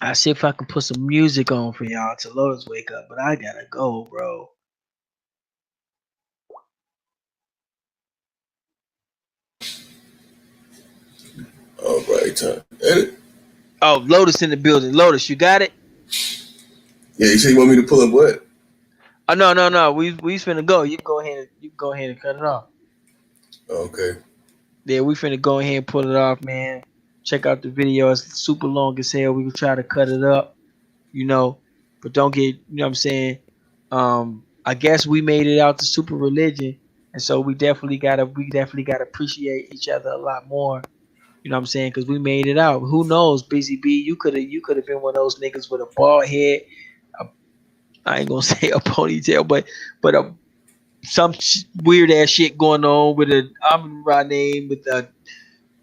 I see if I can put some music on for y'all to Lotus wake up, but I gotta go, bro. All right, time. Edit. Oh, Lotus in the building. Lotus, you got it? Yeah, you say you want me to pull up what? Oh no. We finna go. You can go ahead. You can go ahead and cut it off. Okay. Yeah, we finna go ahead and pull it off, man. Check out the video. It's super long as hell. We can try to cut it up, you know, but don't get, you know what I'm saying? I guess we made it out to super religion, and so we definitely gotta appreciate each other a lot more. You know what I'm saying? Because we made it out. Who knows, BCB? You could have been one of those niggas with a bald head. A, I ain't gonna say a ponytail, but some weird ass shit going on with a Amun name with a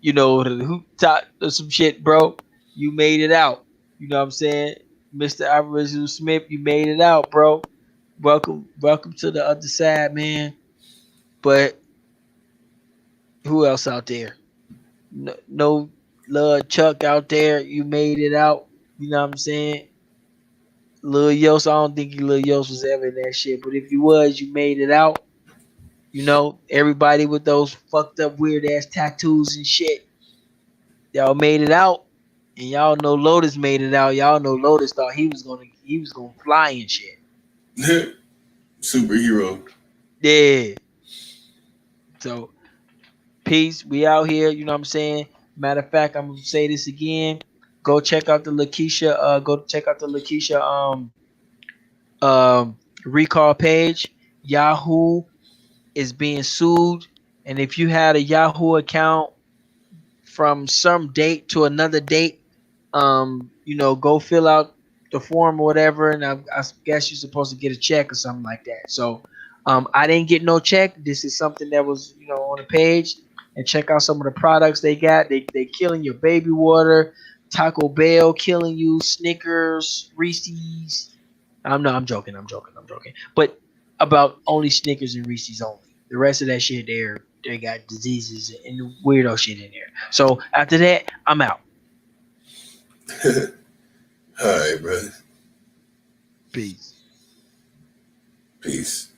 the hoop top or some shit, bro. You made it out. You know what I'm saying? Mr. Aboriginal Smith, you made it out, bro. Welcome to the other side, man. But who else out there? No Lil Chuck out there. You made it out. You know what I'm saying? Lil Yos, I don't think Lil Yos was ever in that shit. But if you was, you made it out. You know, everybody with those fucked up weird ass tattoos and shit. Y'all made it out. And y'all know Lotus made it out. Y'all know Lotus thought he was gonna fly and shit. Superhero. Yeah. So peace. We out here, you know what I'm saying? Matter of fact, I'm gonna say this again. Go check out the Lakeisha recall page. Yahoo is being sued. And if you had a Yahoo account from some date to another date, go fill out the form or whatever, and I guess you're supposed to get a check or something like that. So I didn't get no check. This is something that was on the page, and check out some of the products they got. They killing your baby water, Taco Bell killing you, Snickers, Reese's. I'm joking. But about only Snickers and Reese's only. The rest of that shit they got diseases and weirdo shit in there. So after that, I'm out. All right, brother. Peace. Peace.